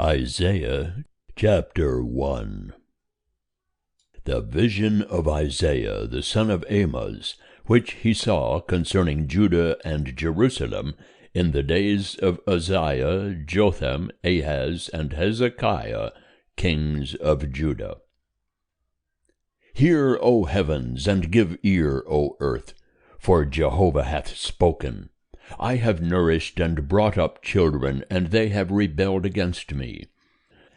Isaiah chapter 1. The vision of Isaiah the son of Amoz, which he saw concerning Judah and Jerusalem in the days of Uzziah, Jotham, Ahaz, and Hezekiah, kings of Judah. Hear, O heavens, and give ear, O earth, for Jehovah hath spoken. I have nourished and brought up children, and they have rebelled against me.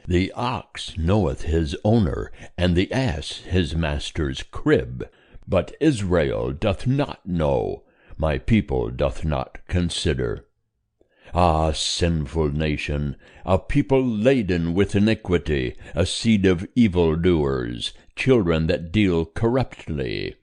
The ox knoweth his owner, and the ass his master's crib. But Israel doth not know, my people doth not consider. Ah, sinful nation, a people laden with iniquity, a seed of evildoers, children that deal corruptly.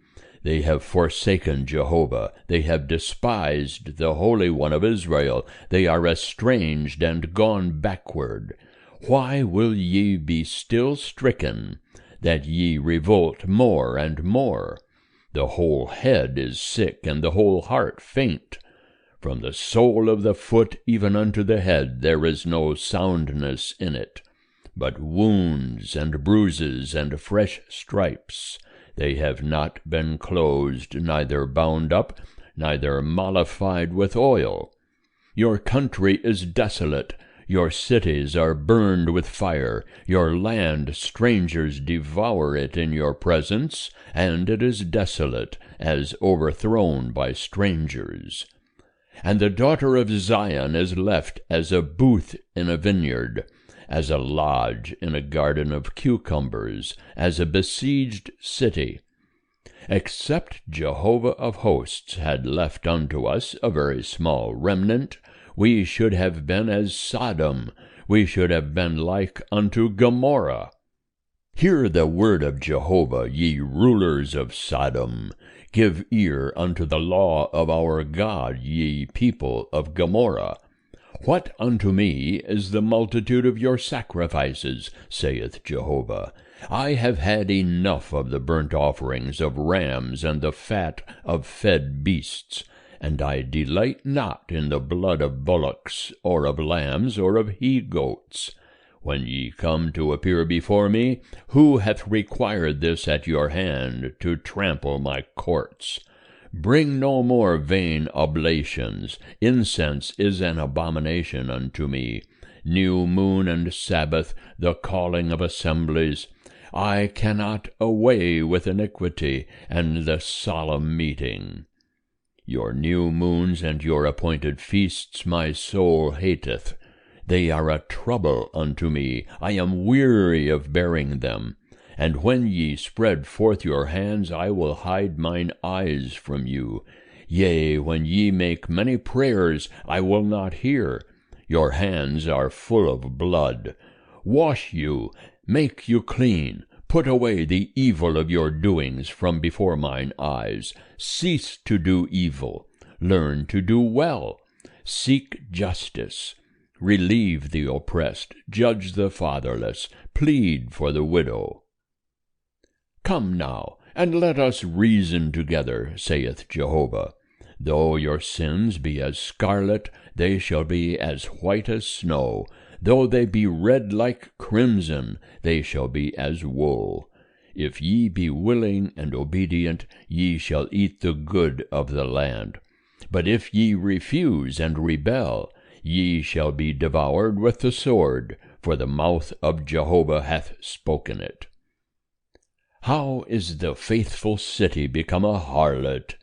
They have forsaken Jehovah, they have despised the Holy One of Israel, they are estranged and gone backward. Why will ye be still stricken, that ye revolt more and more? The whole head is sick, and the whole heart faint. From the sole of the foot even unto the head there is no soundness in it, but wounds and bruises and fresh stripes. They have not been closed, neither bound up, neither mollified with oil. Your country is desolate, your cities are burned with fire, your land strangers devour it in your presence, and it is desolate, as overthrown by strangers. And the daughter of Zion is left as a booth in a vineyard, as a lodge in a garden of cucumbers, as a besieged city. Except Jehovah of hosts had left unto us a very small remnant, we should have been as Sodom, we should have been like unto Gomorrah. Hear the word of Jehovah, ye rulers of Sodom. Give ear unto the law of our God, ye people of Gomorrah. What unto me is the multitude of your sacrifices, saith Jehovah? I have had enough of the burnt offerings of rams and the fat of fed beasts, and I delight not in the blood of bullocks, or of lambs, or of he-goats. When ye come to appear before me, who hath required this at your hand, to trample my courts? Bring no more vain oblations. Incense is an abomination unto me. New moon and Sabbath, the calling of assemblies. I cannot away with iniquity, and the solemn meeting. Your new moons and your appointed feasts my soul hateth. They are a trouble unto me. I am weary of bearing them. And when ye spread forth your hands, I will hide mine eyes from you. Yea, when ye make many prayers, I will not hear. Your hands are full of blood. Wash you, make you clean. Put away the evil of your doings from before mine eyes. Cease to do evil. Learn to do well. Seek justice. Relieve the oppressed. Judge the fatherless. Plead for the widow. Come now, and let us reason together, saith Jehovah. Though your sins be as scarlet, they shall be as white as snow. Though they be red like crimson, they shall be as wool. If ye be willing and obedient, ye shall eat the good of the land. But if ye refuse and rebel, ye shall be devoured with the sword, for the mouth of Jehovah hath spoken it. How is the faithful city become a harlot?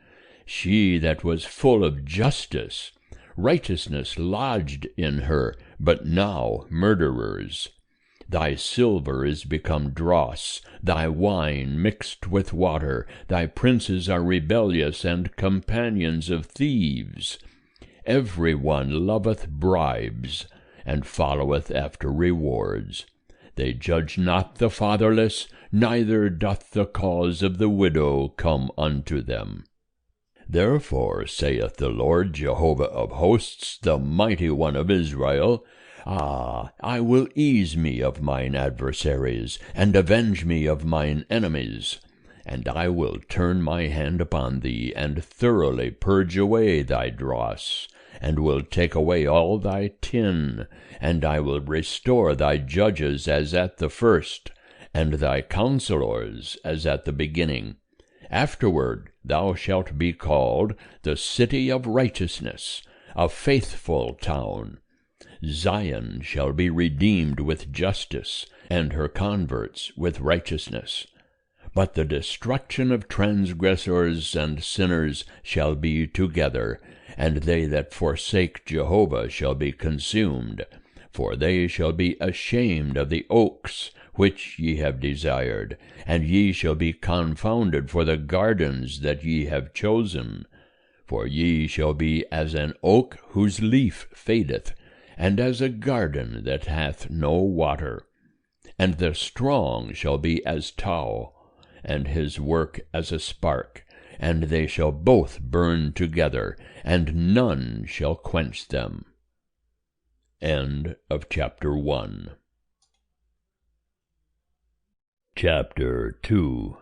She that was full of justice, righteousness lodged in her, but now murderers. Thy silver is become dross, thy wine mixed with water, thy princes are rebellious and companions of thieves. Every one loveth bribes, and followeth after rewards. They judge not the fatherless, neither doth the cause of the widow come unto them. Therefore, saith the Lord Jehovah of hosts, the mighty one of Israel, I will ease me of mine adversaries, and avenge me of mine enemies. And I will turn my hand upon thee, and thoroughly purge away thy dross, and will take away all thy tin, and I will restore thy judges as at the first, and thy counselors as at the beginning. Afterward thou shalt be called the city of righteousness, a faithful town. Zion shall be redeemed with justice, and her converts with righteousness. But the destruction of transgressors and sinners shall be together, and they that forsake Jehovah shall be consumed. For they shall be ashamed of the oaks which ye have desired, and ye shall be confounded for the gardens that ye have chosen. For ye shall be as an oak whose leaf fadeth, and as a garden that hath no water. And the strong shall be as tow, and his work as a spark, and they shall both burn together, and none shall quench them. End of chapter 1. Chapter 2.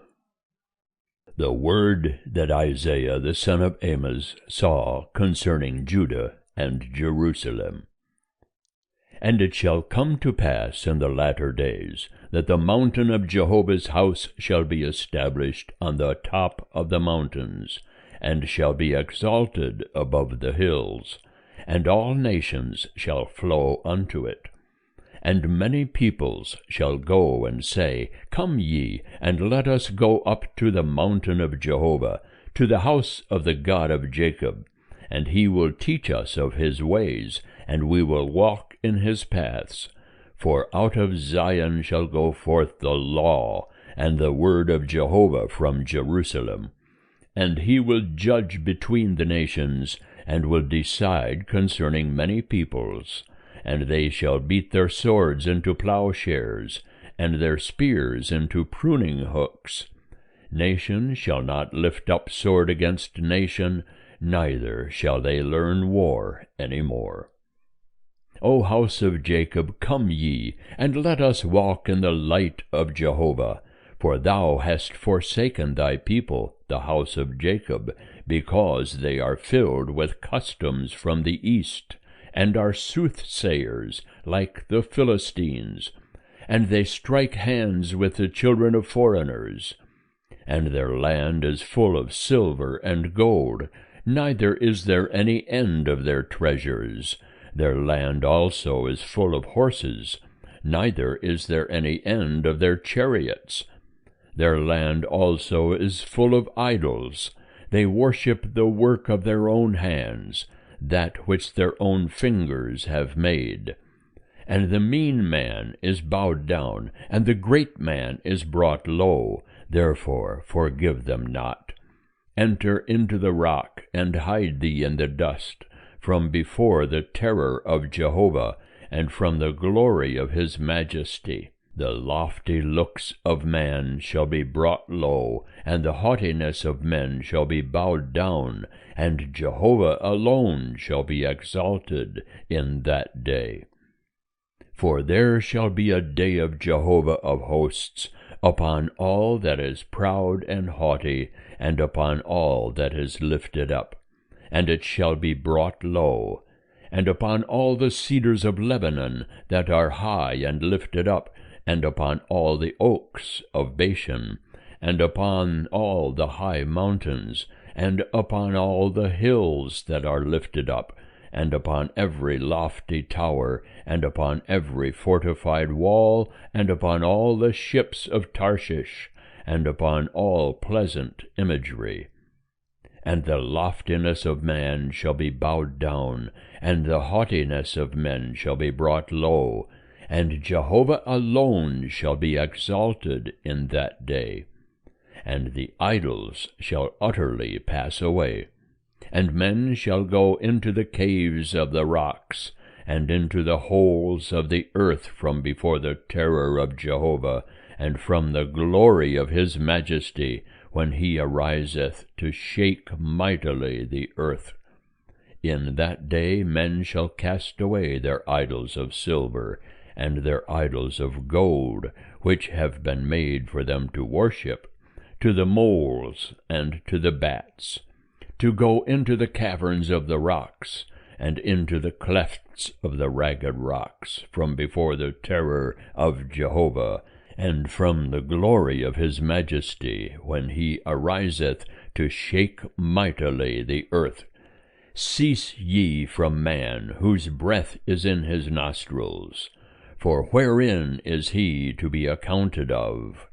The word that Isaiah the son of Amoz saw concerning Judah and Jerusalem. And it shall come to pass in the latter days, that the mountain of Jehovah's house shall be established on the top of the mountains, and shall be exalted above the hills, and all nations shall flow unto it. And many peoples shall go and say, Come ye, and let us go up to the mountain of Jehovah, to the house of the God of Jacob, and he will teach us of his ways, and we will walk in his paths. For out of Zion shall go forth the law, and the word of Jehovah from Jerusalem. And he will judge between the nations, and will decide concerning many peoples. And they shall beat their swords into plowshares, and their spears into pruning hooks. Nation shall not lift up sword against nation, neither shall they learn war any more. O house of Jacob, come ye, and let us walk in the light of Jehovah. For thou hast forsaken thy people, the house of Jacob, because they are filled with customs from the east, and are soothsayers like the Philistines, and they strike hands with the children of foreigners. And their land is full of silver and gold, neither is there any end of their treasures. Their land also is full of horses, neither is there any end of their chariots. Their land also is full of idols. They worship the work of their own hands, that which their own fingers have made. And the mean man is bowed down, and the great man is brought low. Therefore forgive them not. Enter into the rock, and hide thee in the dust, from before the terror of Jehovah, and from the glory of his majesty. The lofty looks of man shall be brought low, and the haughtiness of men shall be bowed down, and Jehovah alone shall be exalted in that day. For there shall be a day of Jehovah of hosts, upon all that is proud and haughty, and upon all that is lifted up. And it shall be brought low, and upon all the cedars of Lebanon that are high and lifted up, and upon all the oaks of Bashan, and upon all the high mountains, and upon all the hills that are lifted up, and upon every lofty tower, and upon every fortified wall, and upon all the ships of Tarshish, and upon all pleasant imagery. And the loftiness of man shall be bowed down, and the haughtiness of men shall be brought low, and Jehovah alone shall be exalted in that day. And the idols shall utterly pass away, and men shall go into the caves of the rocks, and into the holes of the earth from before the terror of Jehovah, and from the glory of his majesty, when he ariseth to shake mightily the earth. In that day men shall cast away their idols of silver, and their idols of gold, which have been made for them to worship, to the moles and to the bats, to go into the caverns of the rocks, and into the clefts of the ragged rocks, from before the terror of Jehovah, and from the glory of his majesty, when he ariseth to shake mightily the earth. Cease ye from man, whose breath is in his nostrils, for wherein is he to be accounted of?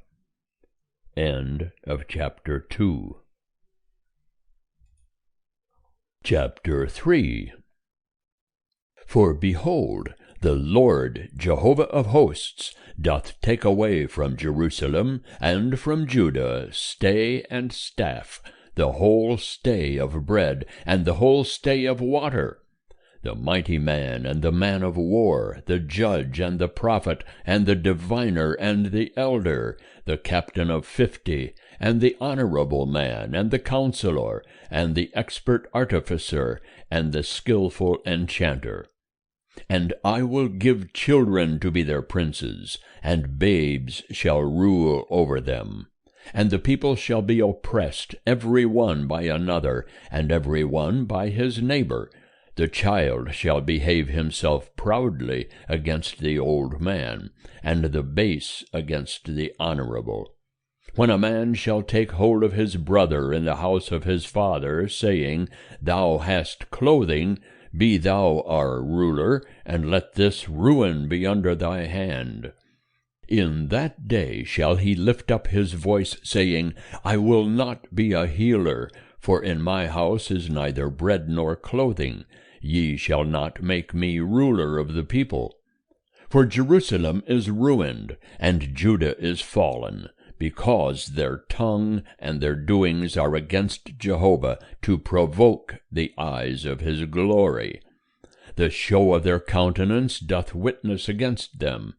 End of chapter 2. Chapter 3. For behold, the Lord Jehovah of hosts doth take away from Jerusalem and from Judah stay and staff, the whole stay of bread, and the whole stay of water, the mighty man and the man of war, the judge and the prophet, and the diviner and the elder, the captain of 50, and the honorable man, and the counselor, and the expert artificer, and the skillful enchanter. And I will give children to be their princes, and babes shall rule over them. And the people shall be oppressed, every one by another, and every one by his neighbor. The child shall behave himself proudly against the old man, and the base against the honorable. When a man shall take hold of his brother in the house of his father, saying, Thou hast clothing, be thou our ruler, and let this ruin be under thy hand. In that day shall he lift up his voice, saying, I will not be a healer, for in my house is neither bread nor clothing. Ye shall not make me ruler of the people. For Jerusalem is ruined, and Judah is fallen, because their tongue and their doings are against Jehovah, to provoke the eyes of his glory. The show of their countenance doth witness against them,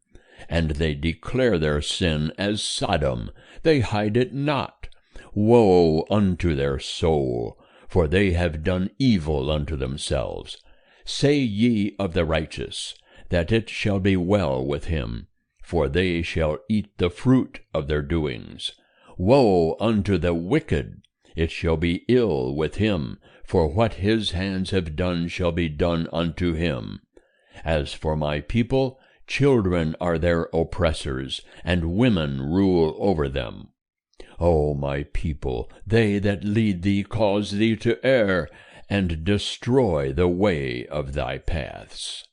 and they declare their sin as Sodom, they hide it not. Woe unto their soul, for they have done evil unto themselves. Say ye of the righteous, that it shall be well with him, for they shall eat the fruit of their doings. Woe unto the wicked, it shall be ill with him, for what his hands have done shall be done unto him. As for my people, children are their oppressors, and women rule over them. O my people, they that lead thee cause thee to err, and destroy the way of thy paths.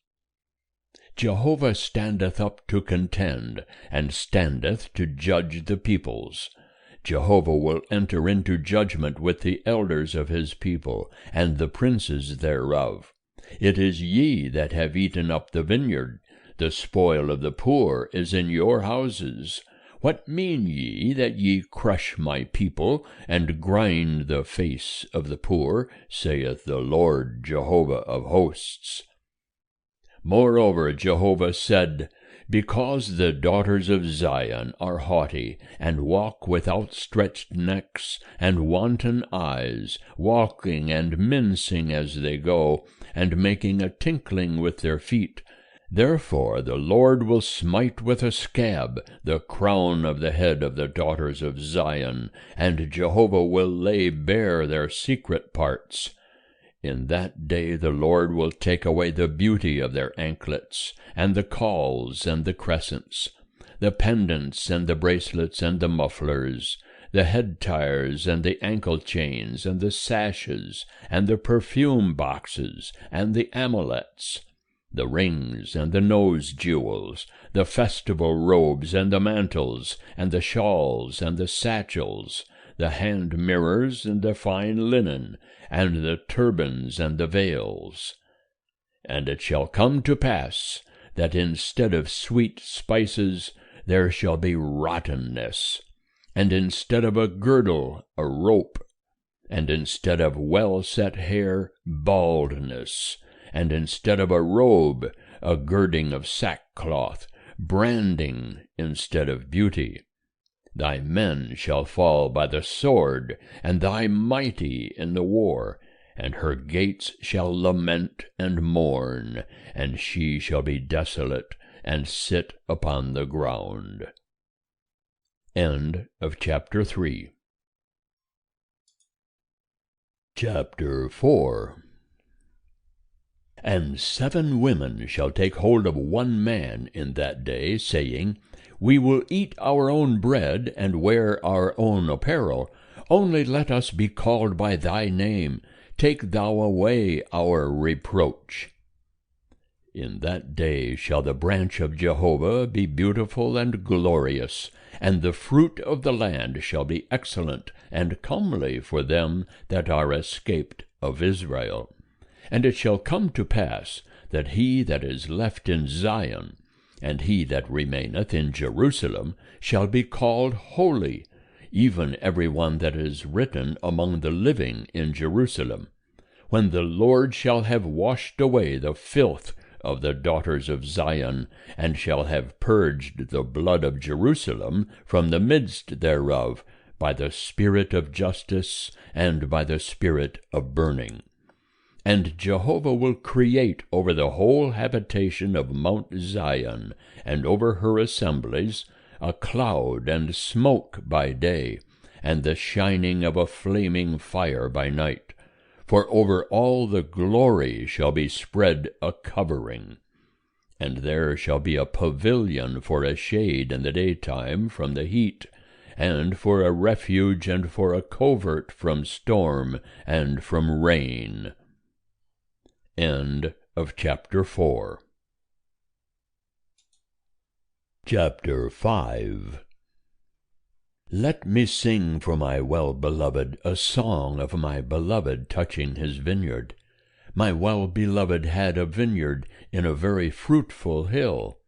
Jehovah standeth up to contend, and standeth to judge the peoples. Jehovah will enter into judgment with the elders of his people, and the princes thereof. It is ye that have eaten up the vineyard. The spoil of the poor is in your houses. What mean ye that ye crush my people, and grind the face of the poor, saith the Lord Jehovah of hosts? Moreover Jehovah said, Because the daughters of Zion are haughty, and walk with outstretched necks, and wanton eyes, walking and mincing as they go, and making a tinkling with their feet, therefore the Lord will smite with a scab the crown of the head of the daughters of Zion, and Jehovah will lay bare their secret parts. In that day the Lord will take away the beauty of their anklets, and the cauls and the crescents, the pendants and the bracelets and the mufflers, the head tires and the ankle chains and the sashes, and the perfume boxes and the amulets, the rings and the nose jewels, the festival robes and the mantles, and the shawls and the satchels, the hand mirrors and the fine linen, and the turbans and the veils. And it shall come to pass, that instead of sweet spices there shall be rottenness, and instead of a girdle a rope, and instead of well-set hair baldness, and instead of a robe a girding of sackcloth, branding instead of beauty. Thy men shall fall by the sword, and thy mighty in the war, and her gates shall lament and mourn, and she shall be desolate, and sit upon the ground. End of chapter 3. Chapter 4. And 7 women shall take hold of one man in that day, saying, We will eat our own bread, and wear our own apparel. Only let us be called by thy name. Take thou away our reproach. In that day shall the branch of Jehovah be beautiful and glorious, and the fruit of the land shall be excellent and comely for them that are escaped of Israel. And it shall come to pass that he that is left in Zion, and he that remaineth in Jerusalem, shall be called holy, even every one that is written among the living in Jerusalem, when the Lord shall have washed away the filth of the daughters of Zion, and shall have purged the blood of Jerusalem from the midst thereof, by the spirit of justice, and by the spirit of burning. And Jehovah will create over the whole habitation of Mount Zion, and over her assemblies, a cloud and smoke by day, and the shining of a flaming fire by night. For over all the glory shall be spread a covering. And there shall be a pavilion for a shade in the daytime from the heat, and for a refuge and for a covert from storm and from rain. End of chapter 4. Chapter 5. Let me sing for my well-beloved a song of my beloved touching his vineyard. My well-beloved had a vineyard in a very fruitful hill,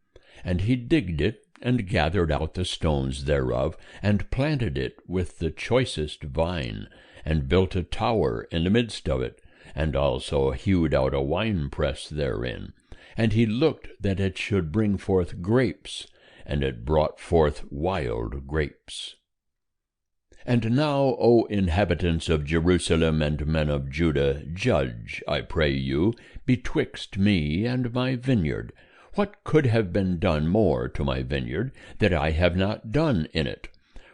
and he digged it, and gathered out the stones thereof, and planted it with the choicest vine, and built a tower in the midst of it, and also hewed out a winepress therein. And he looked that it should bring forth grapes, and it brought forth wild grapes. And now, O inhabitants of Jerusalem and men of Judah, judge, I pray you, betwixt me and my vineyard. What could have been done more to my vineyard that I have not done in it?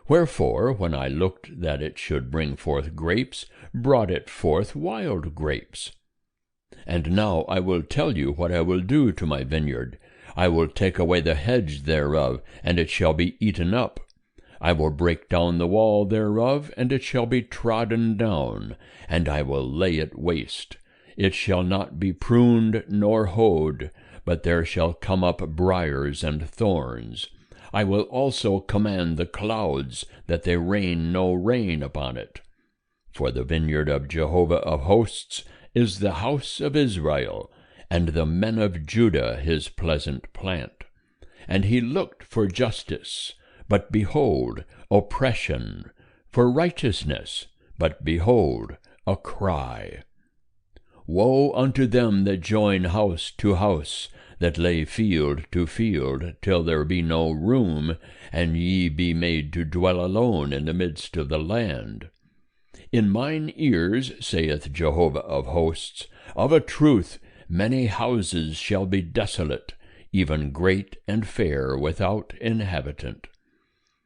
Wherefore, when I looked that it should bring forth grapes, brought it forth wild grapes. And now I will tell you what I will do to my vineyard. I will take away the hedge thereof, and it shall be eaten up. I will break down the wall thereof, and it shall be trodden down, and I will lay it waste. It shall not be pruned nor hoed, but there shall come up briars and thorns. I will also command the clouds, that they rain no rain upon it. For the vineyard of Jehovah of hosts is the house of Israel, and the men of Judah his pleasant plant. And he looked for justice, but behold, oppression, for righteousness, but behold, a cry. Woe unto them that join house to house, that lay field to field, till there be no room, and ye be made to dwell alone in the midst of the land. In mine ears, saith Jehovah of hosts, of a truth many houses shall be desolate, even great and fair without inhabitant.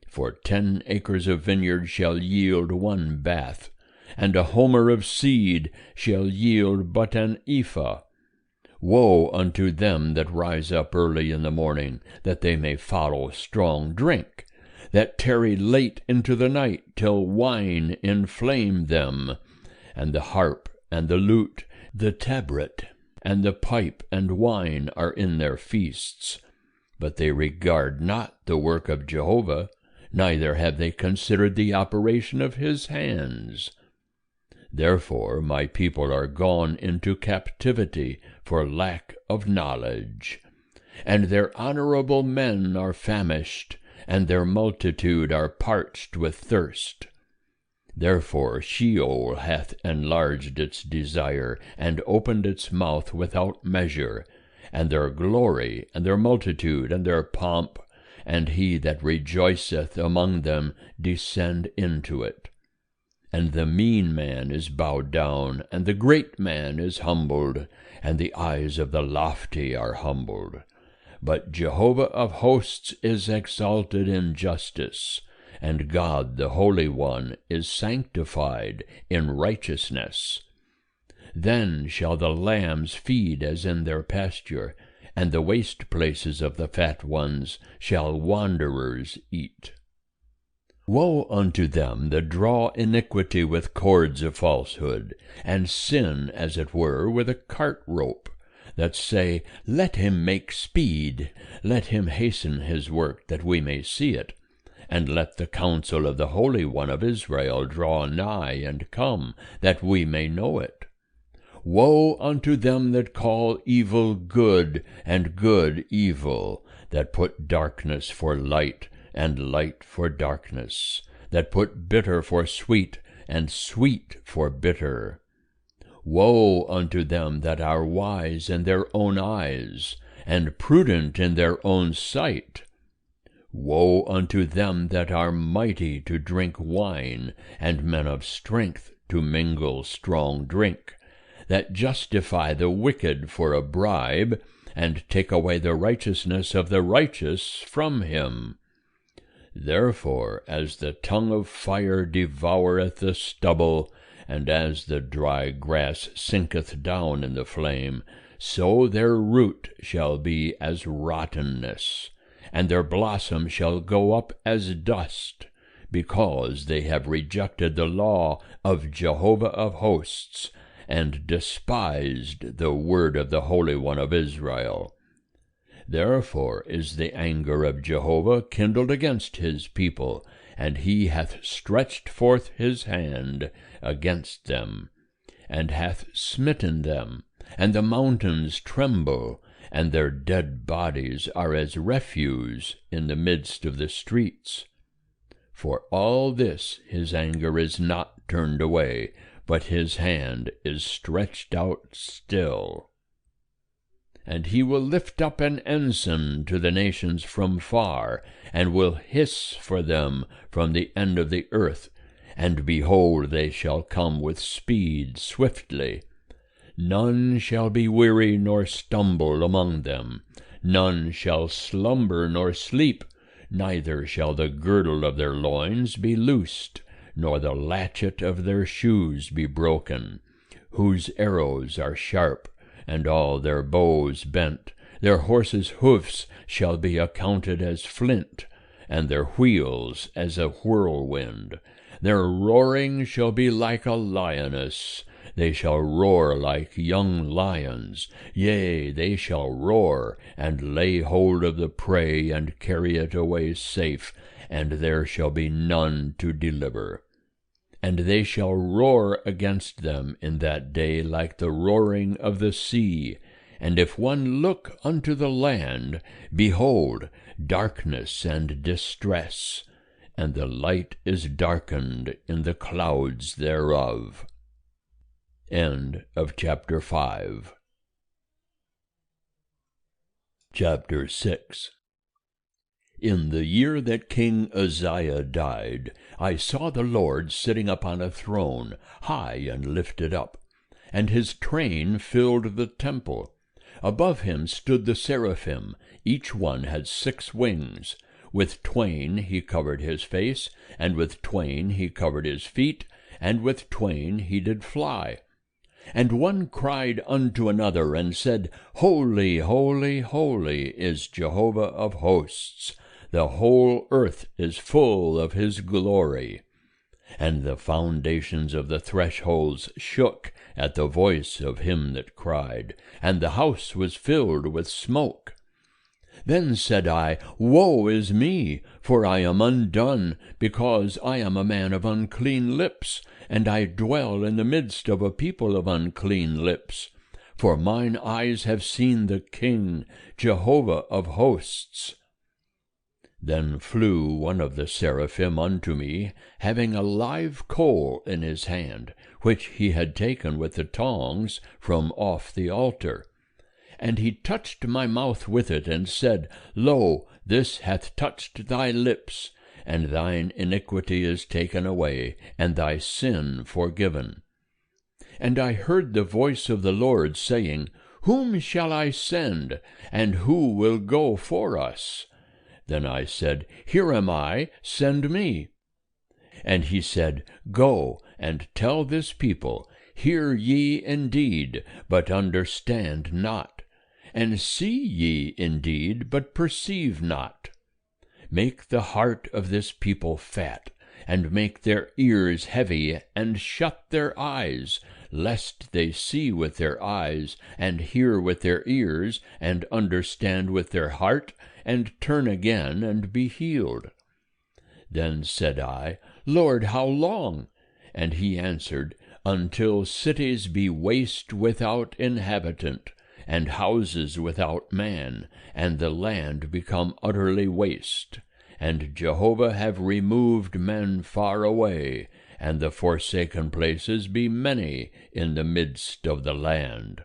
For 10 acres of vineyard shall yield 1 bath, and a homer of seed shall yield but an ephah. Woe unto them that rise up early in the morning, that they may follow strong drink, that tarry late into the night till wine inflame them, and the harp and the lute, the tabret, and the pipe and wine are in their feasts. But they regard not the work of Jehovah, neither have they considered the operation of his hands. Therefore my people are gone into captivity for lack of knowledge, and their honorable men are famished, and their multitude are parched with thirst. Therefore Sheol hath enlarged its desire, and opened its mouth without measure, and their glory, and their multitude, and their pomp, and he that rejoiceth among them descend into it. And the mean man is bowed down, and the great man is humbled, and the eyes of the lofty are humbled. But Jehovah of hosts is exalted in justice, and God the Holy One is sanctified in righteousness. Then shall the lambs feed as in their pasture, and the waste places of the fat ones shall wanderers eat. Woe unto them that draw iniquity with cords of falsehood, and sin, as it were, with a cart rope, that say, Let him make speed, let him hasten his work, that we may see it. And let the counsel of the Holy One of Israel draw nigh and come, that we may know it. Woe unto them that call evil good, and good evil, that put darkness for light, and light for darkness, that put bitter for sweet, and sweet for bitter. Woe unto them that are wise in their own eyes, and prudent in their own sight. Woe unto them that are mighty to drink wine, and men of strength to mingle strong drink, that justify the wicked for a bribe, and take away the righteousness of the righteous from him. Therefore, as the tongue of fire devoureth the stubble, and as the dry grass sinketh down in the flame, so their root shall be as rottenness, and their blossom shall go up as dust, because they have rejected the law of Jehovah of hosts, and despised the word of the Holy One of Israel. Therefore is the anger of Jehovah kindled against his people, and he hath stretched forth his hand against them, and hath smitten them, and the mountains tremble, and their dead bodies are as refuse in the midst of the streets. For all this his anger is not turned away, but his hand is stretched out still. And he will lift up an ensign to the nations from far, and will hiss for them from the end of the earth, and behold, they shall come with speed swiftly. None shall be weary nor stumble among them, none shall slumber nor sleep, neither shall the girdle of their loins be loosed, nor the latchet of their shoes be broken, whose arrows are sharp, and all their bows bent. Their horses' hoofs shall be accounted as flint, and their wheels as a whirlwind. Their roaring shall be like a lioness. They shall roar like young lions. Yea, they shall roar, and lay hold of the prey, and carry it away safe, and there shall be none to deliver. And they shall roar against them in that day like the roaring of the sea. And if one look unto the land, behold, darkness and distress, and the light is darkened in the clouds thereof. End of chapter 5. Chapter 6. In the year that King Uzziah died, I saw the Lord sitting upon a throne, high and lifted up, and his train filled the temple. Above him stood the seraphim, each one had 6 wings. With twain he covered his face, and with twain he covered his feet, and with twain he did fly. And one cried unto another, and said, Holy, holy, holy is Jehovah of hosts. The whole earth is full of his glory. And the foundations of the thresholds shook at the voice of him that cried, and the house was filled with smoke. Then said I, Woe is me, for I am undone, because I am a man of unclean lips, and I dwell in the midst of a people of unclean lips. For mine eyes have seen the King, Jehovah of hosts. Then flew one of the seraphim unto me, having a live coal in his hand, which he had taken with the tongs from off the altar. And he touched my mouth with it, and said, Lo, this hath touched thy lips, and thine iniquity is taken away, and thy sin forgiven. And I heard the voice of the Lord saying, Whom shall I send, and who will go for us? Then I said, Here am I, send me. And he said, Go, and tell this people, Hear ye indeed, but understand not, and see ye indeed, but perceive not. Make the heart of this people fat, and make their ears heavy, and shut their eyes, lest they see with their eyes, and hear with their ears, and understand with their heart, and turn again, and be healed. Then said I, Lord, how long? And he answered, Until cities be waste without inhabitant, and houses without man, and the land become utterly waste, and Jehovah have removed men far away, and the forsaken places be many in the midst of the land.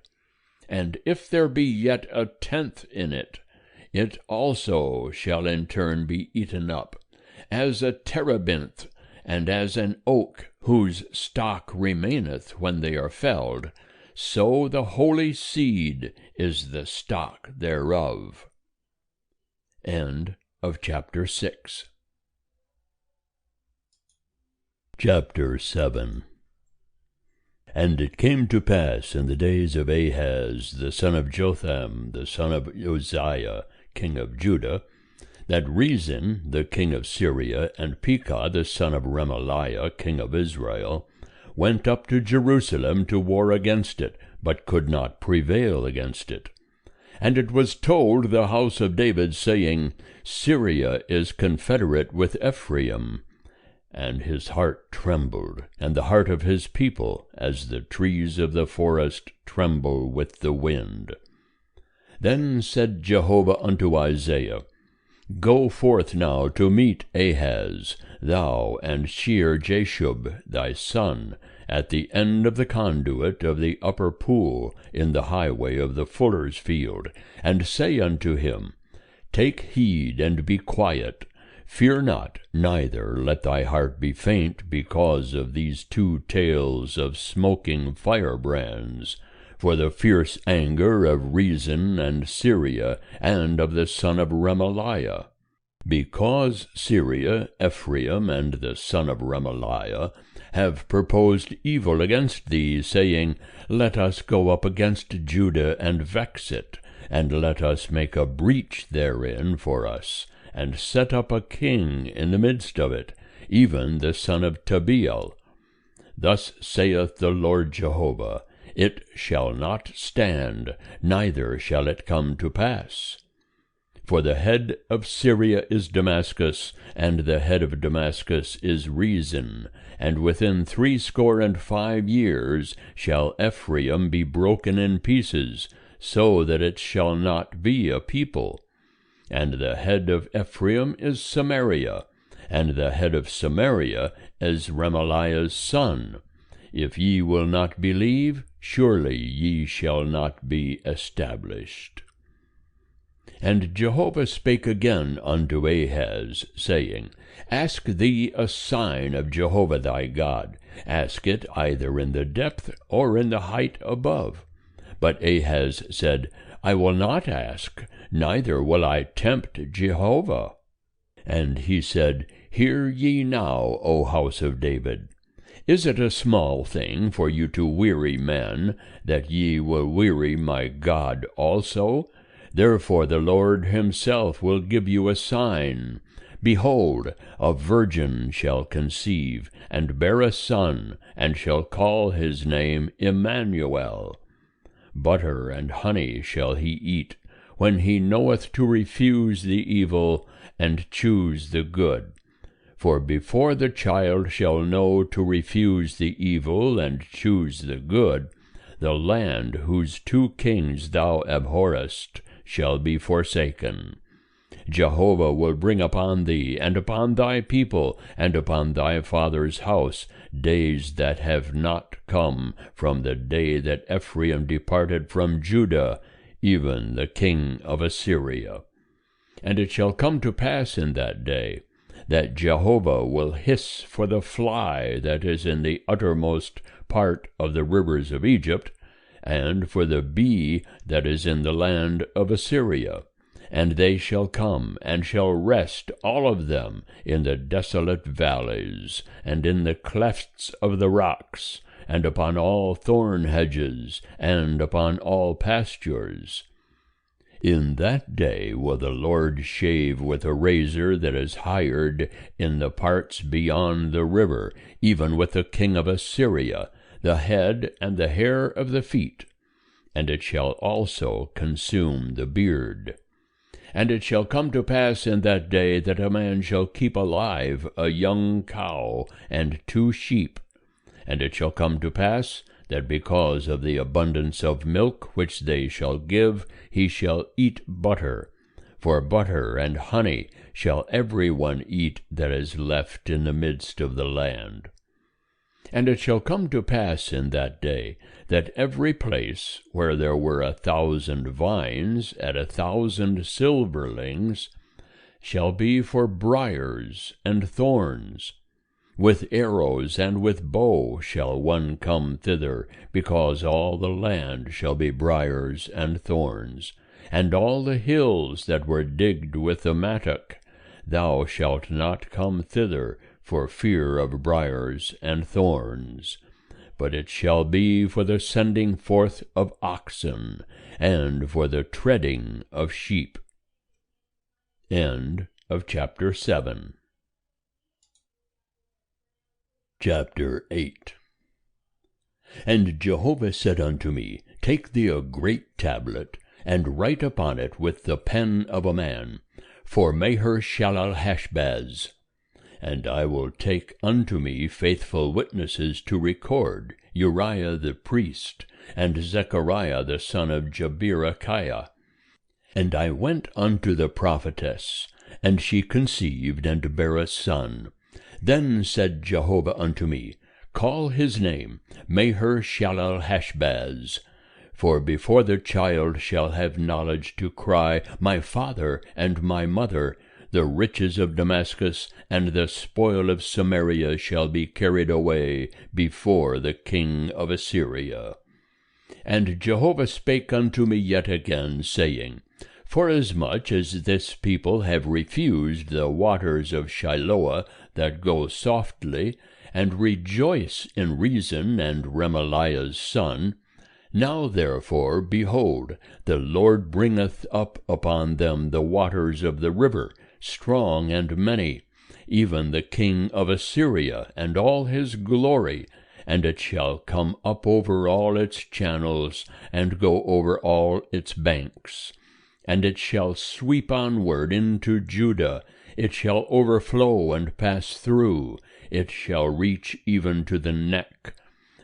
And if there be yet a tenth in it, it also shall in turn be eaten up, as a terebinth, and as an oak whose stock remaineth when they are felled, so the holy seed is the stock thereof. End of chapter 6. Chapter 7. And it came to pass in the days of Ahaz, the son of Jotham, the son of Uzziah, king of Judah, that Rezin, the king of Syria, and Pekah, the son of Remaliah, king of Israel, went up to Jerusalem to war against it, but could not prevail against it. And it was told the house of David, saying, Syria is confederate with Ephraim. And his heart trembled, and the heart of his people, as the trees of the forest tremble with the wind. Then said Jehovah unto Isaiah, Go forth now to meet Ahaz, thou and Shear-Jashub thy son, at the end of the conduit of the upper pool, in the highway of the fuller's field, and say unto him, Take heed and be quiet, fear not, neither let thy heart be faint because of these two tales of smoking firebrands, for the fierce anger of Rezin and Syria, and of the son of Remaliah. Because Syria, Ephraim, and the son of Remaliah have proposed evil against thee, saying, Let us go up against Judah and vex it, and let us make a breach therein for us, and set up a king in the midst of it, even the son of Tabeal. Thus saith the Lord Jehovah, It shall not stand, neither shall it come to pass. For the head of Syria is Damascus, and the head of Damascus is Rezin, and within 65 years shall Ephraim be broken in pieces, so that it shall not be a people. And the head of Ephraim is Samaria, and the head of Samaria is Remaliah's son. If ye will not believe, surely ye shall not be established. And Jehovah spake again unto Ahaz, saying, Ask thee a sign of Jehovah thy God. Ask it either in the depth or in the height above. But Ahaz said, I will not ask, neither will I tempt Jehovah. And he said, Hear ye now, O house of David. Is it a small thing for you to weary men, that ye will weary my God also? Therefore the Lord himself will give you a sign. Behold, a virgin shall conceive, and bear a son, and shall call his name Emmanuel. Butter and honey shall he eat, when he knoweth to refuse the evil, and choose the good. For before the child shall know to refuse the evil, and choose the good, the land whose two kings thou abhorrest shall be forsaken. Jehovah will bring upon thee, and upon thy people, and upon thy father's house, days that have not come from the day that Ephraim departed from Judah, even the king of Assyria. And it shall come to pass in that day, that Jehovah will hiss for the fly that is in the uttermost part of the rivers of Egypt, and for the bee that is in the land of Assyria. and they shall come, and shall rest all of them in the desolate valleys, and in the clefts of the rocks, and upon all thorn hedges, and upon all pastures. In that day will the Lord shave with a razor that is hired in the parts beyond the river, even with the king of Assyria, the head and the hair of the feet, and it shall also consume the beard. And it shall come to pass in that day that a man shall keep alive a young cow and 2 sheep. And it shall come to pass that because of the abundance of milk which they shall give, he shall eat butter. For butter and honey shall every one eat that is left in the midst of the land. And it shall come to pass in that day that every place where there were 1,000 vines at 1,000 silverlings shall be for briars and thorns. With arrows and with bow shall one come thither, because all the land shall be briars and thorns, and all the hills that were digged with the mattock. Thou shalt not come thither for fear of briars and thorns. But it shall be for the sending forth of oxen, and for the treading of sheep. End of chapter 7. Chapter 8. And Jehovah said unto me, Take thee a great tablet, and write upon it with the pen of a man, for Maher-shalal-Hashbaz. And I will take unto me faithful witnesses to record, Uriah the priest, and Zechariah the son of Jeberechiah. And I went unto the prophetess, and she conceived and bare a son. Then said Jehovah unto me, Call his name Maher-shalal-Hashbaz. For before the child shall have knowledge to cry, My father and my mother, the riches of Damascus and the spoil of Samaria shall be carried away before the king of Assyria. And Jehovah spake unto me yet again, saying, Forasmuch as this people have refused the waters of Shiloah that go softly, and rejoice in Rezin and Remaliah's son, now therefore, behold, the Lord bringeth up upon them the waters of the river, strong and many, even the king of Assyria and all his glory, and it shall come up over all its channels, and go over all its banks. And it shall sweep onward into Judah, it shall overflow and pass through, it shall reach even to the neck,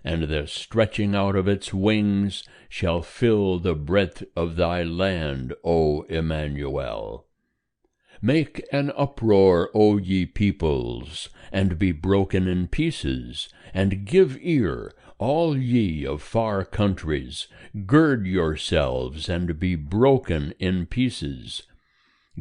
and the stretching out of its wings shall fill the breadth of thy land, O Emmanuel. Make an uproar, O ye peoples, and be broken in pieces, and give ear, all ye of far countries. Gird yourselves, and be broken in pieces.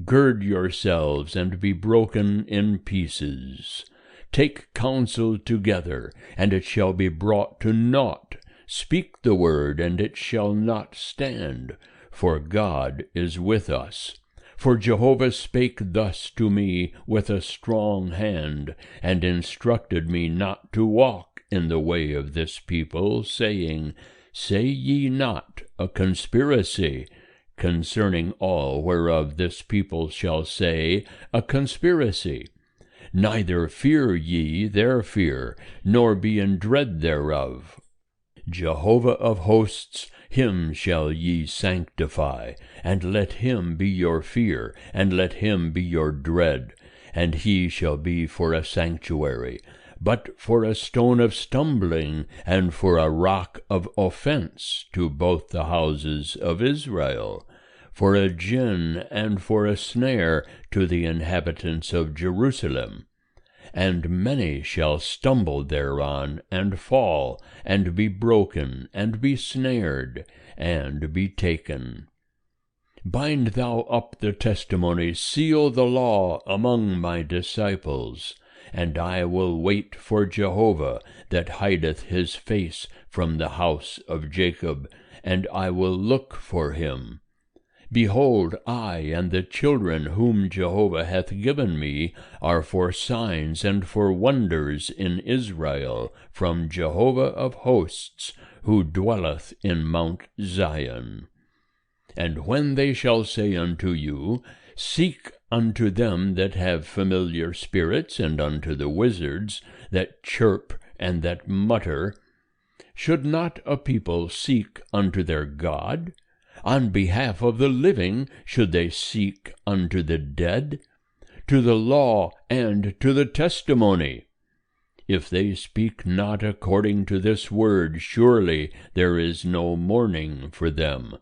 Gird yourselves, and be broken in pieces. Take counsel together, and it shall be brought to naught. Speak the word, and it shall not stand, for God is with us. For Jehovah spake thus to me with a strong hand, and instructed me not to walk in the way of this people, saying, Say ye not a conspiracy concerning all whereof this people shall say, a conspiracy. Neither fear ye their fear, nor be in dread thereof. Jehovah of hosts, him shall ye sanctify, and let him be your fear, and let him be your dread, and he shall be for a sanctuary, but for a stone of stumbling, and for a rock of offense to both the houses of Israel, for a gin and for a snare to the inhabitants of Jerusalem. And many shall stumble thereon, and fall, and be broken, and be snared, and be taken. Bind thou up the testimony, seal the law among my disciples, and I will wait for Jehovah, that hideth his face from the house of Jacob, and I will look for him. Behold, I and the children whom Jehovah hath given me are for signs and for wonders in Israel from Jehovah of hosts, who dwelleth in Mount Zion. And when they shall say unto you, Seek unto them that have familiar spirits, and unto the wizards that chirp and that mutter, should not a people seek unto their God? On behalf of the living should they seek unto the dead? To the law and to the testimony. If they speak not according to this word, surely there is no mourning for them.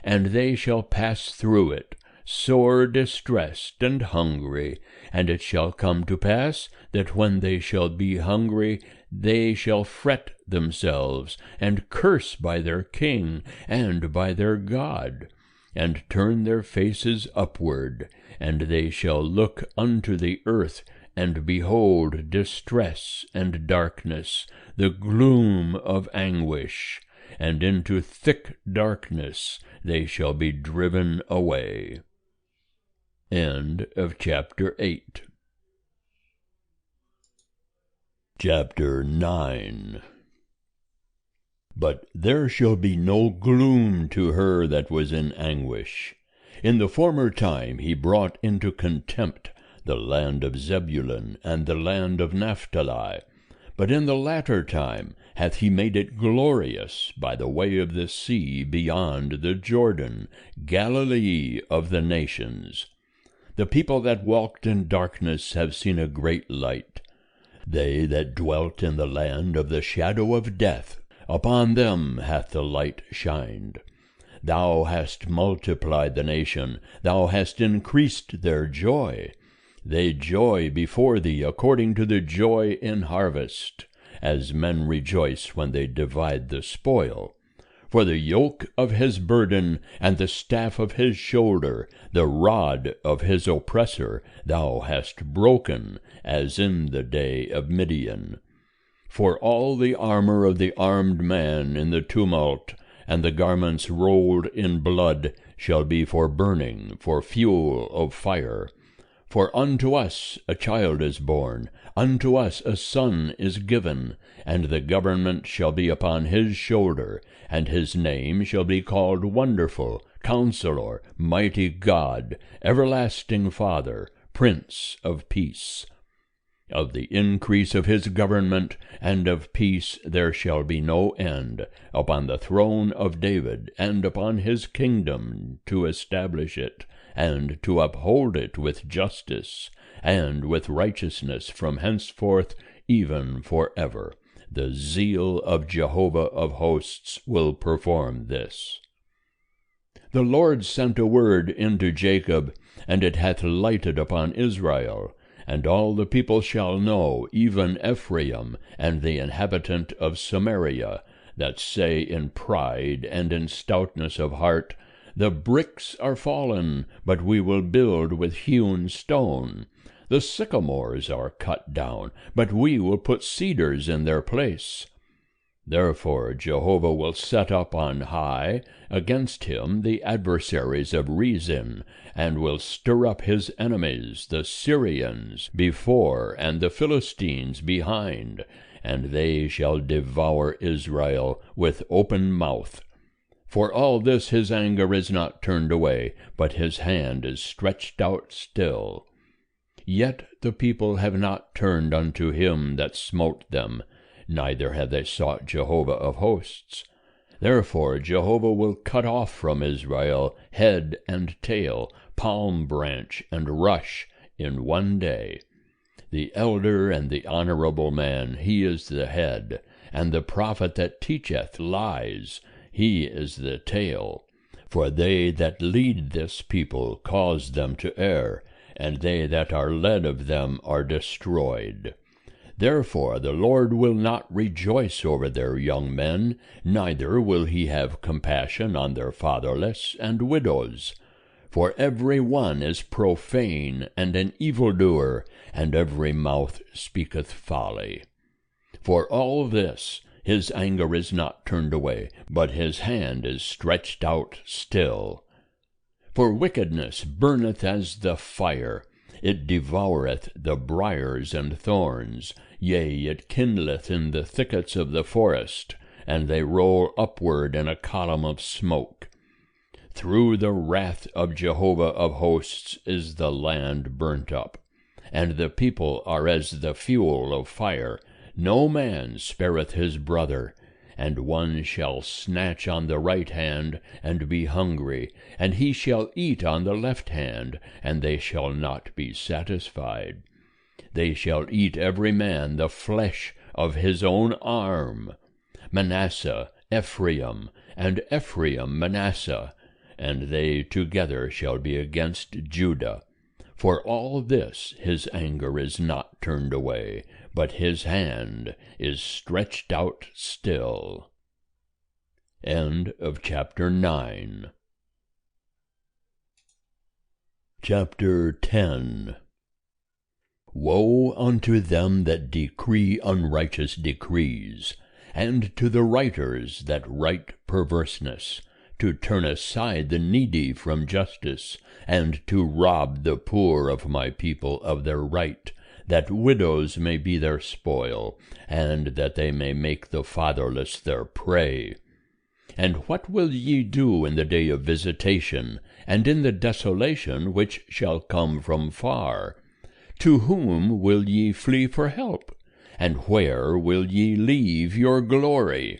And they shall pass through it, sore distressed and hungry. And it shall come to pass, that when they shall be hungry, they shall fret themselves, and curse by their king and by their God, and turn their faces upward, and they shall look unto the earth, and behold distress and darkness, the gloom of anguish, and into thick darkness they shall be driven away. End of chapter 8. Chapter 9. But there shall be no gloom to her that was in anguish. In the former time he brought into contempt the land of Zebulun and the land of Naphtali. But in the latter time hath he made it glorious by the way of the sea beyond the Jordan, Galilee of the nations. The people that walked in darkness have seen a great light. They that dwelt in the land of the shadow of death, upon them hath the light shined. Thou hast multiplied the nation, thou hast increased their joy. They joy before thee according to the joy in harvest, as men rejoice when they divide the spoil. For the yoke of his burden, and the staff of his shoulder, the rod of his oppressor, thou hast broken, as in the day of Midian. For all the armor of the armed man in the tumult, and the garments rolled in blood, shall be for burning, for fuel of fire. For unto us a child is born, unto us a son is given, and the government shall be upon his shoulder, and his name shall be called Wonderful, Counselor, Mighty God, Everlasting Father, Prince of Peace. Of the increase of his government and of peace there shall be no end, upon the throne of David, and upon his kingdom, to establish it, and to uphold it with justice, and with righteousness from henceforth even for ever. The zeal of Jehovah of hosts will perform this. The Lord sent a word into Jacob, and it hath lighted upon Israel. And all the people shall know, even Ephraim, and the inhabitant of Samaria, that say in pride and in stoutness of heart, The bricks are fallen, but we will build with hewn stone. The sycamores are cut down, but we will put cedars in their place. Therefore Jehovah will set up on high against him the adversaries of Rezin, and will stir up his enemies, the Syrians, before, and the Philistines behind, and they shall devour Israel with open mouth. For all this his anger is not turned away, but his hand is stretched out still. Yet the people have not turned unto him that smote them, neither have they sought Jehovah of hosts. Therefore Jehovah will cut off from Israel head and tail, palm branch and rush, in one day. The elder and the honorable man, he is the head, and the prophet that teacheth lies, he is the tail. For they that lead this people cause them to err, and they that are led of them are destroyed. Therefore the Lord will not rejoice over their young men, neither will he have compassion on their fatherless and widows. For every one is profane and an evildoer, and every mouth speaketh folly. For all this his anger is not turned away, but his hand is stretched out still. For wickedness burneth as the fire, it devoureth the briars and thorns, yea, it kindleth in the thickets of the forest, and they roll upward in a column of smoke. Through the wrath of Jehovah of hosts is the land burnt up, and the people are as the fuel of fire. No man spareth his brother, and one shall snatch on the right hand, and be hungry, and he shall eat on the left hand, and they shall not be satisfied. They shall eat every man the flesh of his own arm. Manasseh, Ephraim, and Ephraim, Manasseh, and they together shall be against Judah. For all this his anger is not turned away, but his hand is stretched out still. End of chapter 9. Chapter 10. Woe unto them that decree unrighteous decrees, and to the writers that write perverseness, to turn aside the needy from justice, and to rob the poor of my people of their right, that widows may be their spoil, and that they may make the fatherless their prey. And what will ye do in the day of visitation, and in the desolation which shall come from far? To whom will ye flee for help? And where will ye leave your glory?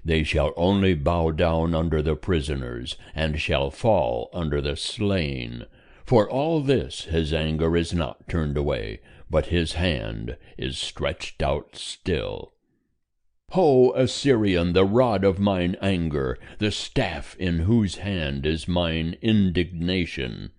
They shall only bow down under the prisoners, and shall fall under the slain. For all this his anger is not turned away, but his hand is stretched out still. Ho, Assyrian, the rod of mine anger, the staff in whose hand is mine indignation.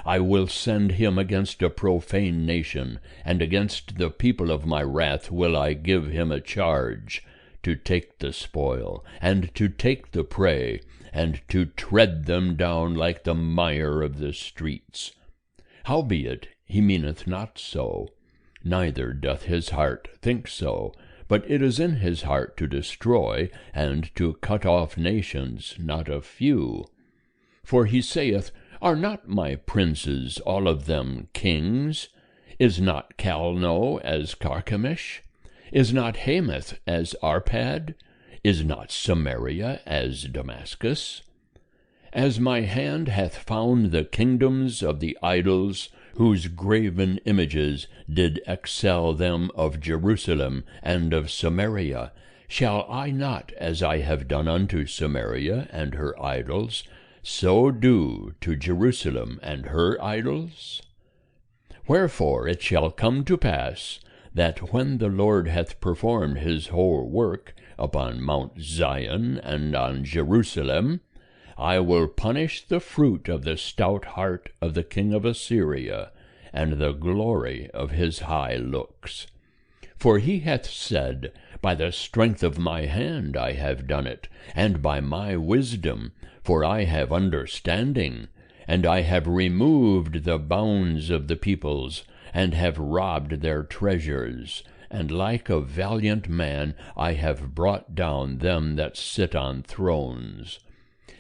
I will send him against a profane nation, and against the people of my wrath will I give him a charge, to take the spoil, and to take the prey, and to tread them down like the mire of the streets. Howbeit he meaneth not so, neither doth his heart think so, but it is in his heart to destroy, and to cut off nations, not a few. For he saith, Are not my princes all of them kings? Is not Calno as Carchemish? Is not Hamath as Arpad? Is not Samaria as Damascus? As my hand hath found the kingdoms of the idols, whose graven images did excel them of Jerusalem and of Samaria, shall I not, as I have done unto Samaria and her idols, so do to Jerusalem and her idols? Wherefore it shall come to pass, that when the Lord hath performed his whole work upon Mount Zion and on Jerusalem, I will punish the fruit of the stout heart of the king of Assyria, and the glory of his high looks. For he hath said, By the strength of my hand I have done it, and by my wisdom, for I have understanding, and I have removed the bounds of the peoples, and have robbed their treasures, and like a valiant man I have brought down them that sit on thrones.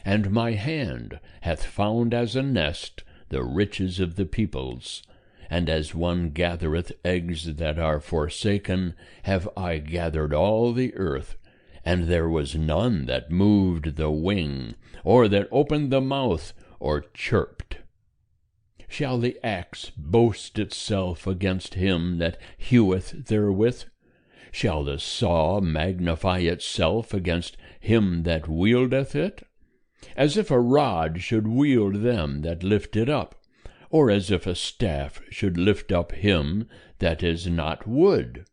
And my hand hath found as a nest the riches of the peoples, and as one gathereth eggs that are forsaken, have I gathered all the earth, and there was none that moved the wing, or that opened the mouth, or chirped. Shall the axe boast itself against him that heweth therewith? Shall the saw magnify itself against him that wieldeth it? As if a rod should wield them that lift it up, or as if a staff should lift up him that is not wood.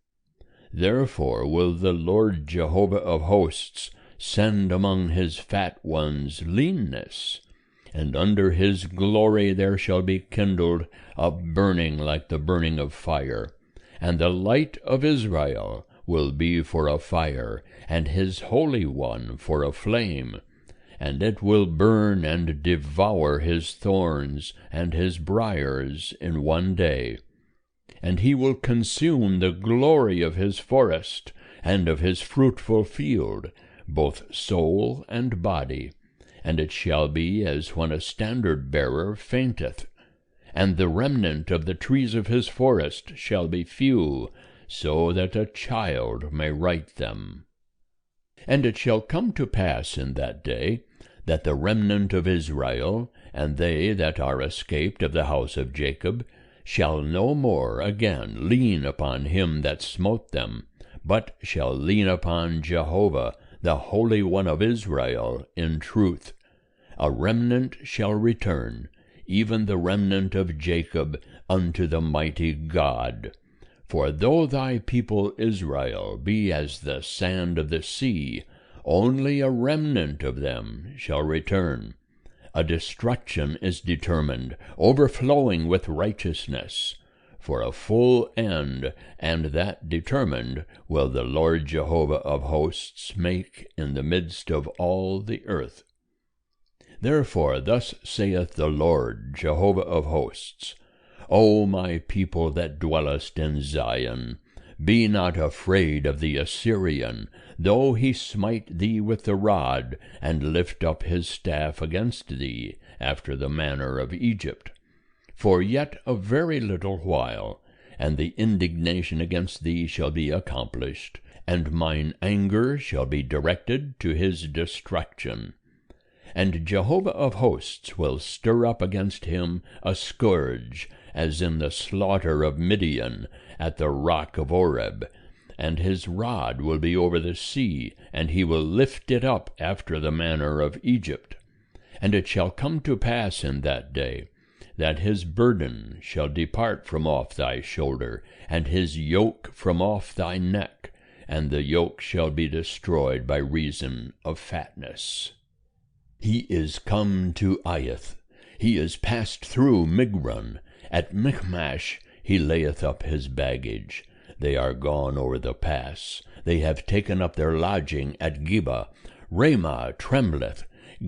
Therefore will the Lord Jehovah of hosts send among his fat ones leanness, and under his glory there shall be kindled a burning like the burning of fire, and the light of Israel will be for a fire, and his Holy One for a flame, and it will burn and devour his thorns and his briars in one day. And he will consume the glory of his forest and of his fruitful field, both soul and body, And it shall be as when a standard-bearer fainteth, and the remnant of the trees of his forest shall be few, so that a child may write them. And it shall come to pass in that day, that the remnant of Israel, and they that are escaped of the house of Jacob, shall no more again lean upon him that smote them, but shall lean upon Jehovah, the Holy One of Israel, in truth. A remnant shall return, even the remnant of Jacob, unto the mighty God. For though thy people Israel be as the sand of the sea, only a remnant of them shall return. A destruction is determined, overflowing with righteousness. For a full end, and that determined, will the Lord Jehovah of hosts make in the midst of all the earth. Therefore thus saith the Lord Jehovah of hosts, O my people that dwellest in Zion, be not afraid of the Assyrian, though he smite thee with the rod, and lift up his staff against thee, after the manner of Egypt. For yet a very little while, and the indignation against thee shall be accomplished, and mine anger shall be directed to his destruction. And Jehovah of hosts will stir up against him a scourge, as in the slaughter of Midian, at the rock of Oreb. And his rod will be over the sea, and he will lift it up after the manner of Egypt. And it shall come to pass in that day, that his burden shall depart from off thy shoulder, and his yoke from off thy neck, and the yoke shall be destroyed by reason of fatness. He is come to Aiath, he is passed through Migron. At Michmash he layeth up his baggage. They are gone over the pass. They have taken up their lodging at Geba. Ramah trembleth.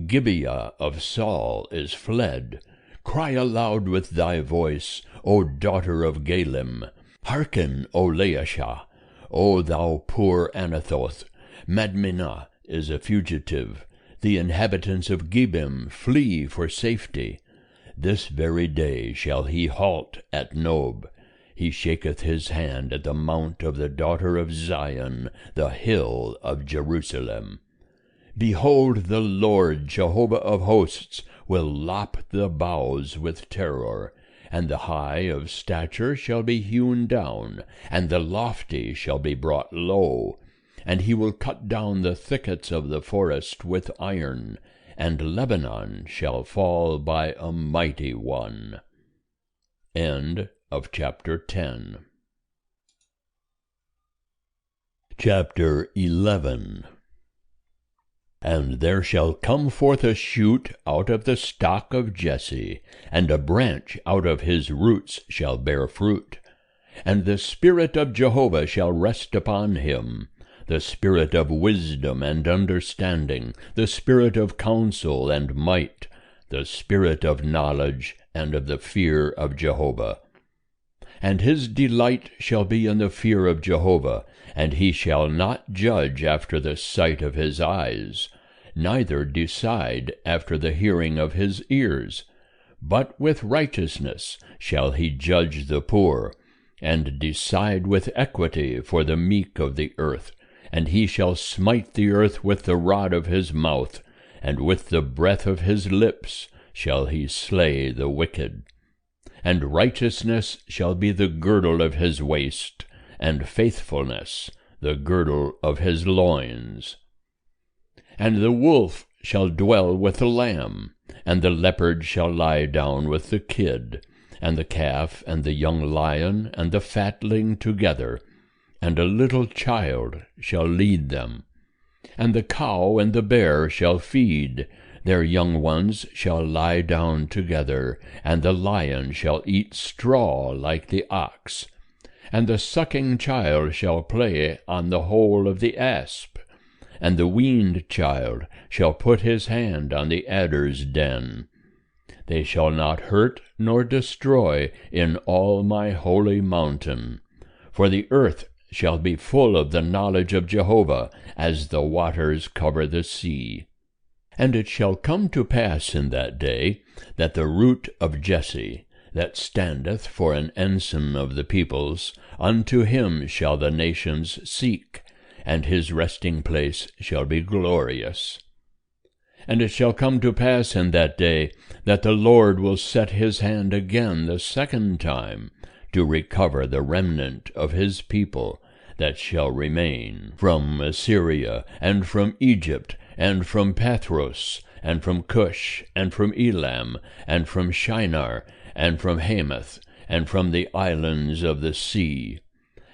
Gibeah of Saul is fled. Cry aloud with thy voice, O daughter of Galim. Hearken, O Laishah, O thou poor Anathoth. Madmenah is a fugitive. The inhabitants of Gebim flee for safety. This very day shall he halt at Nob. He shaketh his hand at the mount of the daughter of Zion, the hill of Jerusalem. Behold, the Lord Jehovah of hosts will lop the boughs with terror, and the high of stature shall be hewn down, and the lofty shall be brought low. And he will cut down the thickets of the forest with iron, and Lebanon shall fall by a mighty one. End of chapter 10. Chapter 11. And there shall come forth a shoot out of the stock of Jesse, and a branch out of his roots shall bear fruit. And the Spirit of Jehovah shall rest upon him, the Spirit of wisdom and understanding, the Spirit of counsel and might, the Spirit of knowledge and of the fear of Jehovah. And his delight shall be in the fear of Jehovah, and he shall not judge after the sight of his eyes, neither decide after the hearing of his ears. But with righteousness shall he judge the poor, and decide with equity for the meek of the earth. And he shall smite the earth with the rod of his mouth, and with the breath of his lips shall he slay the wicked. And righteousness shall be the girdle of his waist, and faithfulness the girdle of his loins. And the wolf shall dwell with the lamb, and the leopard shall lie down with the kid, and the calf and the young lion and the fatling together, and a little child shall lead them. And the cow and the bear shall feed, their young ones shall lie down together, and the lion shall eat straw like the ox. And the sucking child shall play on the hole of the asp, and the weaned child shall put his hand on the adder's den. They shall not hurt nor destroy in all my holy mountain, for the earth shall be full of the knowledge of Jehovah, as the waters cover the sea. And it shall come to pass in that day, that the root of Jesse, that standeth for an ensign of the peoples, unto him shall the nations seek, and his resting place shall be glorious. And it shall come to pass in that day, that the Lord will set his hand again the second time, to recover the remnant of his people that shall remain from Assyria, and from Egypt, and from Pathros, and from Cush, and from Elam, and from Shinar, and from Hamath, and from the islands of the sea.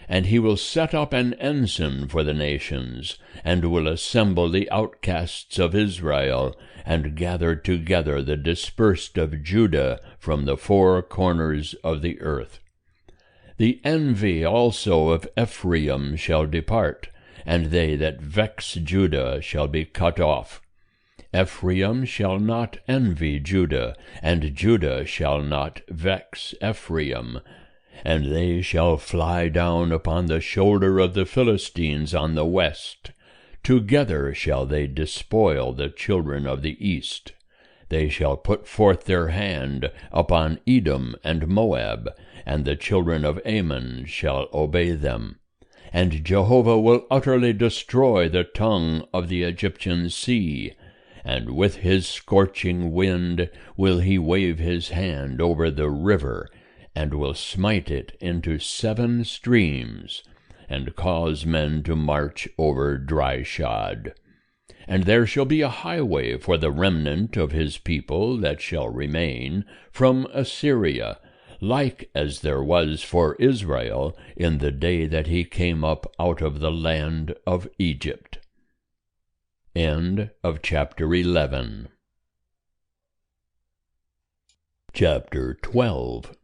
And he will set up an ensign for the nations, and will assemble the outcasts of Israel, and gather together the dispersed of Judah from the four corners of the earth. The envy also of Ephraim shall depart, and they that vex Judah shall be cut off. Ephraim shall not envy Judah, and Judah shall not vex Ephraim. And they shall fly down upon the shoulder of the Philistines on the west. Together shall they despoil the children of the east. They shall put forth their hand upon Edom and Moab, and the children of Ammon shall obey them. And Jehovah will utterly destroy the tongue of the Egyptian sea, and with his scorching wind will he wave his hand over the river, and will smite it into 7 streams, and cause men to march over dry shod. And there shall be a highway for the remnant of his people that shall remain from Assyria, like as there was for Israel in the day that he came up out of the land of Egypt. End of chapter 11. Chapter 12.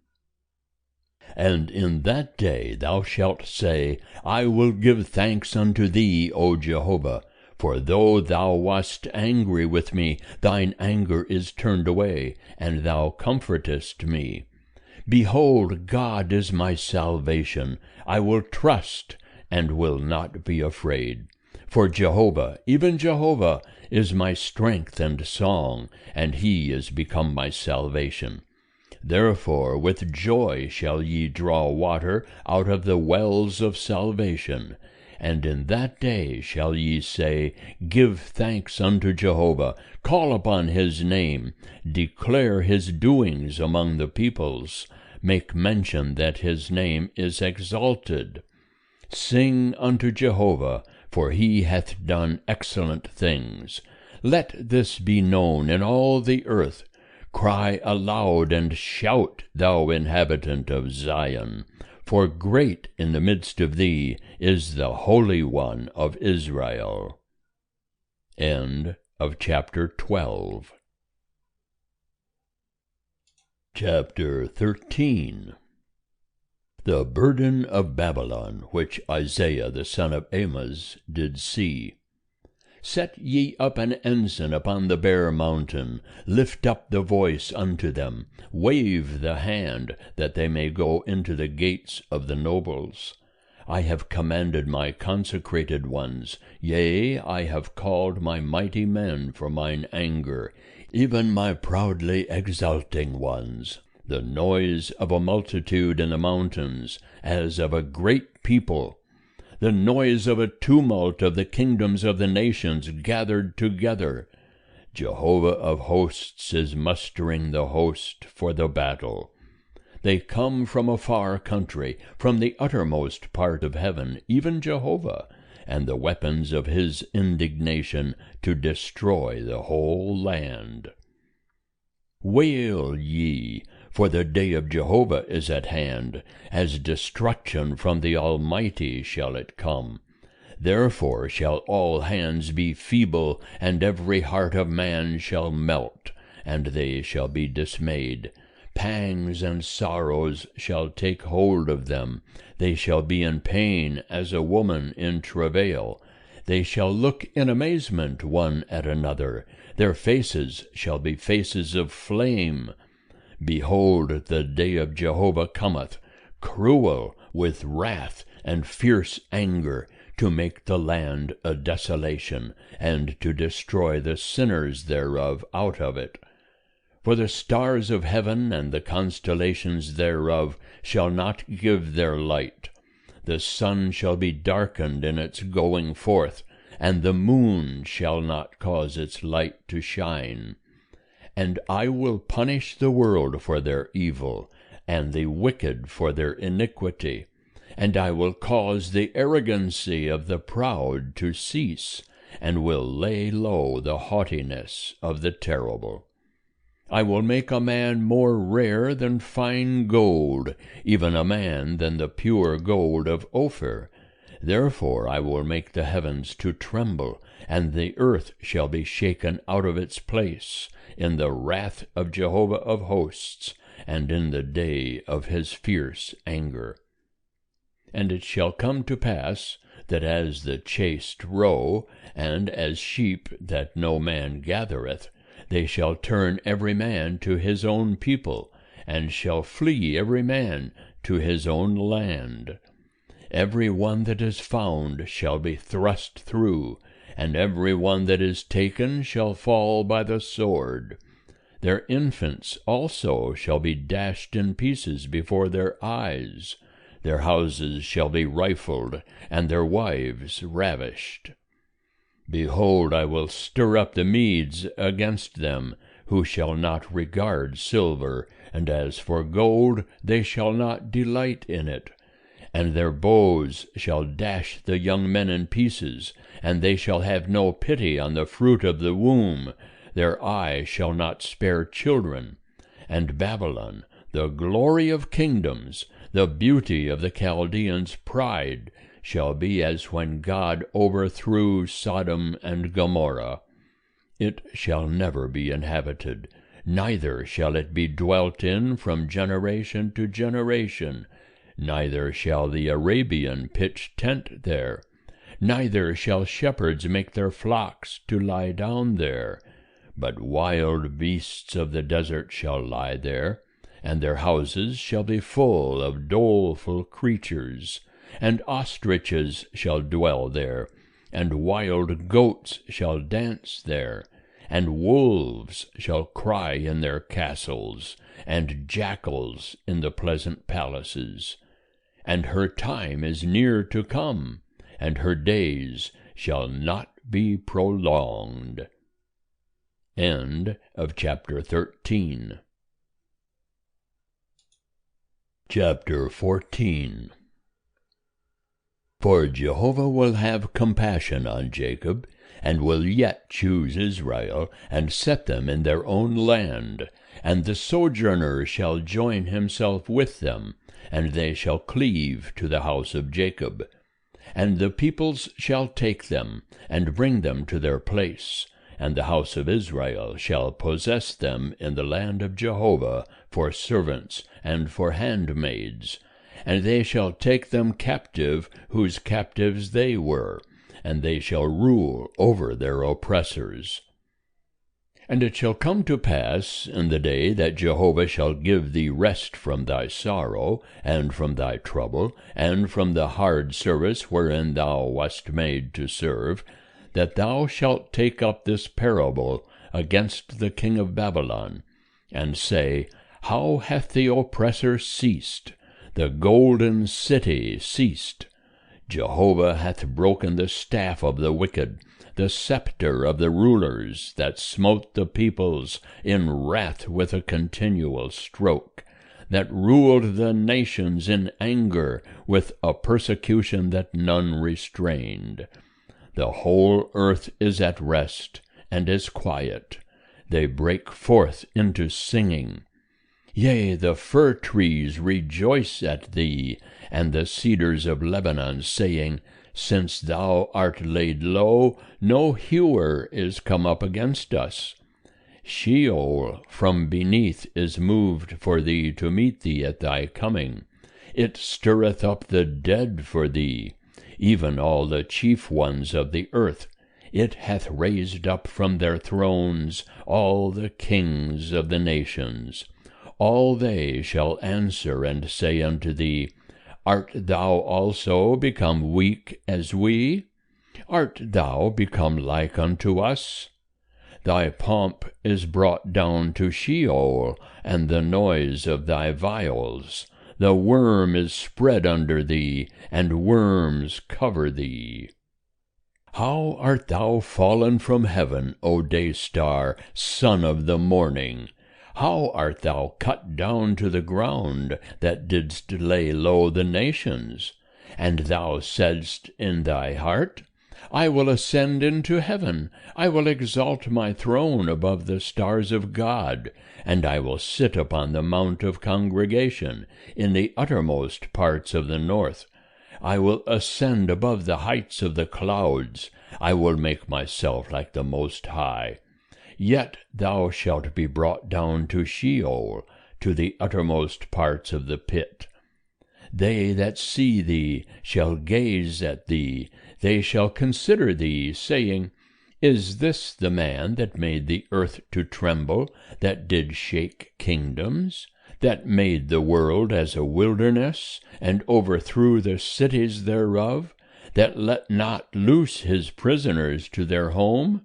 And in that day thou shalt say, I will give thanks unto thee, O Jehovah, for though thou wast angry with me, thine anger is turned away, and thou comfortest me. Behold, God is my salvation. I will trust, and will not be afraid. For Jehovah, even Jehovah, is my strength and song, and he is become my salvation. Therefore with joy shall ye draw water out of the wells of salvation. And in that day shall ye say, Give thanks unto Jehovah, call upon his name, declare his doings among the peoples, make mention that his name is exalted. Sing unto Jehovah, for he hath done excellent things. Let this be known in all the earth. Cry aloud and shout, thou inhabitant of Zion, for great in the midst of thee is the Holy One of Israel. End of chapter 12. Chapter 13. The burden of Babylon, which Isaiah the son of Amoz did see. Set ye up an ensign upon the bare mountain, lift up the voice unto them, wave the hand, that they may go into the gates of the nobles. I have commanded my consecrated ones, yea, I have called my mighty men for mine anger, even my proudly exulting ones. The noise of a multitude in the mountains, as of a great people. The noise of a tumult of the kingdoms of the nations gathered together. Jehovah of hosts is mustering the host for the battle. They come from a far country, from the uttermost part of heaven, even Jehovah, and the weapons of his indignation to destroy the whole land. Wail ye, for the day of Jehovah is at hand, as destruction from the Almighty shall it come. Therefore shall all hands be feeble, and every heart of man shall melt, and they shall be dismayed. Pangs and sorrows shall take hold of them. They shall be in pain as a woman in travail. They shall look in amazement one at another. Their faces shall be faces of flame. Behold, the day of Jehovah cometh, cruel with wrath and fierce anger, to make the land a desolation, and to destroy the sinners thereof out of it. For the stars of heaven and the constellations thereof shall not give their light. The sun shall be darkened in its going forth, and the moon shall not cause its light to shine. And I will punish the world for their evil, and the wicked for their iniquity. And I will cause the arrogancy of the proud to cease, and will lay low the haughtiness of the terrible. I will make a man more rare than fine gold, even a man than the pure gold of Ophir. Therefore I will make the heavens to tremble, and the earth shall be shaken out of its place, in the wrath of Jehovah of hosts, and in the day of his fierce anger. And it shall come to pass, that as the chased roe, and as sheep that no man gathereth, they shall turn every man to his own people, and shall flee every man to his own land. Every one that is found shall be thrust through, and every one that is taken shall fall by the sword. Their infants also shall be dashed in pieces before their eyes. Their houses shall be rifled, and their wives ravished. Behold, I will stir up the Medes against them, who shall not regard silver, and as for gold, they shall not delight in it. And their bows shall dash the young men in pieces, and they shall have no pity on the fruit of the womb. Their eye shall not spare children. And Babylon, the glory of kingdoms, the beauty of the Chaldeans' pride, shall be as when God overthrew Sodom and Gomorrah. It shall never be inhabited, neither shall it be dwelt in from generation to generation. Neither shall the Arabian pitch tent there, neither shall shepherds make their flocks to lie down there. But wild beasts of the desert shall lie there, and their houses shall be full of doleful creatures. And ostriches shall dwell there, and wild goats shall dance there, and wolves shall cry in their castles, and jackals in the pleasant palaces. And her time is near to come, and her days shall not be prolonged. End of chapter 13. Chapter 14. For Jehovah will have compassion on Jacob, and will yet choose Israel, and set them in their own land. And the sojourner shall join himself with them, and they shall cleave to the house of Jacob. And the peoples shall take them, and bring them to their place, and the house of Israel shall possess them in the land of Jehovah for servants and for handmaids. And they shall take them captive, whose captives they were, and they shall rule over their oppressors. And it shall come to pass in the day that Jehovah shall give thee rest from thy sorrow, and from thy trouble, and from the hard service wherein thou wast made to serve, that thou shalt take up this parable against the king of Babylon, and say, How hath the oppressor ceased? The golden city ceased. Jehovah hath broken the staff of the wicked, the scepter of the rulers that smote the peoples in wrath with a continual stroke, that ruled the nations in anger with a persecution that none restrained. The whole earth is at rest, and is quiet. They break forth into singing. Yea, the fir trees rejoice at thee, and the cedars of Lebanon, saying, Since thou art laid low, no hewer is come up against us. Sheol from beneath is moved for thee to meet thee at thy coming. It stirreth up the dead for thee, even all the chief ones of the earth. It hath raised up from their thrones all the kings of the nations. All they shall answer and say unto thee, Art thou also become weak as we? Art thou become like unto us? Thy pomp is brought down to Sheol, and the noise of thy viols. The worm is spread under thee, and worms cover thee. How art thou fallen from heaven, O day star, son of the morning! How art thou cut down to the ground, that didst lay low the nations? And thou saidst in thy heart, I will ascend into heaven, I will exalt my throne above the stars of God, and I will sit upon the mount of congregation, in the uttermost parts of the north. I will ascend above the heights of the clouds, I will make myself like the Most High. Yet thou shalt be brought down to Sheol, to the uttermost parts of the pit. They that see thee shall gaze at thee, they shall consider thee, saying, Is this the man that made the earth to tremble, that did shake kingdoms, that made the world as a wilderness, and overthrew the cities thereof, that let not loose his prisoners to their home?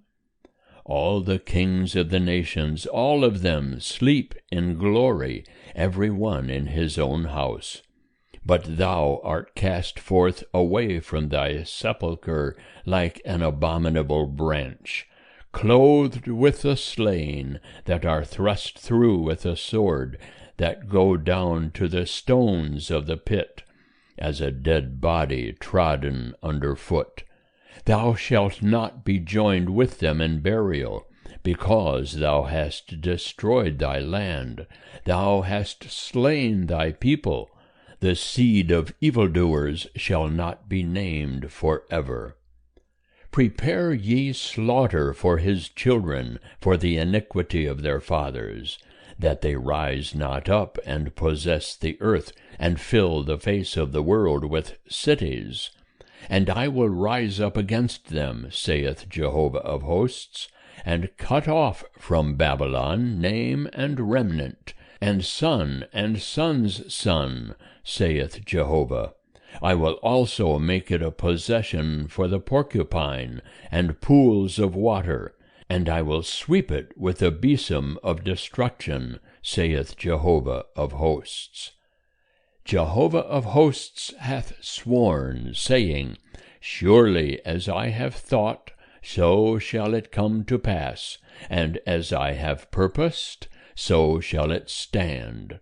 All the kings of the nations, all of them, sleep in glory, every one in his own house. But thou art cast forth away from thy sepulchre like an abominable branch, clothed with the slain, that are thrust through with a sword, that go down to the stones of the pit, as a dead body trodden under foot. Thou shalt not be joined with them in burial, because thou hast destroyed thy land, thou hast slain thy people. The seed of evildoers shall not be named forever. Prepare ye slaughter for his children, for the iniquity of their fathers, that they rise not up and possess the earth, and fill the face of the world with cities. And I will rise up against them, saith Jehovah of hosts, and cut off from Babylon name and remnant, and son and son's son, saith Jehovah. I will also make it a possession for the porcupine, and pools of water, and I will sweep it with a besom of destruction, saith Jehovah of hosts. Jehovah of hosts hath sworn, saying, Surely as I have thought, so shall it come to pass, and as I have purposed, so shall it stand,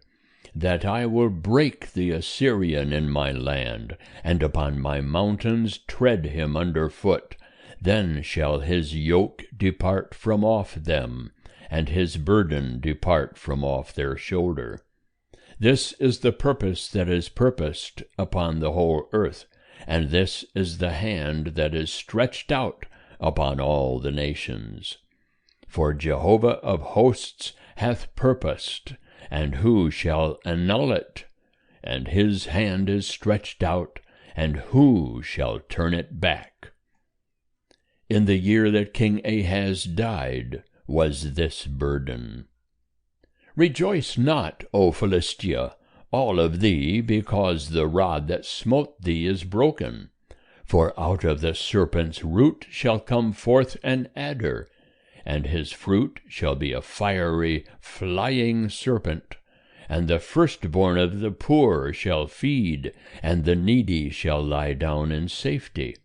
that I will break the Assyrian in my land, and upon my mountains tread him under foot. Then shall his yoke depart from off them, and his burden depart from off their shoulder. This is the purpose that is purposed upon the whole earth, and this is the hand that is stretched out upon all the nations. For Jehovah of hosts hath purposed, and who shall annul it? And his hand is stretched out, and who shall turn it back? In the year that King Ahaz died was this burden. Rejoice not, O Philistia, all of thee, because the rod that smote thee is broken. For out of the serpent's root shall come forth an adder, and his fruit shall be a fiery, flying serpent. And the firstborn of the poor shall feed, and the needy shall lie down in safety.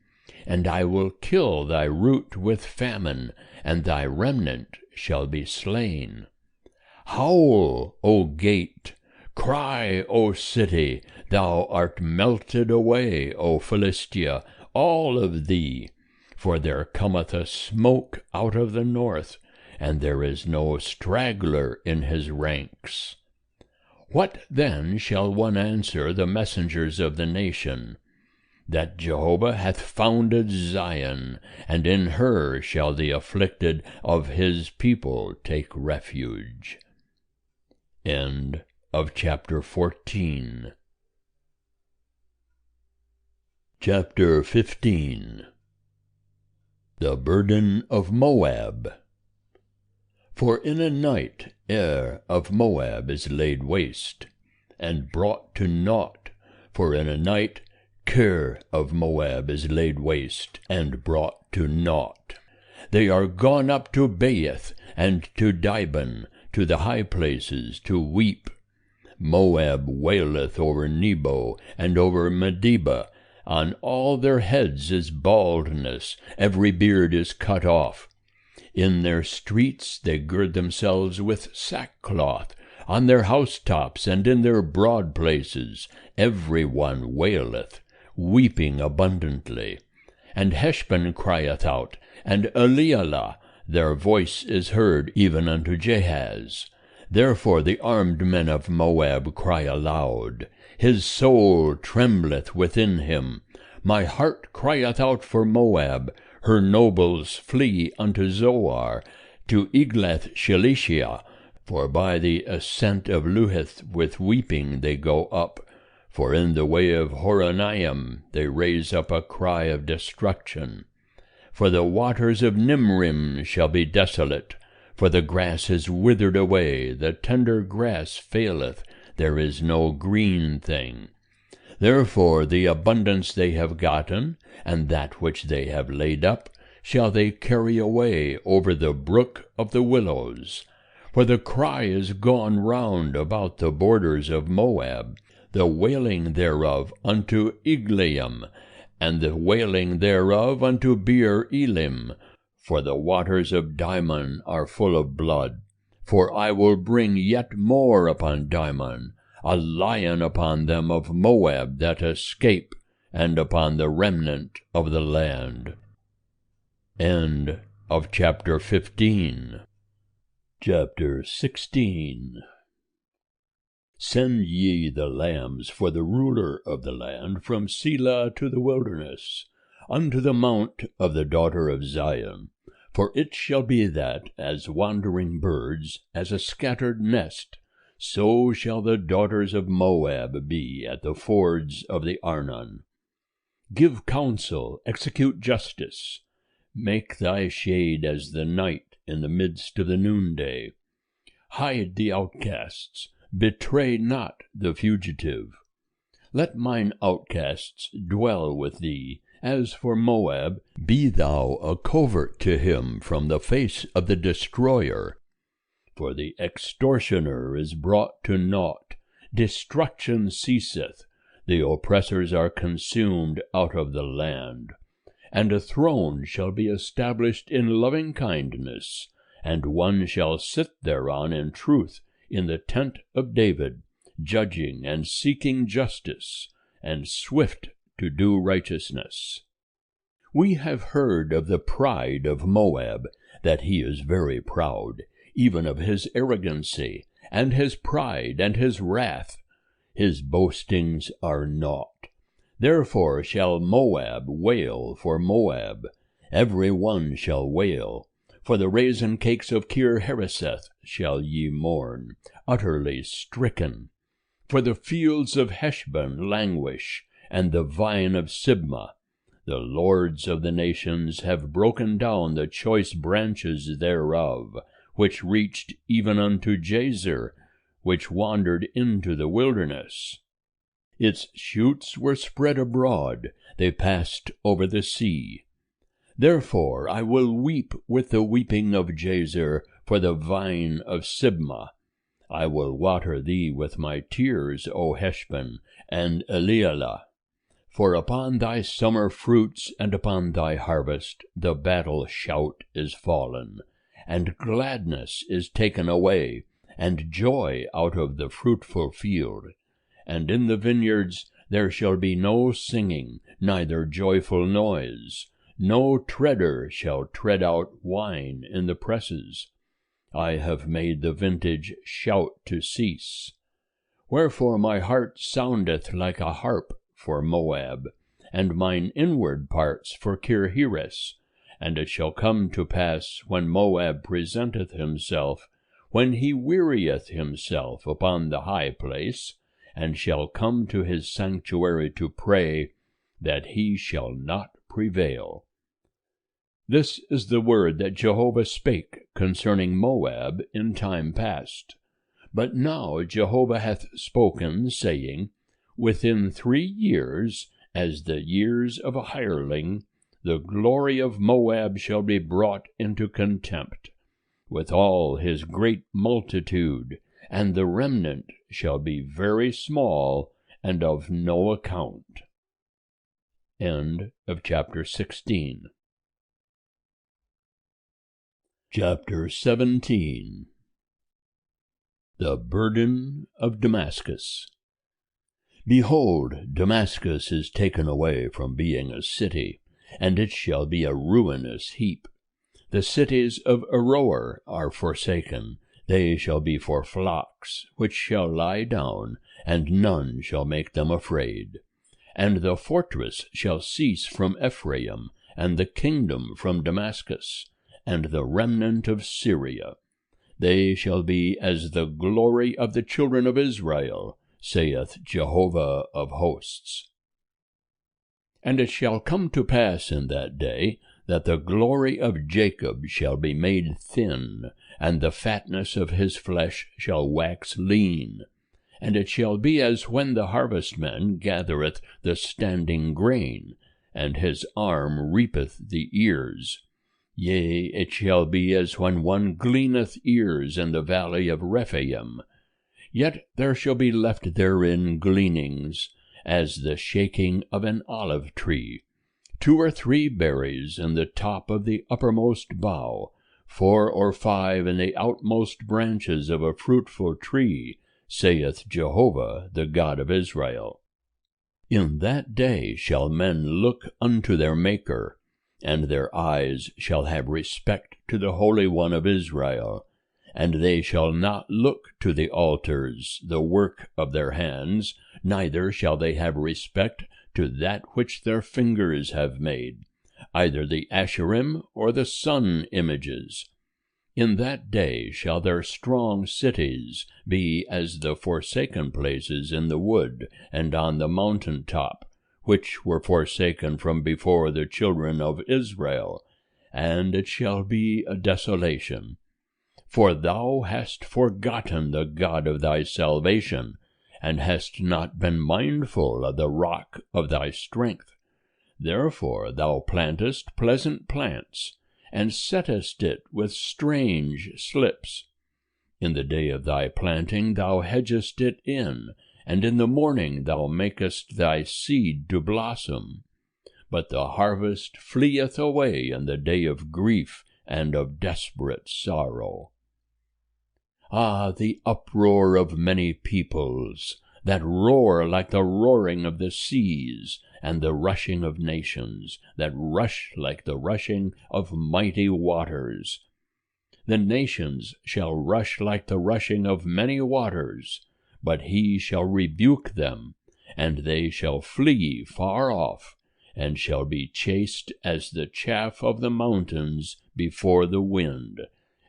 And I will kill thy root with famine, and thy remnant shall be slain. Howl, O gate! Cry, O city! Thou art melted away, O Philistia, all of thee. For there cometh a smoke out of the north, and there is no straggler in his ranks. What then shall one answer the messengers of the nation? That Jehovah hath founded Zion, and in her shall the afflicted of his people take refuge. End of chapter 14. Chapter 15. The burden of Moab. For in a night of Moab is laid waste, and brought to naught, For in a night Kir of Moab is laid waste, and brought to naught. They are gone up to Baeth, and to Dibon, to the high places, to weep. Moab waileth over Nebo, and over Medeba. On all their heads is baldness, every beard is cut off. In their streets they gird themselves with sackcloth, on their housetops and in their broad places every one waileth, weeping abundantly. And Heshbon crieth out, and Elealeh, their voice is heard even unto Jahaz. Therefore the armed men of Moab cry aloud. His soul trembleth within him. My heart crieth out for Moab. Her nobles flee unto Zoar, to Eglath-Shelishiah. For by the ascent of Luhith with weeping they go up. For in the way of Horonaim they raise up a cry of destruction. For the waters of Nimrim shall be desolate. For the grass is withered away, the tender grass faileth, there is no green thing. Therefore the abundance they have gotten, and that which they have laid up, shall they carry away over the brook of the willows. For the cry is gone round about the borders of Moab, the wailing thereof unto Eglaim, and the wailing thereof unto Beer Elim. For the waters of Dimon are full of blood. For I will bring yet more upon Dimon, a lion upon them of Moab that escape, and upon the remnant of the land. End of chapter 15. Chapter 16. Send ye the lambs for the ruler of the land from Selah to the wilderness, unto the mount of the daughter of Zion. For it shall be that, as wandering birds, as a scattered nest, so shall the daughters of Moab be at the fords of the Arnon. Give counsel, execute justice. Make thy shade as the night in the midst of the noonday. Hide the outcasts, betray not the fugitive. Let mine outcasts dwell with thee. As for Moab, be thou a covert to him from the face of the destroyer. For the extortioner is brought to naught, destruction ceaseth, the oppressors are consumed out of the land. And a throne shall be established in loving kindness, and one shall sit thereon in truth, in the tent of David, judging and seeking justice, and swift to do righteousness. We have heard of the pride of Moab, that he is very proud, even of his arrogancy, and his pride, and his wrath. His boastings are naught. Therefore shall Moab wail for Moab, every one shall wail. For the raisin cakes of Kir-Hareseth shall ye mourn, utterly stricken. For the fields of Heshbon languish, and the vine of Sibmah. The lords of the nations have broken down the choice branches thereof, which reached even unto Jazer, which wandered into the wilderness. Its shoots were spread abroad, they passed over the sea. Therefore I will weep with the weeping of Jazer for the vine of Sibmah. I will water thee with my tears, O Heshbon, and Elealeh. For upon thy summer fruits and upon thy harvest the battle shout is fallen, and gladness is taken away, and joy out of the fruitful field. And in the vineyards there shall be no singing, neither joyful noise. No treader shall tread out wine in the presses. I have made the vintage shout to cease. Wherefore my heart soundeth like a harp for Moab, and mine inward parts for Kir-Heres. And it shall come to pass, when Moab presenteth himself, when he wearieth himself upon the high place, and shall come to his sanctuary to pray, that he shall not prevail. This is the word that Jehovah spake concerning Moab in time past. But now Jehovah hath spoken, saying, within 3 years, as the years of a hireling, the glory of Moab shall be brought into contempt, with all his great multitude, and the remnant shall be very small and of no account. End of chapter 16. Chapter 17. The burden of Damascus. Behold, Damascus is taken away from being a city, and it shall be a ruinous heap. The cities of Aroer are forsaken, they shall be for flocks, which shall lie down, and none shall make them afraid. And the fortress shall cease from Ephraim, and the kingdom from Damascus, and the remnant of Syria. They shall be as the glory of the children of Israel, saith Jehovah of hosts. And it shall come to pass in that day, that the glory of Jacob shall be made thin, and the fatness of his flesh shall wax lean. And it shall be as when the harvestman gathereth the standing grain, and his arm reapeth the ears. Yea, it shall be as when one gleaneth ears in the valley of Rephaim. Yet there shall be left therein gleanings, as the shaking of an olive tree, 2 or 3 berries in the top of the uppermost bough, 4 or 5 in the outmost branches of a fruitful tree, saith Jehovah, the God of Israel. In that day shall men look unto their Maker, and their eyes shall have respect to the Holy One of Israel, and they shall not look to the altars, the work of their hands, neither shall they have respect to that which their fingers have made, either the Asherim or the sun images. In that day shall their strong cities be as the forsaken places in the wood and on the mountain top, which were forsaken from before the children of Israel, and it shall be a desolation. For thou hast forgotten the God of thy salvation, and hast not been mindful of the rock of thy strength. Therefore thou plantest pleasant plants, and settest it with strange slips. In the day of thy planting thou hedgest it in, and in the morning thou makest thy seed to blossom. But the harvest fleeth away in the day of grief and of desperate sorrow. Ah, the uproar of many peoples, that roar like the roaring of the seas, and the rushing of nations, that rush like the rushing of mighty waters. The nations shall rush like the rushing of many waters, but he shall rebuke them, and they shall flee far off, and shall be chased as the chaff of the mountains before the wind,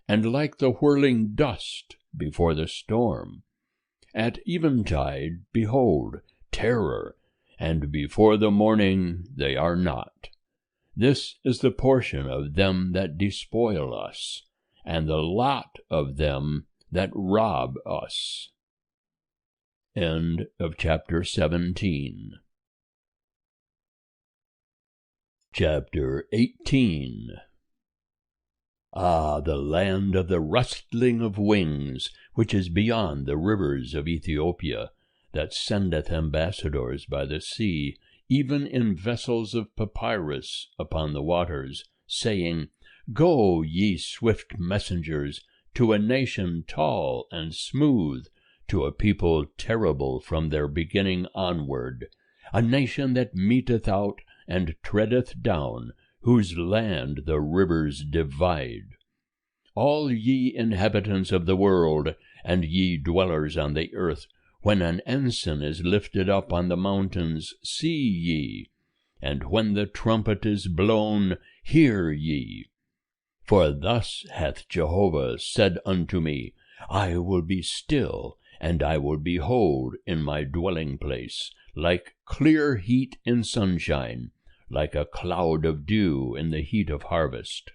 and like the whirling dust before the storm. At eventide, behold, terror, and before the morning they are not. This is the portion of them that despoil us, and the lot of them that rob us. End of chapter 17. Chapter 18. Ah, the land of the rustling of wings, which is beyond the rivers of Ethiopia, that sendeth ambassadors by the sea, even in vessels of papyrus upon the waters, saying, Go, ye swift messengers, to a nation tall and smooth, to a people terrible from their beginning onward, a nation that meteth out and treadeth down, whose land the rivers divide. All ye inhabitants of the world, and ye dwellers on the earth, when an ensign is lifted up on the mountains, see ye, and when the trumpet is blown, hear ye. For thus hath Jehovah said unto me, I will be still, and I will behold in my dwelling place, like clear heat in sunshine, like a cloud of dew in the heat of harvest.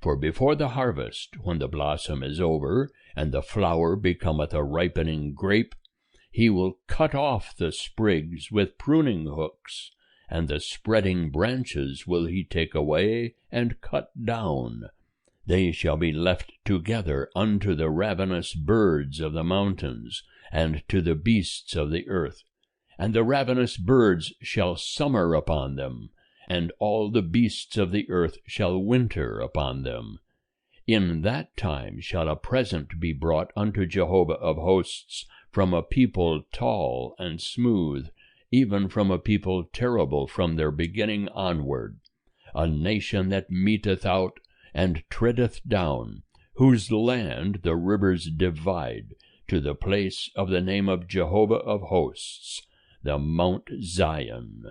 For before the harvest, when the blossom is over, and the flower becometh a ripening grape, He will cut off the sprigs with pruning hooks, and the spreading branches will he take away and cut down. They shall be left together unto the ravenous birds of the mountains, and to the beasts of the earth. And the ravenous birds shall summer upon them, and all the beasts of the earth shall winter upon them. In that time shall a present be brought unto Jehovah of hosts from a people tall and smooth, even from a people terrible from their beginning onward, a nation that meteth out and treadeth down, whose land the rivers divide, to the place of the name of Jehovah of hosts, the Mount Zion.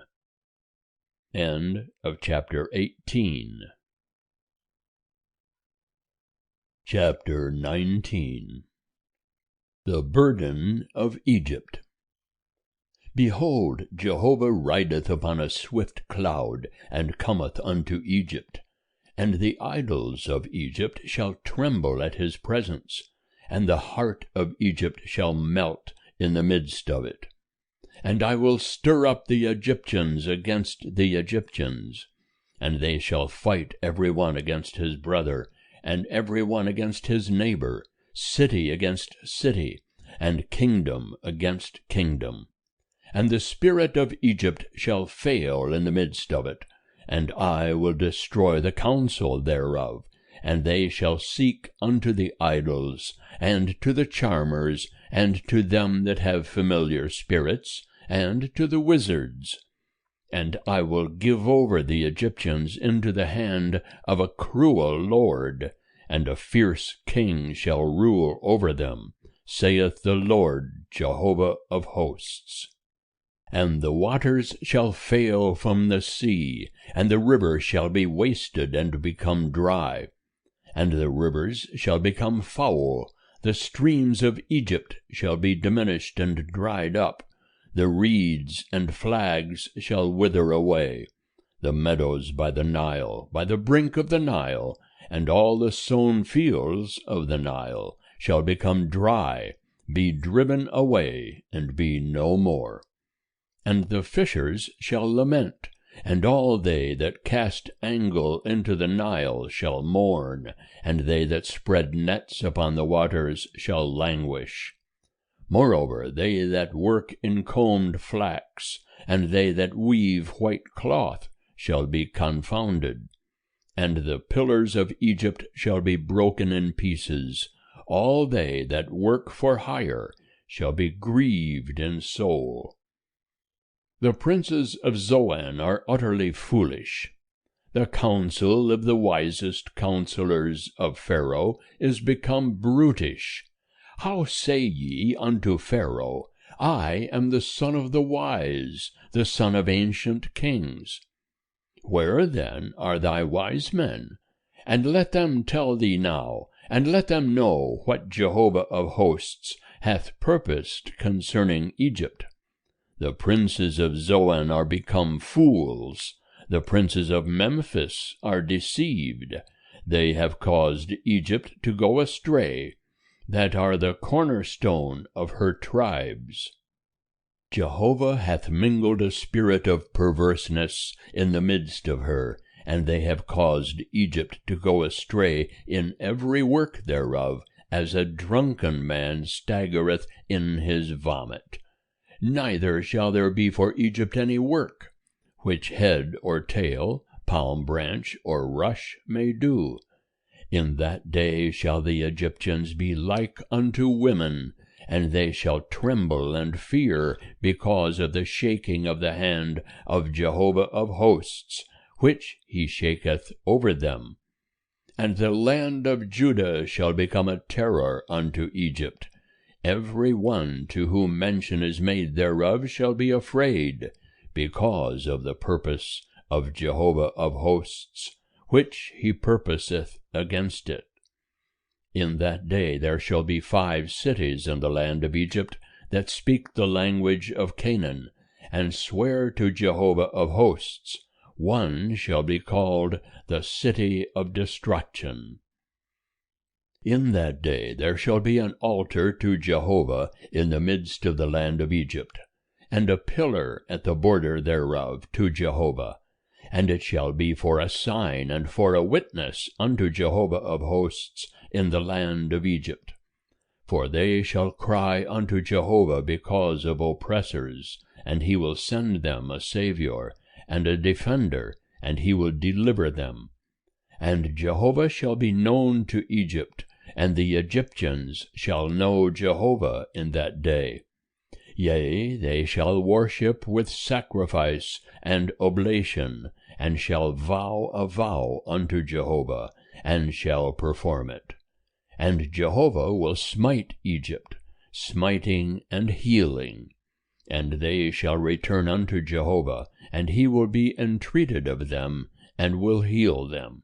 End of chapter 18. Chapter 19. The burden of Egypt. Behold, Jehovah rideth upon a swift cloud, and cometh unto Egypt. And the idols of Egypt shall tremble at his presence, and the heart of Egypt shall melt in the midst of it. And I will stir up the Egyptians against the Egyptians, and they shall fight every one against his brother, and every one against his neighbor, city against city, and kingdom against kingdom. And the spirit of Egypt shall fail in the midst of it, and I will destroy the counsel thereof, and they shall seek unto the idols, and to the charmers, and to them that have familiar spirits, and to the wizards. And I will give over the Egyptians into the hand of a cruel lord, and a fierce king shall rule over them, saith the Lord Jehovah of hosts. And the waters shall fail from the sea, and the river shall be wasted and become dry. And the rivers shall become foul, the streams of Egypt shall be diminished and dried up, the reeds and flags shall wither away, the meadows by the Nile, by the brink of the Nile, and all the sown fields of the Nile shall become dry, be driven away, and be no more. And the fishers shall lament, and all they that cast angle into the Nile shall mourn, and they that spread nets upon the waters shall languish. Moreover, they that work in combed flax, and they that weave white cloth, shall be confounded. And the pillars of Egypt shall be broken in pieces. All they that work for hire shall be grieved in soul. The princes of Zoan are utterly foolish. The counsel of the wisest counselors of Pharaoh is become brutish. How say ye unto Pharaoh, I am the son of the wise, the son of ancient kings? Where then are thy wise men? And let them tell thee now, and let them know what Jehovah of hosts hath purposed concerning Egypt. The princes of Zoan are become fools. The princes of Memphis are deceived. They have caused Egypt to go astray, that are the cornerstone of her tribes. Jehovah hath mingled a spirit of perverseness in the midst of her, and they have caused Egypt to go astray in every work thereof, as a drunken man staggereth in his vomit. Neither shall there be for Egypt any work, which head or tail, palm branch or rush may do. In that day shall the Egyptians be like unto women, and they shall tremble and fear because of the shaking of the hand of Jehovah of hosts, which he shaketh over them. And the land of Judah shall become a terror unto Egypt. Every one to whom mention is made thereof shall be afraid, because of the purpose of Jehovah of hosts, which he purposeth against it. In that day there shall be 5 cities in the land of Egypt that speak the language of Canaan, and swear to Jehovah of hosts. One shall be called the city of destruction. In that day there shall be an altar to Jehovah in the midst of the land of Egypt, and a pillar at the border thereof to Jehovah. And it shall be for a sign and for a witness unto Jehovah of hosts in the land of Egypt. For they shall cry unto Jehovah because of oppressors, and he will send them a Saviour, and a defender, and he will deliver them. And Jehovah shall be known to Egypt, and the Egyptians shall know Jehovah in that day. Yea, they shall worship with sacrifice and oblation, and shall vow a vow unto Jehovah, and shall perform it. And Jehovah will smite Egypt, smiting and healing. And they shall return unto Jehovah, and he will be entreated of them, and will heal them.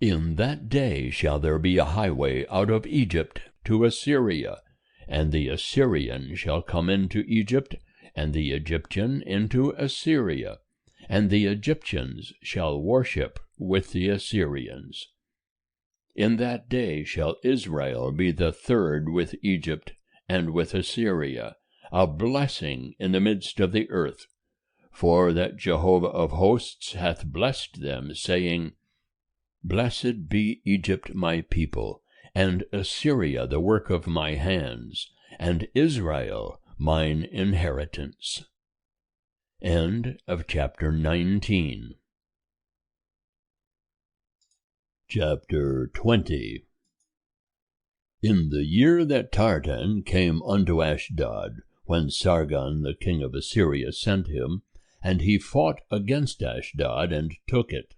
In that day shall there be a highway out of Egypt to Assyria, and the Assyrian shall come into Egypt, and the Egyptian into Assyria, and the Egyptians shall worship with the Assyrians. In that day shall Israel be the third with Egypt and with Assyria, a blessing in the midst of the earth. For that Jehovah of hosts hath blessed them, saying, Blessed be Egypt my people, and Assyria the work of my hands, and Israel mine inheritance. End of chapter 19. Chapter 20. In the year that Tartan came unto Ashdod, when Sargon the king of Assyria sent him, and he fought against Ashdod, and took it.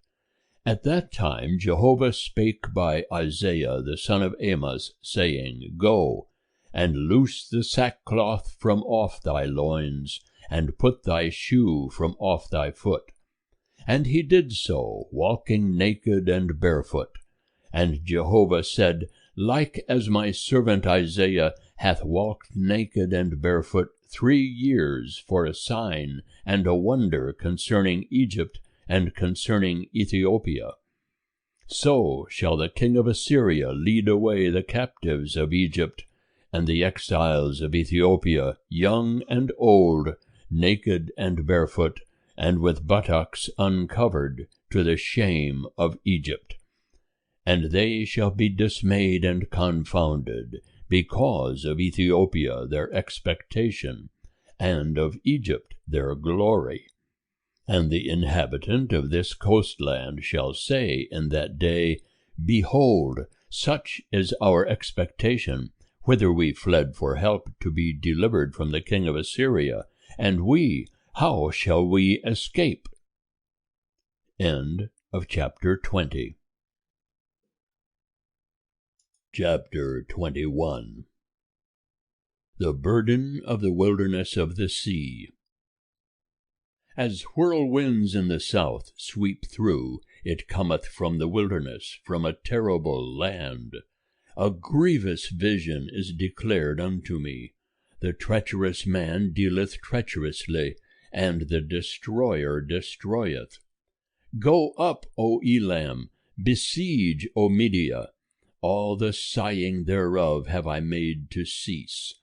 At that time Jehovah spake by Isaiah the son of Amos, saying, Go, and loose the sackcloth from off thy loins, and put thy shoe from off thy foot. And he did so, walking naked and barefoot. And Jehovah said, Like as my servant Isaiah hath walked naked and barefoot 3 years for a sign and a wonder concerning Egypt and concerning Ethiopia, so shall the king of Assyria lead away the captives of Egypt, and the exiles of Ethiopia, young and old, naked and barefoot, and with buttocks uncovered, to the shame of Egypt. And they shall be dismayed and confounded, because of Ethiopia their expectation, and of Egypt their glory. And the inhabitant of this coastland shall say in that day, Behold, such is our expectation, whither we fled for help to be delivered from the king of Assyria, and we, how shall we escape? End of chapter 20. Chapter 21. The burden of the wilderness of the sea. As whirlwinds in the south sweep through, it cometh from the wilderness, from a terrible land. A grievous vision is declared unto me. The treacherous man dealeth treacherously, and the destroyer destroyeth. Go up, O Elam, besiege, O Media. All the sighing thereof have I made to cease.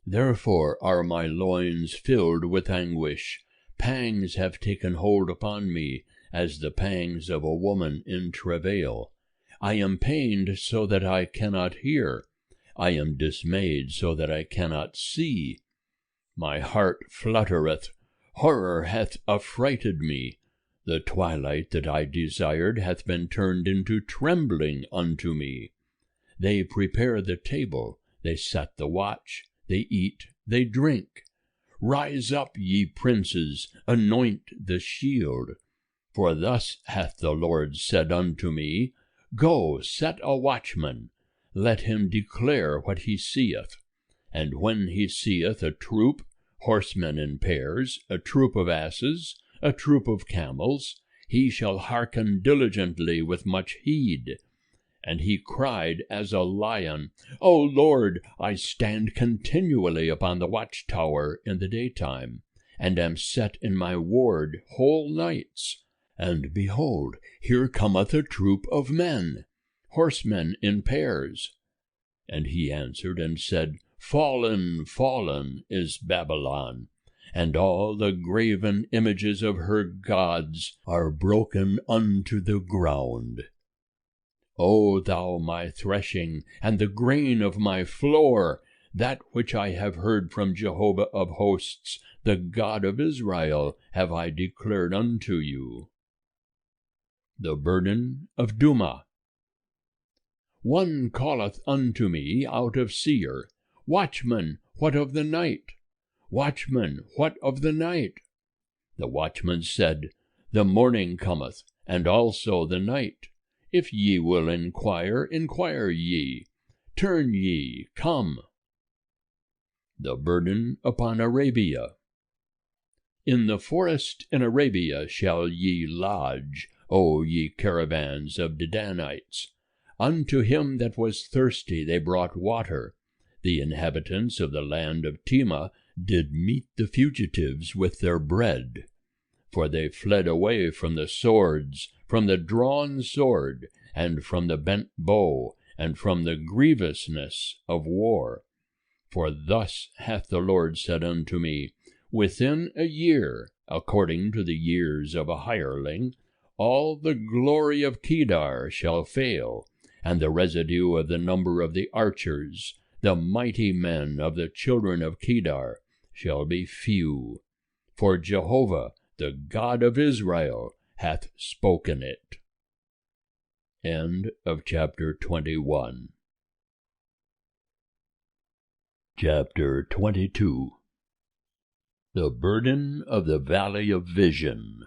Therefore are my loins filled with anguish. Pangs have taken hold upon me, as the pangs of a woman in travail. I am pained so that I cannot hear. I am dismayed so that I cannot see. My heart fluttereth. Horror hath affrighted me. The twilight that I desired hath been turned into trembling unto me. They prepare the table, they set the watch, they eat, they drink. Rise up, ye princes, anoint the shield. For thus hath the Lord said unto me, Go, set a watchman, let him declare what he seeth. And when he seeth a troop, horsemen in pairs, a troop of asses, a troop of camels, he shall hearken diligently with much heed. And he cried as a lion, O Lord, I stand continually upon the watchtower in the daytime, and am set in my ward whole nights. And behold, here cometh a troop of men. horsemen in pairs? And he answered and said, Fallen, fallen is Babylon, and all the graven images of her gods are broken unto the ground. O thou my threshing, and the grain of my floor, that which I have heard from Jehovah of hosts, the God of Israel, have I declared unto you. The burden of Dumah. One calleth unto me out of Seir, Watchman, what of the night? Watchman, what of the night? The watchman said, The morning cometh, and also the night. If ye will inquire, inquire ye. Turn ye, come. The burden upon Arabia. In the forest in Arabia shall ye lodge, O ye caravans of the Danites. Unto him that was thirsty they brought water. The inhabitants of the land of Tema did meet the fugitives with their bread. For they fled away from the swords, from the drawn sword, and from the bent bow, and from the grievousness of war. For thus hath the Lord said unto me, Within a year, according to the years of a hireling, all the glory of Kedar shall fail, and the residue of the number of the archers, the mighty men of the children of Kedar, shall be few. For Jehovah, the God of Israel, hath spoken it. End of chapter 21. Chapter 22. The burden of the valley of vision.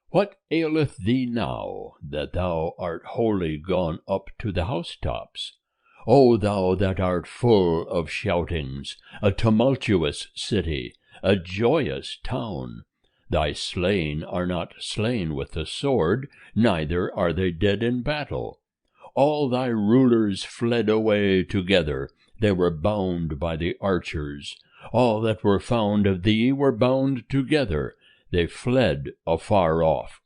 What aileth thee now, that thou art wholly gone up to the housetops? O thou that art full of shoutings, a tumultuous city, a joyous town! Thy slain are not slain with the sword, neither are they dead in battle. All thy rulers fled away together, they were bound by the archers. All that were found of thee were bound together, they fled afar off.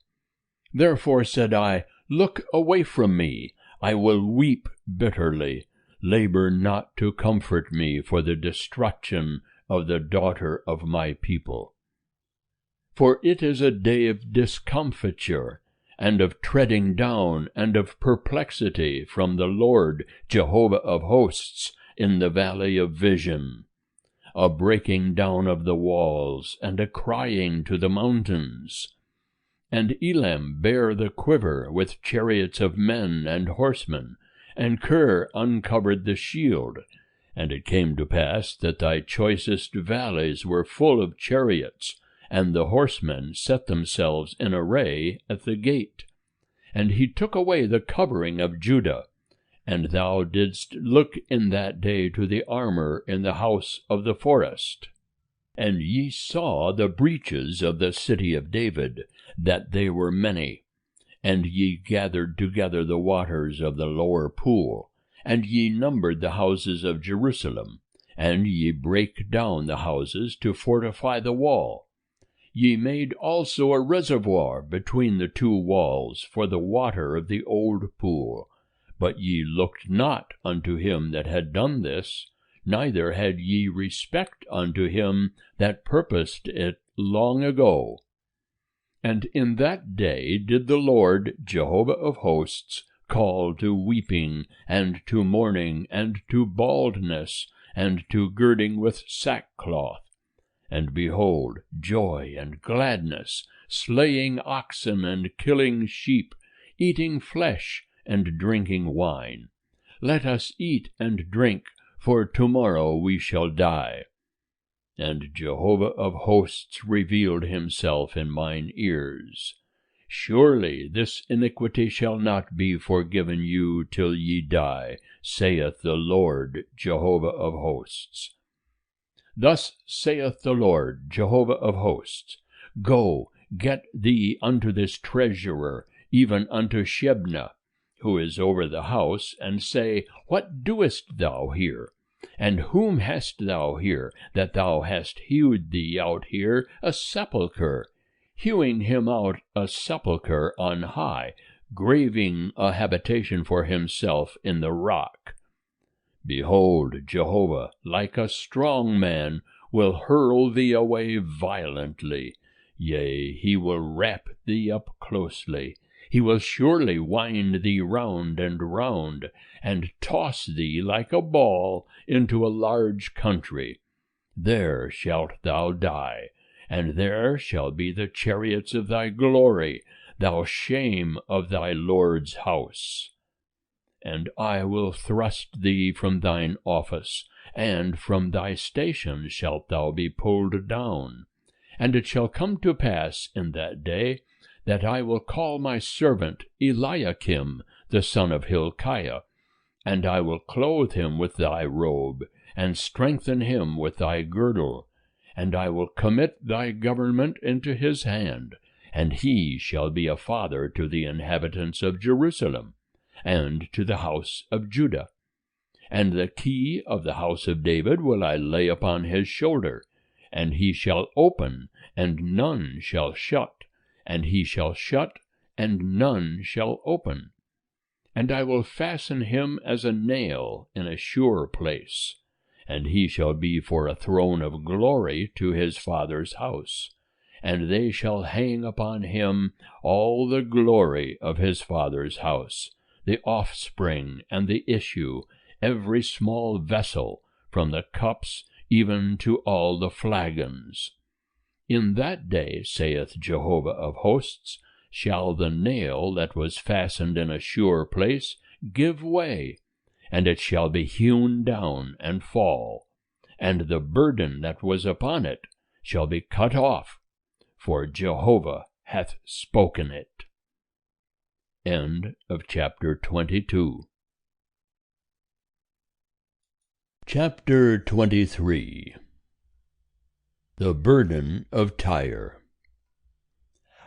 Therefore said I, Look away from me, I will weep bitterly. Labor not to comfort me for the destruction of the daughter of my people. For it is a day of discomfiture, and of treading down, and of perplexity from the Lord Jehovah of hosts in the valley of vision. A breaking down of the walls, and a crying to the mountains. And Elam bare the quiver with chariots of men and horsemen, and Kir uncovered the shield. And it came to pass that thy choicest valleys were full of chariots, and the horsemen set themselves in array at the gate. And he took away the covering of Judah. And thou didst look in that day to the armor in the house of the forest. And ye saw the breaches of the city of David, that they were many. And ye gathered together the waters of the lower pool, and ye numbered the houses of Jerusalem, and ye brake down the houses to fortify the wall. Ye made also a reservoir between the two walls for the water of the old pool. But ye looked not unto him that had done this, neither had ye respect unto him that purposed it long ago. And in that day did the Lord Jehovah of hosts call to weeping, and to mourning, and to baldness, and to girding with sackcloth. And behold, joy and gladness, slaying oxen and killing sheep, eating flesh, and drinking wine. Let us eat and drink, for tomorrow we shall die. And Jehovah of hosts revealed himself in mine ears. Surely this iniquity shall not be forgiven you till ye die, saith the Lord Jehovah of hosts. Thus saith the Lord Jehovah of hosts, Go, get thee unto this treasurer, even unto Shebna, who is over the house, and say, What doest thou here? And whom hast thou here, that thou hast hewed thee out here a sepulchre? Hewing him out a sepulchre on high, graving a habitation for himself in the rock. Behold, Jehovah, like a strong man, will hurl thee away violently. Yea, he will wrap thee up closely. He will surely wind thee round and round, and toss thee like a ball into a large country. There shalt thou die, and there shall be the chariots of thy glory, thou shame of thy Lord's house. And I will thrust thee from thine office, and from thy station shalt thou be pulled down. And it shall come to pass in that day, that I will call my servant Eliakim, the son of Hilkiah, and I will clothe him with thy robe, and strengthen him with thy girdle, and I will commit thy government into his hand, and he shall be a father to the inhabitants of Jerusalem, and to the house of Judah. And the key of the house of David will I lay upon his shoulder, and he shall open, and none shall shut, and he shall shut, and none shall open. And I will fasten him as a nail in a sure place, and he shall be for a throne of glory to his father's house, and they shall hang upon him all the glory of his father's house, the offspring and the issue, every small vessel, from the cups even to all the flagons. In that day, saith Jehovah of hosts, shall the nail that was fastened in a sure place give way, and it shall be hewn down and fall, and the burden that was upon it shall be cut off, for Jehovah hath spoken it. End of chapter 22. Chapter 23. The burden of Tyre.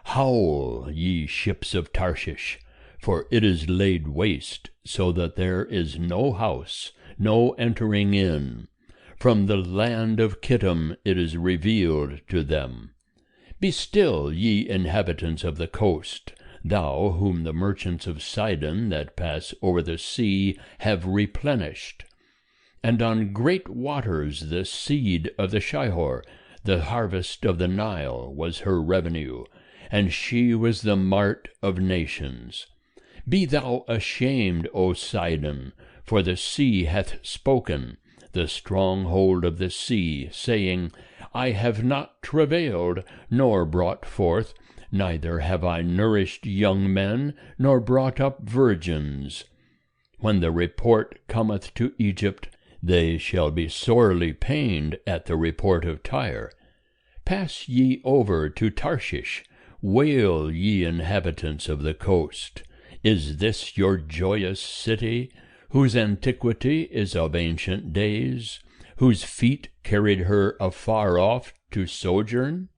Howl, ye ships of Tarshish, for it is laid waste, so that there is no house, no entering in. From the land of Kittim it is revealed to them. Be still, ye inhabitants of the coast, thou whom the merchants of Sidon that pass over the sea have replenished. And on great waters the seed of the Shihor, the harvest of the Nile, was her revenue, and she was the mart of nations. Be thou ashamed, O Sidon, for the sea hath spoken, the stronghold of the sea, saying, I have not travailed, nor brought forth, neither have I nourished young men, nor brought up virgins. When the report cometh to Egypt, they shall be sorely pained at the report of Tyre. Pass ye over to Tarshish, wail, ye inhabitants of the coast. Is this your joyous city, whose antiquity is of ancient days, whose feet carried her afar off to sojourn?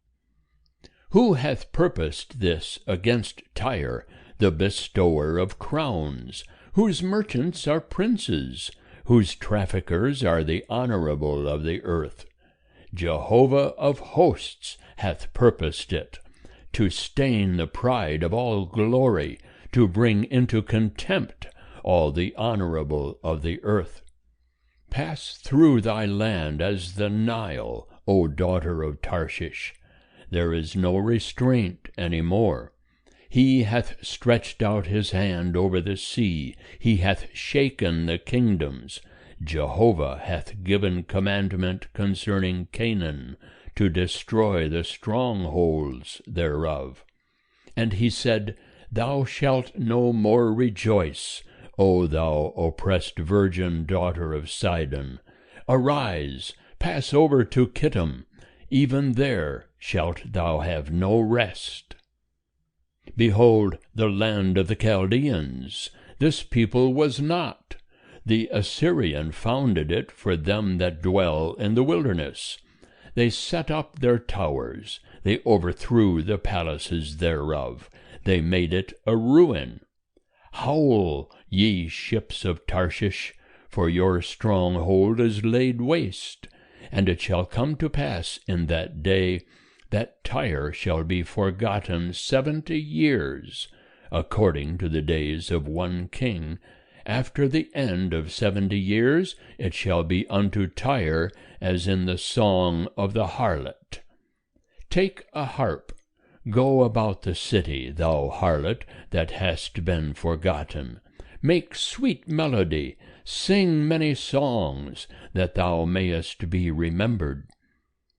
Who hath purposed this against Tyre, the bestower of crowns, whose merchants are princes, whose traffickers are the honorable of the earth? Jehovah of hosts hath purposed it, to stain the pride of all glory, to bring into contempt all the honorable of the earth. Pass through thy land as the Nile, O daughter of Tarshish. There is no restraint any more. He hath stretched out his hand over the sea, he hath shaken the kingdoms. Jehovah hath given commandment concerning Canaan, to destroy the strongholds thereof. And he said, Thou shalt no more rejoice, O thou oppressed virgin daughter of Sidon. Arise, pass over to Kittim, even there shalt thou have no rest. Behold, the land of the Chaldeans, this people was not. The Assyrian founded it for them that dwell in the wilderness. They set up their towers, they overthrew the palaces thereof, they made it a ruin. Howl, ye ships of Tarshish, for your stronghold is laid waste. And it shall come to pass in that day that Tyre shall be forgotten 70 years. according to the days of one king. After the end of 70 years it shall be unto Tyre as in the song of the harlot. Take a harp, go about the city, thou harlot that hast been forgotten. Make sweet melody, sing many songs, that thou mayest be remembered.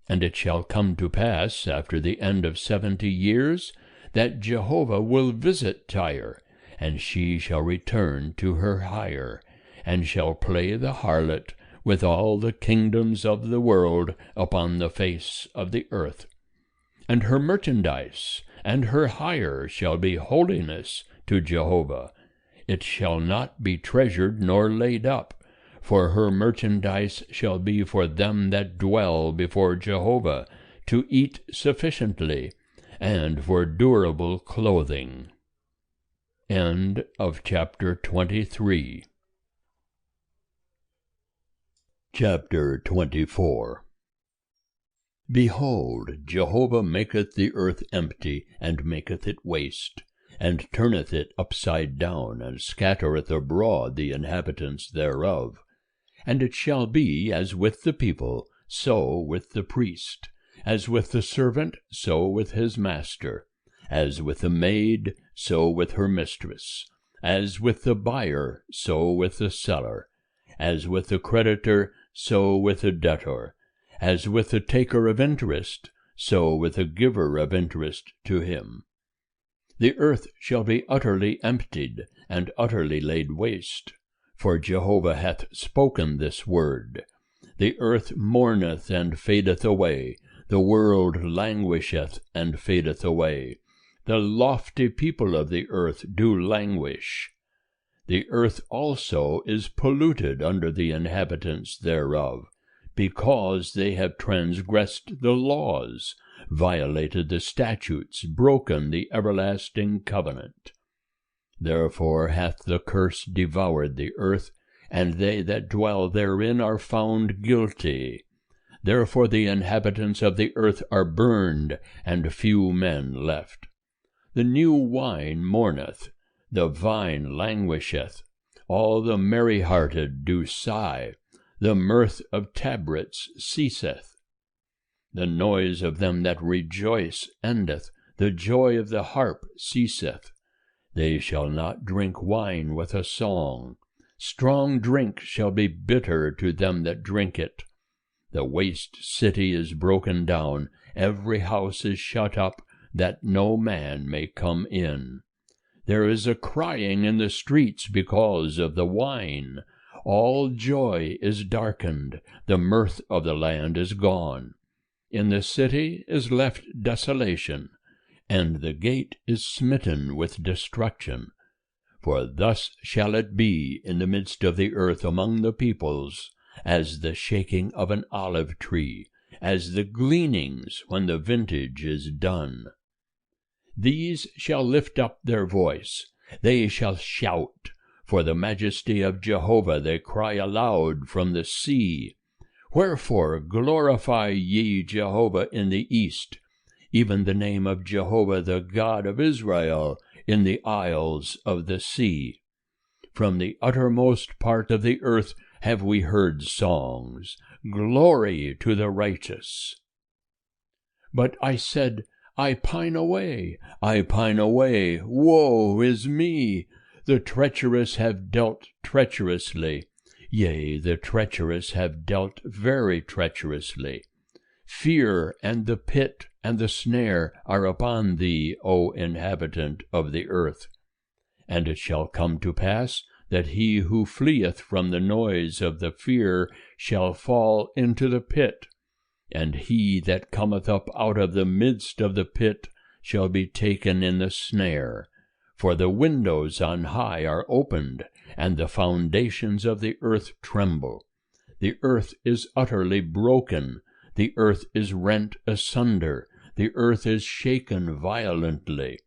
And it shall come to pass after the end of 70 years, that Jehovah will visit Tyre, and she shall return to her hire, and shall play the harlot with all the kingdoms of the world upon the face of the earth. And her merchandise and her hire shall be holiness to Jehovah. It shall not be treasured nor laid up, for her merchandise shall be for them that dwell before Jehovah, to eat sufficiently, and for durable clothing. End of chapter 23. Chapter 24. Behold, Jehovah maketh the earth empty, and maketh it waste, and turneth it upside down, and scattereth abroad the inhabitants thereof. And it shall be as with the people, so with the priest, as with the servant, so with his master, as with the maid, so with her mistress, as with the buyer, so with the seller, as with the creditor, so with the debtor, as with the taker of interest, so with the giver of interest to him. The earth shall be utterly emptied, and utterly laid waste, for Jehovah hath spoken this word. The earth mourneth and fadeth away, the world languisheth and fadeth away. The lofty people of the earth do languish. The earth also is polluted under the inhabitants thereof, because they have transgressed the laws, violated the statutes, broken the everlasting covenant. Therefore hath the curse devoured the earth, and they that dwell therein are found guilty. Therefore the inhabitants of the earth are burned, and few men left. The new wine mourneth, the vine languisheth, all the merry-hearted do sigh, the mirth of tabrets ceaseth. The noise of them that rejoice endeth, the joy of the harp ceaseth. They shall not drink wine with a song. Strong drink shall be bitter to them that drink it. The waste city is broken down, every house is shut up, that no man may come in. There is a crying in the streets because of the wine. All joy is darkened, the mirth of the land is gone. In the city is left desolation, and the gate is smitten with destruction. For thus shall it be in the midst of the earth among the peoples, as the shaking of an olive tree, as the gleanings when the vintage is done. These shall lift up their voice, they shall shout, for the majesty of Jehovah they cry aloud from the sea. Wherefore glorify ye Jehovah in the east, even the name of Jehovah the God of Israel in the isles of the sea. From the uttermost part of the earth have we heard songs, glory to the righteous. But I said, I pine away, woe is me! The treacherous have dealt treacherously, yea, the treacherous have dealt very treacherously. Fear and the pit and the snare are upon thee, O inhabitant of the earth. And it shall come to pass that he who fleeth from the noise of the fear shall fall into the pit, and he that cometh up out of the midst of the pit shall be taken in the snare. For the windows on high are opened, and the foundations of the earth tremble. The earth is utterly broken, the earth is rent asunder, the earth is shaken violently.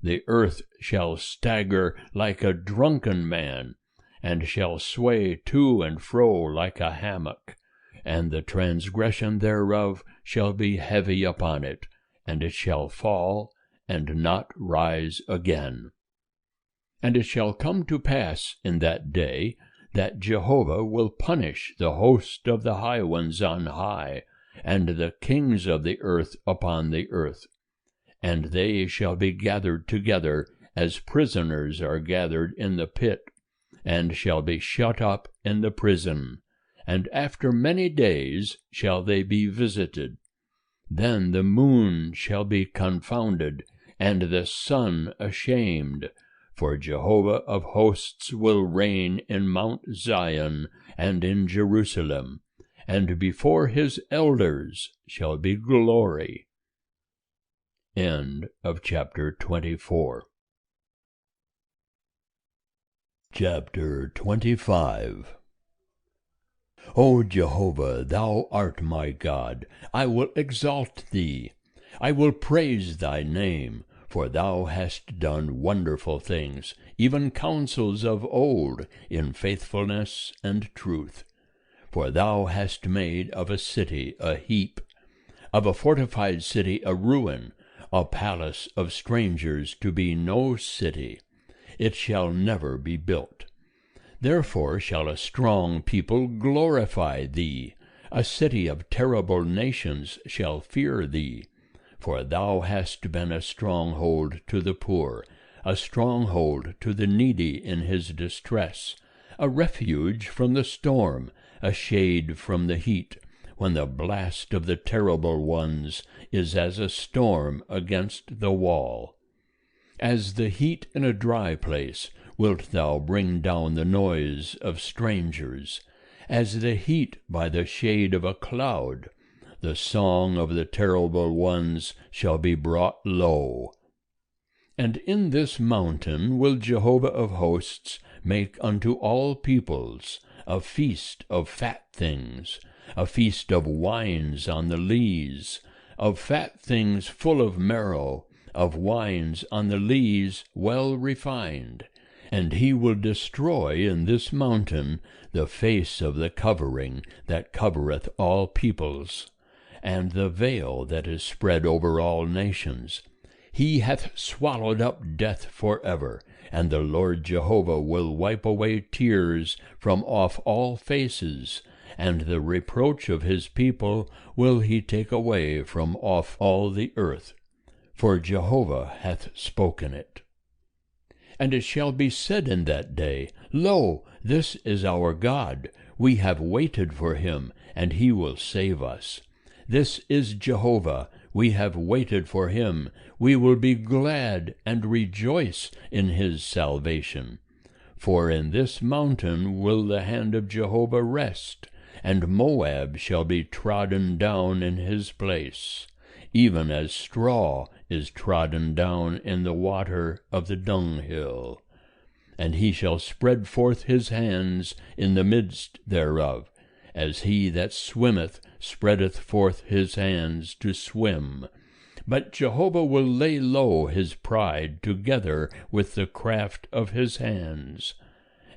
The earth shall stagger like a drunken man, and shall sway to and fro like a hammock. And the transgression thereof shall be heavy upon it, and it shall fall, and not rise again. And it shall come to pass in that day that Jehovah will punish the host of the high ones on high, and the kings of the earth upon the earth. And they shall be gathered together as prisoners are gathered in the pit, and shall be shut up in the prison. And after many days shall they be visited. Then the moon shall be confounded, and the sun ashamed. For Jehovah of hosts will reign in Mount Zion and in Jerusalem, and before his elders shall be glory. End of chapter 24. Chapter 25. O Jehovah, thou art my God, I will exalt thee. I will praise thy name, for thou hast done wonderful things, even counsels of old, in faithfulness and truth. For thou hast made of a city a heap, of a fortified city a ruin, a palace of strangers to be no city. It shall never be built. Therefore shall a strong people glorify thee. A city of terrible nations shall fear thee. For thou hast been a stronghold to the poor, a stronghold to the needy in his distress, a refuge from the storm, a shade from the heat, when the blast of the terrible ones is as a storm against the wall. As the heat in a dry place wilt thou bring down the noise of strangers, as the heat by the shade of a cloud. The song of the terrible ones shall be brought low. And in this mountain will Jehovah of hosts make unto all peoples a feast of fat things, a feast of wines on the lees, of fat things full of marrow, of wines on the lees well refined. And he will destroy in this mountain the face of the covering that covereth all peoples, and the veil that is spread over all nations. He hath swallowed up death forever, and the Lord Jehovah will wipe away tears from off all faces, and the reproach of his people will he take away from off all the earth. For Jehovah hath spoken it. And it shall be said in that day, Lo, this is our God. We have waited for him, and he will save us. This is Jehovah. We have waited for him. We will be glad and rejoice in his salvation. For in this mountain will the hand of Jehovah rest, and Moab shall be trodden down in his place, even as straw is trodden down in the water of the dunghill. And he shall spread forth his hands in the midst thereof, as he that swimmeth spreadeth forth his hands to swim. But Jehovah will lay low his pride together with the craft of his hands.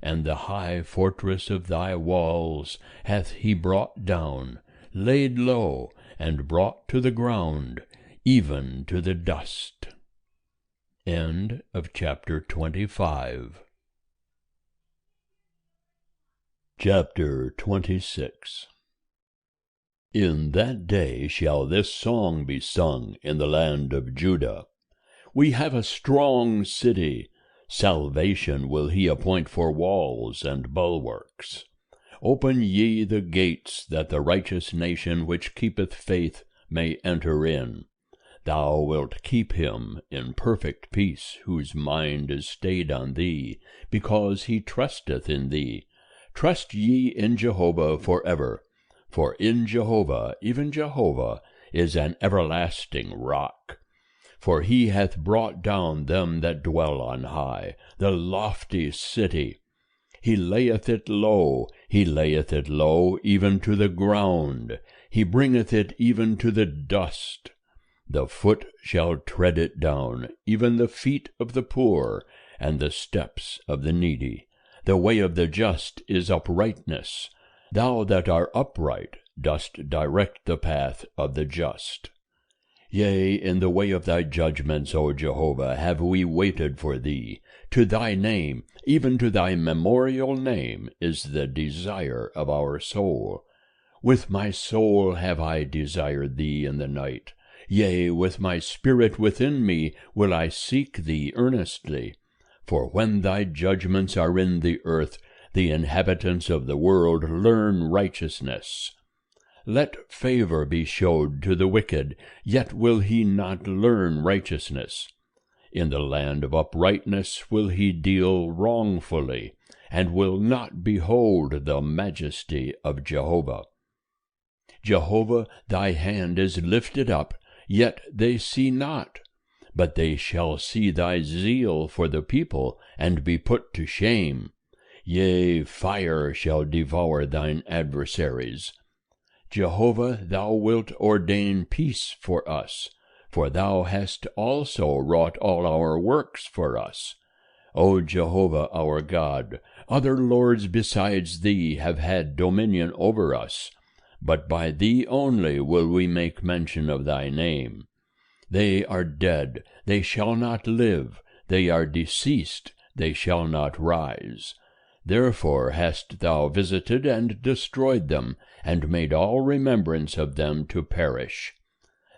And the high fortress of thy walls hath he brought down, laid low, and brought to the ground, even to the dust. End of chapter 25. Chapter 26. In that day shall this song be sung in the land of Judah. We have a strong city. Salvation will he appoint for walls and bulwarks. Open ye the gates, that the righteous nation which keepeth faith may enter in. Thou wilt keep him in perfect peace, whose mind is stayed on thee, because he trusteth in thee. Trust ye in Jehovah forever. For in Jehovah, even Jehovah, is an everlasting rock. For he hath brought down them that dwell on high, the lofty city. He layeth it low, even to the ground. He bringeth it even to the dust. The foot shall tread it down, even the feet of the poor, and the steps of the needy. The way of the just is uprightness. Thou that art upright dost direct the path of the just. Yea, in the way of thy judgments, O Jehovah, have we waited for thee, To thy name, even to thy memorial name, is the desire of our soul. With my soul have I desired thee in the night. Yea, with my spirit within me will I seek thee earnestly. For when thy judgments are in the earth, the inhabitants of the world learn righteousness. Let favor be showed to the wicked, yet will he not learn righteousness. In the land of uprightness will he deal wrongfully, and will not behold the majesty of Jehovah. Jehovah, thy hand is lifted up, yet they see not. But they shall see thy zeal for the people, and be put to shame. Yea, fire shall devour thine adversaries. Jehovah, thou wilt ordain peace for us, for thou hast also wrought all our works for us. O Jehovah our God, other lords besides thee have had dominion over us, but by thee only will we make mention of thy name. They are dead, they shall not live, they are deceased, they shall not rise. Therefore hast thou visited and destroyed them, and made all remembrance of them to perish.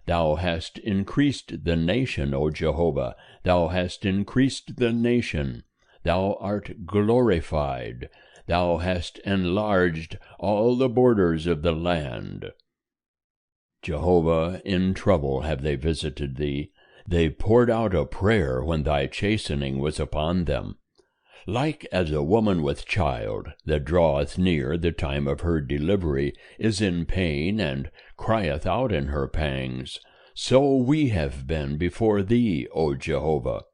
Thou hast increased the nation, O Jehovah, thou hast increased the nation. Thou art glorified, thou hast enlarged all the borders of the land. Jehovah, in trouble have they visited thee. They poured out a prayer when thy chastening was upon them. Like as a woman with child, that draweth near the time of her delivery, is in pain, and crieth out in her pangs, so we have been before thee, O Jehovah.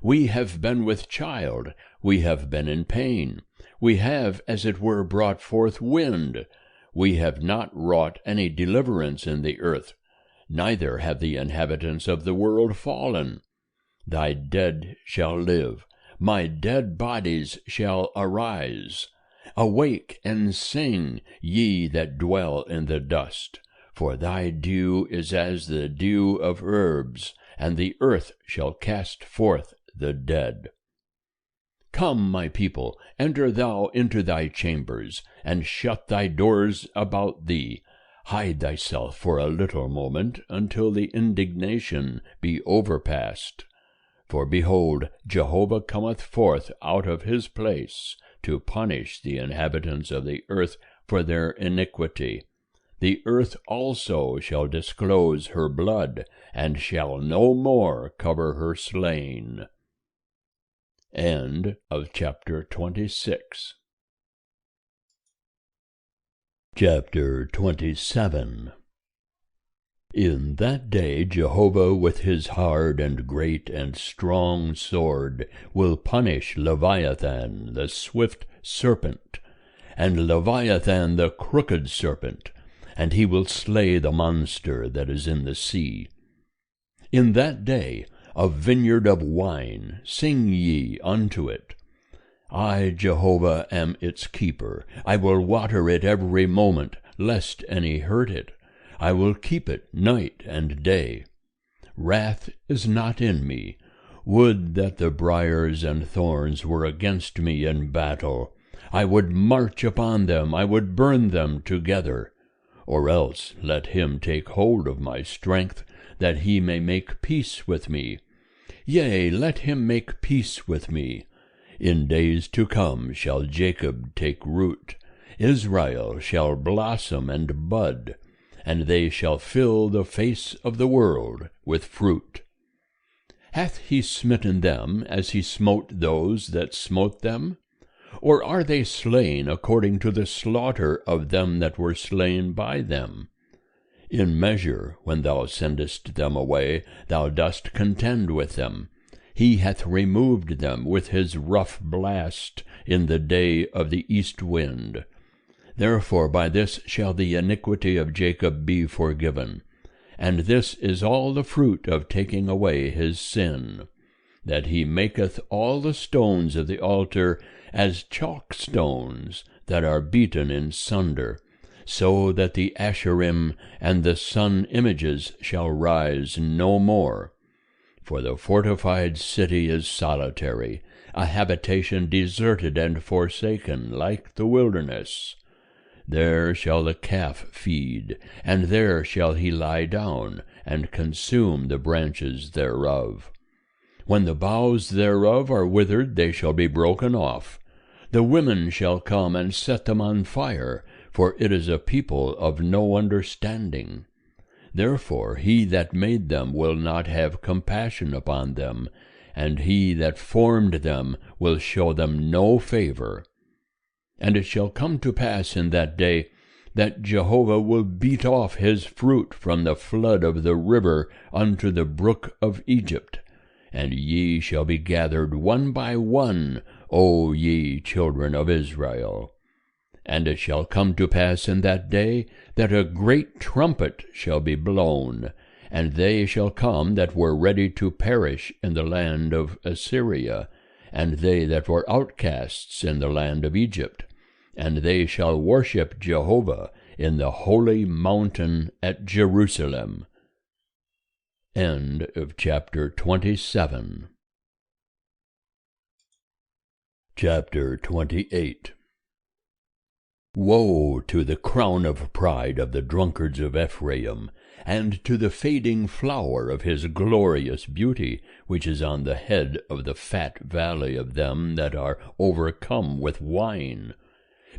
We have been with child, we have been in pain. We have, as it were, brought forth wind. We have not wrought any deliverance in the earth, neither have the inhabitants of the world fallen. Thy dead shall live, my dead bodies shall arise. Awake and sing, ye that dwell in the dust, for thy dew is as the dew of herbs, and the earth shall cast forth the dead. Come, my people, enter thou into thy chambers, and shut thy doors about thee. Hide thyself for a little moment, until the indignation be overpast. For behold, Jehovah cometh forth out of his place, to punish the inhabitants of the earth for their iniquity. The earth also shall disclose her blood, and shall no more cover her slain. End of chapter 26. Chapter 27. In that day Jehovah with his hard and great and strong sword will punish Leviathan the swift serpent, and Leviathan the crooked serpent, and he will slay the monster that is in the sea. In that day a vineyard of wine, sing ye unto it. I, Jehovah, am its keeper. I will water it every moment, lest any hurt it. I will keep it night and day. Wrath is not in me. Would that the briars and thorns were against me in battle. I would march upon them, I would burn them together. Or else let him take hold of my strength, that he may make peace with me. Yea, let him make peace with me. In days to come shall Jacob take root, Israel shall blossom and bud, and they shall fill the face of the world with fruit. Hath he smitten them as he smote those that smote them? Or are they slain according to the slaughter of them that were slain by them? In measure, when thou sendest them away, thou dost contend with them. He hath removed them with his rough blast in the day of the east wind. Therefore by this shall the iniquity of Jacob be forgiven. And this is all the fruit of taking away his sin, that he maketh all the stones of the altar as chalk stones that are beaten in sunder, so that the Asherim and the sun images shall rise no more. For the fortified city is solitary, a habitation deserted and forsaken, like the wilderness. There shall the calf feed, and there shall he lie down, and consume the branches thereof. When the boughs thereof are withered, they shall be broken off. The women shall come and set them on fire, for it is a people of no understanding. Therefore he that made them will not have compassion upon them, and he that formed them will show them no favor. And it shall come to pass in that day that Jehovah will beat off his fruit from the flood of the river unto the brook of Egypt, and ye shall be gathered one by one, O ye children of Israel. And it shall come to pass in that day that a great trumpet shall be blown, and they shall come that were ready to perish in the land of Assyria, and they that were outcasts in the land of Egypt, and they shall worship Jehovah in the holy mountain at Jerusalem. End of chapter 27. Chapter 28. Woe to the crown of pride of the drunkards of Ephraim, and to the fading flower of his glorious beauty, which is on the head of the fat valley of them that are overcome with wine.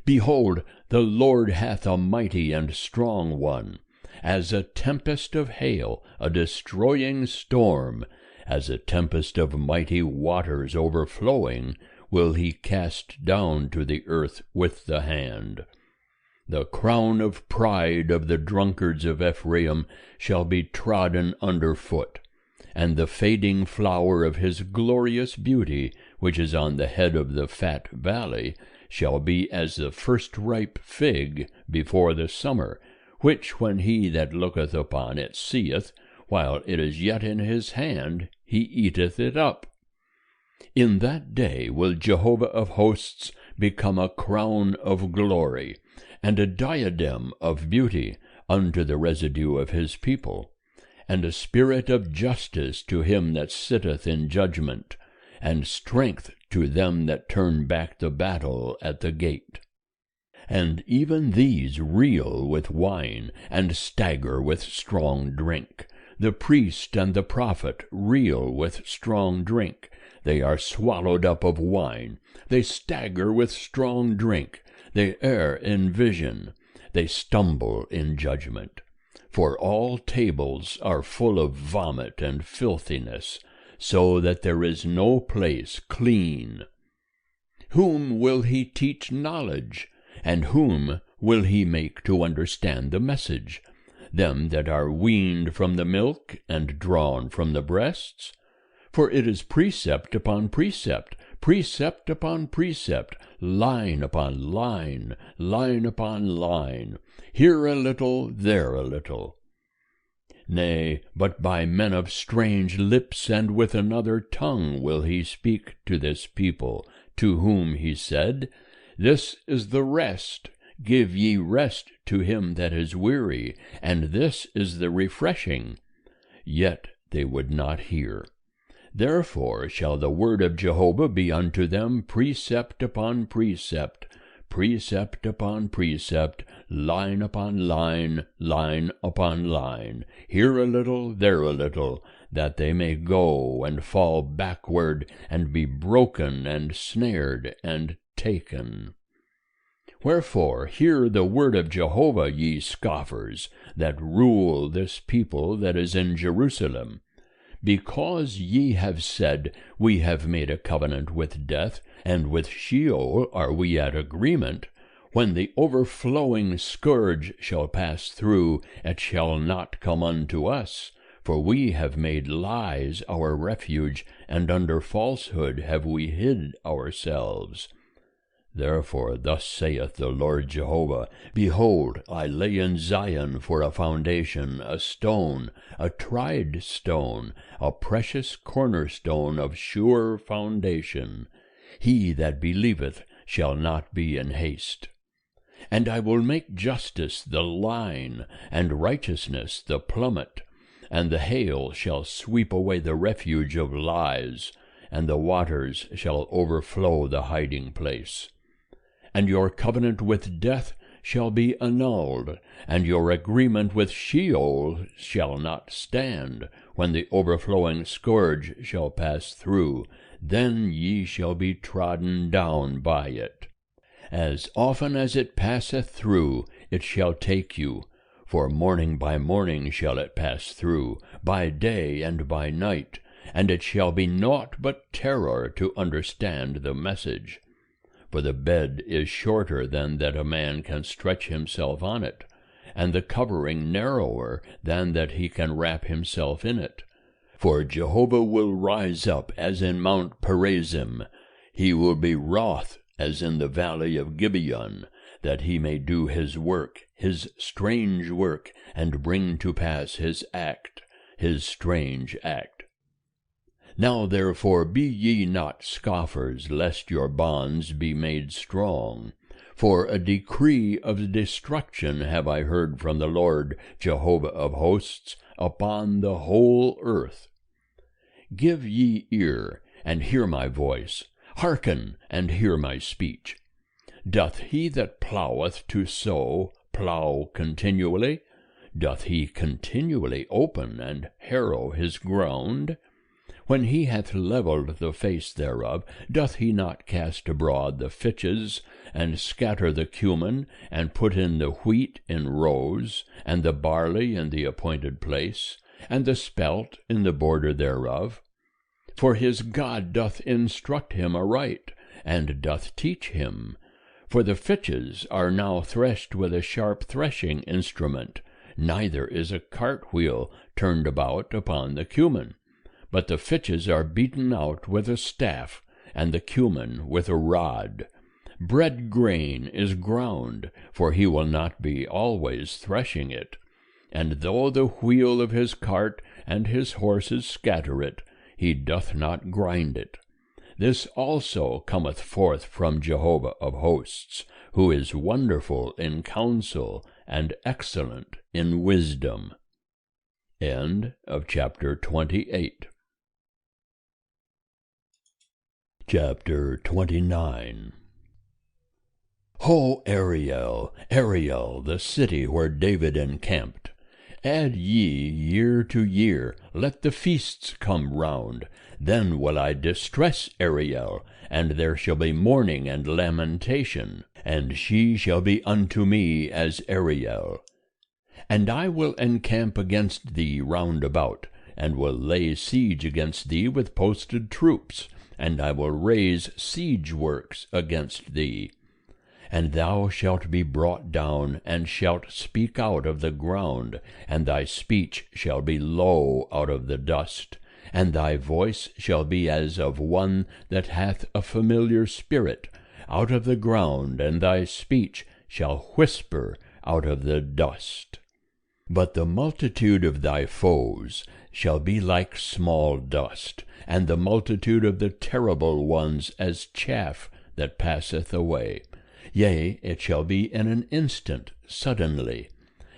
Behold, the Lord hath a mighty and strong one, as a tempest of hail, a destroying storm, as a tempest of mighty waters overflowing, will he cast down to the earth with the hand. The crown of pride of the drunkards of Ephraim shall be trodden under foot, and the fading flower of his glorious beauty, which is on the head of the fat valley, shall be as the first ripe fig before the summer, which when he that looketh upon it seeth, while it is yet in his hand, he eateth it up. In that day will Jehovah of hosts become a crown of glory, and a diadem of beauty unto the residue of his people, and a spirit of justice to him that sitteth in judgment, and strength to them that turn back the battle at the gate. And even these reel with wine, and stagger with strong drink. The priest and the prophet reel with strong drink. They are swallowed up of wine. They stagger with strong drink. They err in vision. They stumble in judgment. For all tables are full of vomit and filthiness, so that there is no place clean. Whom will he teach knowledge? And whom will he make to understand the message? Them that are weaned from the milk, and drawn from the breasts? For it is precept upon precept, precept upon precept, line upon line, line upon line, here a little, there a little. Nay, but by men of strange lips and with another tongue will he speak to this people, to whom he said, This is the rest, give ye rest to him that is weary, and this is the refreshing. Yet they would not hear. Therefore shall the word of Jehovah be unto them precept upon precept, precept upon precept, line upon line, line upon line, here a little, there a little, that they may go and fall backward, and be broken and snared and taken. Wherefore hear the word of Jehovah, ye scoffers, that rule this people that is in Jerusalem. Because ye have said, We have made a covenant with death, and with Sheol are we at agreement, when the overflowing scourge shall pass through, it shall not come unto us, for we have made lies our refuge, and under falsehood have we hid ourselves. Therefore thus saith the Lord Jehovah, Behold, I lay in Zion for a foundation a stone, a tried stone, a precious cornerstone of sure foundation. He that believeth shall not be in haste. And I will make justice the line, and righteousness the plummet. and the hail shall sweep away the refuge of lies, and the waters shall overflow the hiding place. And your covenant with death shall be annulled, and your agreement with Sheol shall not stand, when the overflowing scourge shall pass through, then ye shall be trodden down by it. As often as it passeth through, it shall take you, for morning by morning shall it pass through, by day and by night, and it shall be naught but terror to understand the message. For the bed is shorter than that a man can stretch himself on it, and the covering narrower than that he can wrap himself in it. For Jehovah will rise up as in Mount Perazim, he will be wroth as in the valley of Gibeon, that he may do his work, his strange work, and bring to pass his act, his strange act. Now therefore be ye not scoffers, lest your bonds be made strong. For a decree of destruction have I heard from the Lord Jehovah of hosts upon the whole earth. Give ye ear, and hear my voice. Hearken, and hear my speech. Doth he that ploweth to sow plow continually? Doth he continually open and harrow his ground? When he hath levelled the face thereof, doth he not cast abroad the fitches, and scatter the cumin, and put in the wheat in rows, and the barley in the appointed place, and the spelt in the border thereof? For his God doth instruct him aright, and doth teach him. For the fitches are now threshed with a sharp threshing instrument, neither is a cartwheel turned about upon the cumin. But the fitches are beaten out with a staff, and the cumin with a rod. Bread grain is ground, for he will not be always threshing it. And though the wheel of his cart and his horses scatter it, he doth not grind it. This also cometh forth from Jehovah of hosts, who is wonderful in counsel and excellent in wisdom. End of chapter 28. Chapter 29. Ho, Ariel, Ariel, the city where David encamped! Add ye year to year, let the feasts come round. Then will I distress Ariel, and there shall be mourning and lamentation, and she shall be unto me as Ariel. And I will encamp against thee round about, and will lay siege against thee with posted troops, and I will raise siege works against thee. And thou shalt be brought down, and shalt speak out of the ground, and thy speech shall be low out of the dust, and thy voice shall be as of one that hath a familiar spirit, out of the ground, and thy speech shall whisper out of the dust. But the multitude of thy foes shall be like small dust, and the multitude of the terrible ones as chaff that passeth away. Yea, it shall be in an instant, suddenly.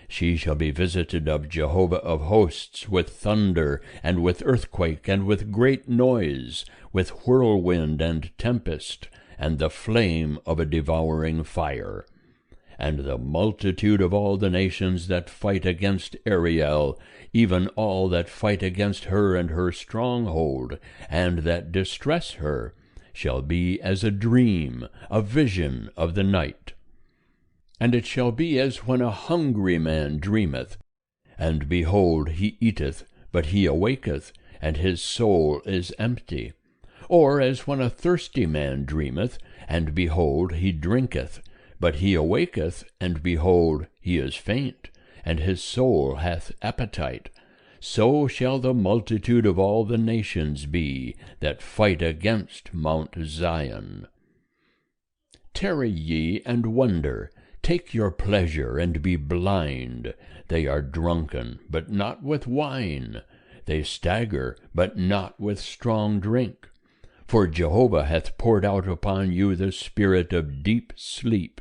She shall be visited of Jehovah of hosts with thunder, and with earthquake, and with great noise, with whirlwind and tempest, and the flame of a devouring fire. And the multitude of all the nations that fight against Ariel, even all that fight against her and her stronghold, and that distress her, shall be as a dream, a vision of the night. And it shall be as when a hungry man dreameth, and behold, he eateth, but he awaketh, and his soul is empty. Or as when a thirsty man dreameth, and behold, he drinketh, but he awaketh, and behold, he is faint, and his soul hath appetite. So shall the multitude of all the nations be that fight against Mount Zion. Tarry ye and wonder, take your pleasure and be blind. They are drunken, but not with wine. They stagger, but not with strong drink. For Jehovah hath poured out upon you the spirit of deep sleep,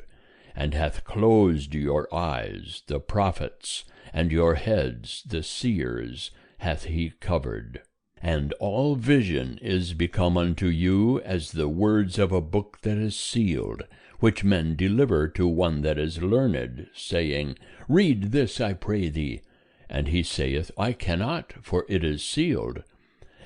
and hath closed your eyes, the prophets, and your heads, the seers, hath he covered. And all vision is become unto you as the words of a book that is sealed, which men deliver to one that is learned, saying, Read this, I pray thee. And he saith, I cannot, for it is sealed.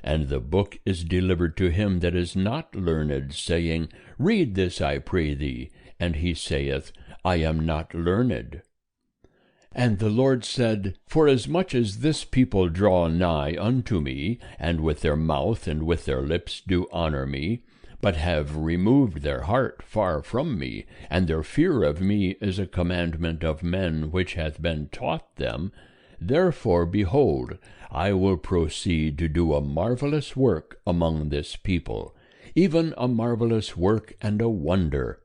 And the book is delivered to him that is not learned, saying, Read this, I pray thee. And he saith, I am not learned. And the Lord said, Forasmuch as this people draw nigh unto me, and with their mouth and with their lips do honor me, but have removed their heart far from me, and their fear of me is a commandment of men which hath been taught them, therefore, behold, I will proceed to do a marvelous work among this people, even a marvelous work and a wonder.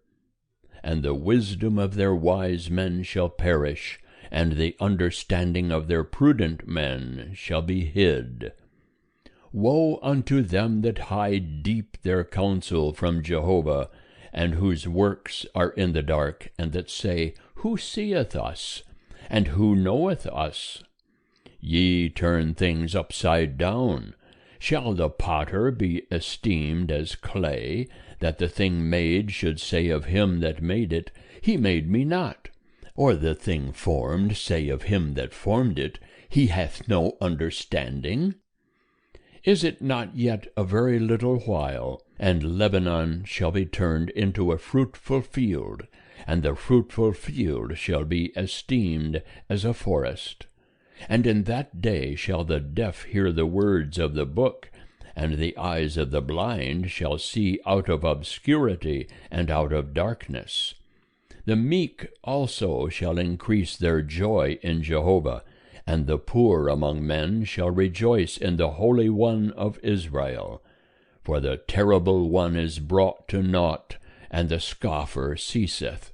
And the wisdom of their wise men shall perish, and the understanding of their prudent men shall be hid. Woe unto them that hide deep their counsel from Jehovah, and whose works are in the dark, and that say, Who seeth us? And who knoweth us? Ye turn things upside down. Shall the potter be esteemed as clay, that the thing made should say of him that made it, He made me not? Or the thing formed say of him that formed it, He hath no understanding? Is it not yet a very little while, and Lebanon shall be turned into a fruitful field, and the fruitful field shall be esteemed as a forest? And in that day shall the deaf hear the words of the book, and the eyes of the blind shall see out of obscurity and out of darkness. The meek also shall increase their joy in Jehovah, and the poor among men shall rejoice in the Holy One of Israel. For the terrible one is brought to naught, and the scoffer ceaseth,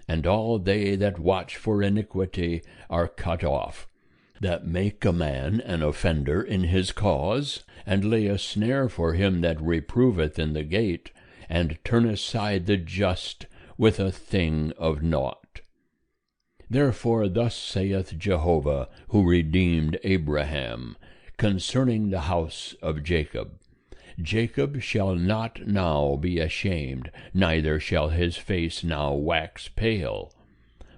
and all they that watch for iniquity are cut off, that make a man an offender in his cause, and lay a snare for him that reproveth in the gate, and turn aside the just with a thing of naught. Therefore thus saith Jehovah, who redeemed Abraham, concerning the house of Jacob, Jacob shall not now be ashamed, neither shall his face now wax pale.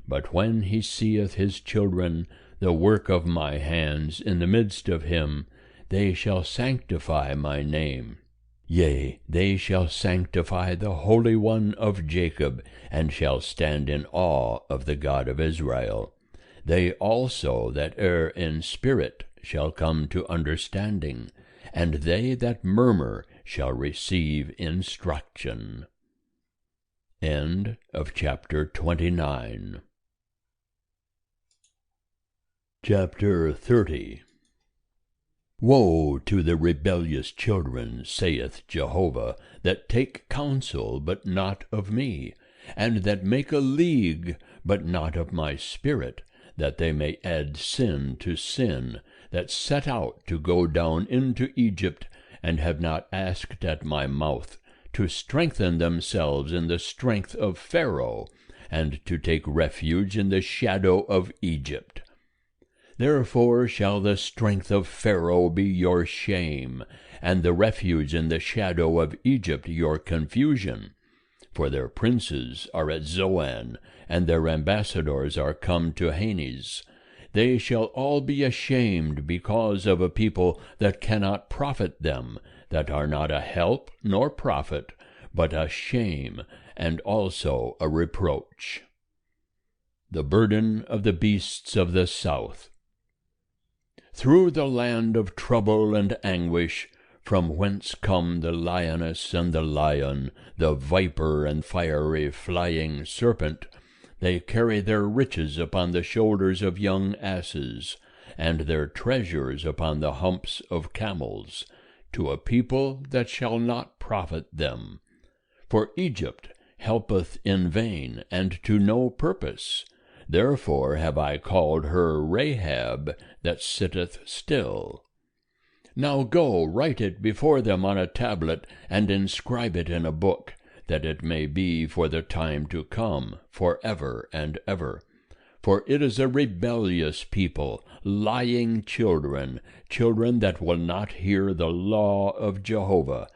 But when he seeth his children, the work of my hands, in the midst of him, they shall sanctify my name. Yea, they shall sanctify the Holy One of Jacob, and shall stand in awe of the God of Israel. They also that err in spirit shall come to understanding, and they that murmur shall receive instruction. End of chapter 29. Chapter 30. Woe to the rebellious children, saith Jehovah, that take counsel, but not of me, and that make a league, but not of my spirit, that they may add sin to sin, that set out to go down into Egypt, and have not asked at my mouth, to strengthen themselves in the strength of Pharaoh, and to take refuge in the shadow of Egypt. Therefore shall the strength of Pharaoh be your shame, and the refuge in the shadow of Egypt your confusion. For their princes are at Zoan, and their ambassadors are come to Hanes. They shall all be ashamed because of a people that cannot profit them, that are not a help nor profit, but a shame, and also a reproach. The burden of the beasts of the south. Through the land of trouble and anguish, from whence come the lioness and the lion, the viper and fiery flying serpent, they carry their riches upon the shoulders of young asses, and their treasures upon the humps of camels, to a people that shall not profit them. For Egypt helpeth in vain, and to no purpose. Therefore have I called her Rahab, that sitteth still. Now go, write it before them on a tablet, and inscribe it in a book, that it may be for the time to come, for ever and ever. For it is a rebellious people, lying children, children that will not hear the law of Jehovah,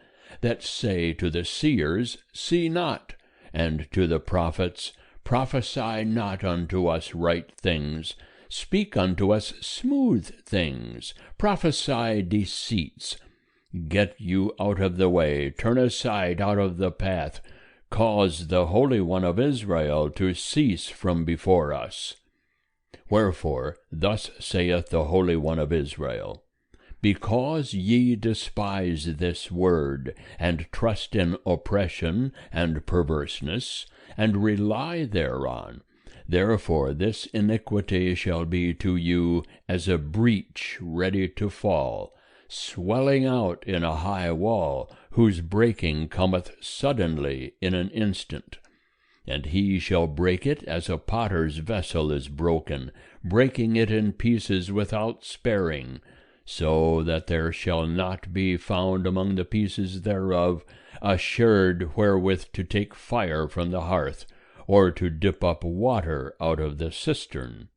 that say to the seers, See not, and to the prophets, Prophesy not unto us right things, speak unto us smooth things, prophesy deceits. Get you out of the way, turn aside out of the path, cause the Holy One of Israel to cease from before us. Wherefore, thus saith the Holy One of Israel, Because ye despise this word, and trust in oppression and perverseness, and rely thereon, therefore this iniquity shall be to you as a breach ready to fall, swelling out in a high wall, whose breaking cometh suddenly in an instant. And he shall break it as a potter's vessel is broken, breaking it in pieces without sparing, so that there shall not be found among the pieces thereof a sherd wherewith to take fire from the hearth, or to dip up water out of the cistern.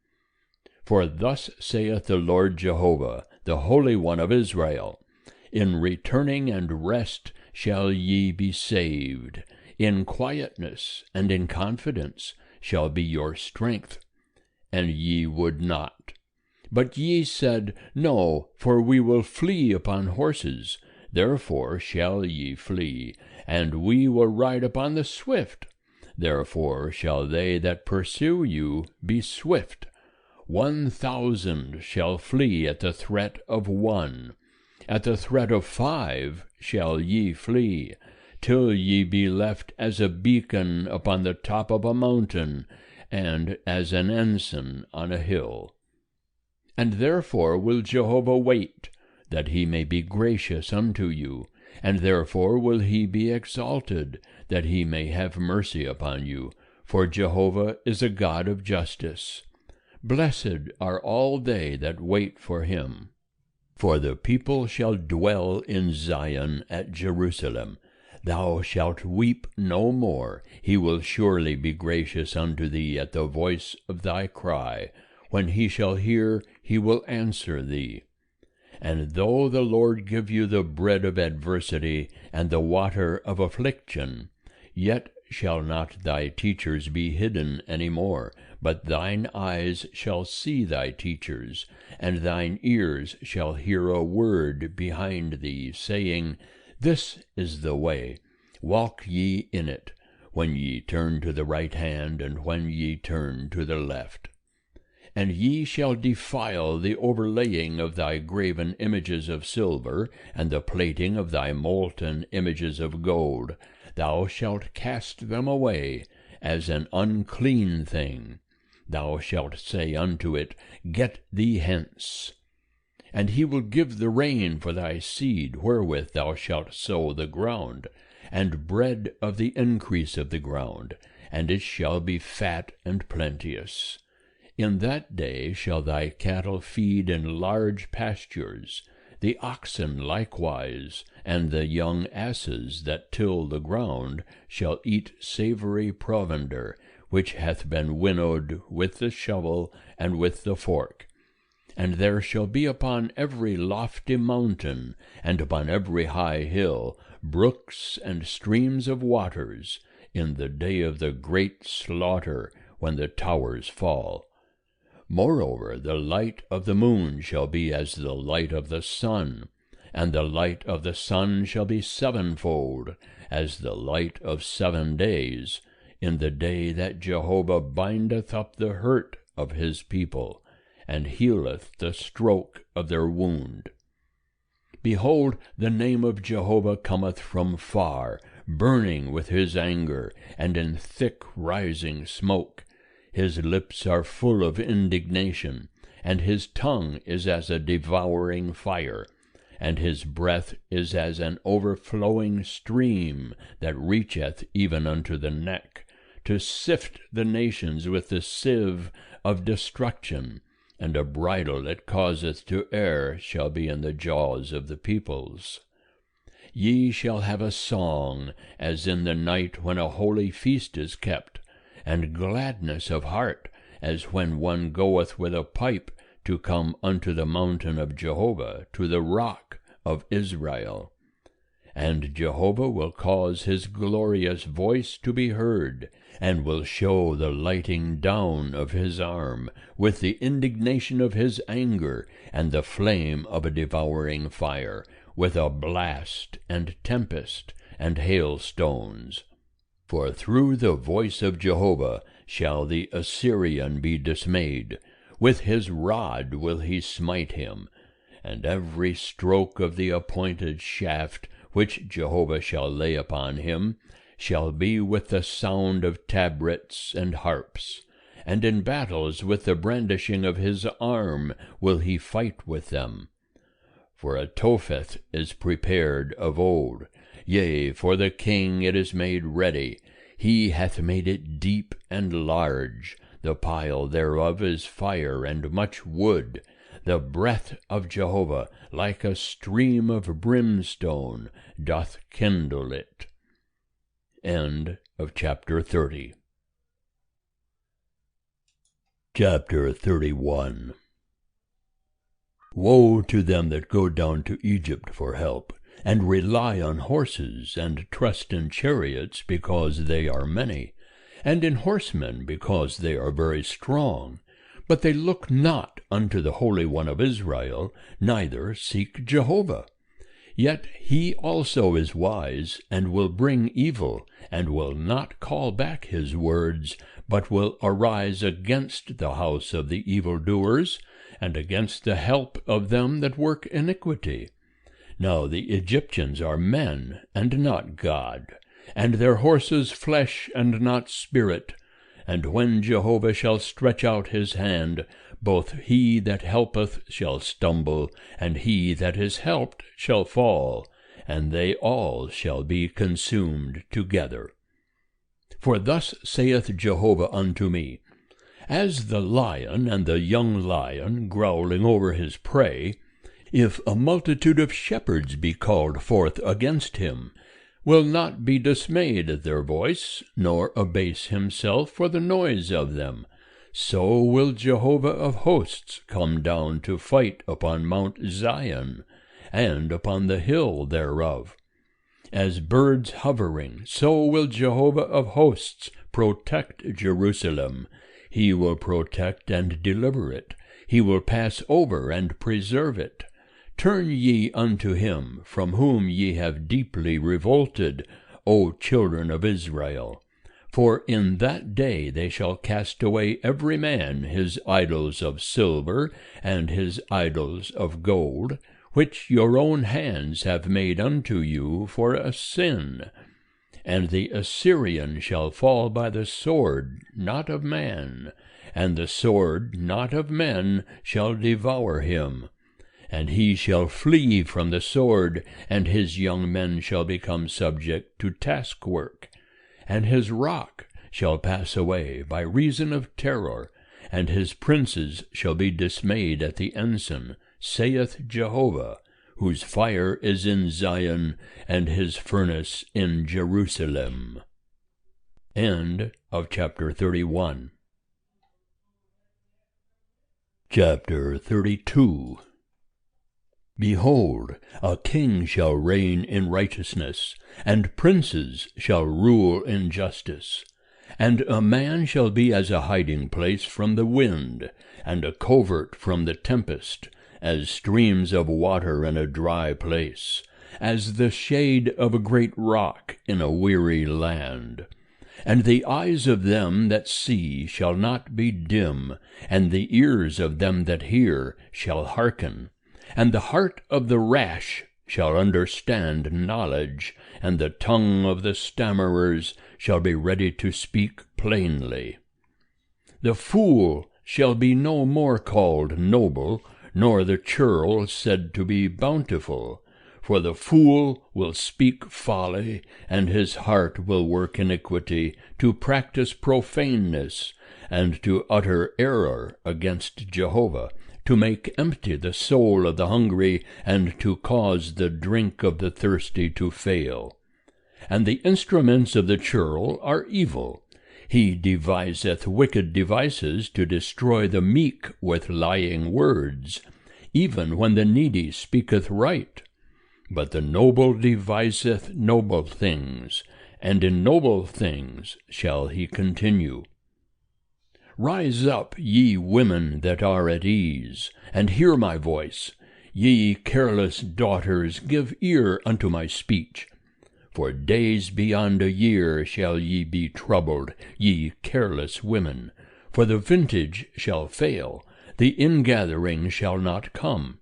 For thus saith the Lord Jehovah, the Holy One of Israel, In returning and rest shall ye be saved, in quietness and in confidence shall be your strength. And ye would not. But ye said, No, for we will flee upon horses. Therefore shall ye flee, and we will ride upon the swift. Therefore shall they that pursue you be swift. 1,000 shall flee at the threat of one. At the threat of 5 shall ye flee, till ye be left as a beacon upon the top of a mountain, and as an ensign on a hill. And therefore will Jehovah wait, that he may be gracious unto you, and therefore will he be exalted, that he may have mercy upon you, for Jehovah is a God of justice. Blessed are all they that wait for him. For the people shall dwell in Zion at Jerusalem. Thou shalt weep no more. He will surely be gracious unto thee at the voice of thy cry. When he shall hear, he will answer thee. And though the Lord give you the bread of adversity and the water of affliction, yet shall not thy teachers be hidden any more, but thine eyes shall see thy teachers, and thine ears shall hear a word behind thee, saying, This is the way, walk ye in it, when ye turn to the right hand, and when ye turn to the left. And ye shall defile the overlaying of thy graven images of silver, and the plating of thy molten images of gold. Thou shalt cast them away as an unclean thing. Thou shalt say unto it, Get thee hence. And he will give the rain for thy seed, wherewith thou shalt sow the ground, and bread of the increase of the ground, and it shall be fat and plenteous. In that day shall thy cattle feed in large pastures, the oxen likewise, and the young asses that till the ground shall eat savory provender, which hath been winnowed with the shovel and with the fork. And there shall be upon every lofty mountain, and upon every high hill, brooks and streams of waters, in the day of the great slaughter, when the towers fall. Moreover, the light of the moon shall be as the light of the sun, and the light of the sun shall be sevenfold, as the light of 7 days, in the day that Jehovah bindeth up the hurt of his people, and healeth the stroke of their wound. Behold, the name of Jehovah cometh from far, burning with his anger, and in thick rising smoke. His lips are full of indignation, and his tongue is as a devouring fire, and his breath is as an overflowing stream that reacheth even unto the neck, to sift the nations with the sieve of destruction, and a bridle that causeth to err shall be in the jaws of the peoples. ye shall have a song, as in the night when a holy feast is kept, and gladness of heart, as when one goeth with a pipe to come unto the mountain of Jehovah, to the rock of Israel. And Jehovah will cause his glorious voice to be heard, and will show the lighting down of his arm, with the indignation of his anger, and the flame of a devouring fire, with a blast, and tempest, and hailstones. For through the voice of Jehovah shall the Assyrian be dismayed, with his rod will he smite him, and every stroke of the appointed shaft which Jehovah shall lay upon him shall be with the sound of tabrets and harps, and in battles with the brandishing of his arm will he fight with them. For a Topheth is prepared of old, yea, for the king it is made ready. He hath made it deep and large, the pile thereof is fire and much wood. The breath of Jehovah, like a stream of brimstone, doth kindle it. End of chapter 30. Chapter 31. Woe to them that go down to Egypt for help, and rely on horses, and trust in chariots, because they are many, and in horsemen, because they are very strong. But they look not unto the Holy One of Israel, neither seek Jehovah. Yet he also is wise, and will bring evil, and will not call back his words, but will arise against the house of the evildoers, and against the help of them that work iniquity. Now the Egyptians are men, and not God, and their horses flesh, and not spirit. And when Jehovah shall stretch out his hand, both he that helpeth shall stumble, and he that is helped shall fall, and they all shall be consumed together. For thus saith Jehovah unto me, as the lion and the young lion growling over his prey, if a multitude of shepherds be called forth against him, will not be dismayed at their voice, nor abase himself for the noise of them, so will Jehovah of hosts come down to fight upon Mount Zion, and upon the hill thereof. As birds hovering, so will Jehovah of hosts protect Jerusalem. He will protect and deliver it. He will pass over and preserve it. Turn ye unto him, from whom ye have deeply revolted, O children of Israel. For in that day they shall cast away every man his idols of silver, and his idols of gold, which your own hands have made unto you for a sin. And the Assyrian shall fall by the sword, not of man, and the sword, not of men, shall devour him. And he shall flee from the sword, and his young men shall become subject to taskwork. And his rock shall pass away by reason of terror, and his princes shall be dismayed at the ensign, saith Jehovah, whose fire is in Zion, and his furnace in Jerusalem. End of chapter 31. Chapter 32. Behold, a king shall reign in righteousness, and princes shall rule in justice. And a man shall be as a hiding place from the wind, and a covert from the tempest, as streams of water in a dry place, as the shade of a great rock in a weary land. And the eyes of them that see shall not be dim, and the ears of them that hear shall hearken. And the heart of the rash shall understand knowledge, and the tongue of the stammerers shall be ready to speak plainly. The fool shall be no more called noble, nor the churl said to be bountiful. For the fool will speak folly, and his heart will work iniquity, to practice profaneness, and to utter error against Jehovah, to make empty the soul of the hungry, and to cause the drink of the thirsty to fail. And the instruments of the churl are evil. He deviseth wicked devices to destroy the meek with lying words, even when the needy speaketh right. But the noble deviseth noble things, and in noble things shall he continue. Rise up, ye women that are at ease, and hear my voice. Ye careless daughters, give ear unto my speech. For days beyond a year shall ye be troubled, ye careless women. For the vintage shall fail, the ingathering shall not come.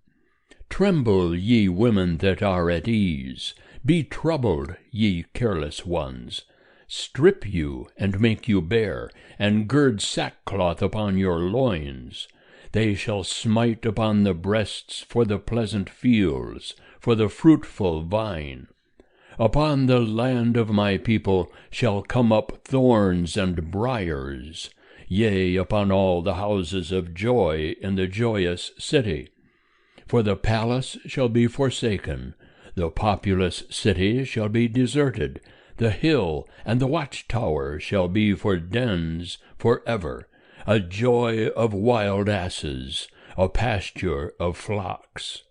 Tremble, ye women that are at ease. Be troubled, ye careless ones. Strip you, and make you bare, and gird sackcloth upon your loins. They shall smite upon the breasts for the pleasant fields, for the fruitful vine. Upon the land of my people shall come up thorns and briars, yea, upon all the houses of joy in the joyous city. For the palace shall be forsaken, the populous city shall be deserted, the hill and the watchtower shall be for dens forever, a joy of wild asses, a pasture of flocks.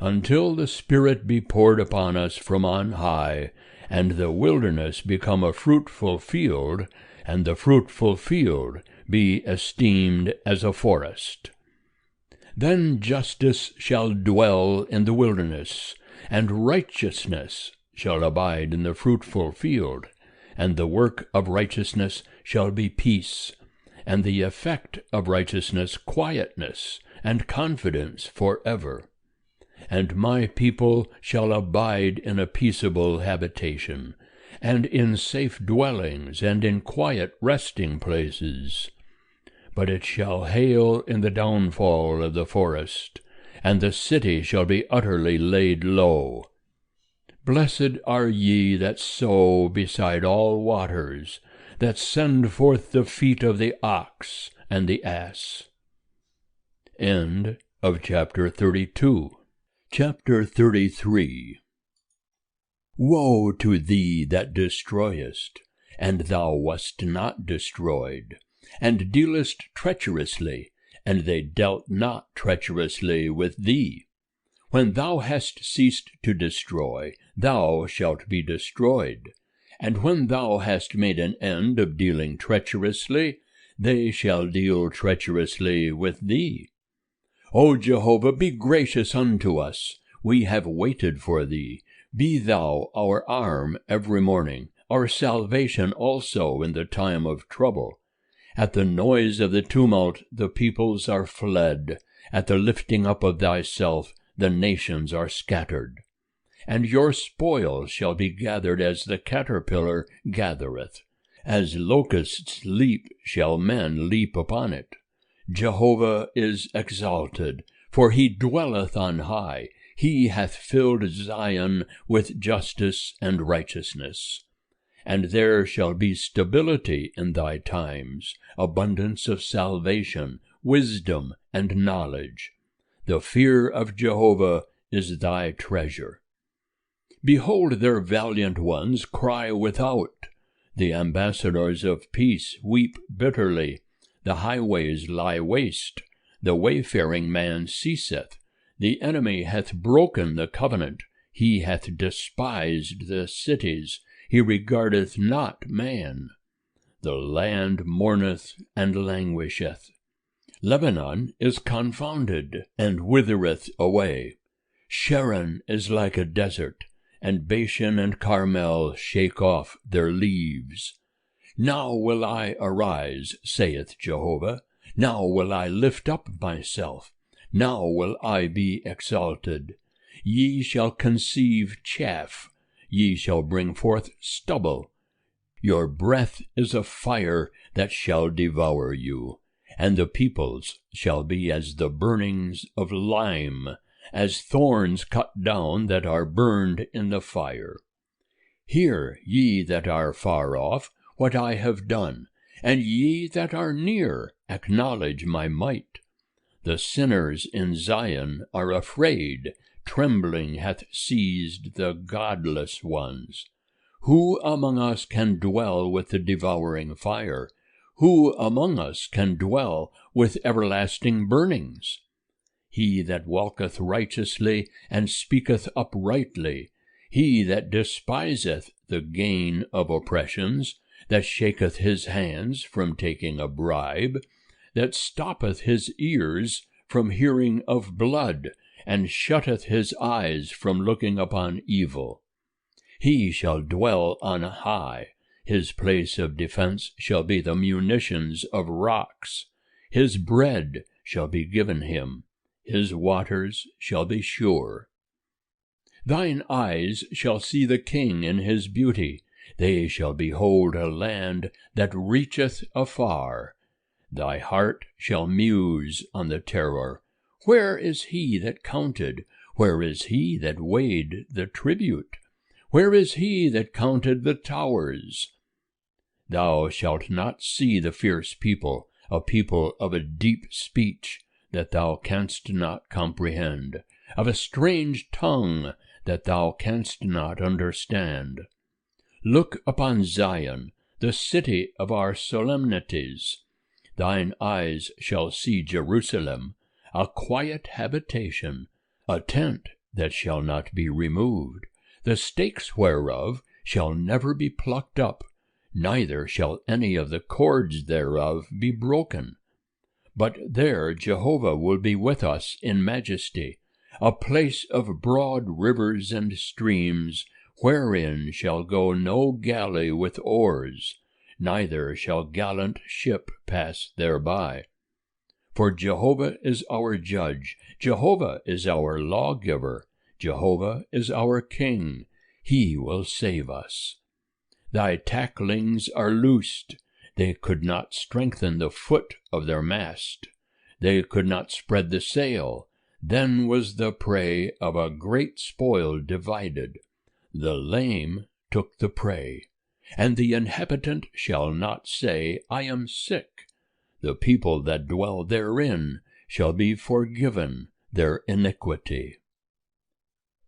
Until the Spirit be poured upon us from on high, and the wilderness become a fruitful field, and the fruitful field be esteemed as a forest. Then justice shall dwell in the wilderness, and righteousness shall abide in the fruitful field, and the work of righteousness shall be peace, and the effect of righteousness quietness and confidence forever. And my people shall abide in a peaceable habitation, and in safe dwellings, and in quiet resting places. But it shall hail in the downfall of the forest, and the city shall be utterly laid low. Blessed are ye that sow beside all waters, that send forth the feet of the ox and the ass. End of chapter 32. Chapter 33. Woe to thee that destroyest, and thou wast not destroyed, and dealest treacherously, and they dealt not treacherously with thee. When thou hast ceased to destroy, thou shalt be destroyed. And when thou hast made an end of dealing treacherously, they shall deal treacherously with thee. O Jehovah, be gracious unto us. We have waited for thee. Be thou our arm every morning, our salvation also in the time of trouble. At the noise of the tumult the peoples are fled. At the lifting up of thyself the nations are scattered. And your spoil shall be gathered as the caterpillar gathereth. As locusts leap shall men leap upon it. Jehovah is exalted, for he dwelleth on high. He hath filled Zion with justice and righteousness. And there shall be stability in thy times, abundance of salvation, wisdom, and knowledge. The fear of Jehovah is thy treasure. Behold, their valiant ones cry without. The ambassadors of peace weep bitterly. The highways lie waste. The wayfaring man ceaseth. The enemy hath broken the covenant. He hath despised the cities. He regardeth not man. The land mourneth and languisheth. Lebanon is confounded, and withereth away. Sharon is like a desert, and Bashan and Carmel shake off their leaves. Now will I arise, saith Jehovah. Now will I lift up myself. Now will I be exalted. Ye shall conceive chaff. Ye shall bring forth stubble. Your breath is a fire that shall devour you, and the peoples shall be as the burnings of lime, as thorns cut down that are burned in the fire. Hear, ye that are far off, what I have done, and ye that are near, acknowledge my might. The sinners in Zion are afraid, trembling hath seized the godless ones. Who among us can dwell with the devouring fire? Who among us can dwell with everlasting burnings? He that walketh righteously and speaketh uprightly, he that despiseth the gain of oppressions, that shaketh his hands from taking a bribe, that stoppeth his ears from hearing of blood, and shutteth his eyes from looking upon evil. He shall dwell on high, his place of defense shall be the munitions of rocks. His bread shall be given him, his waters shall be sure. Thine eyes shall see the King in his beauty, they shall behold a land that reacheth afar. Thy heart shall muse on the terror. Where is he that counted? Where is he that weighed the tribute? Where is he that counted the towers? Thou shalt not see the fierce people, a people of a deep speech that thou canst not comprehend, of a strange tongue that thou canst not understand. Look upon Zion, the city of our solemnities. Thine eyes shall see Jerusalem, a quiet habitation, a tent that shall not be removed, the stakes whereof shall never be plucked up, neither shall any of the cords thereof be broken. But there Jehovah will be with us in majesty, a place of broad rivers and streams, wherein shall go no galley with oars, neither shall gallant ship pass thereby. For Jehovah is our judge, Jehovah is our lawgiver, Jehovah is our king, he will save us. Thy tacklings are loosed, they could not strengthen the foot of their mast, they could not spread the sail, then was the prey of a great spoil divided. The lame took the prey, and the inhabitant shall not say, I am sick. The people that dwell therein shall be forgiven their iniquity.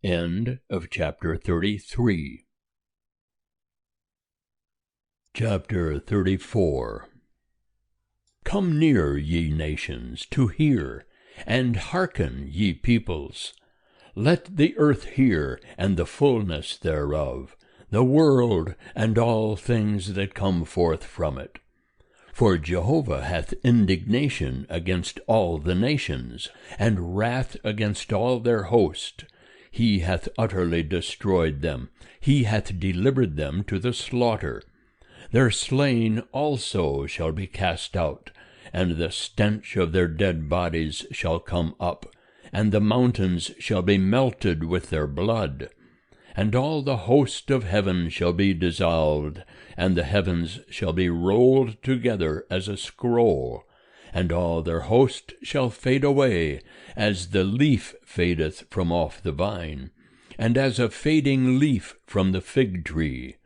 End of chapter 33. Chapter 34. Come near, ye nations, to hear, and hearken, ye peoples. Let the earth hear, and the fullness thereof, the world, and all things that come forth from it. For Jehovah hath indignation against all the nations, and wrath against all their host. He hath utterly destroyed them, he hath delivered them to the slaughter. Their slain also shall be cast out, and the stench of their dead bodies shall come up, and the mountains shall be melted with their blood. And all the host of heaven shall be dissolved, and the heavens shall be rolled together as a scroll, and all their host shall fade away, as the leaf fadeth from off the vine, and as a fading leaf from the fig tree.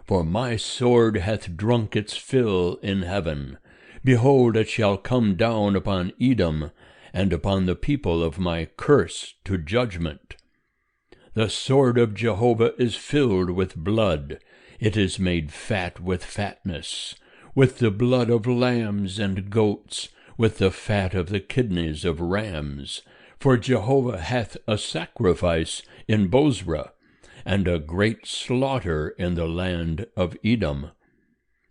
For my sword hath drunk its fill in heaven. Behold, it shall come down upon Edom, and upon the people of my curse to judgment. The sword of Jehovah is filled with blood, it is made fat with fatness, with the blood of lambs and goats, with the fat of the kidneys of rams. For Jehovah hath a sacrifice in Bozrah, and a great slaughter in the land of Edom.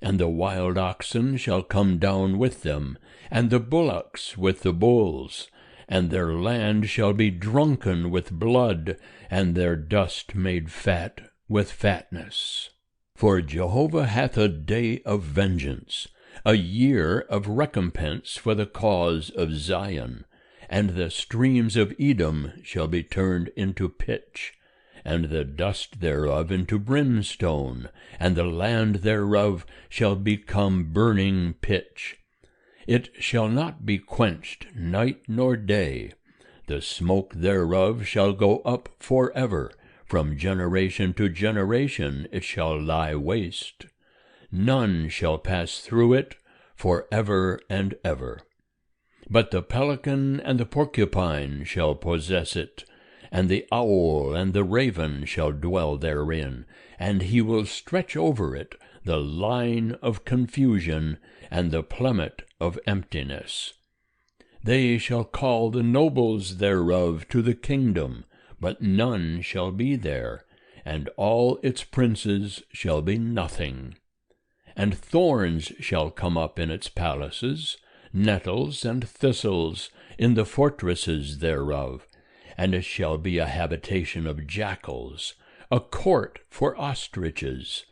And the wild oxen shall come down with them, and the bullocks with the bulls, and their land shall be drunken with blood, and their dust made fat with fatness. For Jehovah hath a day of vengeance, a year of recompense for the cause of Zion, and the streams of Edom shall be turned into pitch, and the dust thereof into brimstone, and the land thereof shall become burning pitch. It shall not be quenched night nor day. The smoke thereof shall go up forever. From generation to generation it shall lie waste. None shall pass through it forever and ever. But the pelican and the porcupine shall possess it, and the owl and the raven shall dwell therein, and he will stretch over it the line of confusion and the plummet of emptiness. They shall call the nobles thereof to the kingdom, but none shall be there, and all its princes shall be nothing. And thorns shall come up in its palaces, nettles and thistles in the fortresses thereof, and it shall be a habitation of jackals, a court for ostriches.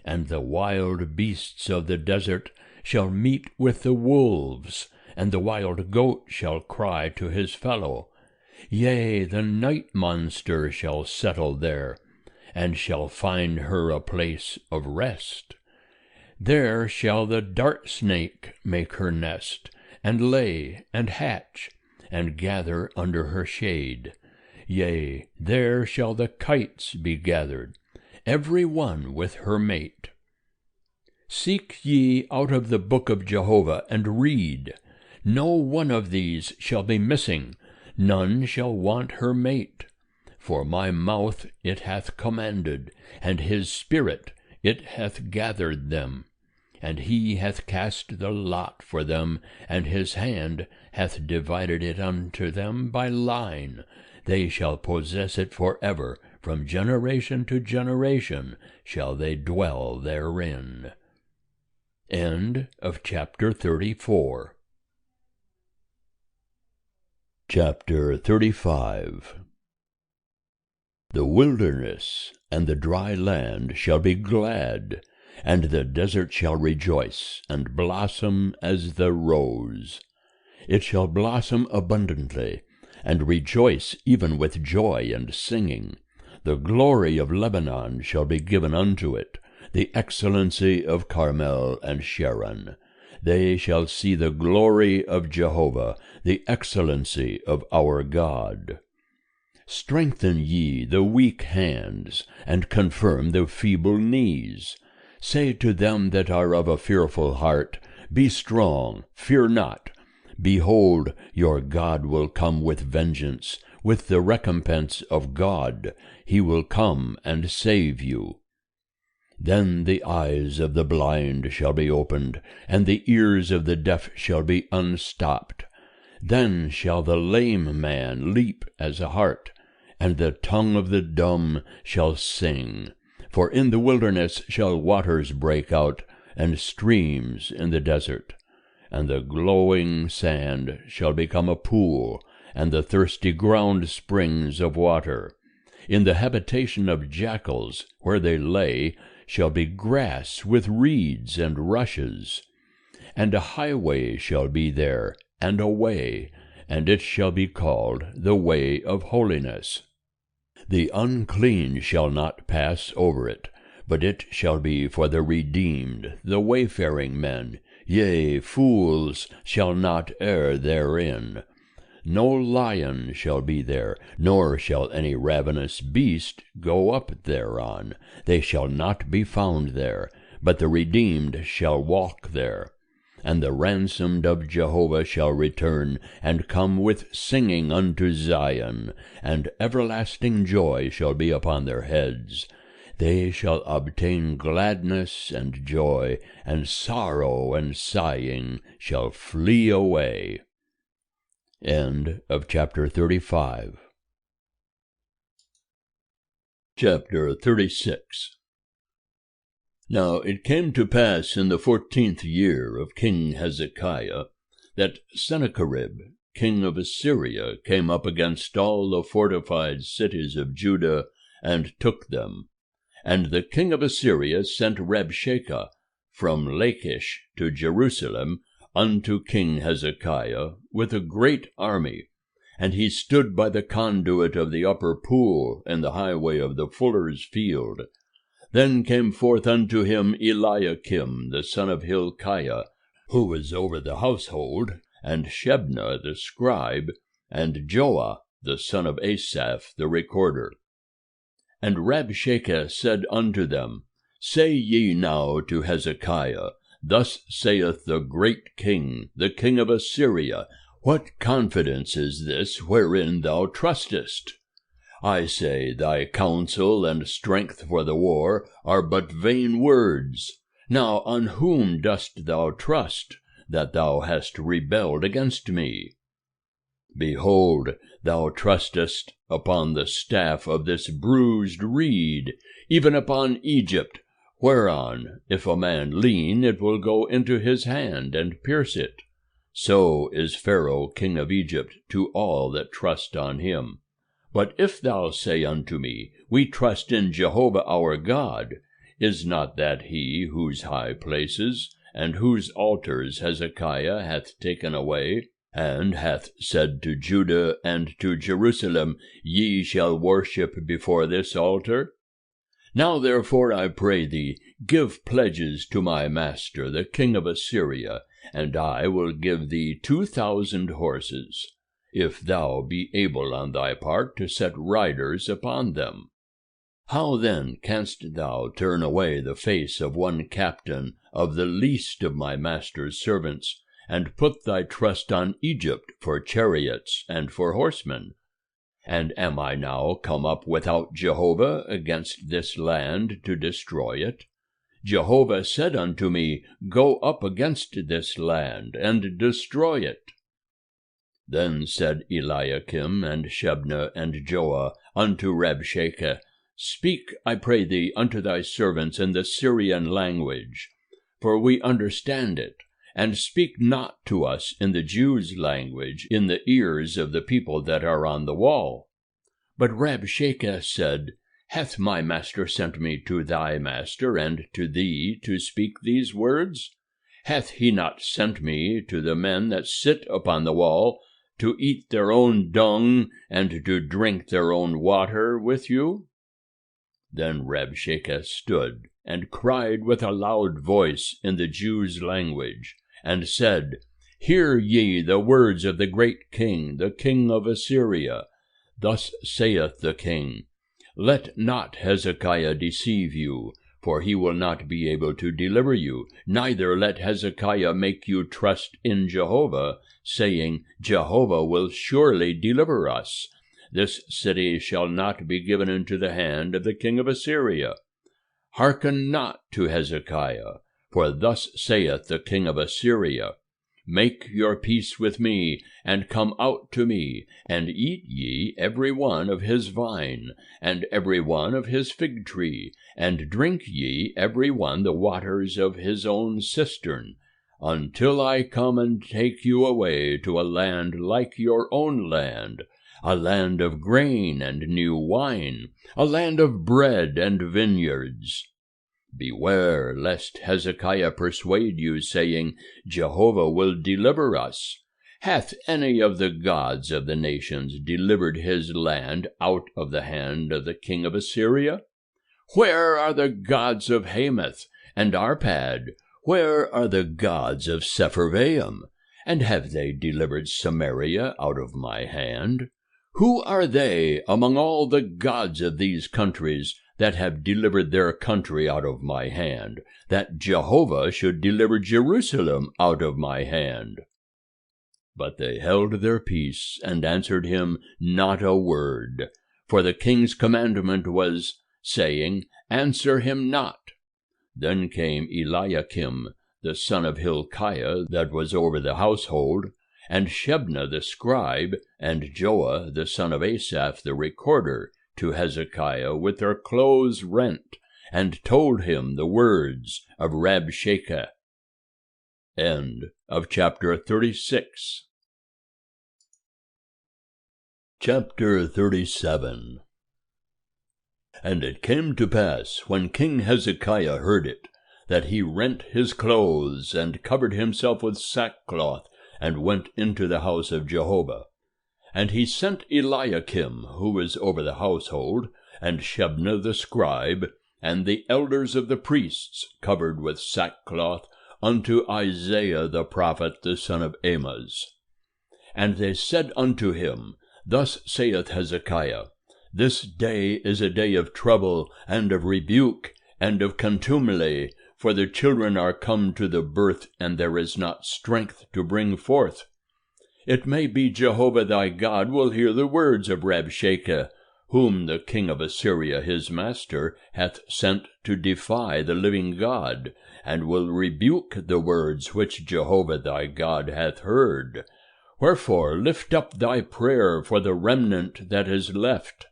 And the wild beasts of the desert shall meet with the wolves, and the wild goat shall cry to his fellow. Yea, the night monster shall settle there, and shall find her a place of rest. There shall the dart snake make her nest, and lay, and hatch, and gather under her shade. Yea, there shall the kites be gathered, every one with her mate. Seek ye out of the book of Jehovah, and read. No one of these shall be missing, none shall want her mate. For my mouth it hath commanded, and his spirit it hath gathered them. And he hath cast the lot for them, and his hand hath divided it unto them by line. They shall possess it forever, from generation to generation shall they dwell therein. End of chapter 34. Chapter 35. The wilderness and the dry land shall be glad, and the desert shall rejoice, and blossom as the rose. It shall blossom abundantly, and rejoice even with joy and singing. The glory of Lebanon shall be given unto it, the excellency of Carmel and Sharon. They shall see the glory of Jehovah, the excellency of our God. Strengthen ye the weak hands, and confirm the feeble knees. Say to them that are of a fearful heart, Be strong, fear not. Behold, your God will come with vengeance, with the recompense of God. He will come and save you. Then the eyes of the blind shall be opened, and the ears of the deaf shall be unstopped. Then shall the lame man leap as a hart, and the tongue of the dumb shall sing. For in the wilderness shall waters break out, and streams in the desert. And the glowing sand shall become a pool, and the thirsty ground springs of water. In the habitation of jackals, where they lay, shall be grass with reeds and rushes. And a highway shall be there, and a way, and it shall be called the way of holiness. The unclean shall not pass over it, but it shall be for the redeemed, the wayfaring men. Yea, fools shall not err therein. No lion shall be there, nor shall any ravenous beast go up thereon. They shall not be found there, but the redeemed shall walk there. And the ransomed of Jehovah shall return, and come with singing unto Zion, and everlasting joy shall be upon their heads. They shall obtain gladness and joy, and sorrow and sighing shall flee away. End of chapter 35. Chapter 36. Now it came to pass in the 14th year of King Hezekiah, that Sennacherib, king of Assyria, came up against all the fortified cities of Judah, and took them. And the king of Assyria sent Rabshakeh from Lachish to Jerusalem unto King Hezekiah with a great army. And he stood by the conduit of the upper pool in the highway of the fuller's field. Then came forth unto him Eliakim the son of Hilkiah, who was over the household, and Shebna the scribe, and Joah the son of Asaph the recorder. And Rabshakeh said unto them, Say ye now to Hezekiah, Thus saith the great king, the king of Assyria, What confidence is this wherein thou trustest? I say, thy counsel and strength for the war are but vain words. Now on whom dost thou trust, that thou hast rebelled against me? Behold, thou trustest upon the staff of this bruised reed, even upon Egypt, whereon, if a man lean, it will go into his hand, and pierce it. So is Pharaoh king of Egypt to all that trust on him. But if thou say unto me, We trust in Jehovah our God, is not that he whose high places and whose altars Hezekiah hath taken away, and hath said to Judah and to Jerusalem, Ye shall worship before this altar? Now therefore, I pray thee, give pledges to my master the king of Assyria, and I will give thee 2,000 horses, if thou be able on thy part to set riders upon them. How then canst thou turn away the face of one captain of the least of my master's servants, and put thy trust on Egypt for chariots and for horsemen? And am I now come up without Jehovah against this land to destroy it? Jehovah said unto me, Go up against this land, and destroy it. Then said Eliakim and Shebna and Joah unto Rabshakeh, Speak, I pray thee, unto thy servants in the Syrian language, for we understand it, and speak not to us in the Jews' language in the ears of the people that are on the wall. But Rabshakeh said, Hath my master sent me to thy master and to thee to speak these words? Hath he not sent me to the men that sit upon the wall, to eat their own dung, and to drink their own water with you? Then Rabshakeh stood, and cried with a loud voice in the Jews' language, and said, Hear ye the words of the great king, the king of Assyria. Thus saith the king, Let not Hezekiah deceive you, for he will not be able to deliver you, neither let Hezekiah make you trust in Jehovah, saying, Jehovah will surely deliver us. This city shall not be given into the hand of the king of Assyria. Hearken not to Hezekiah, for thus saith the king of Assyria, Make your peace with me, and come out to me, and eat ye every one of his vine, and every one of his fig tree, and drink ye every one the waters of his own cistern, until I come and take you away to a land like your own land, a land of grain and new wine, a land of bread and vineyards. Beware lest Hezekiah persuade you, saying, Jehovah will deliver us. Hath any of the gods of the nations delivered his land out of the hand of the king of Assyria? Where are the gods of Hamath and Arpad? Where are the gods of Sepharvaim? And have they delivered Samaria out of my hand? Who are they among all the gods of these countries that have delivered their country out of my hand, that Jehovah should deliver Jerusalem out of my hand? But they held their peace, and answered him not a word. For the king's commandment was, saying, Answer him not. Then came Eliakim, the son of Hilkiah, that was over the household, and Shebna the scribe, and Joah the son of Asaph the recorder, to Hezekiah with their clothes rent, and told him the words of Rabshakeh. End of chapter 36. Chapter 37. And it came to pass, when King Hezekiah heard it, that he rent his clothes, and covered himself with sackcloth, and went into the house of Jehovah. And he sent Eliakim, who was over the household, and Shebna the scribe, and the elders of the priests, covered with sackcloth, unto Isaiah the prophet, the son of Amoz. And they said unto him, Thus saith Hezekiah, This day is a day of trouble, and of rebuke, and of contumely, for the children are come to the birth, and there is not strength to bring forth. It may be Jehovah thy God will hear the words of Rabshakeh, whom the king of Assyria his master hath sent to defy the living God, and will rebuke the words which Jehovah thy God hath heard. Wherefore lift up thy prayer for the remnant that is left.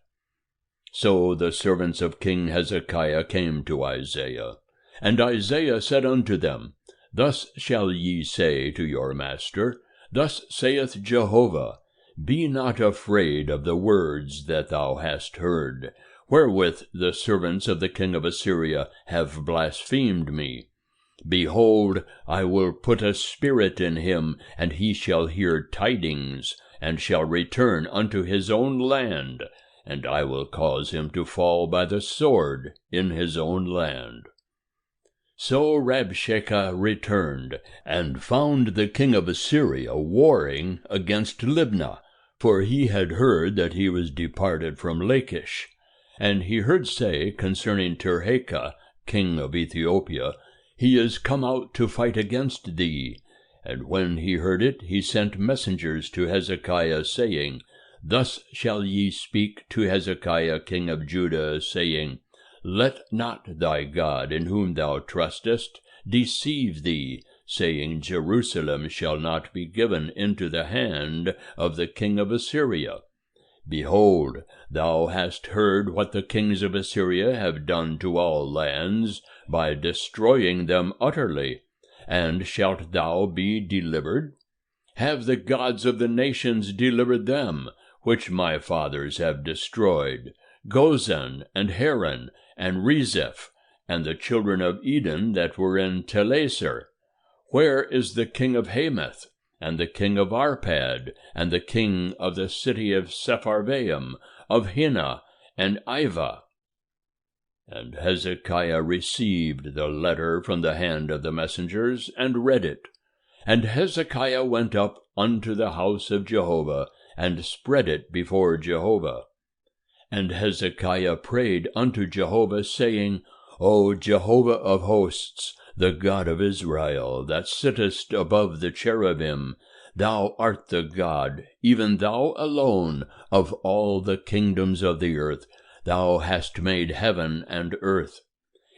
So the servants of King Hezekiah came to Isaiah, and Isaiah said unto them, Thus shall ye say to your master, Thus saith Jehovah, Be not afraid of the words that thou hast heard, wherewith the servants of the king of Assyria have blasphemed me. Behold, I will put a spirit in him, and he shall hear tidings, and shall return unto his own land, and I will cause him to fall by the sword in his own land. So Rabshakeh returned, and found the king of Assyria warring against Libnah, for he had heard that he was departed from Lachish. And he heard say concerning Tirhakah, king of Ethiopia, He is come out to fight against thee. And when he heard it, he sent messengers to Hezekiah, saying, Thus shall ye speak to Hezekiah king of Judah, saying, Let not thy God, in whom thou trustest, deceive thee, saying, Jerusalem shall not be given into the hand of the king of Assyria. Behold, thou hast heard what the kings of Assyria have done to all lands, by destroying them utterly. And shalt thou be delivered? Have the gods of the nations delivered them, which my fathers have destroyed, Gozan, and Haran, and Rezeph, and the children of Eden that were in Telassar? Where is the king of Hamath, and the king of Arpad, and the king of the city of Sepharvaim, of Hena, and Ivah? And Hezekiah received the letter from the hand of the messengers, and read it. And Hezekiah went up unto the house of Jehovah, and spread it before Jehovah. And Hezekiah prayed unto Jehovah, saying, O Jehovah of hosts, the God of Israel, that sittest above the cherubim, thou art the God, even thou alone, of all the kingdoms of the earth. Thou hast made heaven and earth.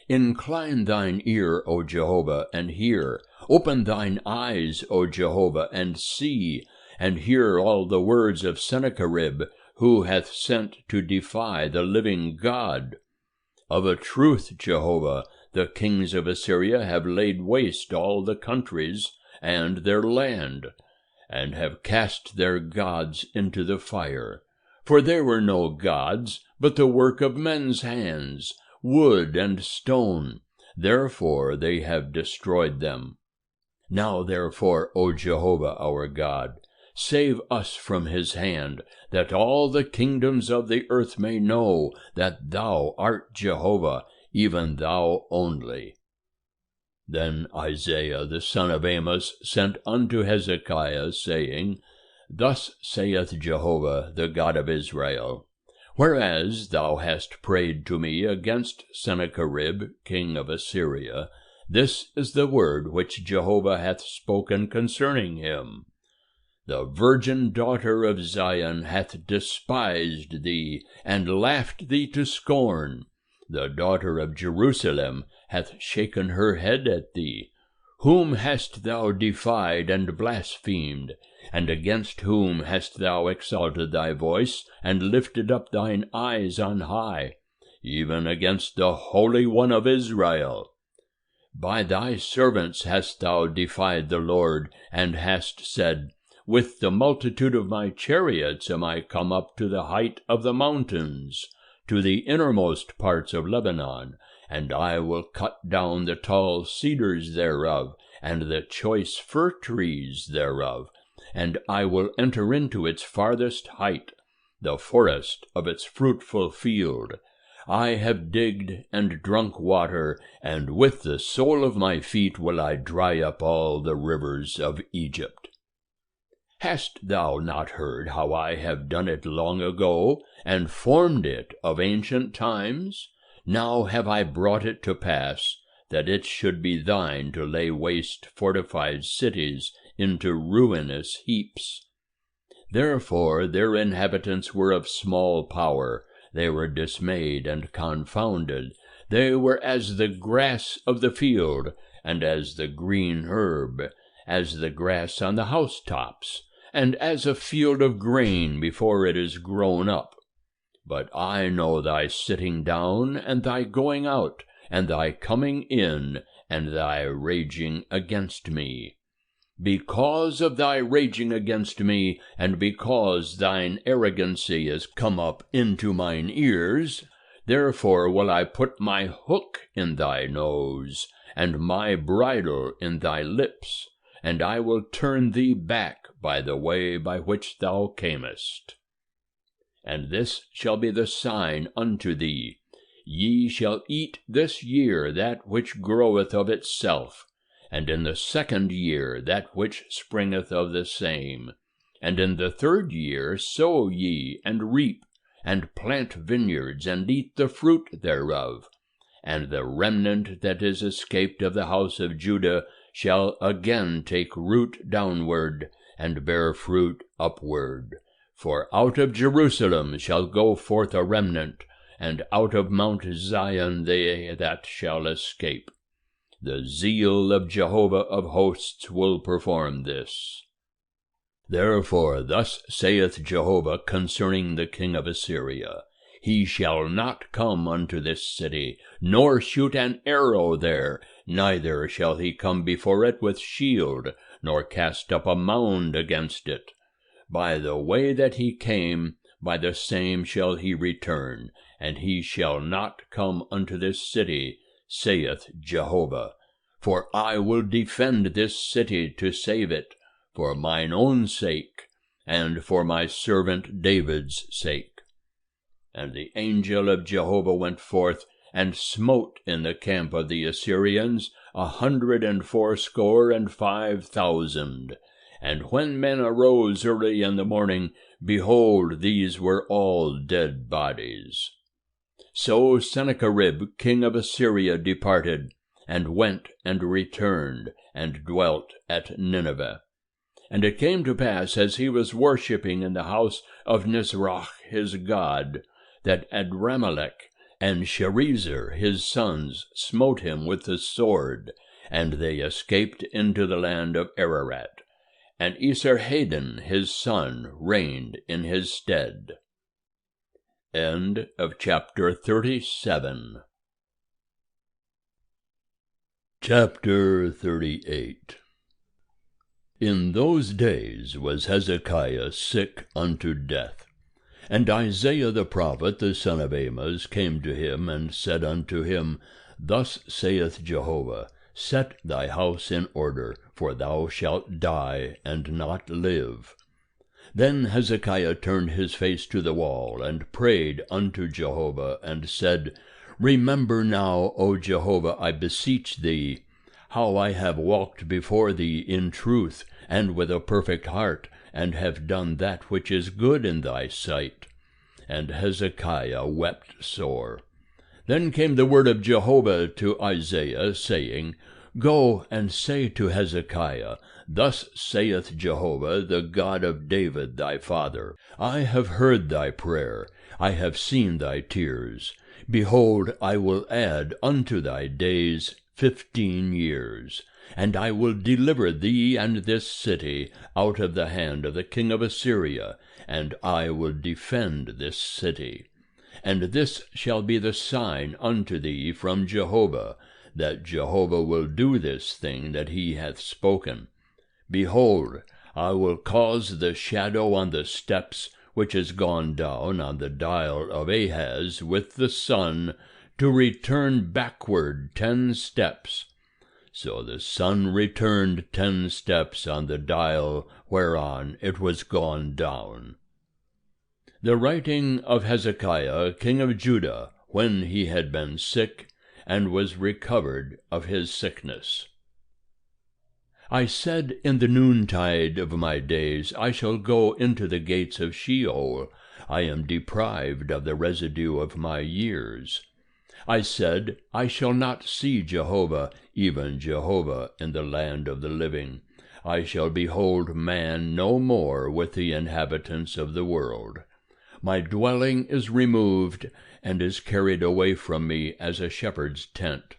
Incline thine ear, O Jehovah, and hear. Open thine eyes, O Jehovah, and see, and hear all the words of Sennacherib, who hath sent to defy the living God. Of a truth, Jehovah, the kings of Assyria have laid waste all the countries and their land, and have cast their gods into the fire. For there were no gods, but the work of men's hands, wood and stone. Therefore they have destroyed them. Now therefore, O Jehovah our God, save us from his hand, that all the kingdoms of the earth may know that thou art Jehovah, even thou only. Then Isaiah the son of Amos sent unto Hezekiah, saying, Thus saith Jehovah, the God of Israel, Whereas thou hast prayed to me against Sennacherib, king of Assyria, this is the word which Jehovah hath spoken concerning him. The virgin daughter of Zion hath despised thee, and laughed thee to scorn. The daughter of Jerusalem hath shaken her head at thee. Whom hast thou defied and blasphemed? And against whom hast thou exalted thy voice, and lifted up thine eyes on high? Even against the Holy One of Israel. By thy servants hast thou defied the Lord, and hast said, With the multitude of my chariots am I come up to the height of the mountains, to the innermost parts of Lebanon, and I will cut down the tall cedars thereof, and the choice fir trees thereof, and I will enter into its farthest height, the forest of its fruitful field. I have digged and drunk water, and with the sole of my feet will I dry up all the rivers of Egypt. Hast thou not heard how I have done it long ago, and formed it of ancient times? Now have I brought it to pass, that it should be thine to lay waste fortified cities into ruinous heaps. Therefore their inhabitants were of small power, they were dismayed and confounded. They were as the grass of the field, and as the green herb, as the grass on the housetops, and as a field of grain before it is grown up. But I know thy sitting down, and thy going out, and thy coming in, and thy raging against me. Because of thy raging against me, and because thine arrogancy is come up into mine ears, therefore will I put my hook in thy nose, and my bridle in thy lips, and I will turn thee back by the way by which thou camest. And this shall be the sign unto thee: ye shall eat this year that which groweth of itself, and in the second year that which springeth of the same. And in the third year sow ye, and reap, and plant vineyards, and eat the fruit thereof. And the remnant that is escaped of the house of Judah shall again take root downward, and bear fruit upward. For out of Jerusalem shall go forth a remnant, and out of Mount Zion they that shall escape. The zeal of Jehovah of hosts will perform this. Therefore thus saith Jehovah concerning the king of Assyria: He shall not come unto this city, nor shoot an arrow there, neither shall he come before it with shield, nor cast up a mound against it. By the way that he came, by the same shall he return, and he shall not come unto this city, saith Jehovah. For I will defend this city to save it, for mine own sake, and for my servant David's sake. And the angel of Jehovah went forth, and smote in the camp of the Assyrians 185,000. And when men arose early in the morning, behold, these were all dead bodies. So Sennacherib king of Assyria departed, and went and returned, and dwelt at Nineveh. And it came to pass, as he was worshipping in the house of Nisroch his god, that Adramelech and Sharezer his sons smote him with the sword, and they escaped into the land of Ararat. And Esarhaddon his son reigned in his stead. End of chapter 37. Chapter 38. In those days was Hezekiah sick unto death. And Isaiah the prophet, the son of Amoz, came to him, and said unto him, Thus saith Jehovah, Set thy house in order, for thou shalt die, and not live. Then Hezekiah turned his face to the wall, and prayed unto Jehovah, and said, Remember now, O Jehovah, I beseech thee, how I have walked before thee in truth, and with a perfect heart, and have done that which is good in thy sight. And Hezekiah wept sore. Then came the word of Jehovah to Isaiah, saying, Go and say to Hezekiah, Thus saith Jehovah, the God of David thy father, I have heard thy prayer, I have seen thy tears. Behold, I will add unto thy days 15 years, and I will deliver thee and this city out of the hand of the king of Assyria, and I will defend this city. And this shall be the sign unto thee from Jehovah, that Jehovah will do this thing that he hath spoken. Behold, I will cause the shadow on the steps which is gone down on the dial of Ahaz with the sun to return backward 10 steps. So the sun returned 10 steps on the dial whereon it was gone down. The writing of Hezekiah king of Judah, when he had been sick, and was recovered of his sickness. I said in the noontide of my days, I shall go into the gates of Sheol. I am deprived of the residue of my years. I said, I shall not see Jehovah, even Jehovah, in the land of the living. I shall behold man no more with the inhabitants of the world. My dwelling is removed, and is carried away from me as a shepherd's tent.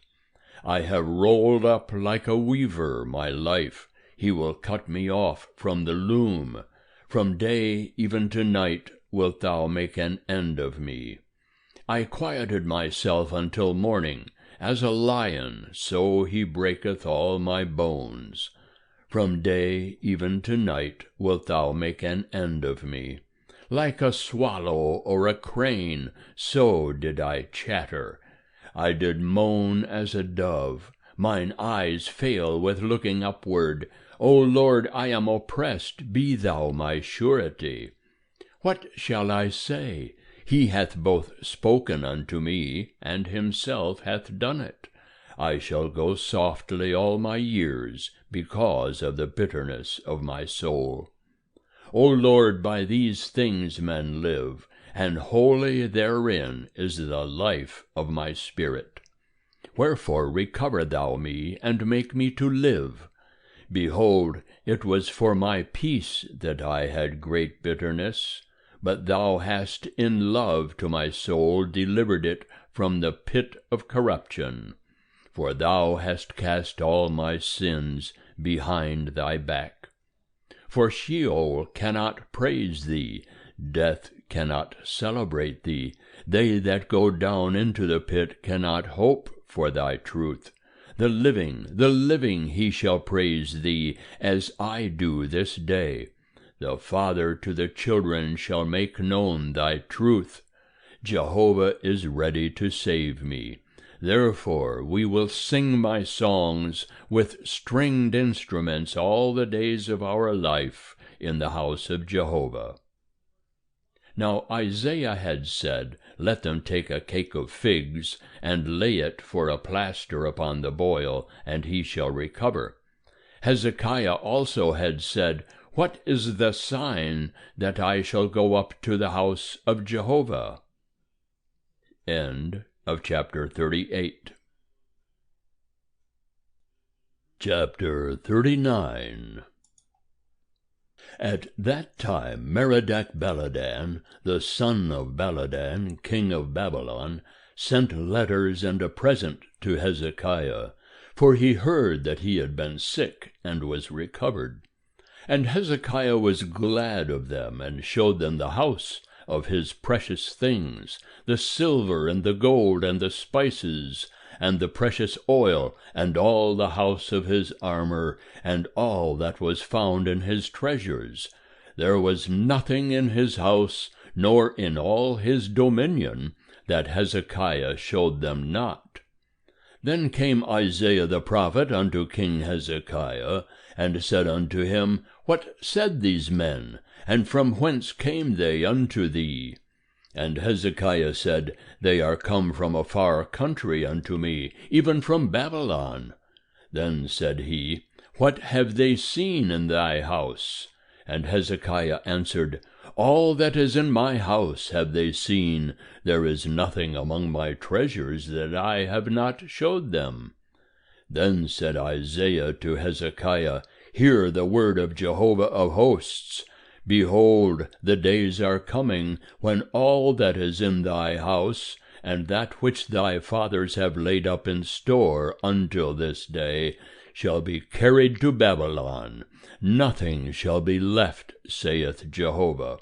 I have rolled up like a weaver my life. He will cut me off from the loom. From day even to night wilt thou make an end of me. I quieted myself until morning. As a lion, so he breaketh all my bones. From day even to night wilt thou make an end of me. Like a swallow or a crane, so did I chatter. I did moan as a dove. Mine eyes fail with looking upward. O Lord, I am oppressed, be thou my surety. What shall I say? He hath both spoken unto me, and himself hath done it. I shall go softly all my years, because of the bitterness of my soul. O Lord, by these things men live, and wholly therein is the life of my spirit. Wherefore recover thou me, and make me to live. Behold, it was for my peace that I had great bitterness, but thou hast in love to my soul delivered it from the pit of corruption. For thou hast cast all my sins behind thy back. For Sheol cannot praise thee, death cannot celebrate thee. They that go down into the pit cannot hope for thy truth. The living he shall praise thee, as I do this day. The father to the children shall make known thy truth. Jehovah is ready to save me. Therefore we will sing my songs with stringed instruments all the days of our life in the house of Jehovah. Now Isaiah had said, Let them take a cake of figs, and lay it for a plaster upon the boil, and he shall recover. Hezekiah also had said, What is the sign that I shall go up to the house of Jehovah? End of chapter 38. Chapter 39. At that time Merodach-Baladan, the son of Baladan, king of Babylon, sent letters and a present to Hezekiah, for he heard that he had been sick and was recovered. And Hezekiah was glad of them, and showed them the house of his precious things, the silver and the gold and the spices, and the precious oil, and all the house of his armor, and all that was found in his treasures. There was nothing in his house, nor in all his dominion, that Hezekiah showed them not. Then came Isaiah the prophet unto King Hezekiah, and said unto him, What said these men? And from whence came they unto thee? And Hezekiah said, They are come from a far country unto me, even from Babylon. Then said he, What have they seen in thy house? And Hezekiah answered, All that is in my house have they seen. There is nothing among my treasures that I have not showed them. Then said Isaiah to Hezekiah, Hear the word of Jehovah of hosts. Behold, the days are coming, when all that is in thy house, and that which thy fathers have laid up in store until this day, shall be carried to Babylon. Nothing shall be left, saith Jehovah.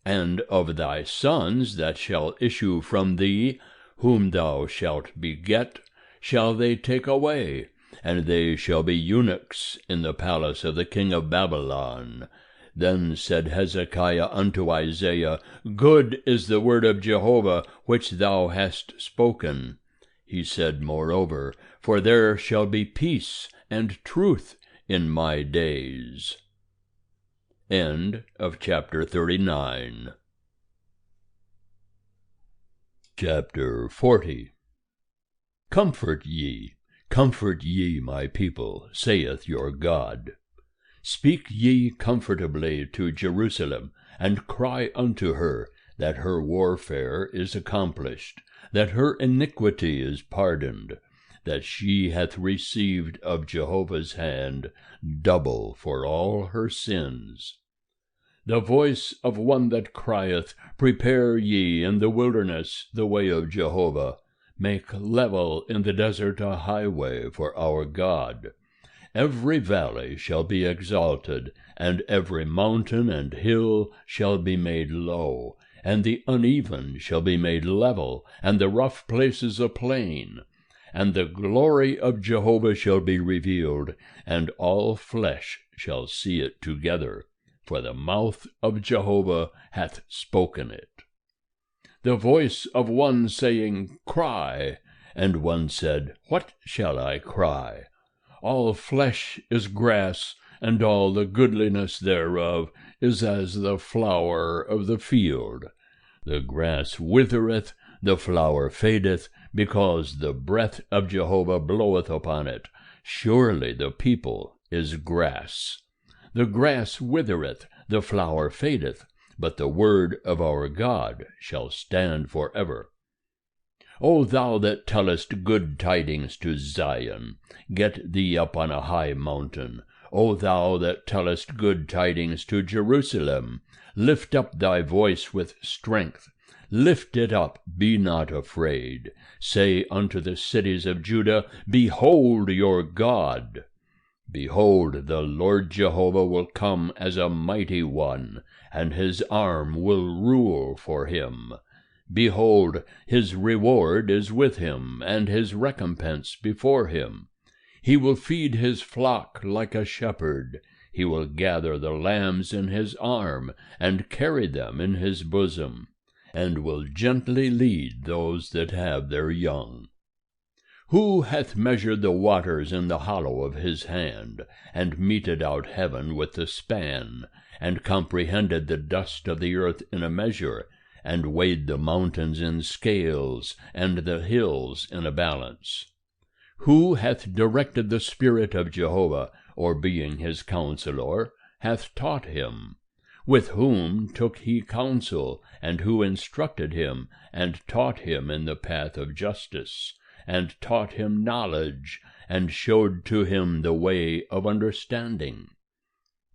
And of thy sons that shall issue from thee, whom thou shalt beget, shall they take away, and they shall be eunuchs in the palace of the king of Babylon. Then said Hezekiah unto Isaiah, Good is the word of Jehovah which thou hast spoken. He said moreover, For there shall be peace and truth in my days. End of chapter 39. Chapter 40. Comfort ye, my people, saith your God. Speak ye comfortably to Jerusalem, and cry unto her, that her warfare is accomplished, that her iniquity is pardoned, that she hath received of Jehovah's hand double for all her sins. The voice of one that crieth, Prepare ye in the wilderness the way of Jehovah, make level in the desert a highway for our God. Every valley shall be exalted, and every mountain and hill shall be made low, and the uneven shall be made level, and the rough places a plain. And the glory of Jehovah shall be revealed, and all flesh shall see it together, for the mouth of Jehovah hath spoken it. The voice of one saying, Cry, and one said, What shall I cry? All flesh is grass, and all the goodliness thereof is as the flower of the field. The grass withereth, the flower fadeth, because the breath of Jehovah bloweth upon it. Surely the people is grass. The grass withereth, the flower fadeth, but the word of our God shall stand forever. O thou that tellest good tidings to Zion, get thee up on a high mountain. O thou that tellest good tidings to Jerusalem, lift up thy voice with strength. Lift it up, be not afraid. Say unto the cities of Judah, Behold your God. Behold, the Lord Jehovah will come as a mighty one, and his arm will rule for him. Behold, his reward is with him, and his recompense before him. He will feed his flock like a shepherd. He will gather the lambs in his arm, and carry them in his bosom, and will gently lead those that have their young. Who hath measured the waters in the hollow of his hand, and meted out heaven with the span, and comprehended the dust of the earth in a measure, and weighed the mountains in scales, and the hills in a balance? Who hath directed the Spirit of Jehovah, or being his counselor, hath taught him? With whom took he counsel, and who instructed him, and taught him in the path of justice, and taught him knowledge, and showed to him the way of understanding?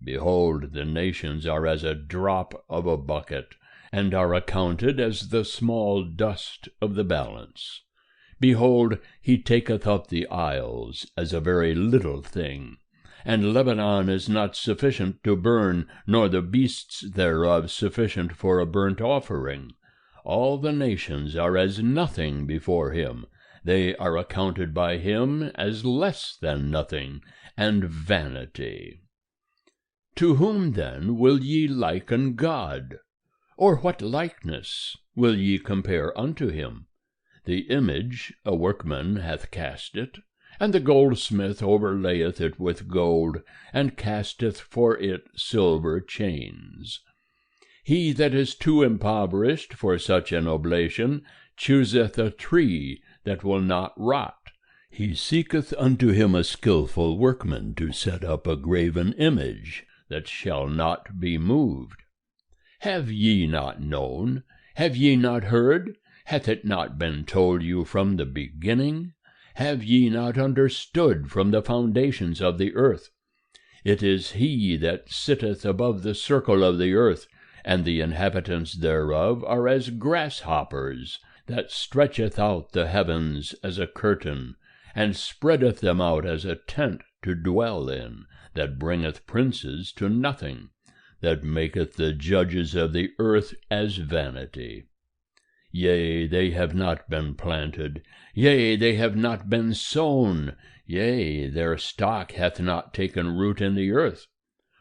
Behold, the nations are as a drop of a bucket, and are accounted as the small dust of the balance. Behold, he taketh up the isles as a very little thing. And Lebanon is not sufficient to burn, nor the beasts thereof sufficient for a burnt offering. All the nations are as nothing before him. They are accounted by him as less than nothing, and vanity. To whom then will ye liken God? Or what likeness will ye compare unto him? The image a workman hath cast it, and the goldsmith overlayeth it with gold, and casteth for it silver chains. He that is too impoverished for such an oblation chooseth a tree that will not rot. He seeketh unto him a skilful workman to set up a graven image that shall not be moved. Have ye not known? Have ye not heard? Hath it not been told you from the beginning? Have ye not understood from the foundations of the earth? It is he that sitteth above the circle of the earth, and the inhabitants thereof are as grasshoppers, that stretcheth out the heavens as a curtain, and spreadeth them out as a tent to dwell in, that bringeth princes to nothing, that maketh the judges of the earth as vanity. Yea, they have not been planted, yea, they have not been sown, yea, their stock hath not taken root in the earth.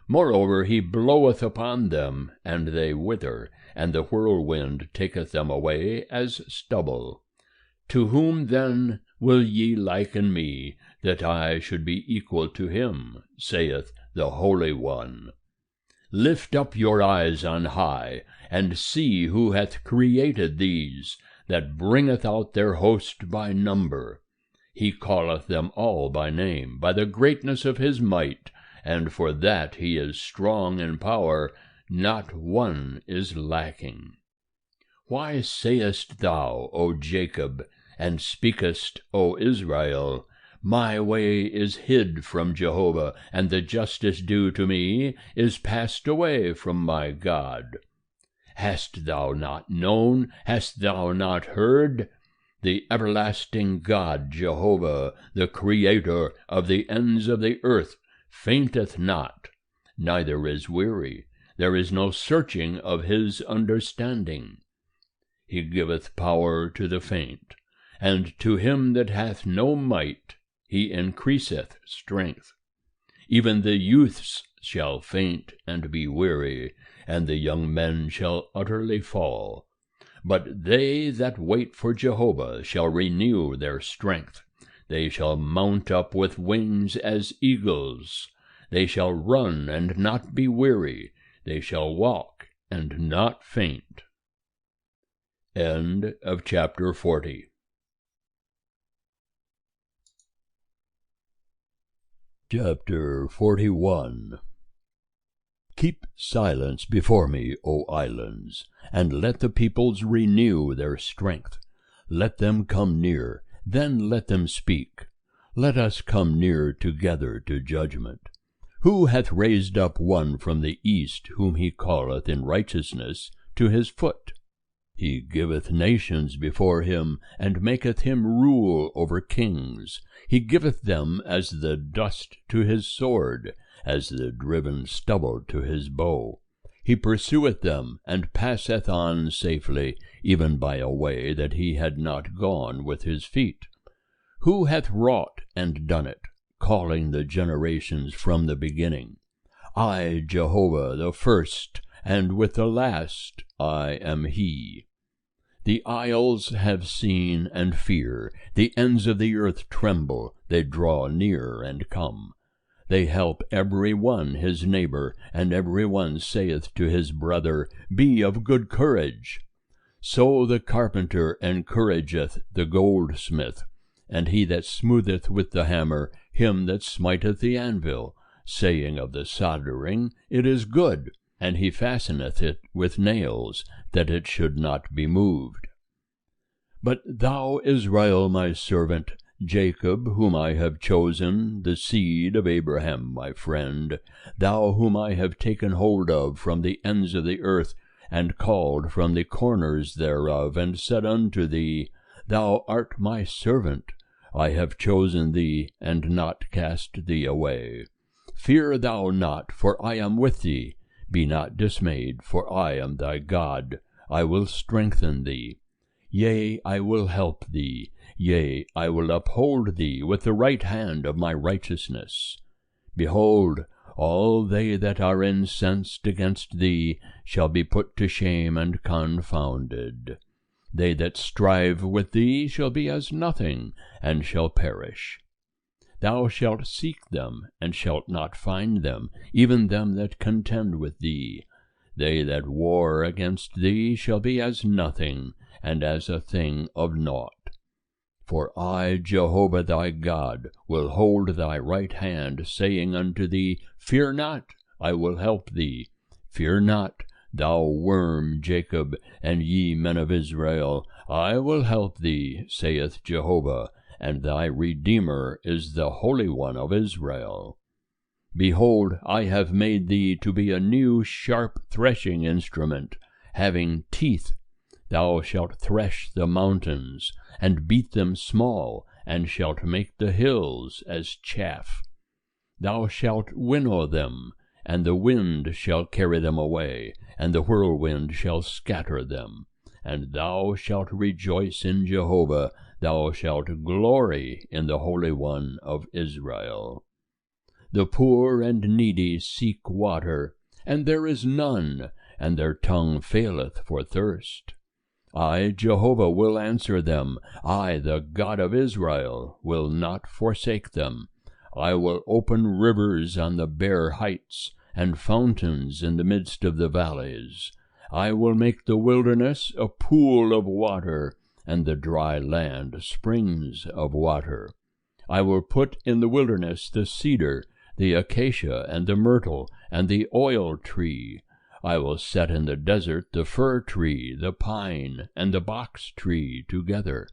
Moreover, he bloweth upon them, and they wither, and the whirlwind taketh them away as stubble. To whom then will ye liken me, that I should be equal to him, saith the Holy One? Lift up your eyes on high, and see who hath created these, that bringeth out their host by number. He calleth them all by name, by the greatness of his might, and for that he is strong in power, not one is lacking. Why sayest thou, O Jacob, and speakest, O Israel, my way is hid from Jehovah, and the justice due to me is passed away from my God. Hast thou not known? Hast thou not heard? The everlasting God, Jehovah, the Creator of the ends of the earth, fainteth not, neither is weary. There is no searching of his understanding. He giveth power to the faint, and to him that hath no might he increaseth strength. Even the youths shall faint and be weary, and the young men shall utterly fall. But they that wait for Jehovah shall renew their strength. They shall mount up with wings as eagles. They shall run and not be weary. They shall walk and not faint. End of chapter 40. Chapter 41. Keep silence before me, O islands, and let the peoples renew their strength. Let them come near, then let them speak. Let us come near together to judgment. Who hath raised up one from the east, whom he calleth in righteousness, to his foot? He giveth nations before him, and maketh him rule over kings. He giveth them as the dust to his sword, as the driven stubble to his bow. He pursueth them, and passeth on safely, even by a way that he had not gone with his feet. Who hath wrought and done it, calling the generations from the beginning? I, Jehovah, the first, and with the last I am he. The isles have seen and fear, the ends of the earth tremble, they draw near and come. They help every one his neighbor, and every one saith to his brother, Be of good courage. So the carpenter encourageth the goldsmith, and he that smootheth with the hammer him that smiteth the anvil, saying of the soldering, It is good, and he fasteneth it with nails, that it should not be moved. But thou, Israel, my servant, Jacob, whom I have chosen, the seed of Abraham, my friend, thou whom I have taken hold of from the ends of the earth, and called from the corners thereof, and said unto thee, Thou art my servant, I have chosen thee, and not cast thee away. Fear thou not, for I am with thee. Be not dismayed, for I am thy God. I will strengthen thee. Yea, I will help thee. Yea, I will uphold thee with the right hand of my righteousness. Behold, all they that are incensed against thee shall be put to shame and confounded. They that strive with thee shall be as nothing, and shall perish. Thou shalt seek them, and shalt not find them, even them that contend with thee. They that war against thee shall be as nothing, and as a thing of naught. For I, Jehovah thy God, will hold thy right hand, saying unto thee, Fear not, I will help thee. Fear not, thou worm Jacob, and ye men of Israel, I will help thee, saith Jehovah, and thy Redeemer is the Holy One of Israel. Behold, I have made thee to be a new sharp threshing instrument, having teeth. Thou shalt thresh the mountains, and beat them small, and shalt make the hills as chaff. Thou shalt winnow them, and the wind shall carry them away, and the whirlwind shall scatter them. And thou shalt rejoice in Jehovah, thou shalt glory in the Holy One of Israel. The poor and needy seek water, and there is none, and their tongue faileth for thirst. I, Jehovah, will answer them. I, the God of Israel, will not forsake them. I will open rivers on the bare heights, and fountains in the midst of the valleys. I will make the wilderness a pool of water, and the dry land springs of water. I will put in the wilderness the cedar, the acacia, and the myrtle, and the oil tree. I will set in the desert the fir tree, the pine, and the box tree together.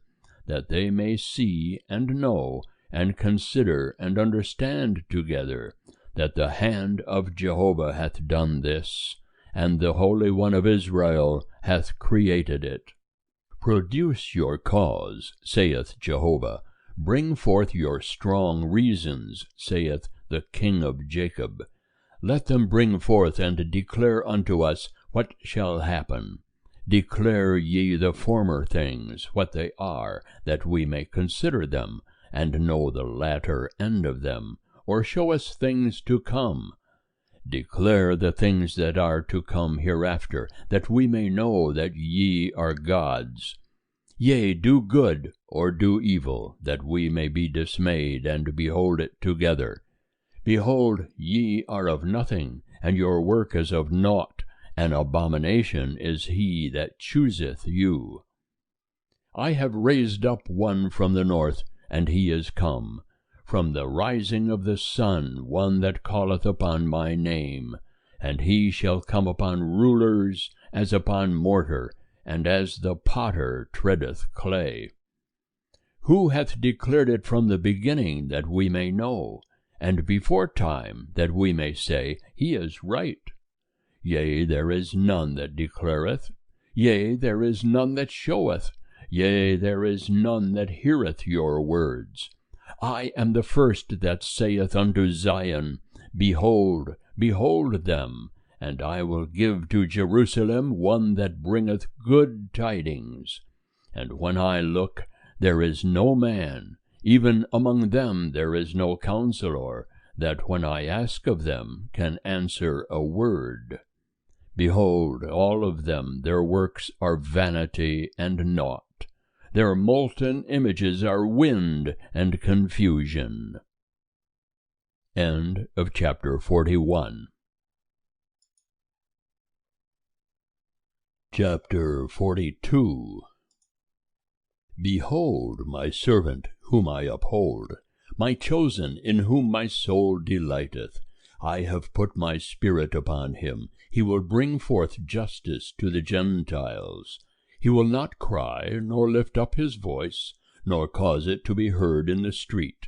that they may see and know, and consider and understand together, that the hand of Jehovah hath done this, and the Holy One of Israel hath created it. Produce your cause, saith Jehovah. Bring forth your strong reasons, saith the King of Jacob. Let them bring forth and declare unto us what shall happen. Declare ye the former things, what they are, that we may consider them, and know the latter end of them, or show us things to come. Declare the things that are to come hereafter, that we may know that ye are gods. Yea, do good, or do evil, that we may be dismayed, and behold it together. Behold, ye are of nothing, and your work is of naught. An abomination is he that chooseth you. I have raised up one from the north, and he is come. From the rising of the sun, one that calleth upon my name. And he shall come upon rulers as upon mortar, and as the potter treadeth clay. Who hath declared it from the beginning, that we may know, and before time, that we may say, He is right? Yea, there is none that declareth, yea, there is none that showeth, yea, there is none that heareth your words. I am the first that saith unto Zion, Behold, behold them, and I will give to Jerusalem one that bringeth good tidings. And when I look, there is no man, even among them there is no counselor, that when I ask of them can answer a word. Behold, all of them, their works are vanity and naught. Their molten images are wind and confusion. End of chapter 41. Chapter 42. Behold my servant, whom I uphold, my chosen, in whom my soul delighteth. I have put my spirit upon him. He will bring forth justice to the Gentiles. He will not cry, nor lift up his voice, nor cause it to be heard in the street.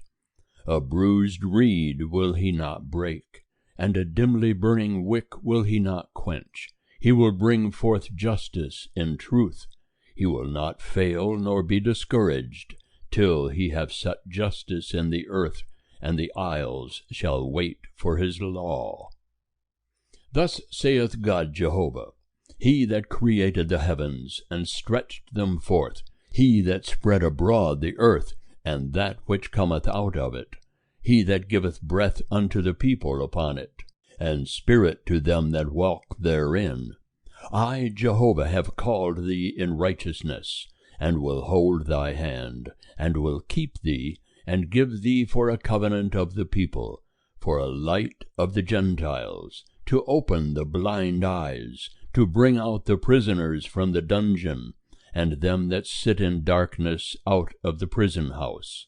A bruised reed will he not break, and a dimly burning wick will he not quench. He will bring forth justice in truth. He will not fail nor be discouraged, till he have set justice in the earth, and the isles shall wait for his law. Thus saith God Jehovah, He that created the heavens, and stretched them forth, He that spread abroad the earth, and that which cometh out of it, He that giveth breath unto the people upon it, and spirit to them that walk therein. I, Jehovah, have called thee in righteousness, and will hold thy hand, and will keep thee, and give thee for a covenant of the people, for a light of the Gentiles, to open the blind eyes, to bring out the prisoners from the dungeon, and them that sit in darkness out of the prison house.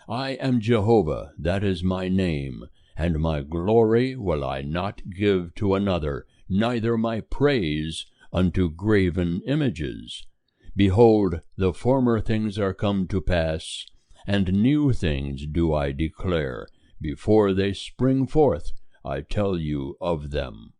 I am Jehovah, that is my name, and my glory will I not give to another, neither my praise unto graven images. Behold, the former things are come to pass, and new things do I declare. Before they spring forth, I tell you of them.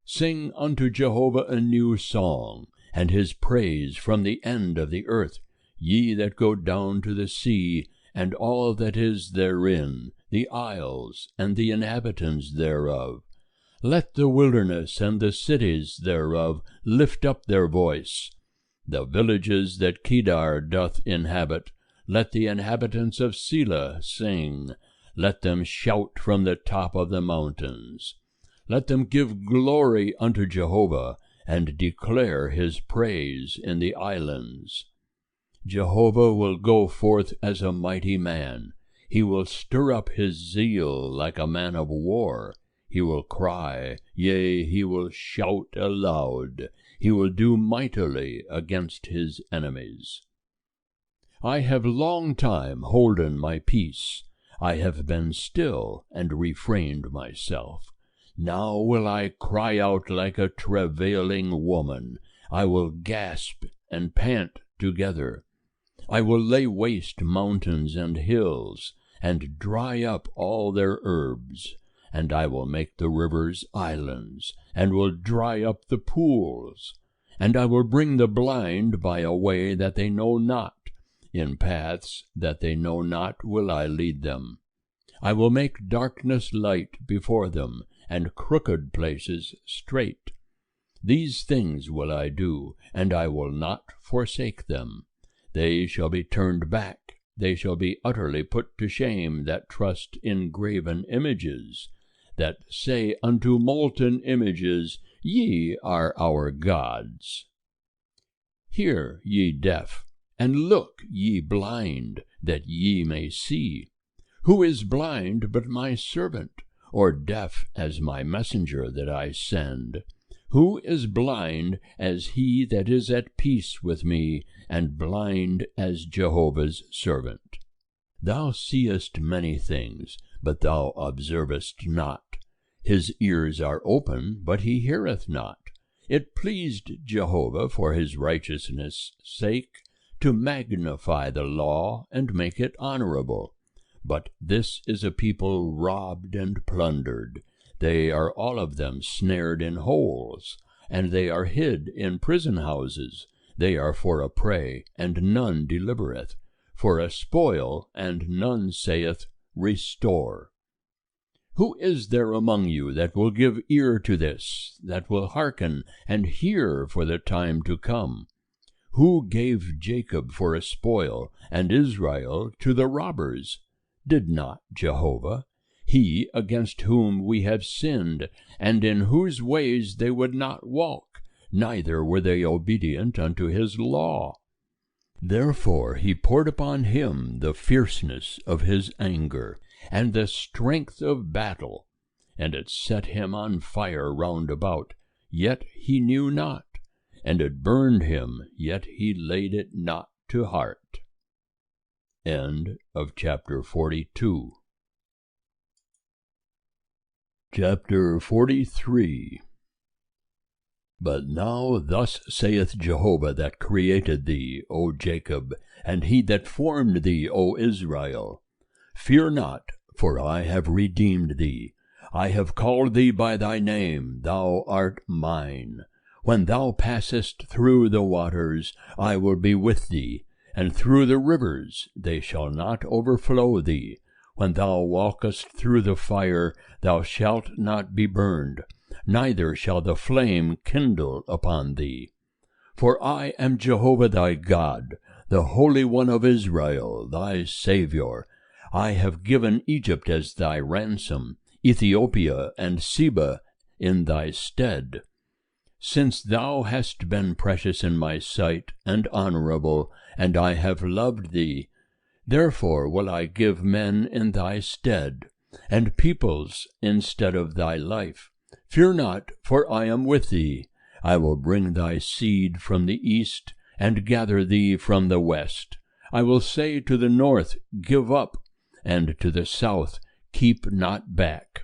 Sing unto Jehovah a new song, and his praise from the end of the earth, ye that go down to the sea, and all that is therein, the isles, and the inhabitants thereof. Let the wilderness and the cities thereof lift up their voice. The villages that Kedar doth inhabit, let the inhabitants of Selah sing. Let them shout from the top of the mountains. Let them give glory unto Jehovah, and declare his praise in the islands. Jehovah will go forth as a mighty man. He will stir up his zeal like a man of war. He will cry, yea, he will shout aloud. He will do mightily against his enemies. I have long time holden my peace. I have been still and refrained myself. Now will I cry out like a travailing woman. I will gasp and pant together. I will lay waste mountains and hills, and dry up all their herbs. And I will make the rivers islands, and will dry up the pools. And I will bring the blind by a way that they know not. In paths that they know not will I lead them. I will make darkness light before them, and crooked places straight. These things will I do, and I will not forsake them. They shall be turned back, they shall be utterly put to shame that trust in graven images, that say unto molten images, Ye are our gods. Hear, ye deaf, and look, ye blind, that ye may see. Who is blind but my servant, or deaf as my messenger that I send? Who is blind as he that is at peace with me, and blind as Jehovah's servant? Thou seest many things, but thou observest not. His ears are open, but he heareth not. It pleased Jehovah for his righteousness' sake to magnify the law and make it honorable. But this is a people robbed and plundered. They are all of them snared in holes, and they are hid in prison houses. They are for a prey, and none delivereth, for a spoil, and none saith, Restore. Who is there among you that will give ear to this, that will hearken and hear for the time to come? Who gave Jacob for a spoil, and Israel to the robbers? Did not Jehovah, he against whom we have sinned, and in whose ways they would not walk, neither were they obedient unto his law? Therefore he poured upon him the fierceness of his anger, and the strength of battle, and it set him on fire round about, yet he knew not, and it burned him, yet he laid it not to heart. End of chapter 42. Chapter 43. But now thus saith Jehovah that created thee, O Jacob, and he that formed thee, O Israel, Fear not, for I have redeemed thee. I have called thee by thy name, thou art mine. When thou passest through the waters, I will be with thee, and through the rivers, they shall not overflow thee. When thou walkest through the fire, thou shalt not be burned, neither shall the flame kindle upon thee. For I am Jehovah thy God, the Holy One of Israel, thy Saviour. I have given Egypt as thy ransom, Ethiopia and Seba in thy stead. Since thou hast been precious in my sight and honorable, and I have loved thee, therefore will I give men in thy stead, and peoples instead of thy life. Fear not, for I am with thee. I will bring thy seed from the east, and gather thee from the west. I will say to the north, Give up, and to the south, Keep not back.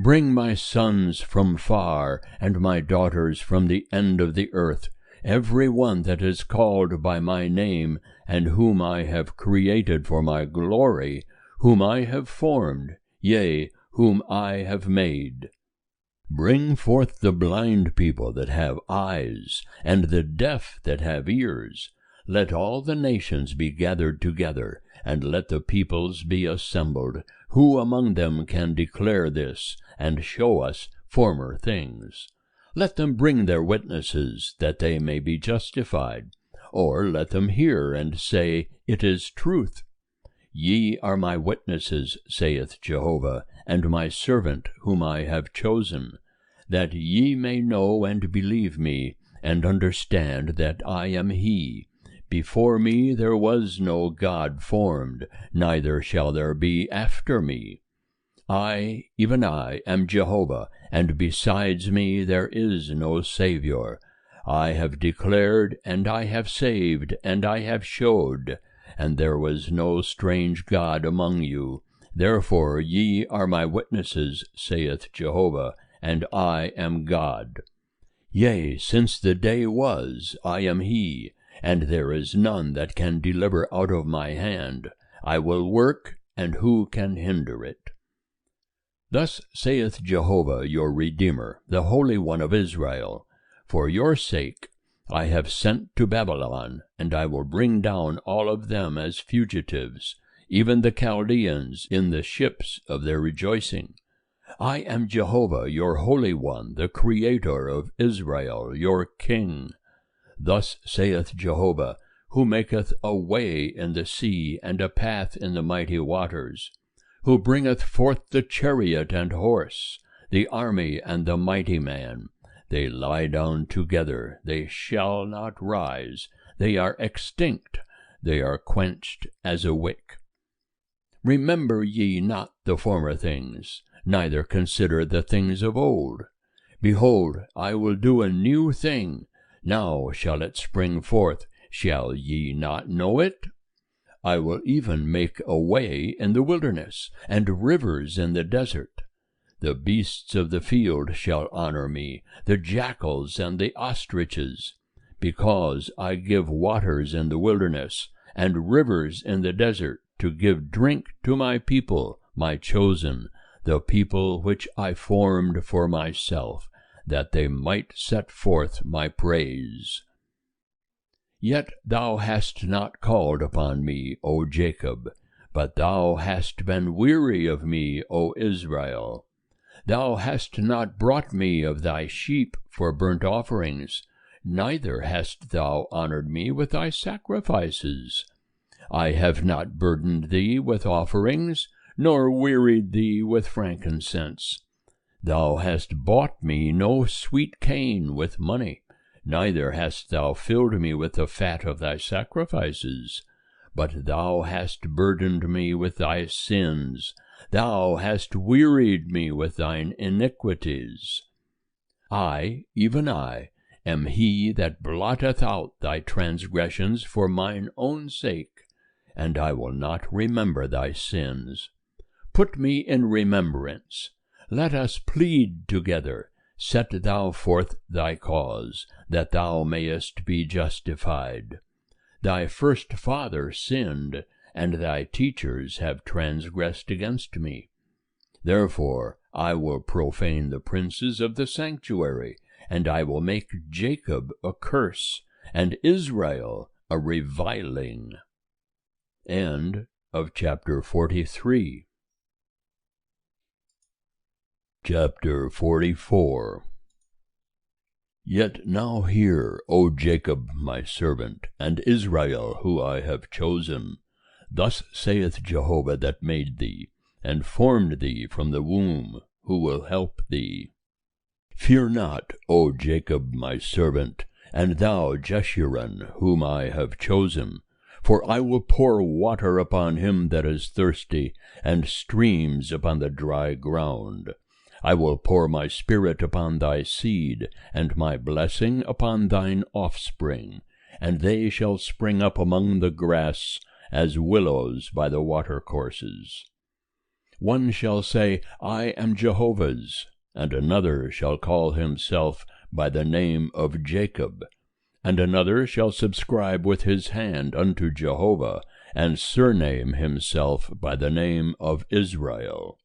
Bring my sons from far, and my daughters from the end of the earth, every one that is called by my name, and whom I have created for my glory, whom I have formed, yea, whom I have made. Bring forth the blind people that have eyes, and the deaf that have ears. Let all the nations be gathered together, and let the peoples be assembled. Who among them can declare this, and show us former things? Let them bring their witnesses, that they may be justified. Or let them hear and say, It is truth. Ye are my witnesses, saith Jehovah, and my servant whom I have chosen, that ye may know and believe me, and understand that I am he. Before me there was no God formed, neither shall there be after me. I, even I, am Jehovah, and besides me there is no Saviour. I have declared, and I have saved, and I have showed, and there was no strange God among you. Therefore ye are my witnesses, saith Jehovah, and I am God. Yea, since the day was, I am he, and there is none that can deliver out of my hand. I will work, and who can hinder it? Thus saith Jehovah your Redeemer, the Holy One of Israel, For your sake I have sent to Babylon, and I will bring down all of them as fugitives, even the Chaldeans in the ships of their rejoicing. I am Jehovah your Holy One, the Creator of Israel, your King. Thus saith Jehovah, who maketh a way in the sea, and a path in the mighty waters, who bringeth forth the chariot and horse, the army and the mighty man. They lie down together, they shall not rise, they are extinct, they are quenched as a wick. Remember ye not the former things, neither consider the things of old. Behold, I will do a new thing, now shall it spring forth, shall ye not know it? I will even make a way in the wilderness, and rivers in the desert. The beasts of the field shall honor me, the jackals and the ostriches, because I give waters in the wilderness, and rivers in the desert, to give drink to my people, my chosen, the people which I formed for myself, that they might set forth my praise. Yet thou hast not called upon me, O Jacob, but thou hast been weary of me, O Israel. Thou hast not brought me of thy sheep for burnt offerings, neither hast thou honored me with thy sacrifices. I have not burdened thee with offerings, nor wearied thee with frankincense. Thou hast bought me no sweet cane with money, neither hast thou filled me with the fat of thy sacrifices. But thou hast burdened me with thy sins, thou hast wearied me with thine iniquities. I, even I, am he that blotteth out thy transgressions for mine own sake, and I will not remember thy sins. Put me in remembrance, let us plead together. Set thou forth thy cause, that thou mayest be justified. Thy first father sinned, and thy teachers have transgressed against me. Therefore I will profane the princes of the sanctuary, and I will make Jacob a curse, and Israel a reviling. End of chapter 43. Chapter 44. Yet now hear, O Jacob my servant, and Israel who I have chosen. Thus saith Jehovah that made thee, and formed thee from the womb, who will help thee. Fear not, O Jacob my servant, and thou Jeshurun, whom I have chosen. For I will pour water upon him that is thirsty, and streams upon the dry ground. I will pour my spirit upon thy seed, and my blessing upon thine offspring, and they shall spring up among the grass, as willows by the watercourses. One shall say, I am Jehovah's, and another shall call himself by the name of Jacob, and another shall subscribe with his hand unto Jehovah, and surname himself by the name of Israel.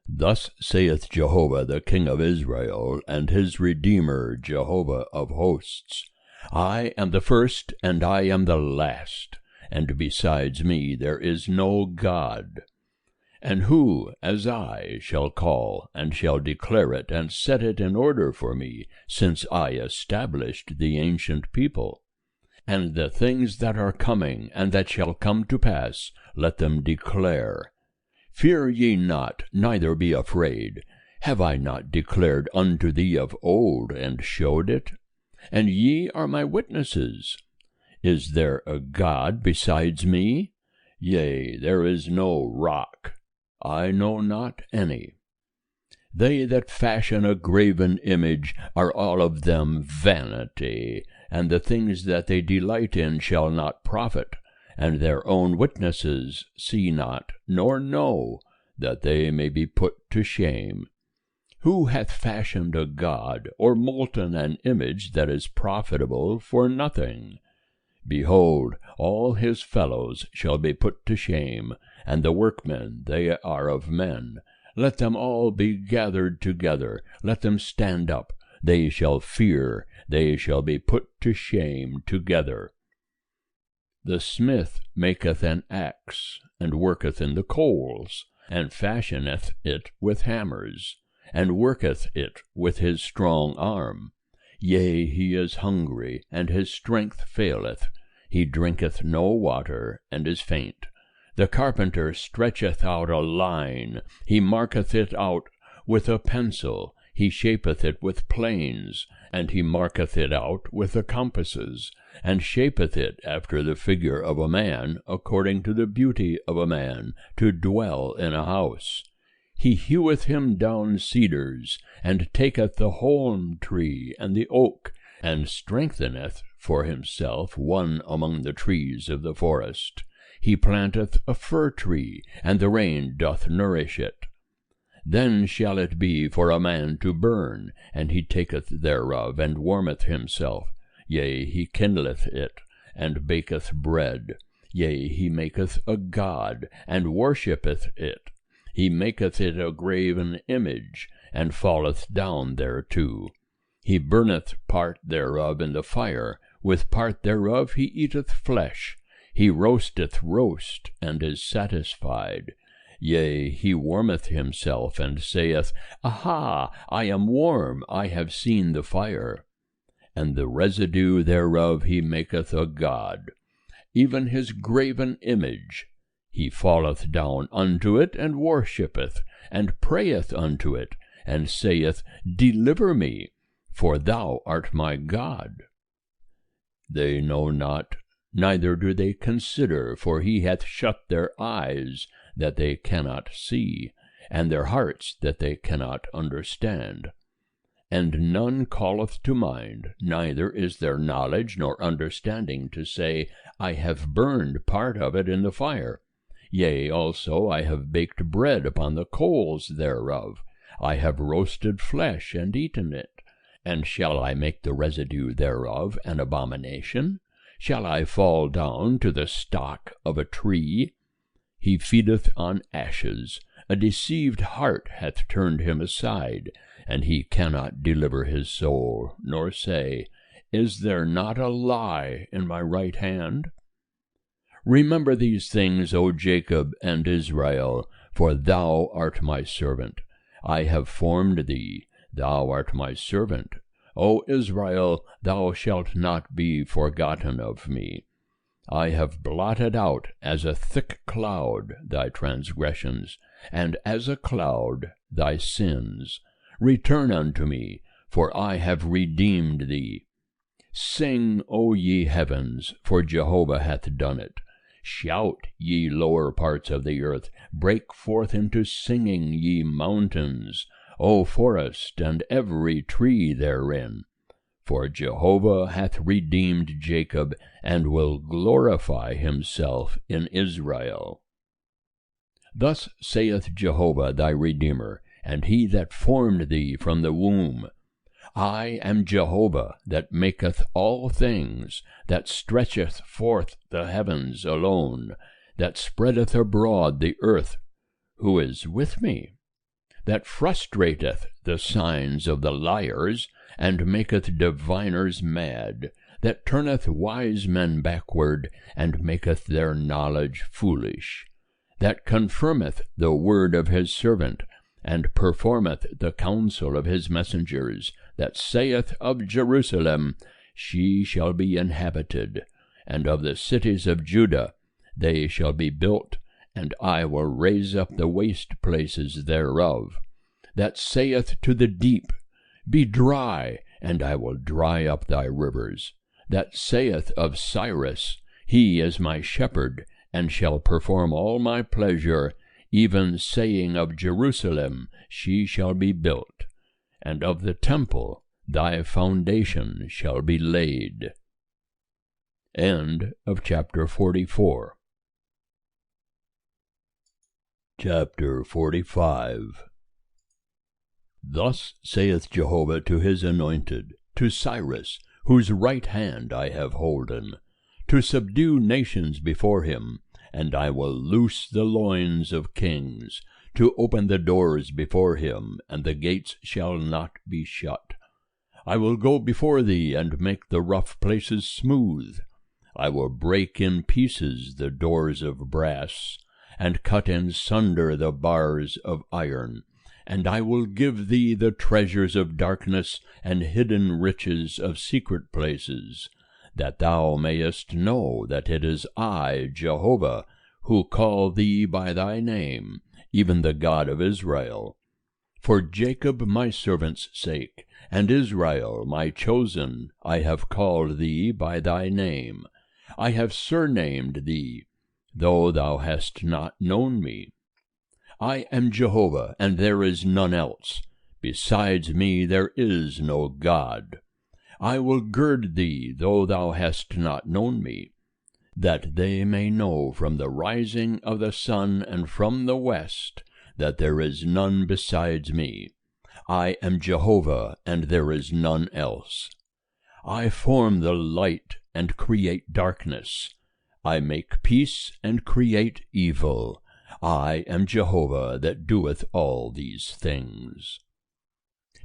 Thus saith Jehovah the King of Israel, and his Redeemer, Jehovah of hosts, I am the first, and I am the last, and besides me there is no God. And who, as I, shall call, and shall declare it, and set it in order for me, since I established the ancient people? And the things that are coming, and that shall come to pass, let them declare. Fear ye not, neither be afraid. Have I not declared unto thee of old, and showed it? And ye are my witnesses. Is there a God besides me? Yea, there is no rock. I know not any. They that fashion a graven image are all of them vanity, and the things that they delight in shall not profit, and their own witnesses see not, nor know, that they may be put to shame. Who hath fashioned a god, or molten an image that is profitable for nothing? Behold, all his fellows shall be put to shame, and the workmen, they are of men. Let them all be gathered together, let them stand up. They shall fear, they shall be put to shame together. The smith maketh an axe, and worketh in the coals, and fashioneth it with hammers, and worketh it with his strong arm. Yea, he is hungry, and his strength faileth. He drinketh no water, and is faint. The carpenter stretcheth out a line, he marketh it out with a pencil, he shapeth it with planes, and he marketh it out with the compasses, and shapeth it after the figure of a man, according to the beauty of a man, to dwell in a house. He heweth him down cedars, and taketh the holm tree and the oak, and strengtheneth for himself one among the trees of the forest. He planteth a fir tree, and the rain doth nourish it. Then shall it be for a man to burn, and he taketh thereof, and warmeth himself. Yea, he kindleth it, and baketh bread. Yea, he maketh a god, and worshippeth it. He maketh it a graven image, and falleth down thereto. He burneth part thereof in the fire, with part thereof he eateth flesh. He roasteth roast, and is satisfied. Yea, he warmeth himself, and saith, Aha, I am warm, I have seen the fire. And the residue thereof he maketh a god, even his graven image. He falleth down unto it, and worshippeth, and prayeth unto it, and saith, Deliver me, for thou art my God. They know not, neither do they consider, for he hath shut their eyes, that they cannot see, and their hearts, that they cannot understand. And none calleth to mind, neither is there knowledge nor understanding to say, I have burned part of it in the fire. Yea, also I have baked bread upon the coals thereof. I have roasted flesh and eaten it. And shall I make the residue thereof an abomination? Shall I fall down to the stock of a tree? He feedeth on ashes. A deceived heart hath turned him aside, and he cannot deliver his soul, nor say, Is there not a lie in my right hand? Remember these things, O Jacob and Israel, for thou art my servant. I have formed thee, thou art my servant. O Israel, thou shalt not be forgotten of me. I have blotted out as a thick cloud thy transgressions, and as a cloud thy sins. Return unto me, for I have redeemed thee. Sing, O ye heavens, for Jehovah hath done it. Shout, ye lower parts of the earth, break forth into singing, ye mountains, O forest, and every tree therein. For Jehovah hath redeemed Jacob, and will glorify himself in Israel. Thus saith Jehovah thy Redeemer, and he that formed thee from the womb, I am Jehovah, that maketh all things, that stretcheth forth the heavens alone, that spreadeth abroad the earth. Who is with me? That frustrateth the signs of the liars, and maketh diviners mad, that turneth wise men backward, and maketh their knowledge foolish, that confirmeth the word of his servant, and performeth the counsel of his messengers, that saith of Jerusalem, She shall be inhabited, and of the cities of Judah, they shall be built, and I will raise up the waste places thereof. That saith to the deep, Be dry, and I will dry up thy rivers. That saith of Cyrus, He is my shepherd, and shall perform all my pleasure, even saying of Jerusalem, She shall be built, and of the temple thy foundation shall be laid. End of chapter 44. Chapter 45. Thus saith Jehovah to his anointed, to Cyrus, whose right hand I have holden, to subdue nations before him, and I will loose the loins of kings, to open the doors before him, and the gates shall not be shut. I will go before thee, and make the rough places smooth. I will break in pieces the doors of brass, and cut in sunder the bars of iron. And I will give thee the treasures of darkness, and hidden riches of secret places, that thou mayest know that it is I, Jehovah, who call thee by thy name, even the God of Israel. For Jacob my servant's sake, and Israel my chosen, I have called thee by thy name. I have surnamed thee, though thou hast not known me. I am Jehovah, and there is none else. Besides me there is no God. I will gird thee, though thou hast not known me, that they may know from the rising of the sun and from the west that there is none besides me. I am Jehovah, and there is none else. I form the light and create darkness. I make peace and create evil. I am Jehovah that doeth all these things.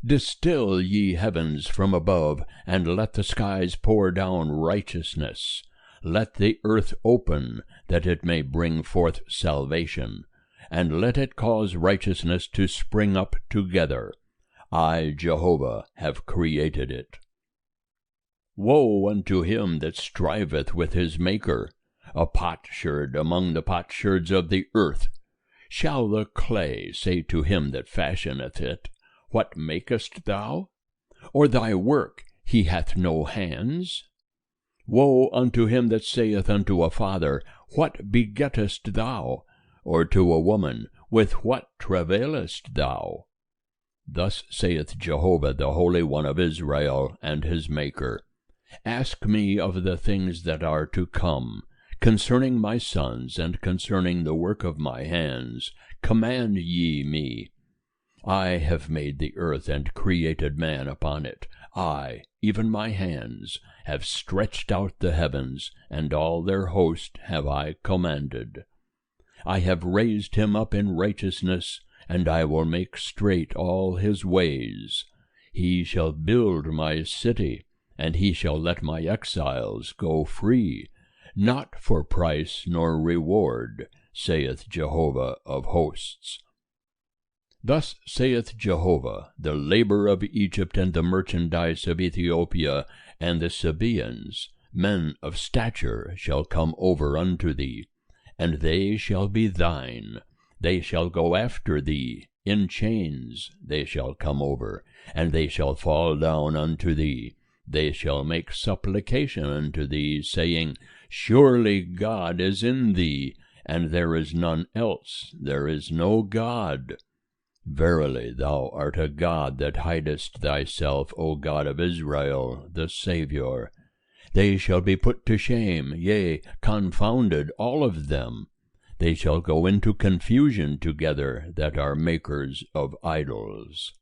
Distill, ye heavens, from above, and let the skies pour down righteousness. Let the earth open, that it may bring forth salvation, and let it cause righteousness to spring up together. I, Jehovah, have created it. Woe unto him that striveth with his Maker, a potsherd among the potsherds of the earth. Shall the clay say to him that fashioneth it, What makest thou? Or thy work, He hath no hands? Woe unto him that saith unto a father, What begettest thou? Or to a woman, With what travailest thou? Thus saith Jehovah, the Holy One of Israel, and his Maker. Ask me of the things that are to come, concerning my sons, and concerning the work of my hands, command ye me. I have made the earth, and created man upon it. I, even my hands, have stretched out the heavens, and all their host have I commanded. I have raised him up in righteousness, and I will make straight all his ways. He shall build my city, and he shall let my exiles go free, not for price nor reward, saith Jehovah of hosts. Thus saith Jehovah, the labor of Egypt and the merchandise of Ethiopia and the Sabaeans, men of stature, shall come over unto thee, and they shall be thine. They shall go after thee, in chains they shall come over, and they shall fall down unto thee. They shall make supplication unto thee, saying, Surely God is in thee, and there is none else, there is no God. Verily thou art a God that hidest thyself, O God of Israel, the Saviour. They shall be put to shame, yea, confounded, all of them. They shall go into confusion together that are makers of idols.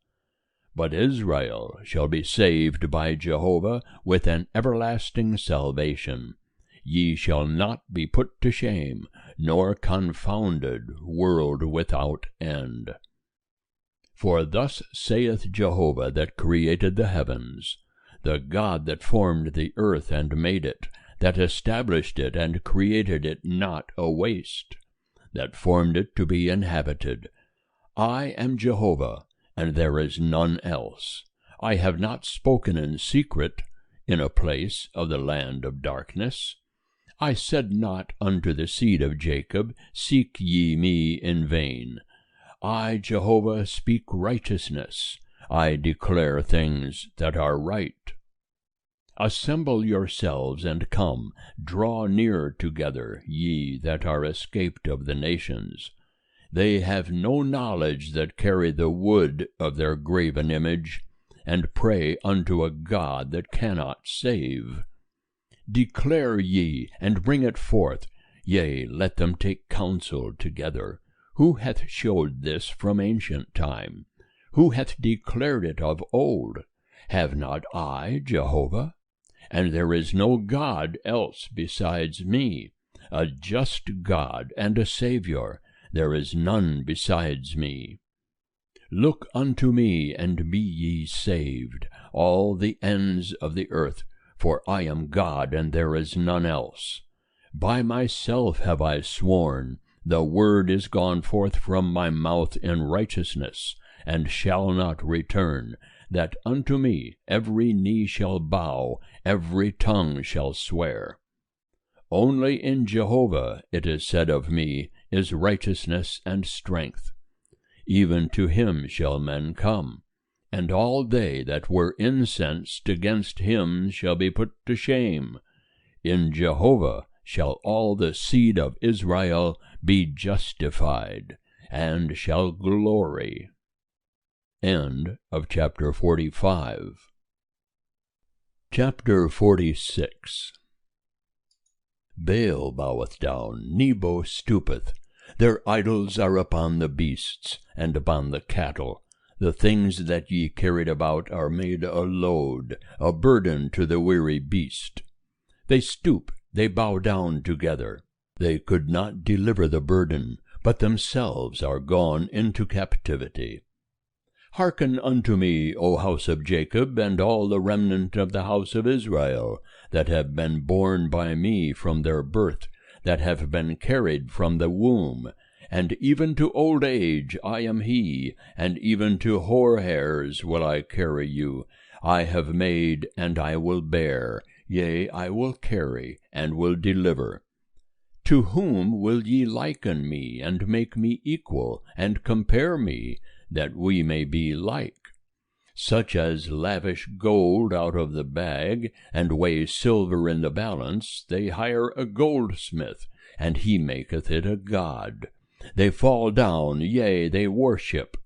But Israel shall be saved by Jehovah with an everlasting salvation. Ye shall not be put to shame, nor confounded, world without end. For thus saith Jehovah that created the heavens, the God that formed the earth and made it, that established it and created it not a waste, that formed it to be inhabited. I am Jehovah, and there is none else. I have not spoken in secret, in a place of the land of darkness. I said not unto the seed of Jacob, Seek ye me in vain. I, Jehovah, speak righteousness. I declare things that are right. Assemble yourselves and come, draw near together, ye that are escaped of the nations. They have no knowledge that carry the wood of their graven image, and pray unto a God that cannot save. Declare ye, and bring it forth, yea, let them take counsel together. Who hath showed this from ancient time? Who hath declared it of old? Have not I, Jehovah? and there is no God else besides me, a just God and a Saviour, there is none besides me. Look unto me, and be ye saved, all the ends of the earth, for I am God, and there is none else. By myself have I sworn, the word is gone forth from my mouth in righteousness, and shall not return, that unto me every knee shall bow, every tongue shall swear. Only in Jehovah, it is said of me, is righteousness and strength. Even to him shall men come, and all they that were incensed against him shall be put to shame. In Jehovah shall all the seed of Israel be justified, and shall glory. End of chapter 45. Chapter 46. Baal boweth down, Nebo stoopeth. Their idols are upon the beasts, and upon the cattle. The things that ye carried about are made a load, a burden to the weary beast. They stoop, they bow down together. They could not deliver the burden, but themselves are gone into captivity. Hearken unto me, O house of Jacob, and all the remnant of the house of Israel, that have been born by me from their birth, that have been carried from the womb. And even to old age I am he, and even to hoar hairs will I carry you. I have made, and I will bear, yea, I will carry, and will deliver. To whom will ye liken me, and make me equal, and compare me, that we may be like? Such as lavish gold out of the bag, and weigh silver in the balance, they hire a goldsmith, and he maketh it a god. They fall down, yea, they worship.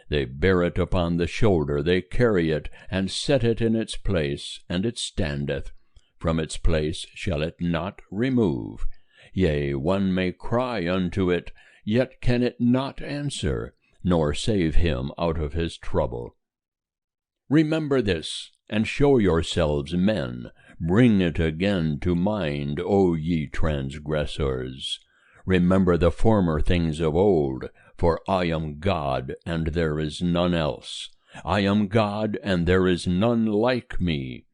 They bear it upon the shoulder, they carry it, and set it in its place, and it standeth. From its place shall it not remove. Yea, one may cry unto it, yet can it not answer, nor save him out of his trouble. Remember this, and show yourselves men. Bring it again to mind, O ye transgressors. Remember the former things of old, for I am God, and there is none else. I am God, and there is none like me,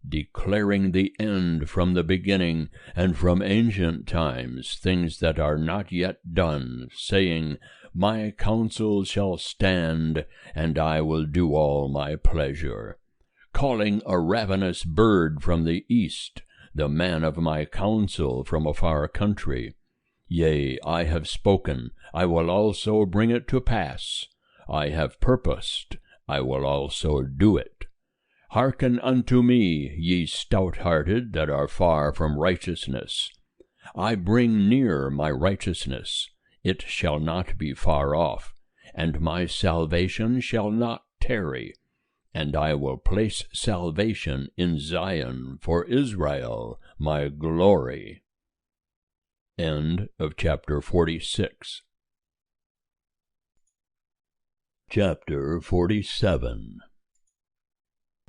declaring the end from the beginning, and from ancient times, things that are not yet done, saying, My counsel shall stand, and I will do all my pleasure. Calling a ravenous bird from the east, the man of my counsel from a far country. Yea, I have spoken, I will also bring it to pass. I have purposed, I will also do it. Hearken unto me, ye stout-hearted that are far from righteousness. I bring near my righteousness, it shall not be far off, and my salvation shall not tarry. And I will place salvation in Zion for Israel, my glory. End of chapter 46. Chapter 47.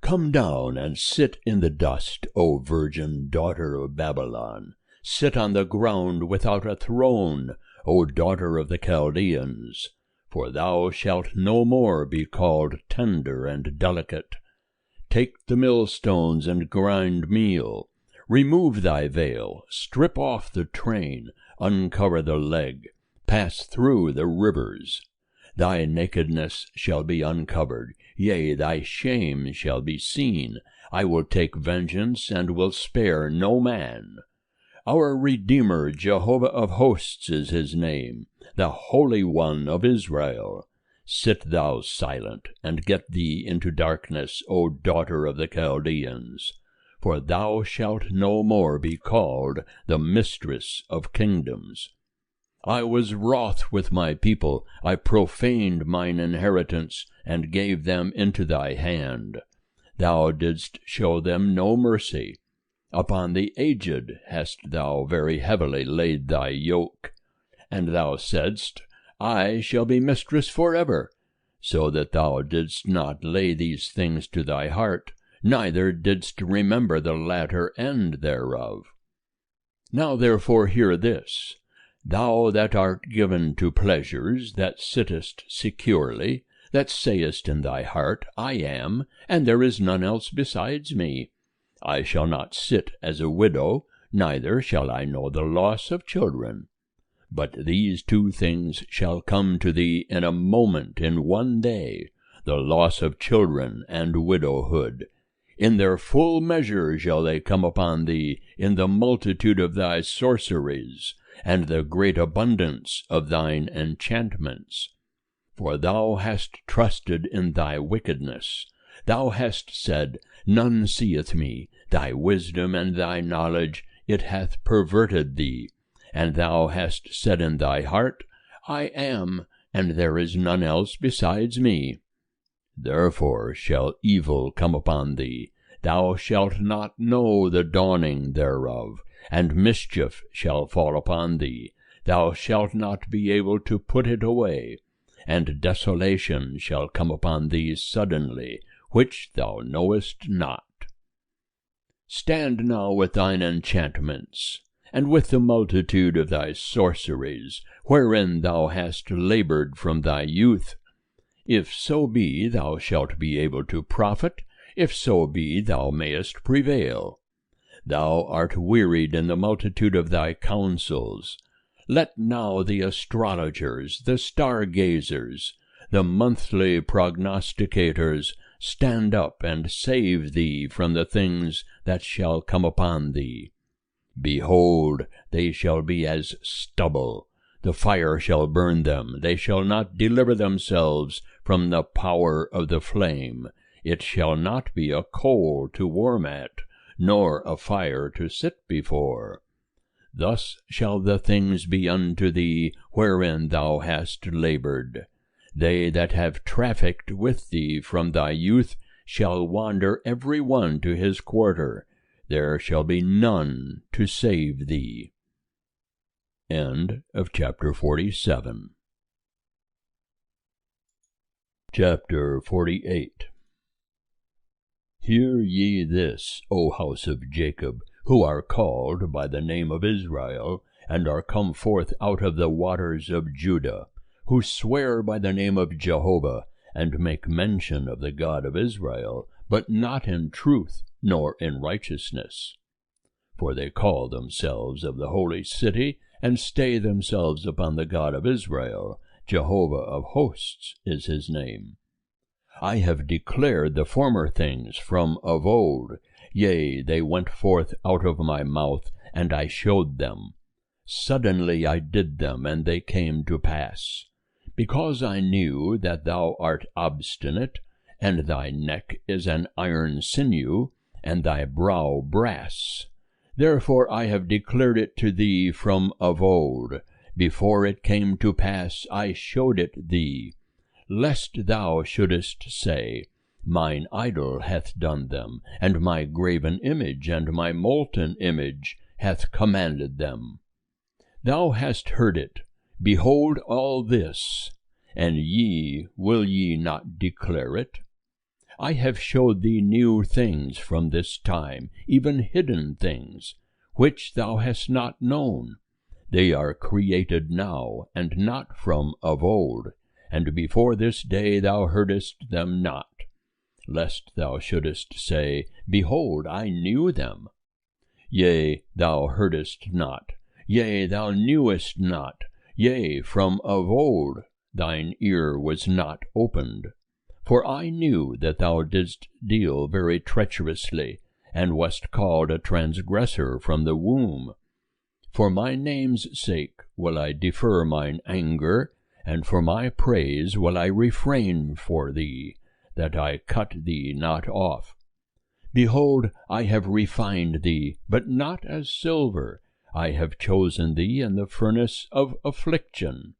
Come down and sit in the dust, O virgin daughter of Babylon. Sit on the ground without a throne, O daughter of the Chaldeans. For thou shalt no more be called tender and delicate. Take the millstones and grind meal. Remove thy veil, strip off the train, uncover the leg, pass through the rivers. Thy nakedness shall be uncovered, yea, thy shame shall be seen. I will take vengeance, and will spare no man. Our Redeemer, Jehovah of hosts, is his name, the Holy One of Israel. Sit thou silent, and get thee into darkness, O daughter of the Chaldeans. For thou shalt no more be called the mistress of kingdoms. I was wroth with my people, I profaned mine inheritance, and gave them into thy hand. Thou didst show them no mercy. Upon the aged hast thou very heavily laid thy yoke. And thou saidst, I shall be mistress forever, so that thou didst not lay these things to thy heart, neither didst remember the latter end thereof. Now therefore hear this, thou that art given to pleasures, that sittest securely, that sayest in thy heart, I am, and there is none else besides me. I shall not sit as a widow, neither shall I know the loss of children. But these two things shall come to thee in a moment, in one day, the loss of children and widowhood. In their full measure shall they come upon thee, in the multitude of thy sorceries, and the great abundance of thine enchantments. For thou hast trusted in thy wickedness. Thou hast said, None seeth me. Thy wisdom and thy knowledge, it hath perverted thee. And thou hast said in thy heart, I am, and there is none else besides me. Therefore shall evil come upon thee. Thou shalt not know the dawning thereof, and mischief shall fall upon thee. Thou shalt not be able to put it away. And desolation shall come upon thee suddenly, which thou knowest not. Stand now with thine enchantments, and with the multitude of thy sorceries, wherein thou hast laboured from thy youth. If so be thou shalt be able to profit, if so be thou mayest prevail. Thou art wearied in the multitude of thy counsels. Let now the astrologers, the star-gazers, the monthly prognosticators, stand up and save thee from the things that shall come upon thee. Behold, they shall be as stubble. The fire shall burn them. They shall not deliver themselves from the power of the flame. It shall not be a coal to warm at, nor a fire to sit before. Thus shall the things be unto thee wherein thou hast laboured. They that have trafficked with thee from thy youth shall wander every one to his quarter. There shall be none to save thee. End of chapter 47. Chapter 48. Hear ye this, O house of Jacob, who are called by the name of Israel, and are come forth out of the waters of Judah, who swear by the name of Jehovah, and make mention of the God of Israel, but not in truth, nor in righteousness. For they call themselves of the holy city, and stay themselves upon the God of Israel. Jehovah of hosts is his name. I have declared the former things from of old. Yea, they went forth out of my mouth, and I showed them. Suddenly I did them, and they came to pass. Because I knew that thou art obstinate, and thy neck is an iron sinew, and thy brow brass. Therefore I have declared it to thee from of old. Before it came to pass I showed it thee, lest thou shouldest say, Mine idol hath done them, and my graven image and my molten image hath commanded them. Thou hast heard it. Behold all this, and will ye not declare it? I have showed thee new things from this time, even hidden things, which thou hast not known. They are created now, and not from of old, and before this day thou heardest them not, lest thou shouldest say, Behold, I knew them. Yea, thou heardest not, yea, thou knewest not, yea, from of old thine ear was not opened. For I knew that thou didst deal very treacherously, and wast called a transgressor from the womb. For my name's sake will I defer mine anger, and for my praise will I refrain for thee, that I cut thee not off. Behold, I have refined thee, but not as silver. I have chosen thee in the furnace of affliction.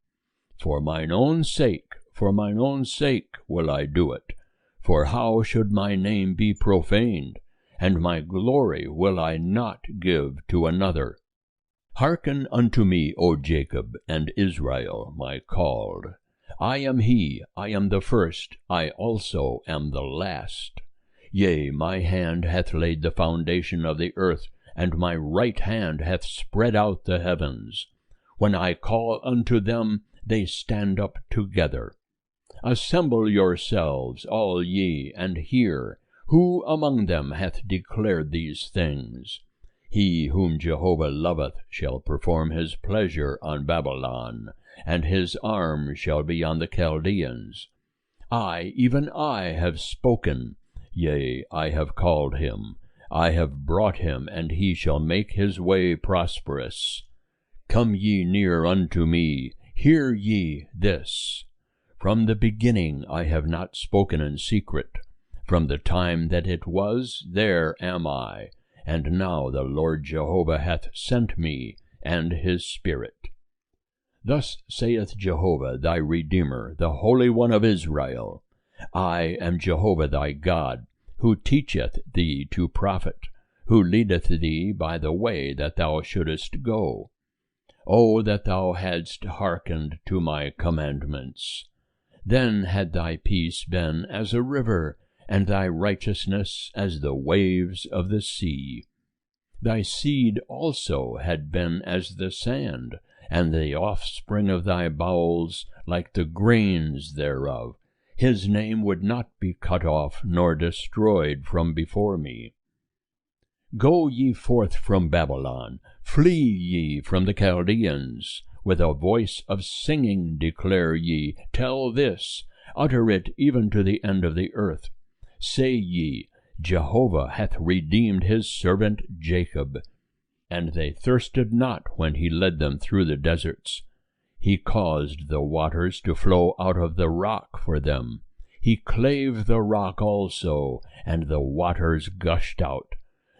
For mine own sake will I do it. For how should my name be profaned? And my glory will I not give to another. Hearken unto me, O Jacob, and Israel, my called. I am he, I am the first, I also am the last. Yea, my hand hath laid the foundation of the earth, and my right hand hath spread out the heavens. When I call unto them, they stand up together. Assemble yourselves, all ye, and hear. Who among them hath declared these things? He whom Jehovah loveth shall perform his pleasure on Babylon, and his arm shall be on the Chaldeans. I, even I, have spoken. Yea, I have called him. I have brought him, and he shall make his way prosperous. Come ye near unto me, hear ye this. From the beginning I have not spoken in secret. From the time that it was, there am I. And now the Lord Jehovah hath sent me, and his Spirit. Thus saith Jehovah thy Redeemer, the Holy One of Israel, I am Jehovah thy God, who teacheth thee to profit, who leadeth thee by the way that thou shouldest go. O that thou hadst hearkened to my commandments! Then had thy peace been as a river, and thy righteousness as the waves of the sea. Thy seed also had been as the sand, and the offspring of thy bowels like the grains thereof. His name would not be cut off nor destroyed from before me. Go ye forth from Babylon, flee ye from the Chaldeans. With a voice of singing declare ye, tell this, utter it even to the end of the earth. Say ye, Jehovah hath redeemed his servant Jacob. And they thirsted not when he led them through the deserts. He caused the waters to flow out of the rock for them. He clave the rock also, and the waters gushed out.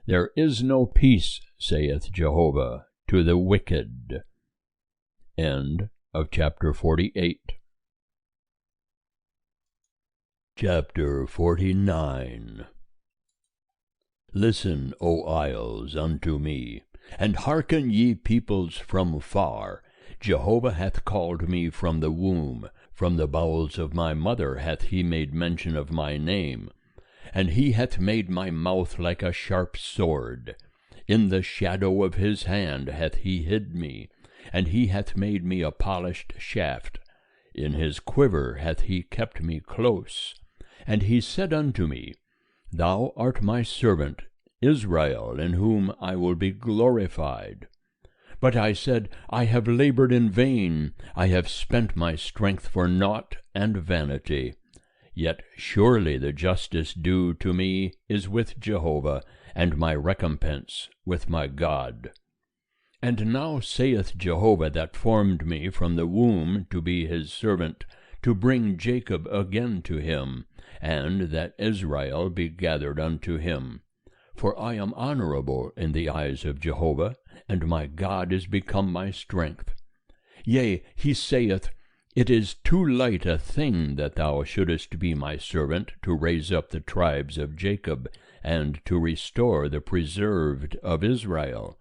There is no peace, saith Jehovah, to the wicked. End of chapter 48. Chapter 49. Listen, O isles, unto me, and hearken, ye peoples from far. Jehovah hath called me from the womb, from the bowels of my mother hath he made mention of my name. And he hath made my mouth like a sharp sword. In the shadow of his hand hath he hid me, and he hath made me a polished shaft. In his quiver hath he kept me close. And he said unto me, Thou art my servant, Israel, in whom I will be glorified. But I said, I have labored in vain, I have spent my strength for naught and vanity. Yet surely the justice due to me is with Jehovah, and my recompense with my God. And now saith Jehovah that formed me from the womb to be his servant, to bring Jacob again to him, and that Israel be gathered unto him. For I am honorable in the eyes of Jehovah, and my God is become my strength. Yea, he saith, It is too light a thing that thou shouldest be my servant, to raise up the tribes of Jacob, and to restore the preserved of Israel.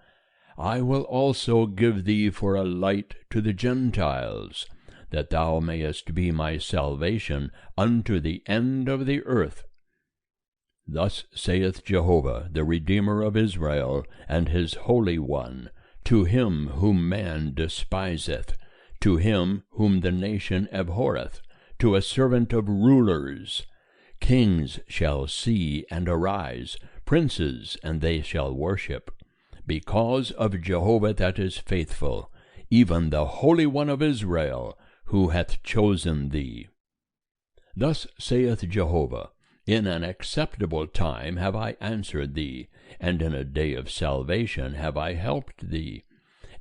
I will also give thee for a light to the Gentiles, that thou mayest be my salvation unto the end of the earth. Thus saith Jehovah, the Redeemer of Israel, and his Holy One, to him whom man despiseth, to him whom the nation abhorreth, to a servant of rulers. Kings shall see and arise, princes, and they shall worship, because of Jehovah that is faithful, even the Holy One of Israel, who hath chosen thee. Thus saith Jehovah, In an acceptable time have I answered thee, and in a day of salvation have I helped thee.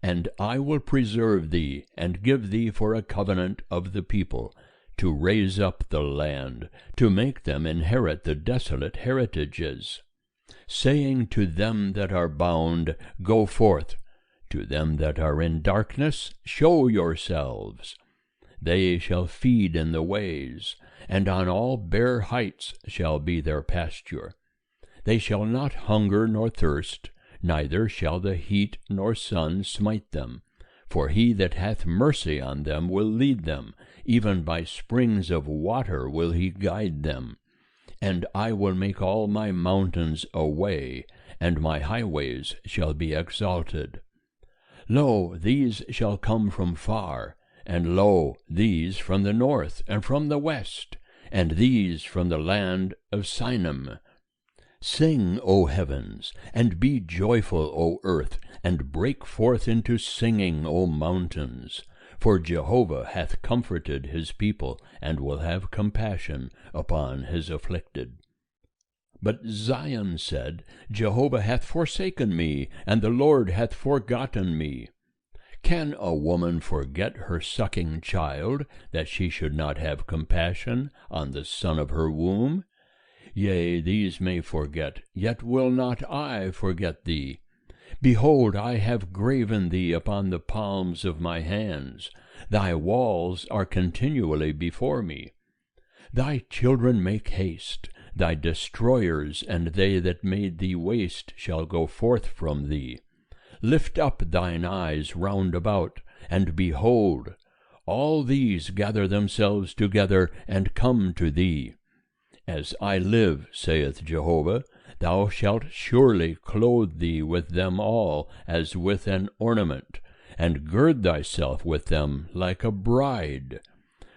And I will preserve thee, and give thee for a covenant of the people, to raise up the land, to make them inherit the desolate heritages, saying to them that are bound, Go forth, to them that are in darkness, show yourselves. They shall feed in the ways, and on all bare heights shall be their pasture. They shall not hunger nor thirst, neither shall the heat nor sun smite them. For he that hath mercy on them will lead them, even by springs of water will he guide them. And I will make all my mountains a way, and my highways shall be exalted. Lo, these shall come from far, and lo, these from the north, and from the west, and these from the land of Sinim. Sing, O heavens, and be joyful, O earth, and break forth into singing, O mountains. For Jehovah hath comforted his people, and will have compassion upon his afflicted. But Zion said, Jehovah hath forsaken me, and the Lord hath forgotten me. Can a woman forget her sucking child, that she should not have compassion on the son of her womb? Yea, these may forget, yet will not I forget thee. Behold, I have graven thee upon the palms of my hands. Thy walls are continually before me. Thy children make haste. Thy destroyers and they that made thee waste shall go forth from thee. Lift up thine eyes round about, and behold, all these gather themselves together, and come to thee. As I live, saith Jehovah, thou shalt surely clothe thee with them all as with an ornament, and gird thyself with them like a bride.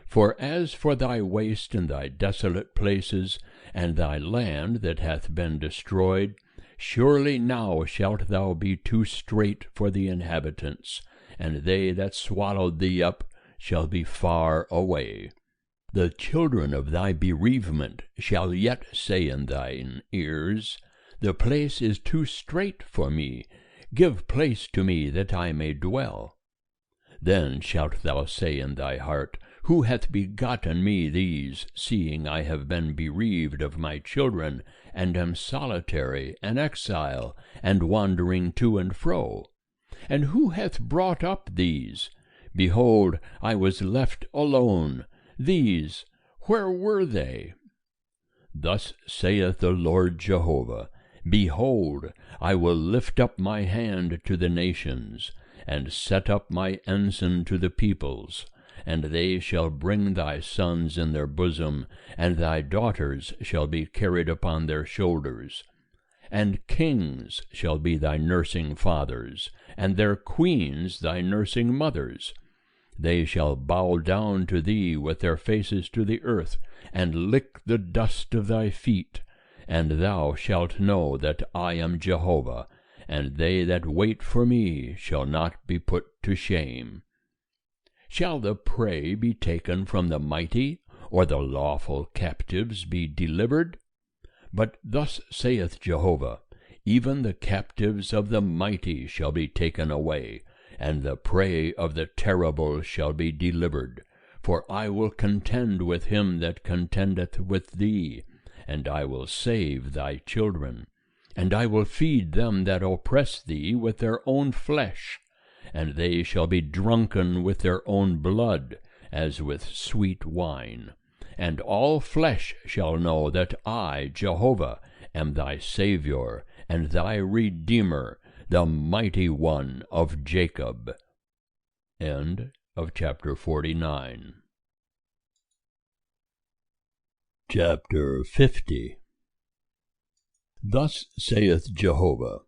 For as for thy waste and thy desolate places, and thy land that hath been destroyed, surely now shalt thou be too strait for the inhabitants, and they that swallowed thee up shall be far away. The children of thy bereavement shall yet say in thine ears, The place is too strait for me, give place to me that I may dwell. Then shalt thou say in thy heart, Who hath begotten me these, seeing I have been bereaved of my children, and am solitary, an exile, and wandering to and fro? And who hath brought up these? Behold, I was left alone. These, where were they? Thus saith the Lord Jehovah, Behold, I will lift up my hand to the nations, and set up my ensign to the peoples, and they shall bring thy sons in their bosom, and thy daughters shall be carried upon their shoulders. And kings shall be thy nursing fathers, and their queens thy nursing mothers. They shall bow down to thee with their faces to the earth, and lick the dust of thy feet. And thou shalt know that I am Jehovah, and they that wait for me shall not be put to shame. Shall the prey be taken from the mighty, or the lawful captives be delivered? But thus saith Jehovah, Even the captives of the mighty shall be taken away, and the prey of the terrible shall be delivered. For I will contend with him that contendeth with thee, and I will save thy children. And I will feed them that oppress thee with their own flesh, and they shall be drunken with their own blood, as with sweet wine. And all flesh shall know that I, Jehovah, am thy Saviour, and thy Redeemer, the mighty one of Jacob. End of chapter 49. Chapter 50. Thus saith Jehovah,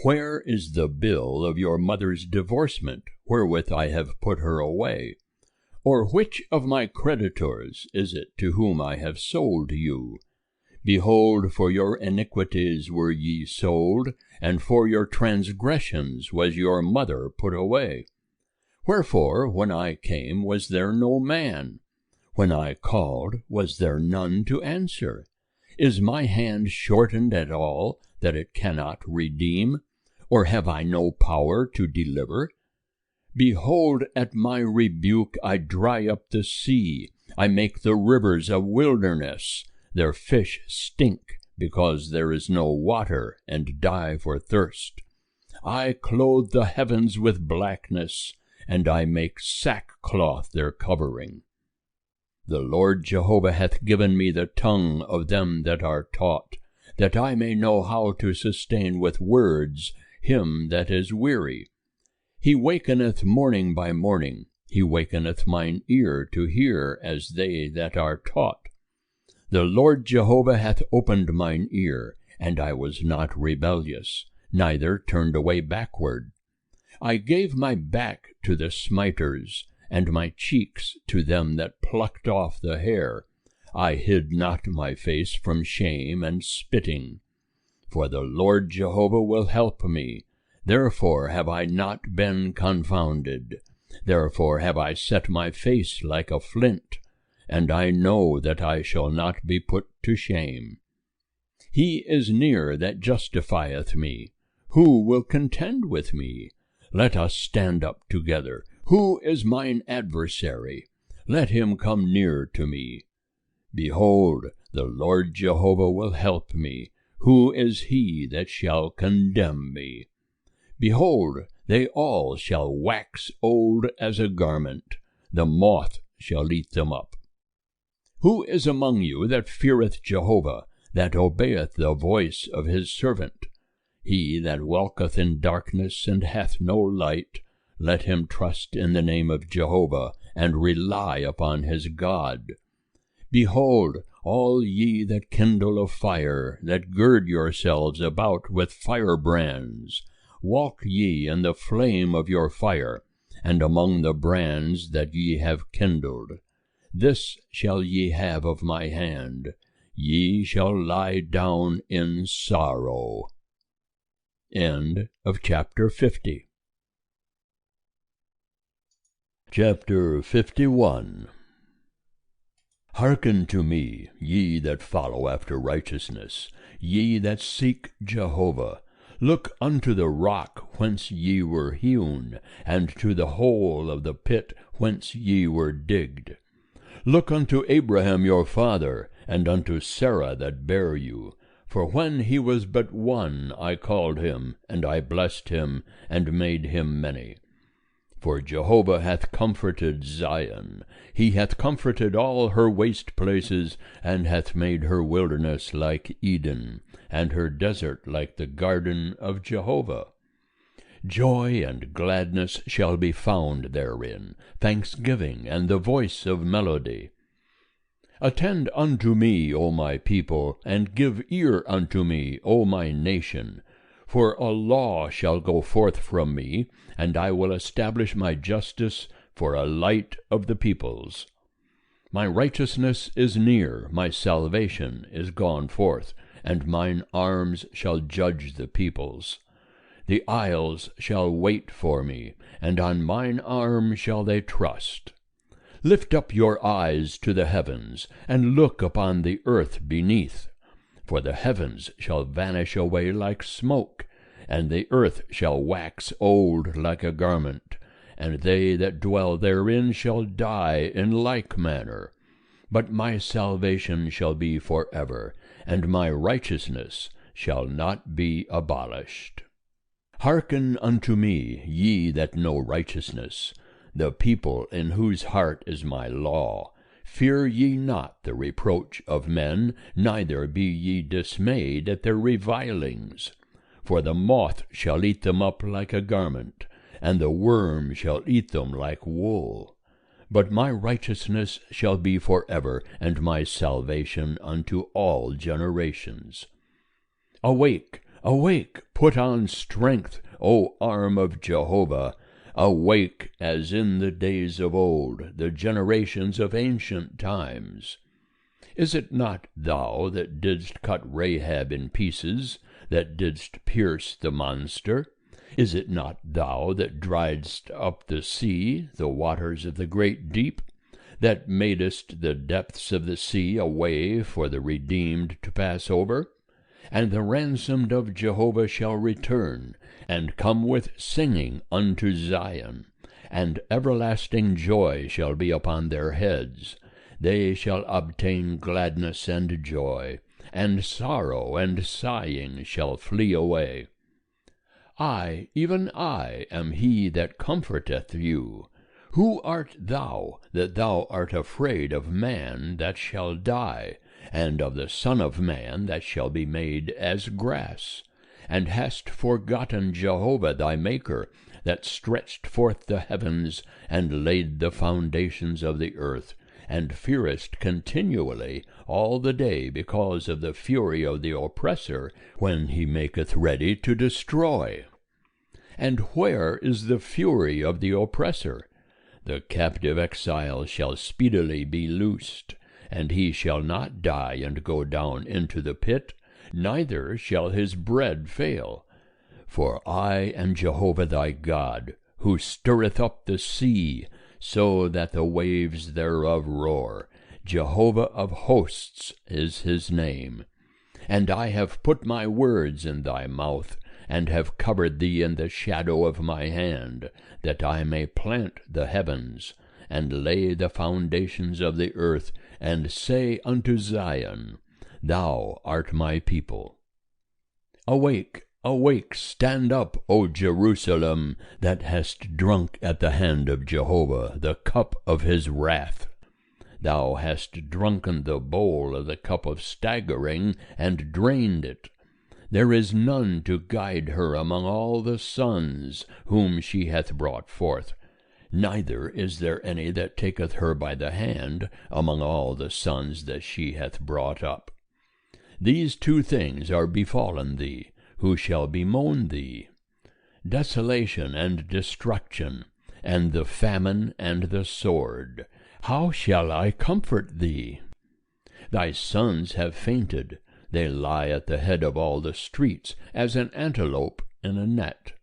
Where is the bill of your mother's divorcement, wherewith I have put her away? Or which of my creditors is it to whom I have sold you? Behold, for your iniquities were ye sold, and for your transgressions was your mother put away. Wherefore, when I came, was there no man? When I called, was there none to answer? Is my hand shortened at all, that it cannot redeem? Or have I no power to deliver? Behold, at my rebuke I dry up the sea, I make the rivers a wilderness. Their fish stink, because there is no water, and die for thirst. I clothe the heavens with blackness, and I make sackcloth their covering. The Lord Jehovah hath given me the tongue of them that are taught, that I may know how to sustain with words him that is weary. He wakeneth morning by morning, he wakeneth mine ear to hear as they that are taught. The Lord Jehovah hath opened mine ear, and I was not rebellious, neither turned away backward. I gave my back to the smiters, and my cheeks to them that plucked off the hair. I hid not my face from shame and spitting. For the Lord Jehovah will help me. Therefore have I not been confounded. Therefore have I set my face like a flint, and I know that I shall not be put to shame. He is near that justifieth me. Who will contend with me? Let us stand up together. Who is mine adversary? Let him come near to me. Behold, the Lord Jehovah will help me. Who is he that shall condemn me? Behold, they all shall wax old as a garment. The moth shall eat them up. Who is among you that feareth Jehovah, that obeyeth the voice of his servant? He that walketh in darkness and hath no light, let him trust in the name of Jehovah, and rely upon his God. Behold, all ye that kindle a fire, that gird yourselves about with firebrands, walk ye in the flame of your fire, and among the brands that ye have kindled. This shall ye have of my hand. Ye shall lie down in sorrow. End of chapter 50. Chapter 51. Hearken to me, ye that follow after righteousness, ye that seek Jehovah. Look unto the rock whence ye were hewn, and to the hole of the pit whence ye were digged. Look unto Abraham your father, and unto Sarah that bare you. For when he was but one, I called him, and I blessed him, and made him many. For Jehovah hath comforted Zion. He hath comforted all her waste places, and hath made her wilderness like Eden, and her desert like the garden of Jehovah. Joy and gladness shall be found therein, thanksgiving and the voice of melody. Attend unto me, O my people, and give ear unto me, O my nation. For a law shall go forth from me, and I will establish my justice for a light of the peoples. My righteousness is near, my salvation is gone forth, and mine arms shall judge the peoples. The isles shall wait for me, and on mine arm shall they trust. Lift up your eyes to the heavens, and look upon the earth beneath. For the heavens shall vanish away like smoke, and the earth shall wax old like a garment, and they that dwell therein shall die in like manner. But my salvation shall be forever, and my righteousness shall not be abolished. Hearken unto me, ye that know righteousness, the people in whose heart is my law. Fear ye not the reproach of men, neither be ye dismayed at their revilings. For the moth shall eat them up like a garment, and the worm shall eat them like wool. But my righteousness shall be forever, and my salvation unto all generations. Awake, awake, put on strength, O arm of Jehovah. Awake as in the days of old, the generations of ancient times. Is it not thou that didst cut Rahab in pieces, that didst pierce the monster? Is it not thou that driedst up the sea, the waters of the great deep, that madest the depths of the sea a way for the redeemed to pass over? And the ransomed of Jehovah shall return, and come with singing unto Zion, and everlasting joy shall be upon their heads. They shall obtain gladness and joy, and sorrow and sighing shall flee away. I, even I, am he that comforteth you. Who art thou, that thou art afraid of man that shall die, and of the Son of Man that shall be made as grass? And hast forgotten Jehovah thy Maker, that stretched forth the heavens, and laid the foundations of the earth, and fearest continually all the day because of the fury of the oppressor, when he maketh ready to destroy. And where is the fury of the oppressor? The captive exile shall speedily be loosed, and he shall not die and go down into the pit, neither shall his bread fail. For I am Jehovah thy God, who stirreth up the sea, so that the waves thereof roar. Jehovah of hosts is his name. And I have put my words in thy mouth, and have covered thee in the shadow of my hand, that I may plant the heavens, and lay the foundations of the earth, and say unto Zion, Thou art my people. Awake, awake, stand up, O Jerusalem, that hast drunk at the hand of Jehovah the cup of his wrath. Thou hast drunken the bowl of the cup of staggering, and drained it. There is none to guide her among all the sons whom she hath brought forth, neither is there any that taketh her by the hand among all the sons that she hath brought up. These two things are befallen thee, who shall bemoan thee: desolation and destruction, and the famine and the sword. How shall I comfort thee? Thy sons have fainted, they lie at the head of all the streets, as an antelope in a net.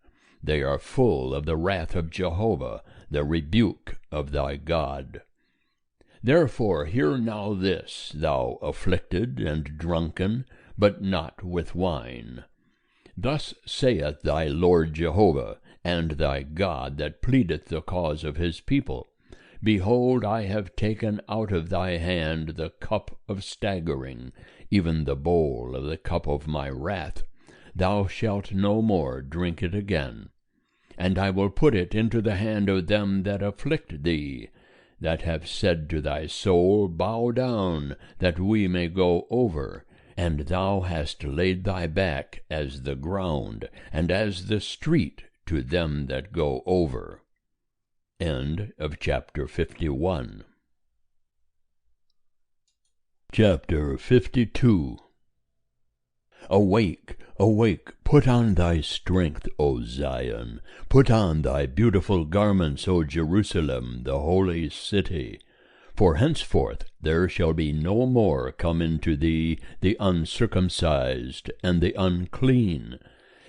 They are full of the wrath of Jehovah, the rebuke of thy God. Therefore hear now this, thou afflicted and drunken, but not with wine. Thus saith thy Lord Jehovah, and thy God that pleadeth the cause of his people: Behold, I have taken out of thy hand the cup of staggering, even the bowl of the cup of my wrath. Thou shalt no more drink it again. And I will put it into the hand of them that afflict thee, that have said to thy soul, Bow down, that we may go over. And thou hast laid thy back as the ground, and as the street to them that go over. End of chapter 51. Chapter 52. Awake, awake, put on thy strength, O Zion. Put on thy beautiful garments, O Jerusalem, the holy city. For henceforth there shall be no more come into thee the uncircumcised and the unclean.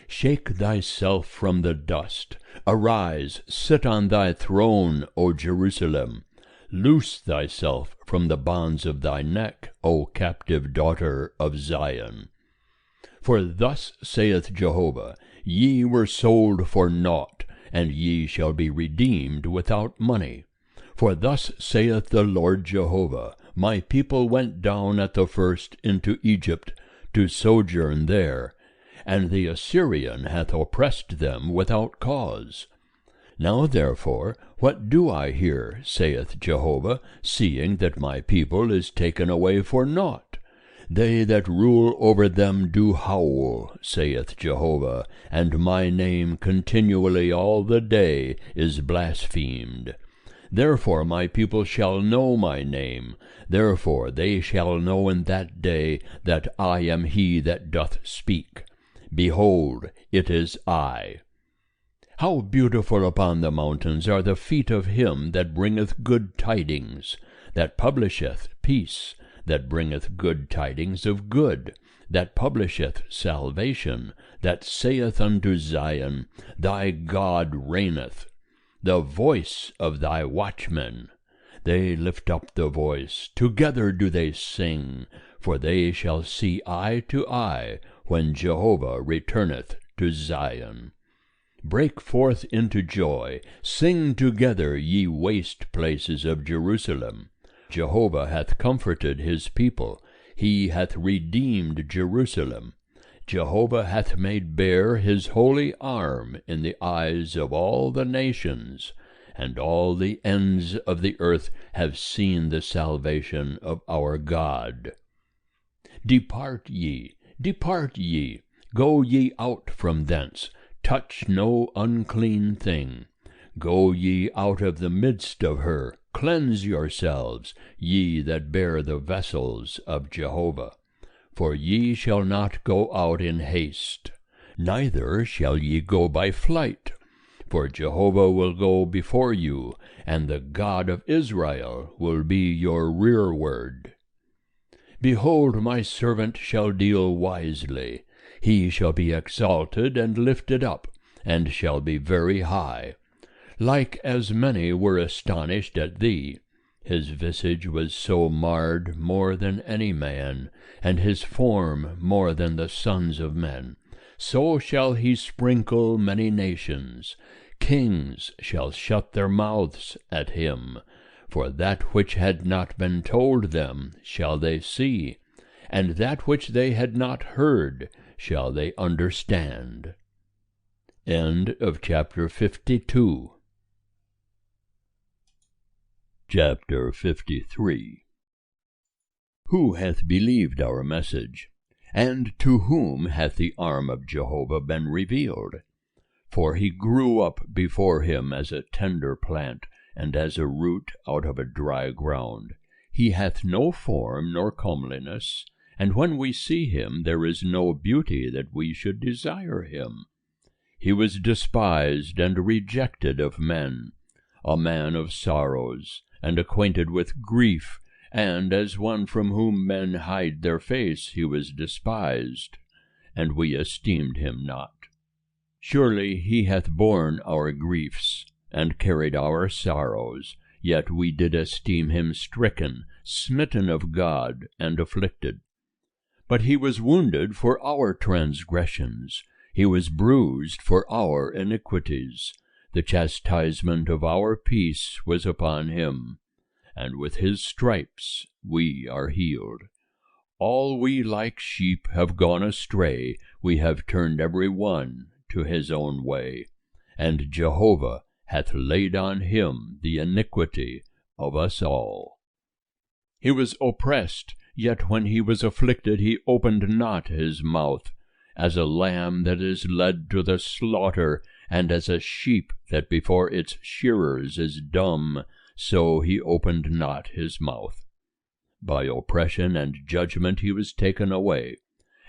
Shake thyself from the dust. Arise, sit on thy throne, O Jerusalem. Loose thyself from the bonds of thy neck, O captive daughter of Zion. For thus saith Jehovah, Ye were sold for naught, and ye shall be redeemed without money. For thus saith the Lord Jehovah, My people went down at the first into Egypt, to sojourn there, and the Assyrian hath oppressed them without cause. Now therefore, what do I here, saith Jehovah, seeing that my people is taken away for naught? They that rule over them do howl, saith Jehovah, and my name continually all the day is blasphemed. Therefore my people shall know my name, therefore they shall know in that day that I am he that doth speak. Behold, it is I. How beautiful upon the mountains are the feet of him that bringeth good tidings, that publisheth peace, that bringeth good tidings of good, that publisheth salvation, that saith unto Zion, Thy God reigneth. The voice of thy watchmen. They lift up the voice, together do they sing, for they shall see eye to eye, when Jehovah returneth to Zion. Break forth into joy, sing together, ye waste places of Jerusalem. Jehovah hath comforted his people, he hath redeemed Jerusalem. Jehovah hath made bare his holy arm in the eyes of all the nations, and all the ends of the earth have seen the salvation of our God. Depart ye, go ye out from thence, touch no unclean thing. Go ye out of the midst of her, Cleanse yourselves, ye that bear the vessels of Jehovah. For ye shall not go out in haste, neither shall ye go by flight. For Jehovah will go before you, and the God of Israel will be your rearward. Behold, my servant shall deal wisely. He shall be exalted and lifted up, and shall be very high. Like as many were astonished at thee, his visage was so marred more than any man, and his form more than the sons of men. So shall he sprinkle many nations. Kings shall shut their mouths at him. For that which had not been told them shall they see, and that which they had not heard shall they understand. End of chapter 52. Chapter 53. Who hath believed our message? And to whom hath the arm of Jehovah been revealed? For he grew up before him as a tender plant, and as a root out of a dry ground. He hath no form nor comeliness, and when we see him, there is no beauty that we should desire him. He was despised and rejected of men, a man of sorrows, and acquainted with grief, and as one from whom men hide their face he was despised, and we esteemed him not. Surely he hath borne our griefs, and carried our sorrows, yet we did esteem him stricken, smitten of God, and afflicted. But he was wounded for our transgressions, he was bruised for our iniquities. The chastisement of our peace was upon him, and with his stripes we are healed. All we like sheep have gone astray, we have turned every one to his own way, and Jehovah hath laid on him the iniquity of us all. He was oppressed, yet when he was afflicted he opened not his mouth. As a lamb that is led to the slaughter, and as a sheep that before its shearers is dumb, so he opened not his mouth. By oppression and judgment he was taken away.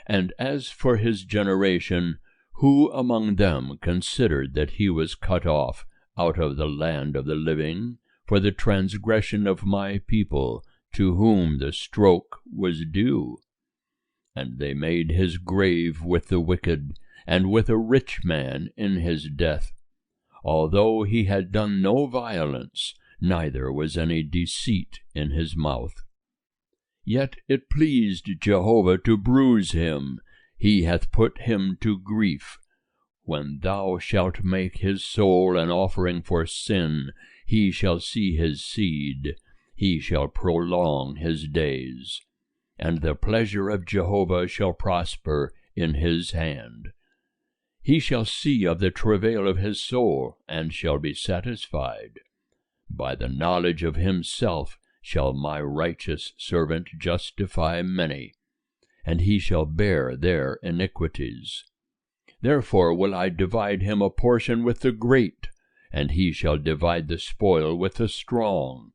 And as for his generation, who among them considered that he was cut off out of the land of the living for the transgression of my people, to whom the stroke was due? And they made his grave with the wicked, and with a rich man in his death, although he had done no violence, neither was any deceit in his mouth. Yet it pleased Jehovah to bruise him, he hath put him to grief. When thou shalt make his soul an offering for sin, he shall see his seed, he shall prolong his days. And the pleasure of Jehovah shall prosper in his hand. He shall see of the travail of his soul, and shall be satisfied. By the knowledge of himself shall my righteous servant justify many, and he shall bear their iniquities. Therefore will I divide him a portion with the great, and he shall divide the spoil with the strong,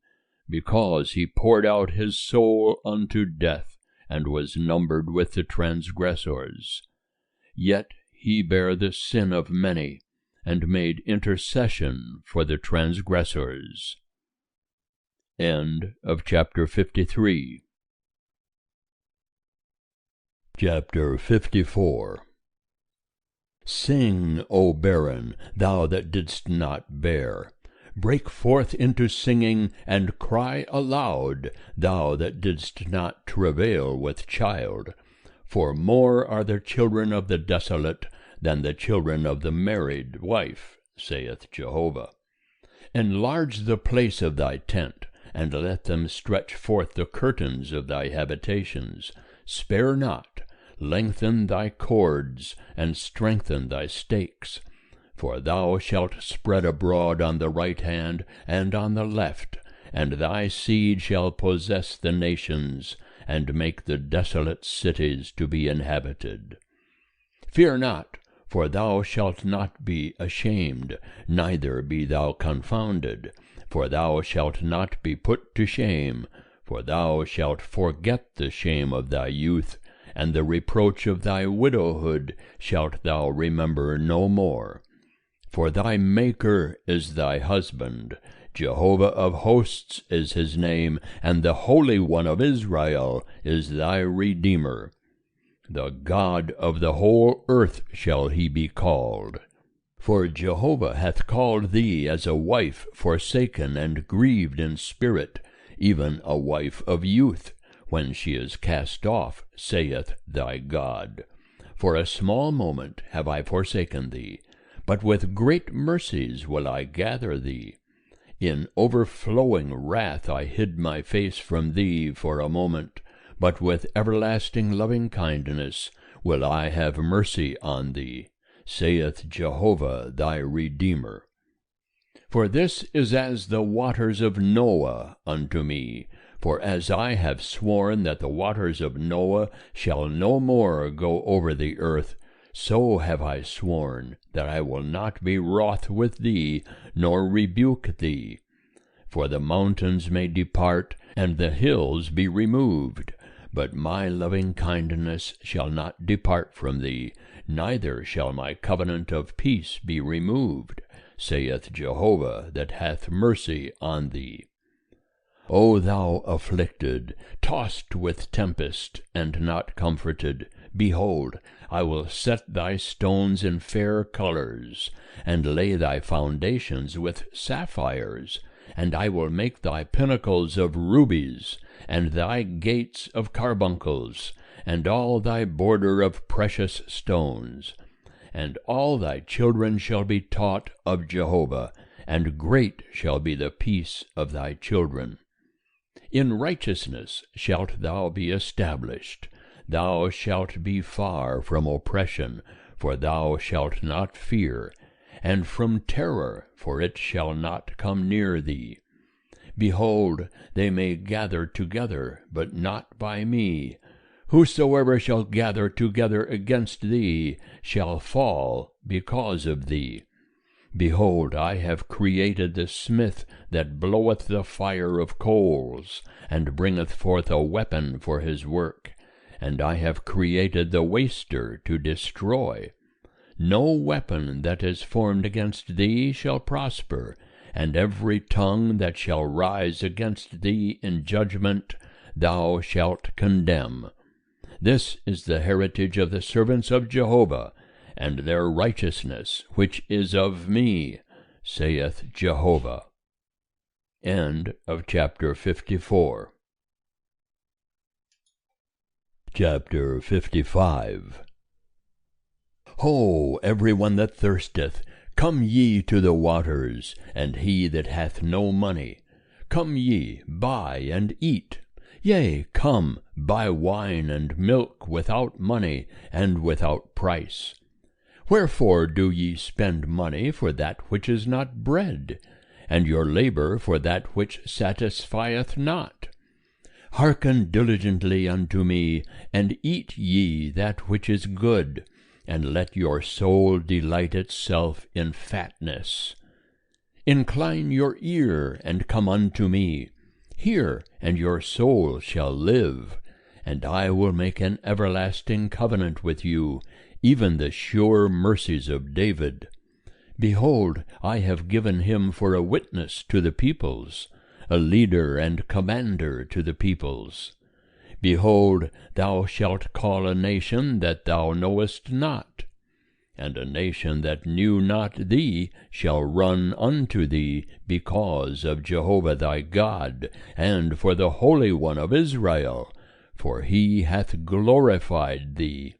because he poured out his soul unto death, and was numbered with the transgressors. Yet he bare the sin of many, and made intercession for the transgressors. End of chapter 53. Chapter 54. Sing, O barren, thou that didst not bear. Break forth into singing, and cry aloud, thou that didst not travail with child. For more are the children of the desolate than the children of the married wife, saith Jehovah. Enlarge the place of thy tent, and let them stretch forth the curtains of thy habitations. Spare not, lengthen thy cords, and strengthen thy stakes. For thou shalt spread abroad on the right hand and on the left, and thy seed shall possess the nations, and make the desolate cities to be inhabited. Fear not, for thou shalt not be ashamed, neither be thou confounded, for thou shalt not be put to shame, for thou shalt forget the shame of thy youth, and the reproach of thy widowhood shalt thou remember no more. For thy Maker is thy husband, Jehovah of hosts is his name, and the Holy One of Israel is thy Redeemer. The God of the whole earth shall he be called. For Jehovah hath called thee as a wife forsaken and grieved in spirit, even a wife of youth, when she is cast off, saith thy God. For a small moment have I forsaken thee, but with great mercies will I gather thee. In overflowing wrath I hid my face from thee for a moment, but with everlasting loving-kindness will I have mercy on thee, saith Jehovah thy Redeemer. For this is as the waters of Noah unto me, for as I have sworn that the waters of Noah shall no more go over the earth, so have I sworn that I will not be wroth with thee, nor rebuke thee. For the mountains may depart, and the hills be removed, but my loving-kindness shall not depart from thee, neither shall my covenant of peace be removed, saith Jehovah that hath mercy on thee. O thou afflicted, tossed with tempest, and not comforted, behold, I will set thy stones in fair colours, and lay thy foundations with sapphires, and I will make thy pinnacles of rubies, and thy gates of carbuncles, and all thy border of precious stones. And all thy children shall be taught of Jehovah, and great shall be the peace of thy children. In righteousness shalt thou be established. Thou shalt be far from oppression, for thou shalt not fear, and from terror, for it shall not come near thee. Behold, they may gather together, but not by me. Whosoever shall gather together against thee shall fall because of thee. Behold, I have created the smith that bloweth the fire of coals, and bringeth forth a weapon for his work. And I have created the waster to destroy. No weapon that is formed against thee shall prosper, and every tongue that shall rise against thee in judgment thou shalt condemn. This is the heritage of the servants of Jehovah, and their righteousness, which is of me, saith Jehovah. End of chapter 54. Chapter 55. Ho, every one that thirsteth, come ye to the waters, and he that hath no money. Come ye, buy and eat. Yea, come, buy wine and milk without money and without price. Wherefore do ye spend money for that which is not bread, and your labor for that which satisfieth not? Hearken diligently unto me, and eat ye that which is good, and let your soul delight itself in fatness. Incline your ear, and come unto me. Hear, and your soul shall live, and I will make an everlasting covenant with you, even the sure mercies of David. Behold, I have given him for a witness to the peoples, a leader and commander to the peoples. Behold, thou shalt call a nation that thou knowest not, and a nation that knew not thee shall run unto thee because of Jehovah thy God, and for the Holy One of Israel, for he hath glorified thee.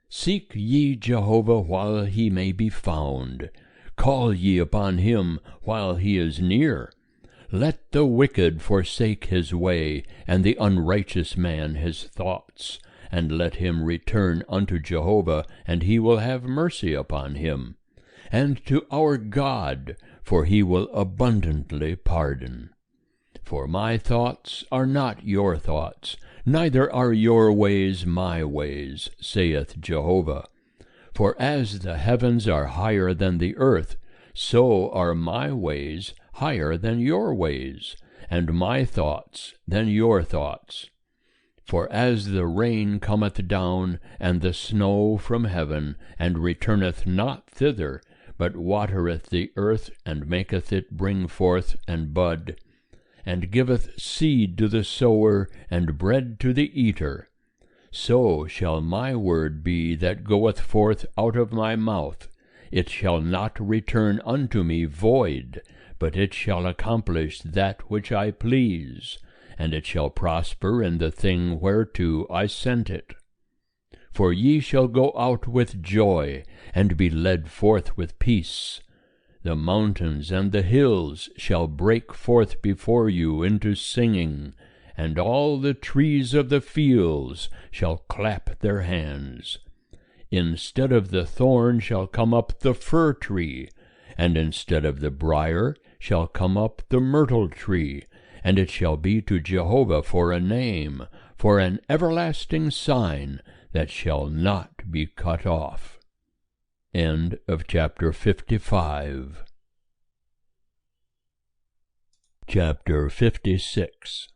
Seek ye Jehovah while he may be found. Call ye upon him while he is near. Let the wicked forsake his way, and the unrighteous man his thoughts, and let him return unto Jehovah, and he will have mercy upon him, and to our God, for he will abundantly pardon. For my thoughts are not your thoughts, neither are your ways my ways, saith Jehovah. For as the heavens are higher than the earth, so are my ways higher than your ways, and my thoughts than your thoughts. For as the rain cometh down, and the snow from heaven, and returneth not thither, but watereth the earth, and maketh it bring forth and bud, and giveth seed to the sower, and bread to the eater, so shall my word be that goeth forth out of my mouth. It shall not return unto me void, but it shall accomplish that which I please, and it shall prosper in the thing whereto I sent it. For ye shall go out with joy, and be led forth with peace. The mountains and the hills shall break forth before you into singing, and all the trees of the fields shall clap their hands. Instead of the thorn shall come up the fir tree, and instead of the brier shall come up the myrtle tree, and it shall be to Jehovah for a name, for an everlasting sign that shall not be cut off. End of chapter 55. Chapter 56.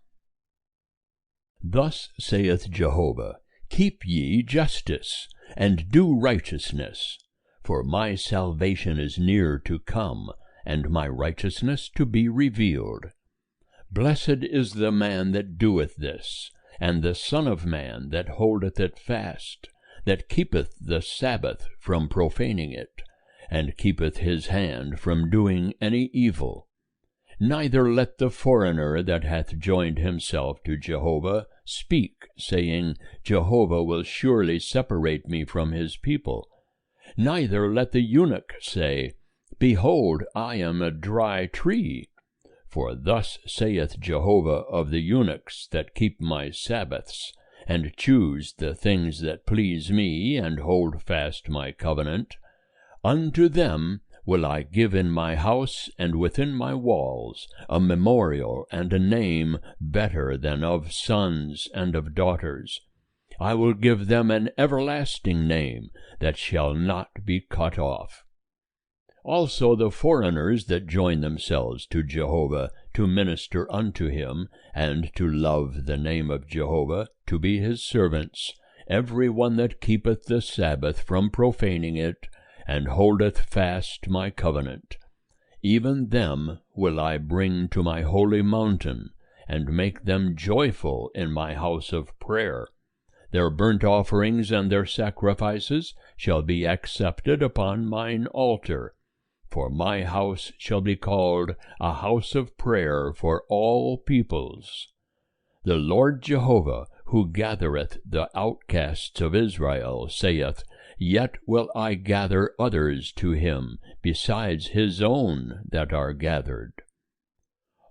Thus saith Jehovah, Keep ye justice, and do righteousness, for my salvation is near to come, and my righteousness to be revealed. Blessed is the man that doeth this, and the Son of Man that holdeth it fast, that keepeth the Sabbath from profaning it, and keepeth his hand from doing any evil. Neither let the foreigner that hath joined himself to Jehovah speak, saying, Jehovah will surely separate me from his people. Neither let the eunuch say, Behold, I am a dry tree. For thus saith Jehovah of the eunuchs that keep my Sabbaths, and choose the things that please me, and hold fast my covenant. Unto them will I give in my house and within my walls a memorial and a name better than of sons and of daughters. I will give them an everlasting name that shall not be cut off. Also the foreigners that join themselves to Jehovah to minister unto him, and to love the name of Jehovah, to be his servants, every one that keepeth the Sabbath from profaning it, and holdeth fast my covenant. Even them will I bring to my holy mountain, and make them joyful in my house of prayer. Their burnt offerings and their sacrifices shall be accepted upon mine altar. For my house shall be called a house of prayer for all peoples. The Lord Jehovah, who gathereth the outcasts of Israel, saith, Yet will I gather others to him, besides his own that are gathered.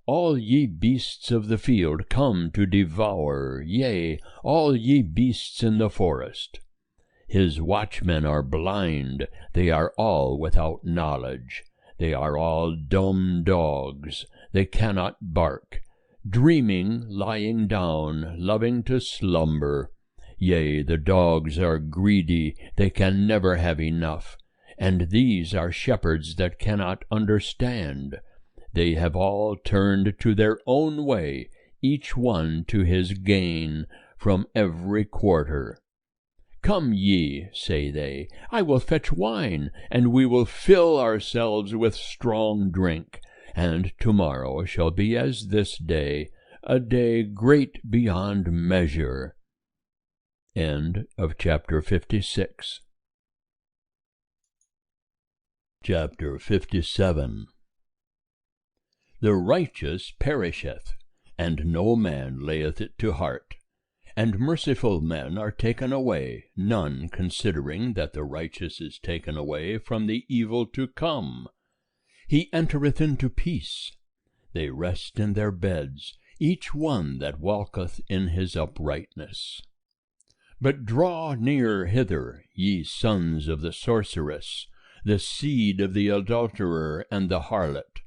All ye beasts of the field come to devour, yea, all ye beasts in the forest. His watchmen are blind, they are all without knowledge. They are all dumb dogs, they cannot bark. Dreaming, lying down, loving to slumber. Yea, the dogs are greedy, they can never have enough. And these are shepherds that cannot understand. They have all turned to their own way, each one to his gain, from every quarter. Come ye, say they, I will fetch wine, and we will fill ourselves with strong drink, and tomorrow shall be as this day, a day great beyond measure. End of chapter 56. Chapter 57. The righteous perisheth, and no man layeth it to heart. And merciful men are taken away, none considering that the righteous is taken away from the evil to come. He entereth into peace. They rest in their beds, each one that walketh in his uprightness. But draw near hither, ye sons of the sorceress, the seed of the adulterer and the harlot.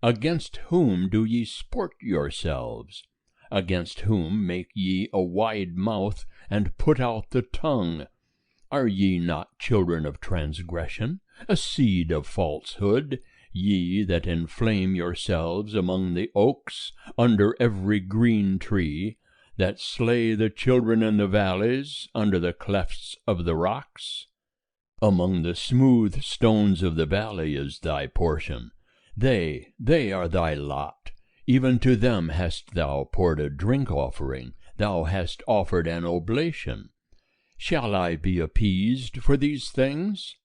Against whom do ye sport yourselves? Against whom make ye a wide mouth, and put out the tongue? Are ye not children of transgression, a seed of falsehood, ye that inflame yourselves among the oaks, under every green tree, that slay the children in the valleys, under the clefts of the rocks? Among the smooth stones of the valley is thy portion. They are thy lot. Even to them hast thou poured a drink offering, thou hast offered an oblation. Shall I be appeased for these things?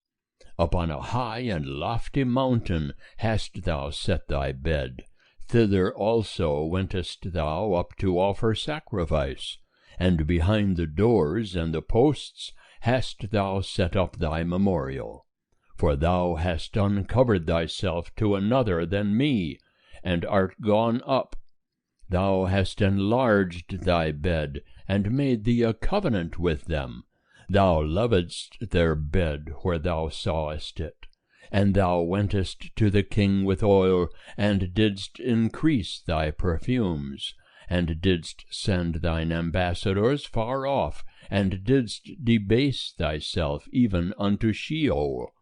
Upon a high and lofty mountain hast thou set thy bed. Thither also wentest thou up to offer sacrifice, and behind the doors and the posts hast thou set up thy memorial. For thou hast uncovered thyself to another than me, and art gone up. Thou hast enlarged thy bed, and made thee a covenant with them. Thou lovedst their bed where thou sawest it. And thou wentest to the king with oil, and didst increase thy perfumes, and didst send thine ambassadors far off, and didst debase thyself even unto Sheol.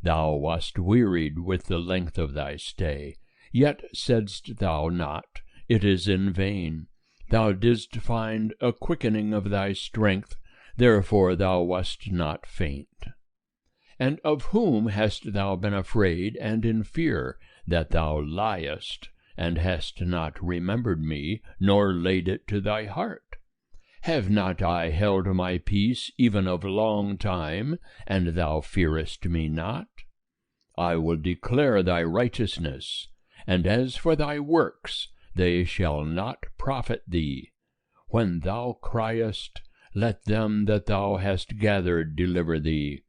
Thou wast wearied with the length of thy stay, yet saidst thou not, It is in vain. Thou didst find a quickening of thy strength, therefore thou wast not faint. And of whom hast thou been afraid and in fear, that thou liest, and hast not remembered me, nor laid it to thy heart? Have not I held my peace even of long time, and thou fearest me not? I will declare thy righteousness, and as for thy works, they shall not profit thee. When thou criest, let them that thou hast gathered deliver thee.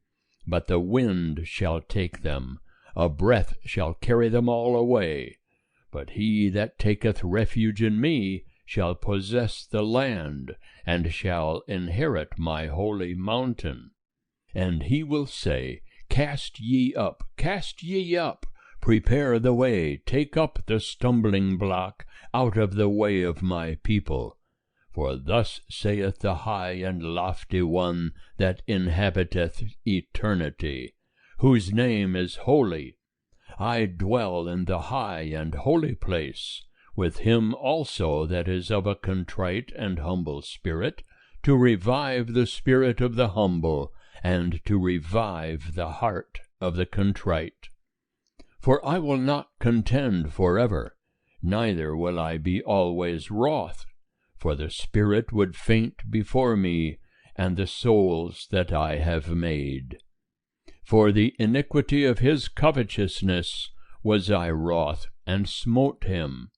But the wind shall take them, a breath shall carry them all away. But he that taketh refuge in me shall possess the land, and shall inherit my holy mountain. And he will say, Cast ye up, prepare the way, take up the stumbling block out of the way of my people. For thus saith the high and lofty one that inhabiteth eternity, whose name is holy. I dwell in the high and holy place, with him also that is of a contrite and humble spirit, to revive the spirit of the humble, and to revive the heart of the contrite. For I will not contend forever, neither will I be always wroth, for the spirit would faint before me, and the souls that I have made. For the iniquity of his covetousness was I wroth, and smote him.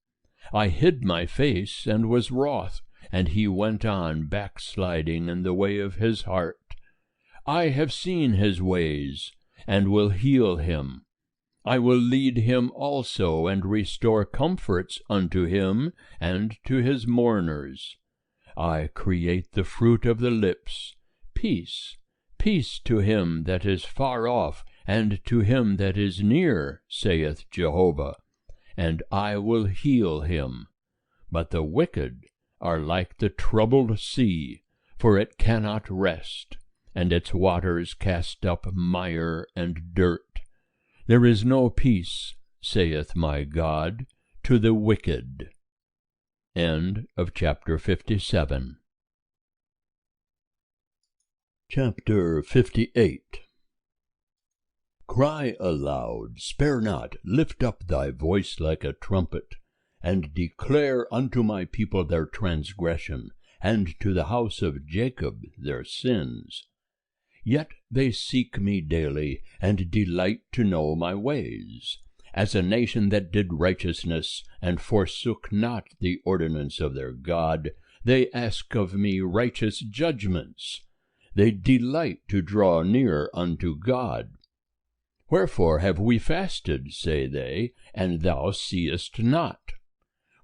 I hid my face, and was wroth, and he went on backsliding in the way of his heart. I have seen his ways, and will heal him. I will lead him also, and restore comforts unto him and to his mourners. I create the fruit of the lips, peace, peace to him that is far off, and to him that is near, saith Jehovah, and I will heal him. But the wicked are like the troubled sea, for it cannot rest, and its waters cast up mire and dirt. There is no peace, saith my God, to the wicked. End of chapter 57. Chapter 58. Cry aloud, spare not, lift up thy voice like a trumpet, and declare unto my people their transgression, and to the house of Jacob their sins. Yet they seek me daily, and delight to know my ways. As a nation that did righteousness, and forsook not the ordinance of their God, they ask of me righteous judgments. They delight to draw near unto God. Wherefore have we fasted, say they, and thou seest not?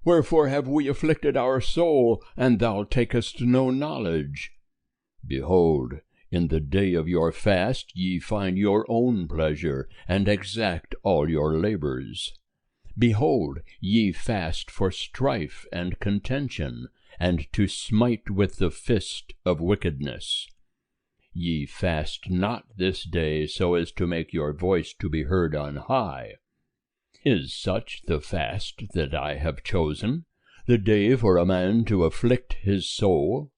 Wherefore have we afflicted our soul, and thou takest no knowledge? Behold, in the day of your fast ye find your own pleasure, and exact all your labors. Behold, ye fast for strife and contention, and to smite with the fist of wickedness. Ye fast not this day so as to make your voice to be heard on high. Is such the fast that I have chosen, the day for a man to afflict his soul?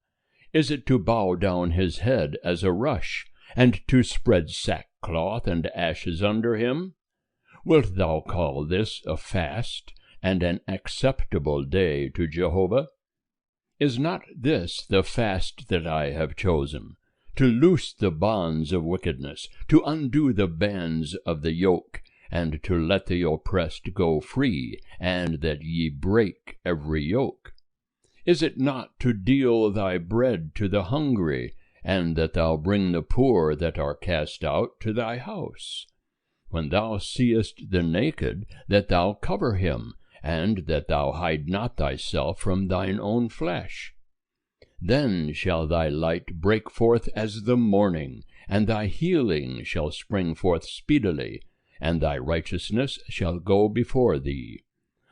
Is it to bow down his head as a rush, and to spread sackcloth and ashes under him? Wilt thou call this a fast, and an acceptable day to Jehovah? Is not this the fast that I have chosen, to loose the bonds of wickedness, to undo the bands of the yoke, and to let the oppressed go free, and that ye break every yoke? Is it not to deal thy bread to the hungry, and that thou bring the poor that are cast out to thy house? When thou seest the naked, that thou cover him, and that thou hide not thyself from thine own flesh? Then shall thy light break forth as the morning, and thy healing shall spring forth speedily, and thy righteousness shall go before thee.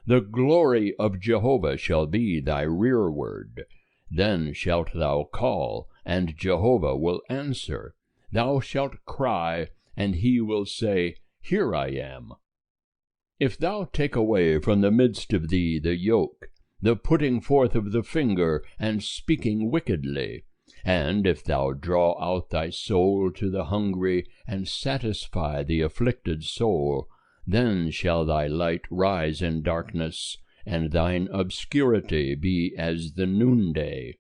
The glory of Jehovah shall be thy rearward. Then shalt thou call, and Jehovah will answer. Thou shalt cry, and he will say, Here I am. If thou take away from the midst of thee the yoke, the putting forth of the finger, and speaking wickedly, and if thou draw out thy soul to the hungry, and satisfy the afflicted soul, then shall thy light rise in darkness, and thine obscurity be as the noonday.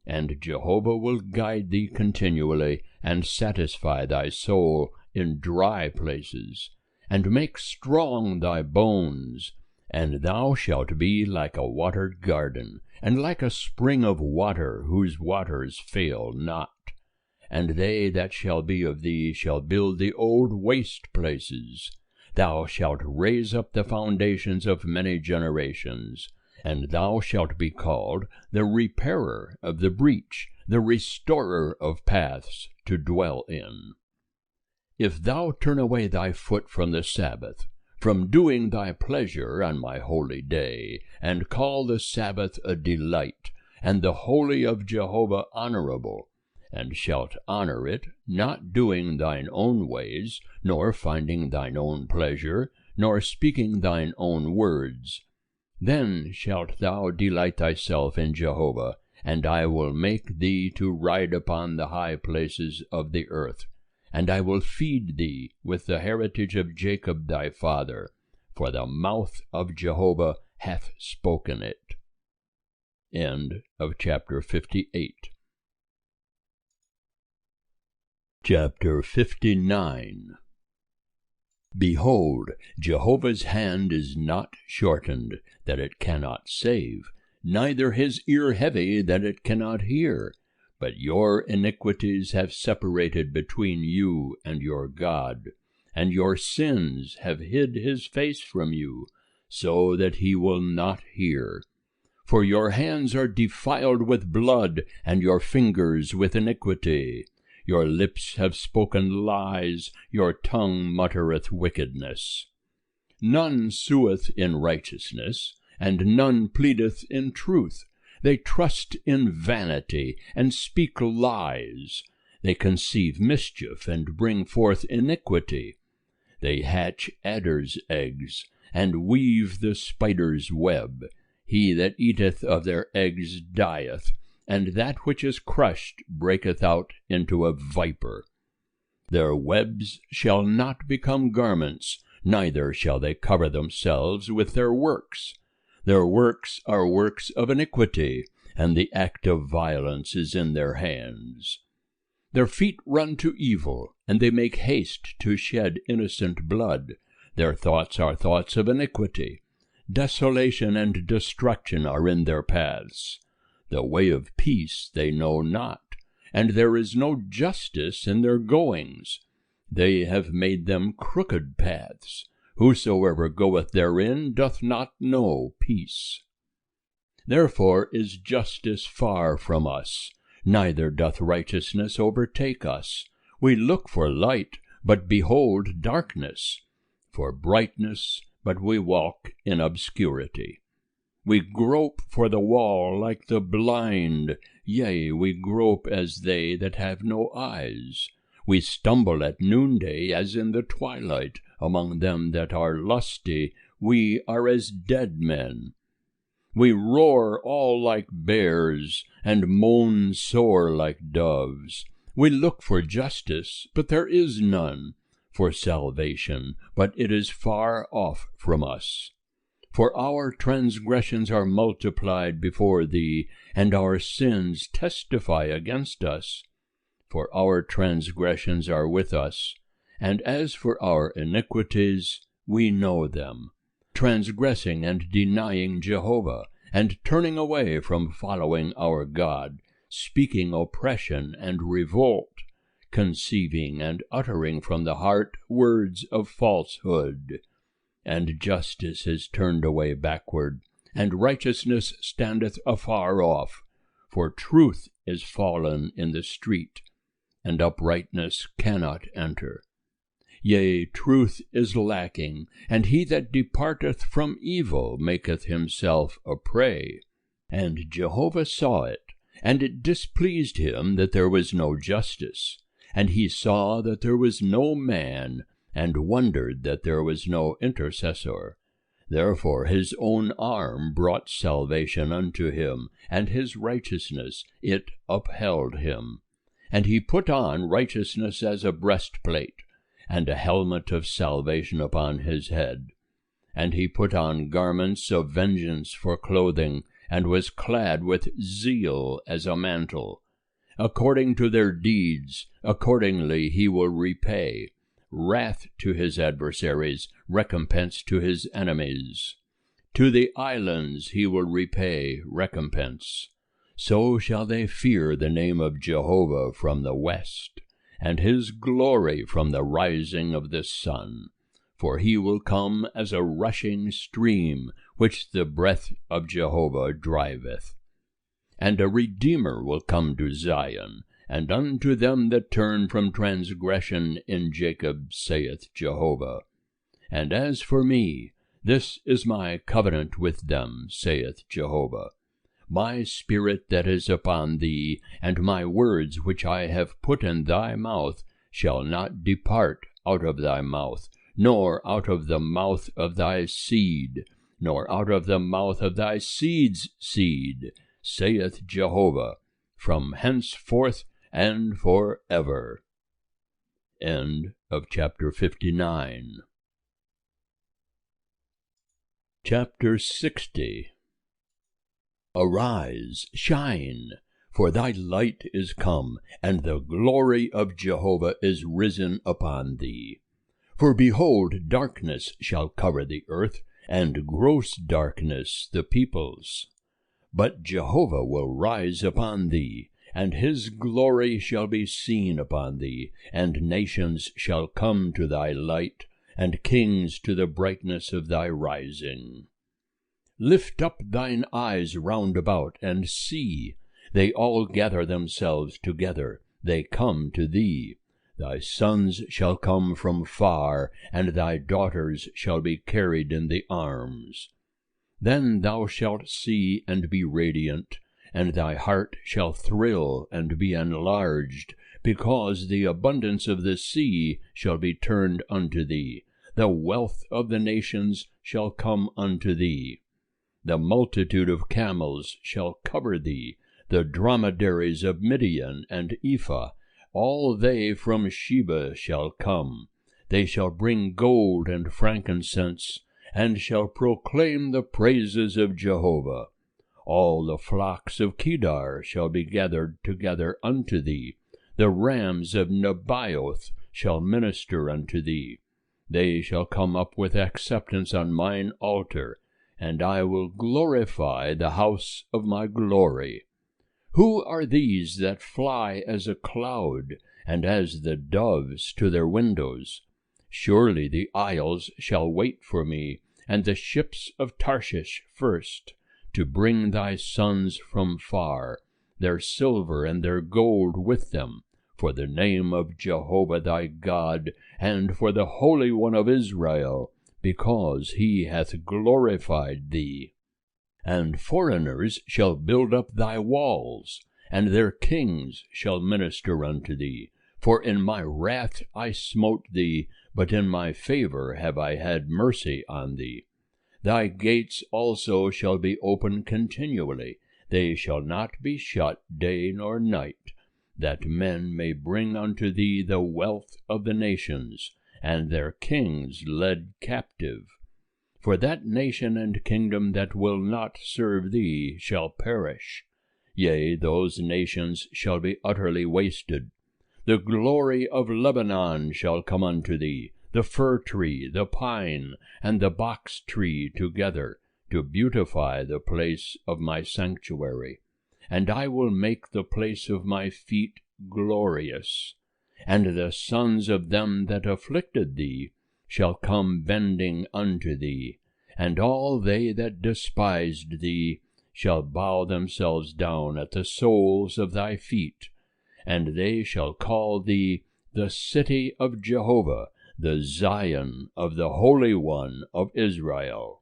And Jehovah will guide thee continually, and satisfy thy soul in dry places, and make strong thy bones. And thou shalt be like a watered garden, and like a spring of water, whose waters fail not. And they that shall be of thee shall build the old waste places. Thou shalt raise up the foundations of many generations, and thou shalt be called the repairer of the breach, the restorer of paths to dwell in. If thou turn away thy foot from the Sabbath, from doing thy pleasure on my holy day, and call the Sabbath a delight, and the holy of Jehovah honorable, and shalt honor it, not doing thine own ways, nor finding thine own pleasure, nor speaking thine own words, then shalt thou delight thyself in Jehovah, and I will make thee to ride upon the high places of the earth, and I will feed thee with the heritage of Jacob thy father, for the mouth of Jehovah hath spoken it. End of chapter 58. Chapter 59. Behold, Jehovah's hand is not shortened, that it cannot save, neither his ear heavy, that it cannot hear. But your iniquities have separated between you and your God, and your sins have hid his face from you, so that he will not hear. For your hands are defiled with blood, and your fingers with iniquity. Your lips have spoken lies, your tongue muttereth wickedness. None sueth in righteousness, and none pleadeth in truth. They trust in vanity, and speak lies. They conceive mischief, and bring forth iniquity. They hatch adders' eggs, and weave the spider's web. He that eateth of their eggs dieth, and that which is crushed breaketh out into a viper. Their webs shall not become garments, neither shall they cover themselves with their works. Their works are works of iniquity, and the act of violence is in their hands. Their feet run to evil, and they make haste to shed innocent blood. Their thoughts are thoughts of iniquity. Desolation and destruction are in their paths. The way of peace they know not, and there is no justice in their goings. They have made them crooked paths. Whosoever goeth therein doth not know peace. Therefore is justice far from us, neither doth righteousness overtake us. We look for light, but behold darkness, for brightness, but we walk in obscurity. We grope for the wall like the blind, yea, we grope as they that have no eyes. We stumble at noonday as in the twilight. Among them that are lusty, we are as dead men. We roar all like bears, and moan sore like doves. We look for justice, but there is none, for salvation, but it is far off from us. For our transgressions are multiplied before thee, and our sins testify against us. For our transgressions are with us, and as for our iniquities, we know them, transgressing and denying Jehovah, and turning away from following our God, speaking oppression and revolt, conceiving and uttering from the heart words of falsehood. And justice is turned away backward, and righteousness standeth afar off. For truth is fallen in the street, and uprightness cannot enter. Yea, truth is lacking, and he that departeth from evil maketh himself a prey. And Jehovah saw it, and it displeased him that there was no justice. And he saw that there was no man, and wondered that there was no intercessor. Therefore his own arm brought salvation unto him, and his righteousness it upheld him. And he put on righteousness as a breastplate, and a helmet of salvation upon his head. And he put on garments of vengeance for clothing, and was clad with zeal as a mantle. According to their deeds, accordingly he will repay, wrath to his adversaries, recompense to his enemies. To the islands he will repay recompense. So shall they fear the name of Jehovah from the west, and his glory from the rising of the sun. For he will come as a rushing stream, which the breath of Jehovah driveth. And a Redeemer will come to Zion, and unto them that turn from transgression in Jacob, saith Jehovah. And as for me, this is my covenant with them, saith Jehovah. My spirit that is upon thee, and my words which I have put in thy mouth, shall not depart out of thy mouth, nor out of the mouth of thy seed, nor out of the mouth of thy seed's seed, saith Jehovah, from henceforth and forever. End of chapter 59. Chapter 60. Arise, shine, for thy light is come, and the glory of Jehovah is risen upon thee. For behold, darkness shall cover the earth, and gross darkness the peoples. But Jehovah will rise upon thee, and his glory shall be seen upon thee, and nations shall come to thy light, and kings to the brightness of thy rising. Lift up thine eyes round about, and see, they all gather themselves together, they come to thee. Thy sons shall come from far, and thy daughters shall be carried in the arms. Then thou shalt see and be radiant, and thy heart shall thrill and be enlarged, because the abundance of the sea shall be turned unto thee, the wealth of the nations shall come unto thee. The multitude of camels shall cover thee, the dromedaries of Midian and Ephah, all they from Sheba shall come. They shall bring gold and frankincense, and shall proclaim the praises of Jehovah. All the flocks of Kedar shall be gathered together unto thee. The rams of Nebaioth shall minister unto thee. They shall come up with acceptance on mine altar, and I will glorify the house of my glory. Who are these that fly as a cloud, and as the doves to their windows? Surely the isles shall wait for me, and the ships of Tarshish first, to bring thy sons from far, their silver and their gold with them, for the name of Jehovah thy God, and for the Holy One of Israel, because he hath glorified thee. And foreigners shall build up thy walls, and their kings shall minister unto thee. For in my wrath I smote thee, but in my favor have I had mercy on thee. Thy gates also shall be open continually, they shall not be shut day nor night, that men may bring unto thee the wealth of the nations, and their kings led captive. For that nation and kingdom that will not serve thee shall perish. Yea, those nations shall be utterly wasted. The glory of Lebanon shall come unto thee, the fir tree, the pine, and the box tree together, to beautify the place of my sanctuary. And I will make the place of my feet glorious. And the sons of them that afflicted thee shall come bending unto thee, and all they that despised thee shall bow themselves down at the soles of thy feet, and they shall call thee the city of Jehovah, the Zion of the Holy One of Israel.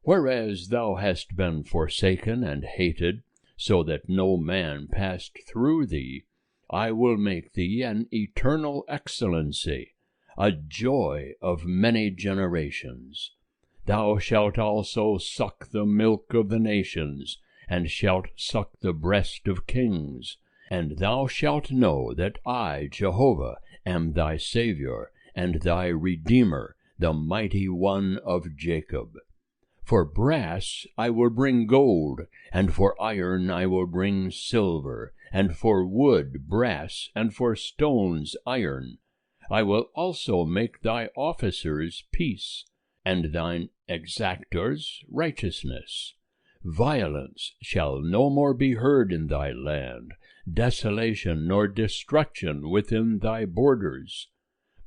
Whereas thou hast been forsaken and hated, so that no man passed through thee, I will make thee an eternal excellency, a joy of many generations. Thou shalt also suck the milk of the nations, and shalt suck the breast of kings. And thou shalt know that I, Jehovah, am thy Saviour, and thy Redeemer, the mighty one of Jacob. For brass I will bring gold, and for iron I will bring silver, and for wood brass, and for stones iron. I will also make thy officers peace, and thine exactors righteousness. Violence shall no more be heard in thy land, desolation nor destruction within thy borders.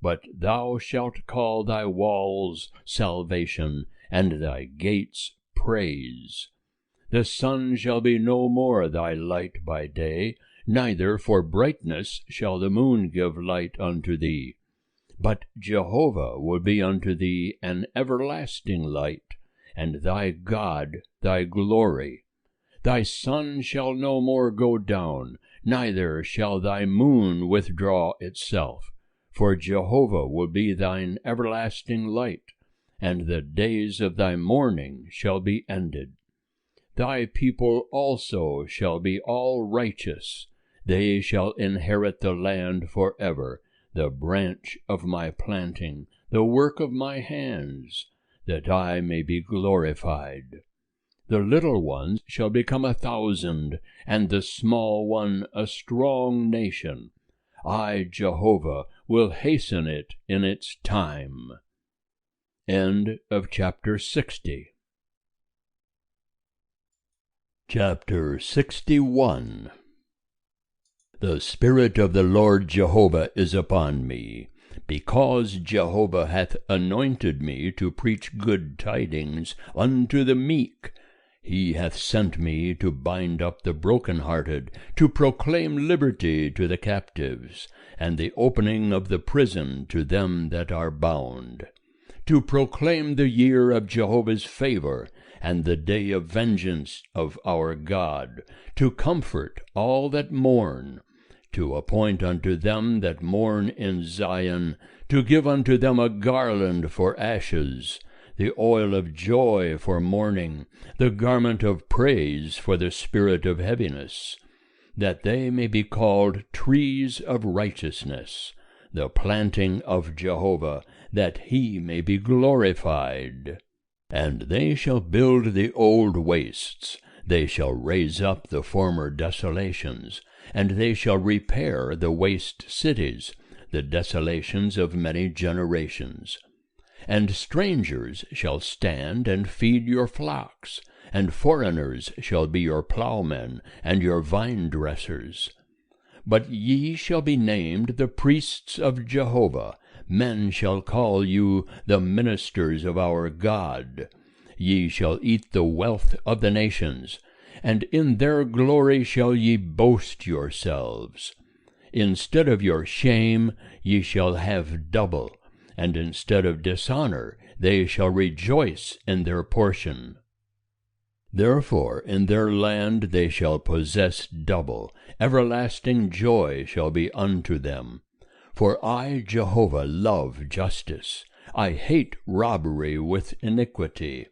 But thou shalt call thy walls salvation, and thy gates praise. The sun shall be no more thy light by day, neither for brightness shall the moon give light unto thee. But Jehovah will be unto thee an everlasting light, and thy God thy glory. Thy sun shall no more go down, neither shall thy moon withdraw itself, for Jehovah will be thine everlasting light, and the days of thy mourning shall be ended. Thy people also shall be all righteous, they shall inherit the land forever, the branch of my planting, the work of my hands, that I may be glorified. The little ones shall become 1,000, and the small one a strong nation. I, Jehovah, will hasten it in its time. End of chapter 60. Chapter 61. The Spirit of the Lord Jehovah is upon me, because Jehovah hath anointed me to preach good tidings unto the meek. He hath sent me to bind up the brokenhearted, to proclaim liberty to the captives, and the opening of the prison to them that are bound, to proclaim the year of Jehovah's favor, and the day of vengeance of our God, to comfort all that mourn, to appoint unto them that mourn in Zion, to give unto them a garland for ashes, the oil of joy for mourning, the garment of praise for the spirit of heaviness, that they may be called trees of righteousness, the planting of Jehovah, that he may be glorified. And they shall build the old wastes, they shall raise up the former desolations, and they shall repair the waste cities, the desolations of many generations. And strangers shall stand and feed your flocks, and foreigners shall be your plowmen and your vine dressers. But ye shall be named the priests of Jehovah, men shall call you the ministers of our God. Ye shall eat the wealth of the nations, and in their glory shall ye boast yourselves. Instead of your shame ye shall have double, and instead of dishonor they shall rejoice in their portion. Therefore in their land they shall possess double, everlasting joy shall be unto them. For I, Jehovah, love justice, I hate robbery with iniquity.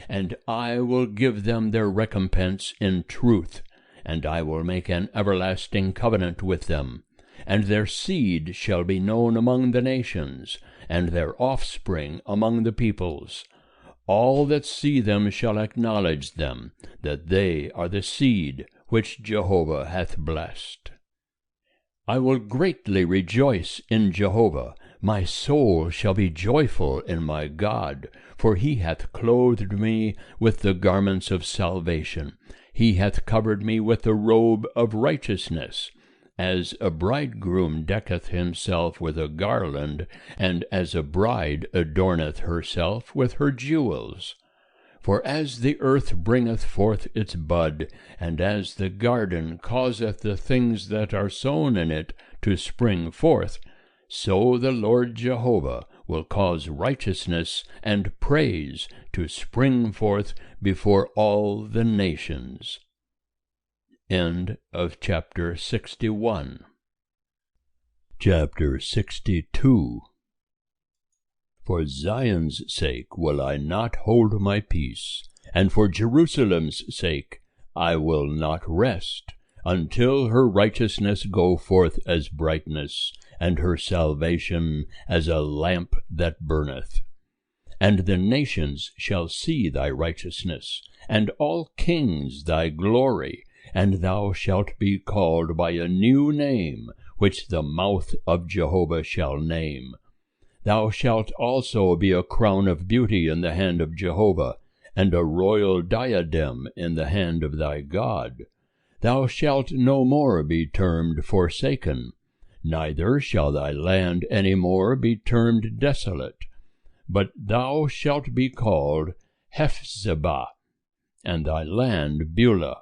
And I will give them their recompense in truth, and I will make an everlasting covenant with them. And their seed shall be known among the nations, and their offspring among the peoples. All that see them shall acknowledge them, that they are the seed which Jehovah hath blessed. I will greatly rejoice in Jehovah. My soul shall be joyful in my God, for he hath clothed me with the garments of salvation. He hath covered me with the robe of righteousness, as a bridegroom decketh himself with a garland, and as a bride adorneth herself with her jewels. For as the earth bringeth forth its bud, and as the garden causeth the things that are sown in it to spring forth, so the Lord Jehovah will cause righteousness and praise to spring forth before all the nations. End of chapter 61. Chapter 62. For Zion's sake will I not hold my peace, and for Jerusalem's sake I will not rest, until her righteousness go forth as brightness, and her salvation as a lamp that burneth. And the nations shall see thy righteousness, and all kings thy glory, and thou shalt be called by a new name, which the mouth of Jehovah shall name. Thou shalt also be a crown of beauty in the hand of Jehovah, and a royal diadem in the hand of thy God. Thou shalt no more be termed forsaken, neither shall thy land any more be termed desolate, but thou shalt be called Hephzibah, and thy land Beulah.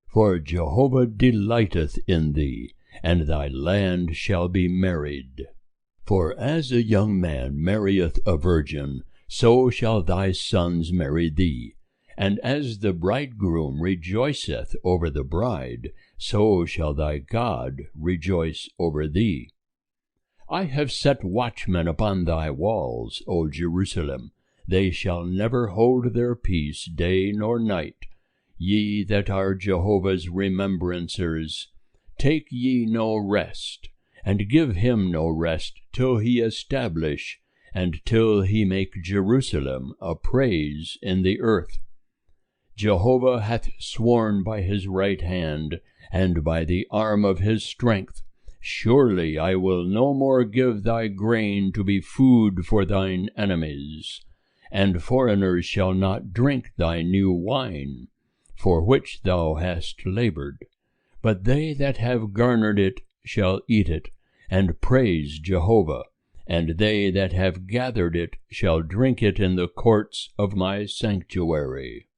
For Jehovah delighteth in thee, and thy land shall be married. For as a young man marrieth a virgin, so shall thy sons marry thee. And as the bridegroom rejoiceth over the bride, so shall thy God rejoice over thee. I have set watchmen upon thy walls, O Jerusalem. They shall never hold their peace day nor night. Ye that are Jehovah's remembrancers, take ye no rest, and give him no rest till he establish, and till he make Jerusalem a praise in the earth. Jehovah hath sworn by his right hand, and by the arm of his strength, surely I will no more give thy grain to be food for thine enemies, and foreigners shall not drink thy new wine, for which thou hast labored. But they that have garnered it shall eat it, and praise Jehovah, and they that have gathered it shall drink it in the courts of my sanctuary.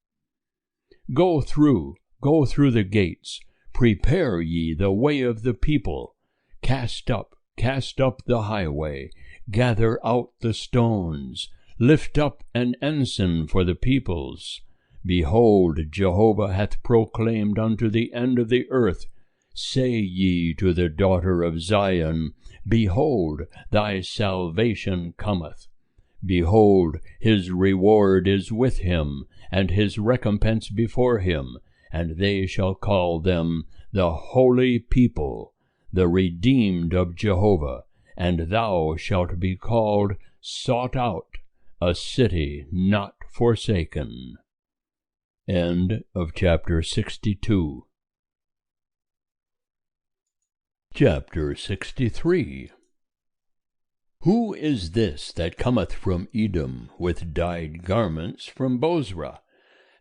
Go through the gates, prepare ye the way of the people. Cast up the highway, gather out the stones, lift up an ensign for the peoples. Behold, Jehovah hath proclaimed unto the end of the earth. Say ye to the daughter of Zion, Behold, thy salvation cometh. Behold, his reward is with him, and his recompense before him, and they shall call them the holy people, the redeemed of Jehovah, and thou shalt be called sought out, a city not forsaken. End of chapter 62. Chapter 63. Who is this that cometh from Edom with dyed garments from Bozrah?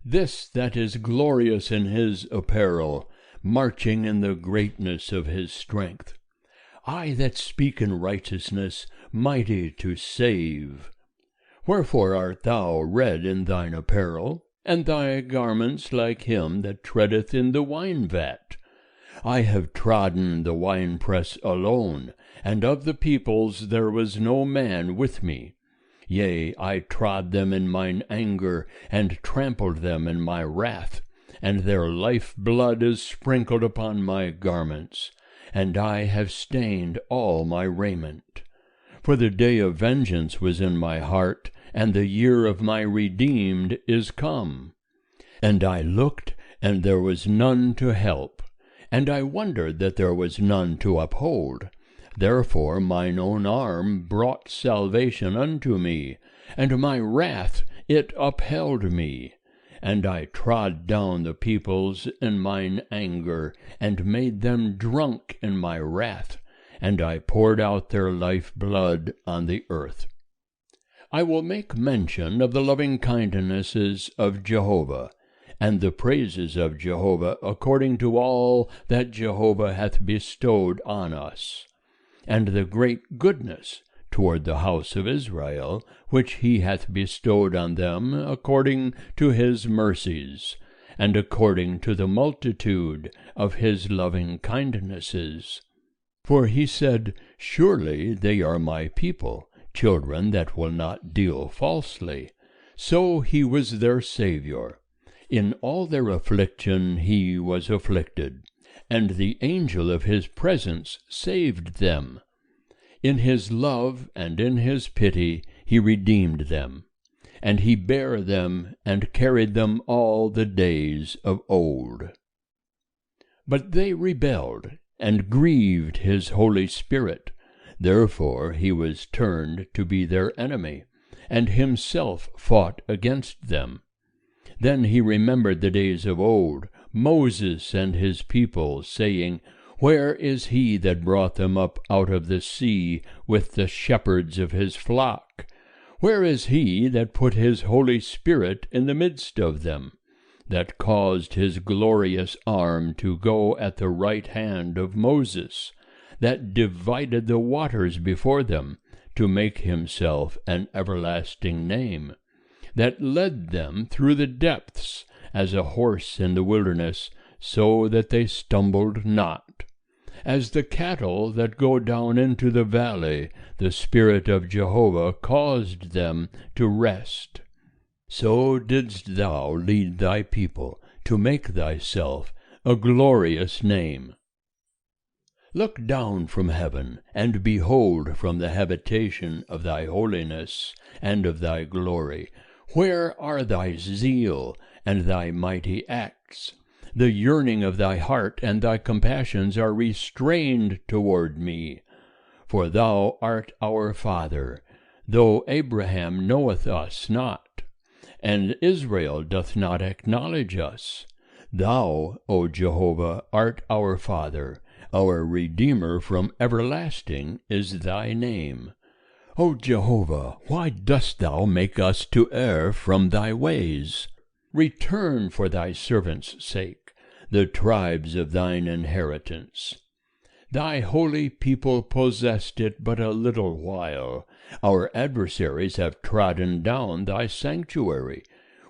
This that is glorious in his apparel, marching in the greatness of his strength. I that speak in righteousness, mighty to save. Wherefore art thou red in thine apparel, and thy garments like him that treadeth in the wine vat? I have trodden the winepress alone, and of the peoples there was no man with me. Yea, I trod them in mine anger, and trampled them in my wrath, and their life blood is sprinkled upon my garments, and I have stained all my raiment. For the day of vengeance was in my heart, and the year of my redeemed is come. And I looked, and there was none to help, and I wondered that there was none to uphold. Therefore mine own arm brought salvation unto me, and my wrath it upheld me. And I trod down the peoples in mine anger, and made them drunk in my wrath, and I poured out their life blood on the earth. I will make mention of the loving kindnesses of Jehovah, and the praises of Jehovah according to all that Jehovah hath bestowed on us, and the great goodness toward the house of Israel, which he hath bestowed on them according to his mercies, and according to the multitude of his loving kindnesses. For he said, Surely they are my people, children that will not deal falsely. So he was their Saviour. In all their affliction he was afflicted, and the angel of his presence saved them. In his love and in his pity he redeemed them, and he bare them and carried them all the days of old. But they rebelled, and grieved his Holy Spirit. Therefore he was turned to be their enemy, and himself fought against them. Then he remembered the days of old, Moses and his people, saying, Where is he that brought them up out of the sea with the shepherds of his flock? Where is he that put his Holy Spirit in the midst of them, that caused his glorious arm to go at the right hand of Moses, that divided the waters before them, to make himself an everlasting name, that led them through the depths as a horse in the wilderness, so that they stumbled not? As the cattle that go down into the valley, the Spirit of Jehovah caused them to rest. So didst thou lead thy people to make thyself a glorious name. Look down from heaven, and behold from the habitation of thy holiness and of thy glory. Where are thy zeal and thy mighty acts? The yearning of thy heart and thy compassions are restrained toward me. For thou art our Father, though Abraham knoweth us not, and Israel doth not acknowledge us. Thou, O Jehovah, art our Father, our Redeemer from everlasting is thy name. O Jehovah, why dost thou make us to err from thy ways? Return for thy servants' sake, the tribes of thine inheritance. Thy holy people possessed it but a little while. Our adversaries have trodden down thy sanctuary.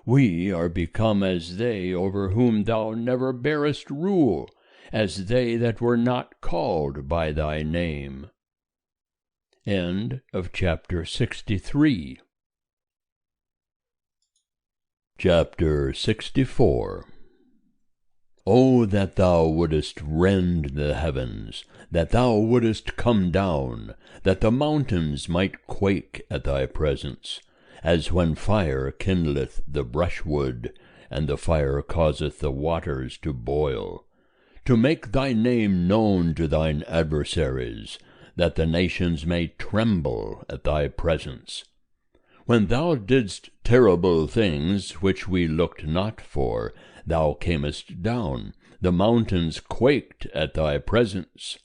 We are become as they over whom thou never barest rule, as they that were not called by thy name. End of chapter 63. Chapter 64. O that thou wouldest rend the heavens, that thou wouldest come down, that the mountains might quake at thy presence, as when fire kindleth the brushwood, and the fire causeth the waters to boil, to make thy name known to thine adversaries, that the nations may tremble at thy presence. When thou didst terrible things which we looked not for, thou camest down, the mountains quaked at thy presence.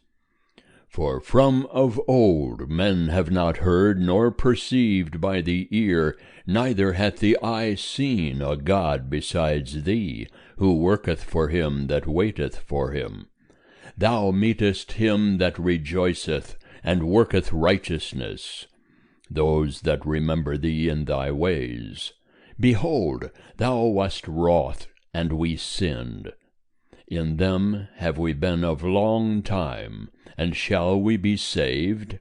For from of old men have not heard, nor perceived by the ear, neither hath the eye seen a God besides thee, who worketh for him that waiteth for him. Thou meetest him that rejoiceth, and worketh righteousness, those that remember thee in thy ways. Behold, thou wast wroth, and we sinned. In them have we been of long time, and shall we be saved?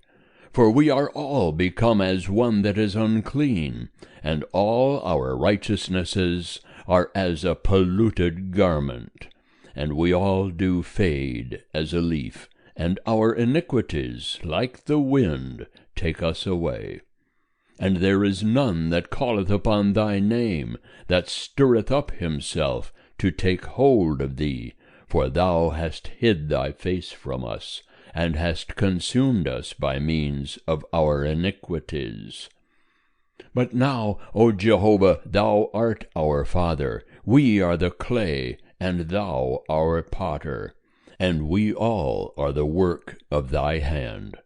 For we are all become as one that is unclean, and all our righteousnesses are as a polluted garment. And we all do fade as a leaf, and our iniquities, like the wind, take us away. And there is none that calleth upon thy name, that stirreth up himself to take hold of thee, for thou hast hid thy face from us, and hast consumed us by means of our iniquities. But now, O Jehovah, thou art our Father, we are the clay, and thou our potter, and we all are the work of thy hand.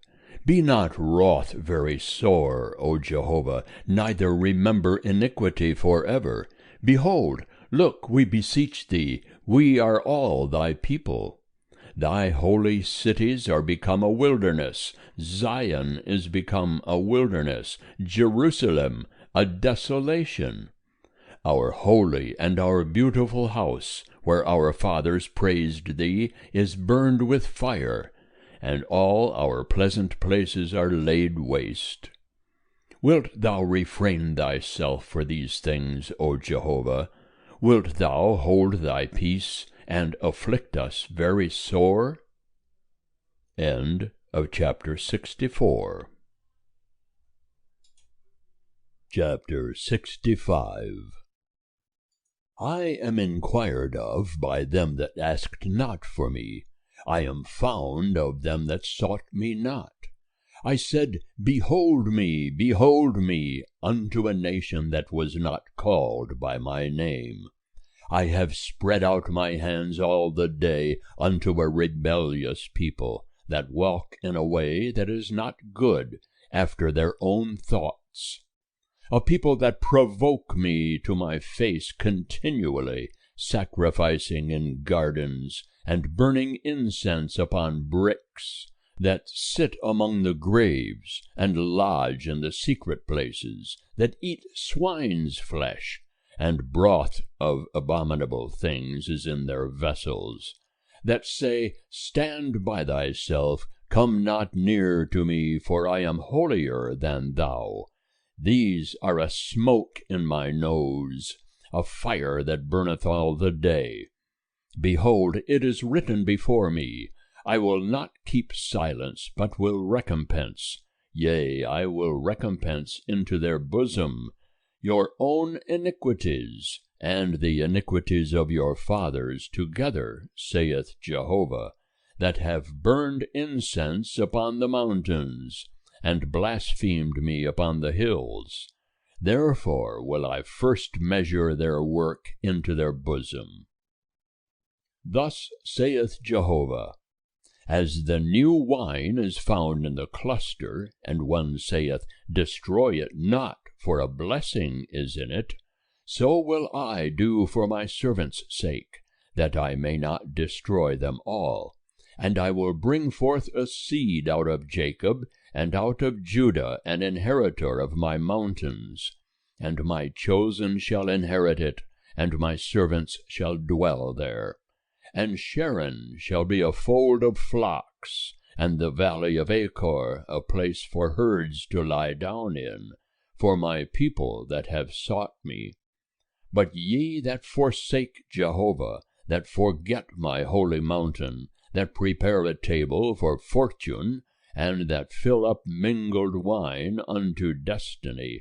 Be not wroth very sore, O Jehovah, neither remember iniquity forever. Behold, look, we beseech thee, we are all thy people. Thy holy cities are become a wilderness. Zion is become a wilderness, Jerusalem a desolation. Our holy and our beautiful house, where our fathers praised thee, is burned with fire, and all our pleasant places are laid waste. Wilt thou refrain thyself for these things, O Jehovah? Wilt thou hold thy peace, and afflict us very sore? End of chapter 64. Chapter 65. I am inquired of by them that asked not for me. I am found of them that sought me not. I said, behold me, unto a nation that was not called by my name. I have spread out my hands all the day unto a rebellious people, that walk in a way that is not good, after their own thoughts. A people that provoke me to my face continually, sacrificing in gardens, and burning incense upon bricks, that sit among the graves, and lodge in the secret places, that eat swine's flesh, and broth of abominable things is in their vessels, that say, stand by thyself, come not near to me, for I am holier than thou. These are a smoke in my nose, a fire that burneth all the day. Behold, it is written before me, I will not keep silence, but will recompense. Yea, I will recompense into their bosom your own iniquities, and the iniquities of your fathers together, saith Jehovah, that have burned incense upon the mountains, and blasphemed me upon the hills. Therefore will I first measure their work into their bosom. Thus saith Jehovah, as the new wine is found in the cluster, and one saith, destroy it not, for a blessing is in it, so will I do for my servants' sake, that I may not destroy them all. And I will bring forth a seed out of Jacob, and out of Judah an inheritor of my mountains. And my chosen shall inherit it, and my servants shall dwell there. And Sharon shall be a fold of flocks, and the valley of Achor a place for herds to lie down in, for my people that have sought me. But ye that forsake Jehovah, that forget my holy mountain, that prepare a table for fortune, and that fill up mingled wine unto destiny,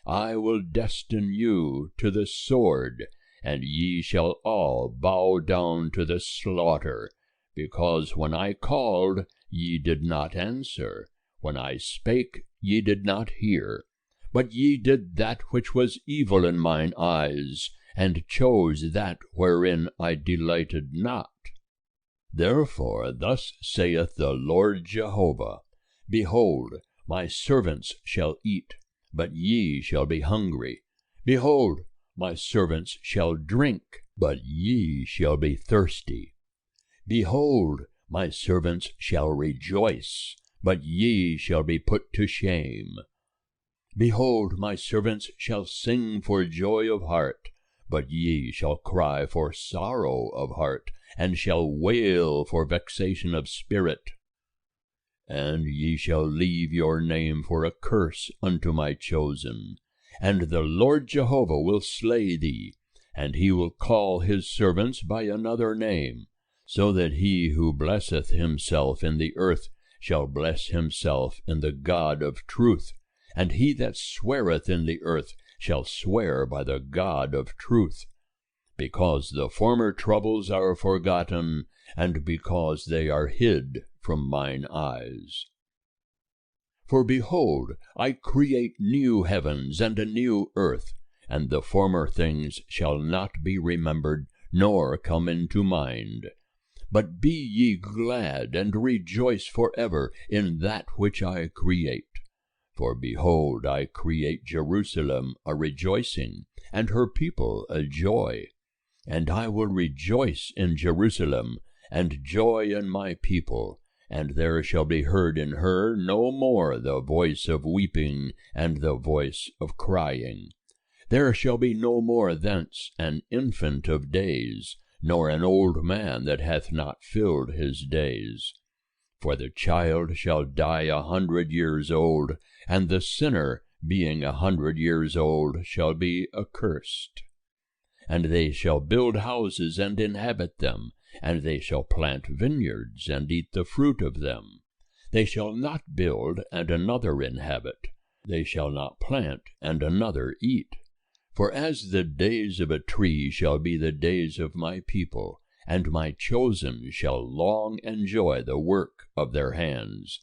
I will destine you to the sword, and ye shall all bow down to the slaughter, because when I called, ye did not answer, when I spake, ye did not hear. But ye did that which was evil in mine eyes, and chose that wherein I delighted not. Therefore thus saith the Lord Jehovah, behold, my servants shall eat, but ye shall be hungry. Behold, my servants shall drink, but ye shall be thirsty. Behold, my servants shall rejoice, but ye shall be put to shame. Behold, my servants shall sing for joy of heart, but ye shall cry for sorrow of heart, and shall wail for vexation of spirit. And ye shall leave your name for a curse unto my chosen. And the Lord Jehovah will slay thee, and he will call his servants by another name, so that he who blesseth himself in the earth shall bless himself in the God of truth, and he that sweareth in the earth shall swear by the God of truth, because the former troubles are forgotten, and because they are hid from mine eyes. For behold, I create new heavens and a new earth, and the former things shall not be remembered, nor come into mind. But be ye glad, and rejoice forever in that which I create. For behold, I create Jerusalem a rejoicing, and her people a joy. And I will rejoice in Jerusalem, and joy in my people, and there shall be heard in her no more the voice of weeping and the voice of crying. There shall be no more thence an infant of days, nor an old man that hath not filled his days. For the child shall die 100 years old, and the sinner, being 100 years old, shall be accursed. And they shall build houses and inhabit them, and they shall plant vineyards and eat the fruit of them. They shall not build and another inhabit. They shall not plant and another eat. For as the days of a tree shall be the days of my people, and my chosen shall long enjoy the work of their hands.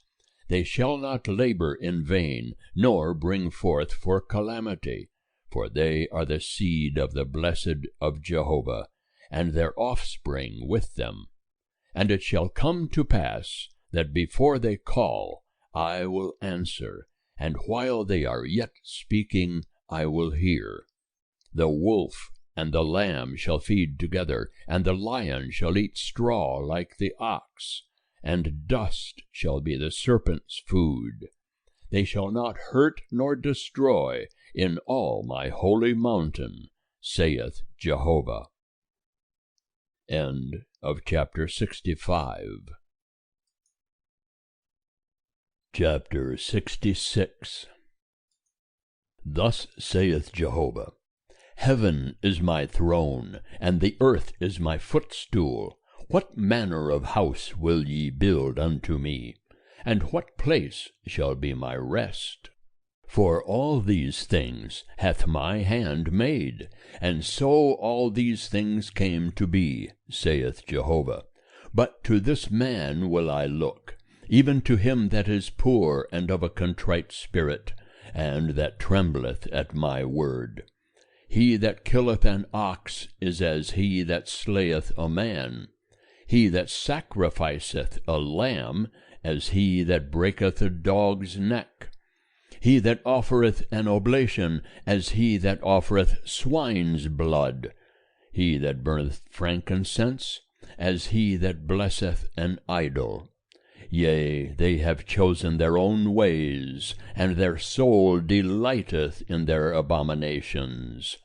They shall not labor in vain, nor bring forth for calamity, for they are the seed of the blessed of Jehovah, and their offspring with them. And it shall come to pass, that before they call, I will answer, and while they are yet speaking, I will hear. The wolf and the lamb shall feed together, and the lion shall eat straw like the ox, and dust shall be the serpent's food. They shall not hurt nor destroy in all my holy mountain, saith Jehovah. End of chapter 65. Chapter 66. Thus saith Jehovah, Heaven is my throne, and the earth is my footstool. What manner of house will ye build unto me? And what place shall be my rest? For all these things hath my hand made, and so all these things came to be, saith Jehovah. But to this man will I look, even to him that is poor and of a contrite spirit, and that trembleth at my word. He that killeth an ox is as he that slayeth a man. He that sacrificeth a lamb, as he that breaketh a dog's neck. He that offereth an oblation, as he that offereth swine's blood. He that burneth frankincense, as he that blesseth an idol. Yea, they have chosen their own ways, and their soul delighteth in their abominations.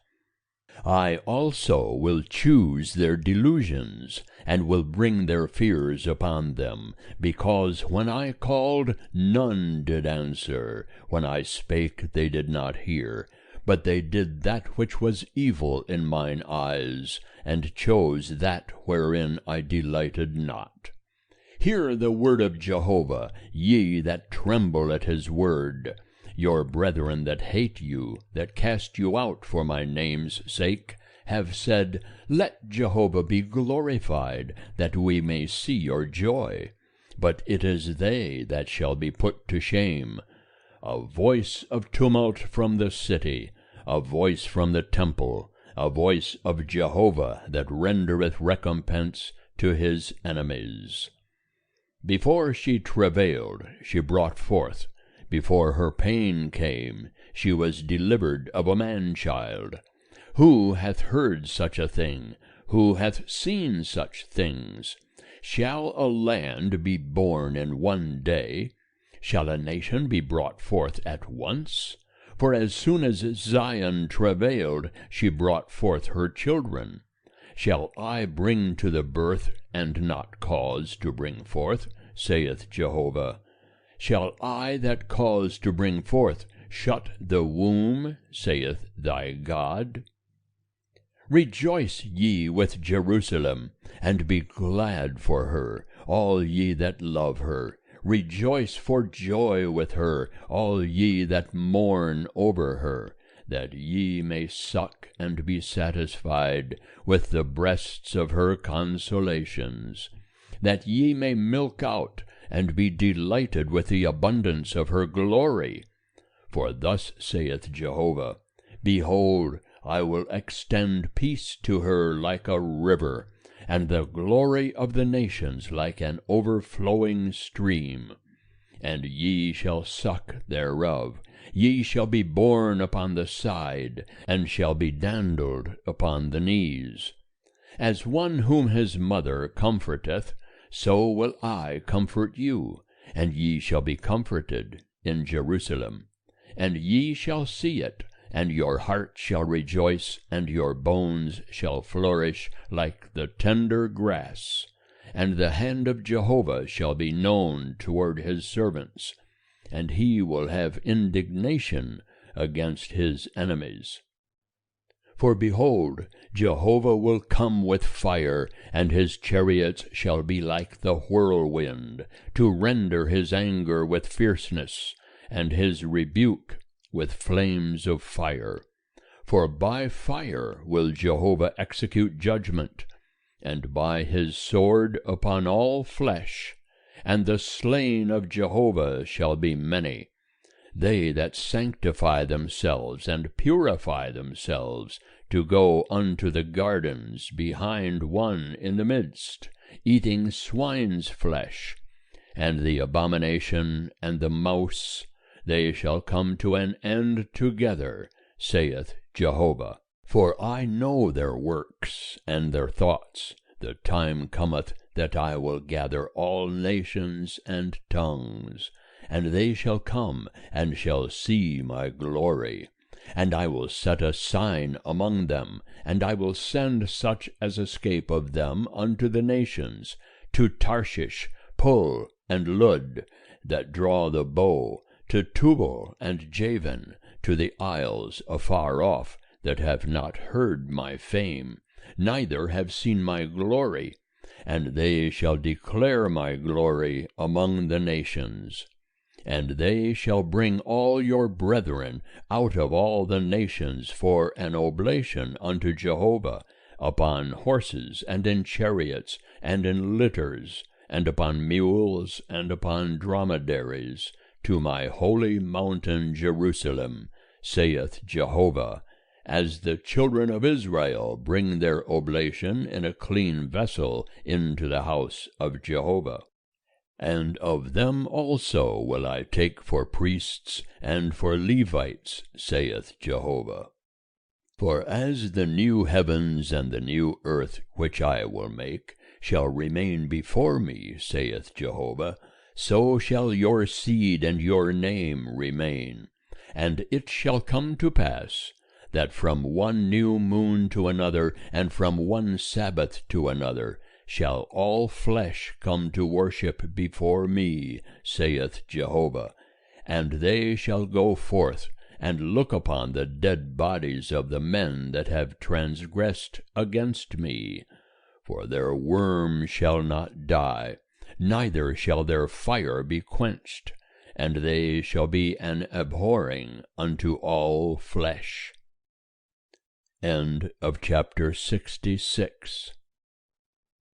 I also will choose their delusions, and will bring their fears upon them, because when I called, none did answer, when I spake, they did not hear, but they did that which was evil in mine eyes, and chose that wherein I delighted not. Hear the word of Jehovah, ye that tremble at his word. Your brethren that hate you, that cast you out for my name's sake, have said, Let Jehovah be glorified, that we may see your joy. But it is they that shall be put to shame. A voice of tumult from the city, a voice from the temple, a voice of Jehovah that rendereth recompense to his enemies. Before she travailed, she brought forth. Before her pain came, she was delivered of a man-child. Who hath heard such a thing? Who hath seen such things? Shall a land be born in one day? Shall a nation be brought forth at once? For as soon as Zion travailed, she brought forth her children. Shall I bring to the birth, and not cause to bring forth, saith Jehovah? Shall I that cause to bring forth shut the womb, saith thy God? Rejoice ye with Jerusalem, and be glad for her, all ye that love her. rejoice for joy with her, all ye that mourn over her, that ye may suck and be satisfied with the breasts of her consolations, that ye may milk out and be delighted with the abundance of her glory. For thus saith Jehovah, Behold, I will extend peace to her like a river, and the glory of the nations like an overflowing stream. And ye shall suck thereof, ye shall be borne upon the side, and shall be dandled upon the knees. As one whom his mother comforteth, so will I comfort you, and ye shall be comforted in Jerusalem. And ye shall see it, and your heart shall rejoice, and your bones shall flourish like the tender grass. And the hand of Jehovah shall be known toward his servants, and he will have indignation against his enemies. For behold, Jehovah will come with fire, and his chariots shall be like the whirlwind, to render his anger with fierceness, and his rebuke with flames of fire. For by fire will Jehovah execute judgment, and by his sword upon all flesh, and the slain of Jehovah shall be many, they that sanctify themselves and purify themselves, to go unto the gardens behind one in the midst, eating swine's flesh, and the abomination and the mouse, they shall come to an end together, saith Jehovah. For I know their works and their thoughts. The time cometh that I will gather all nations and tongues, and they shall come and shall see my glory. And I will set a sign among them, and I will send such as escape of them unto the nations, to Tarshish, Pul, and Lud, that draw the bow, to Tubal and Javan, to the isles afar off, that have not heard my fame, neither have seen my glory, and they shall declare my glory among the nations. And they shall bring all your brethren out of all the nations for an oblation unto Jehovah, upon horses, and in chariots, and in litters, and upon mules, and upon dromedaries, to my holy mountain Jerusalem, saith Jehovah, as the children of Israel bring their oblation in a clean vessel into the house of Jehovah. And of them also will I take for priests and for Levites, saith Jehovah. For as the new heavens and the new earth which I will make shall remain before me, saith Jehovah, so shall your seed and your name remain. And it shall come to pass, that from one new moon to another, and from one Sabbath to another, shall all flesh come to worship before me, saith Jehovah. And they shall go forth, and look upon the dead bodies of the men that have transgressed against me. For their worm shall not die, neither shall their fire be quenched, and they shall be an abhorring unto all flesh. End of chapter 66.